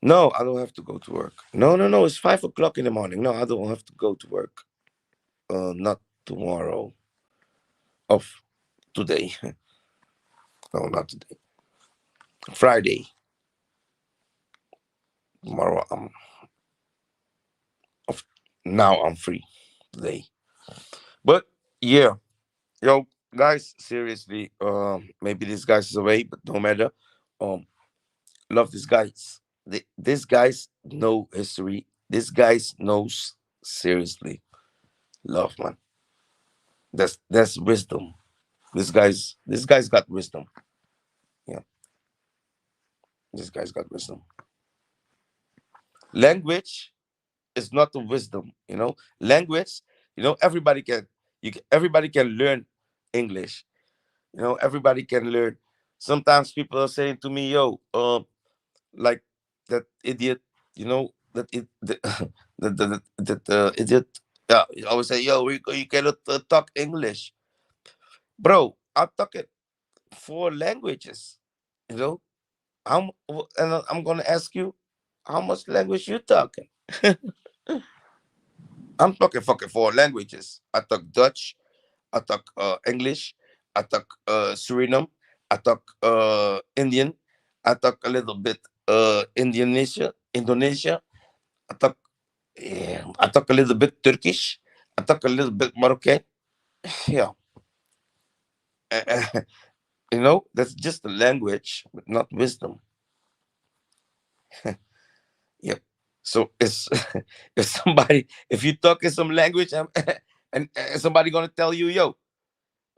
No, I don't have to go to work. No, no, no. It's 5 o'clock in the morning. No, I don't have to go to work. Not tomorrow. Off today. No, not today. Friday. Tomorrow I'm off. Now I'm free today. But yeah, yo, guys, seriously, maybe this guy's is away, but no matter. Um, love these guys. These guys know history. These guys knows seriously. Love, man. That's wisdom. This guy's got wisdom. Yeah, this guy's got wisdom. Language is not the wisdom, you know. Language, you know, everybody can learn English. You know, everybody can learn. Sometimes people are saying to me, yo, like that idiot, you know, that it that idiot. Yeah, you always say, yo, you cannot talk English, bro. I'm talking 4 languages. You know, I'm gonna ask you, how much language you talking? I'm talking fucking 4 languages. I talk Dutch. I talk English. I talk Suriname. I talk Indian. I talk a little bit Indonesia. I talk I talk a little bit Turkish. I talk a little bit Moroccan. Yeah. You know, that's just a language, but not wisdom. Yep. So it's if you talk in some language and somebody gonna tell you, yo,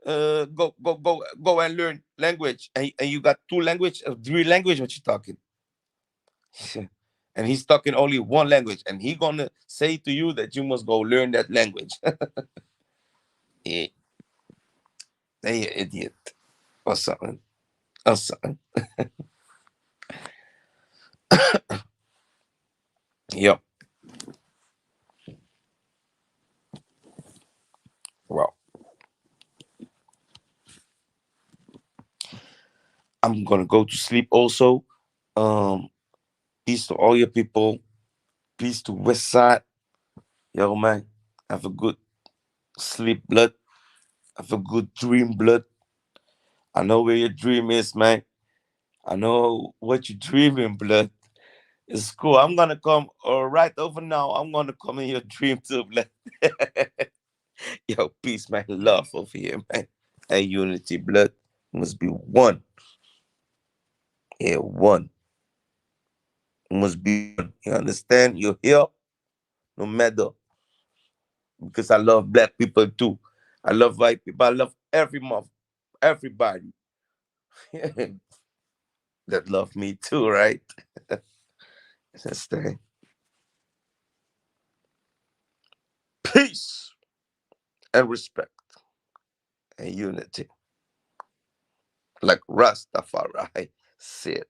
go and learn language, and you got 2 language, 3 language, what you talking? And he's talking only 1 language, and he gonna say to you that you must go learn that language. Yeah, you idiot or something. Or something. Yep. Well, I'm gonna go to sleep also. Um, peace to all your people. Peace to West Side. Yo, man, have a good sleep, blood. Have a good dream, blood. I know where your dream is, man. I know what you're dreaming, blood. It's cool. I'm gonna come right over now. I'm gonna come in your dream too, blood. Yo, peace, man. Love over here, man. And unity, blood. Must be one. Yeah, one. Must be one. You understand? You're here, no matter. Because I love black people too. I love white people. I love everybody that love me too, right? Understand? Peace and respect and unity. Like Rastafari said.